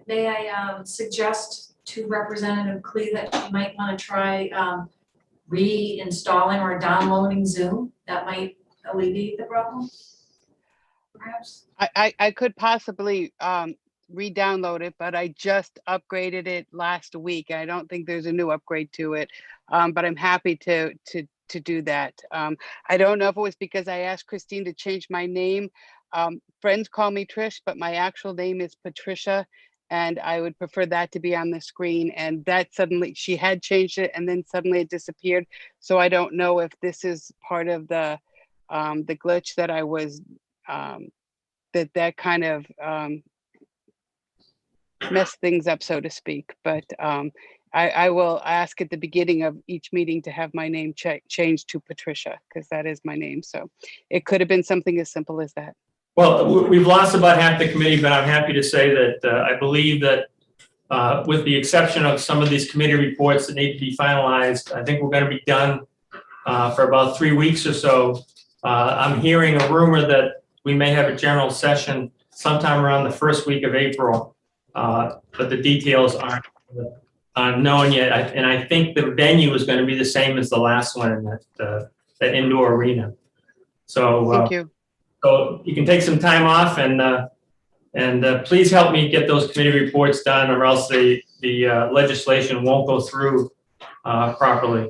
may I suggest to Representative Clee that she might want to try reinstalling or downloading Zoom? That might alleviate the problem, perhaps? I could possibly re-download it, but I just upgraded it last week. I don't think there's a new upgrade to it, but I'm happy to do that. I don't know if it was because I asked Christine to change my name. Friends call me Trish, but my actual name is Patricia, and I would prefer that to be on the screen. And that suddenly, she had changed it and then suddenly it disappeared. So I don't know if this is part of the glitch that I was, that kind of messed things up, so to speak. But I will ask at the beginning of each meeting to have my name changed to Patricia, because that is my name. So it could have been something as simple as that. Well, we've lost about half the committee, but I'm happy to say that I believe that with the exception of some of these committee reports that need to be finalized, I think we're going to be done for about 3 weeks or so. I'm hearing a rumor that we may have a general session sometime around the first week of April, but the details aren't known yet. And I think the venue is going to be the same as the last one in that indoor arena. So thank you. So you can take some time off and please help me get those committee reports done, or else the legislation won't go through properly.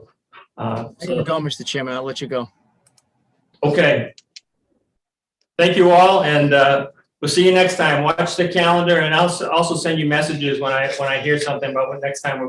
I gotta go, Mr. Chairman. I'll let you go. Okay. Thank you all, and we'll see you next time. Watch the calendar, and I'll also send you messages when I hear something about what next time we're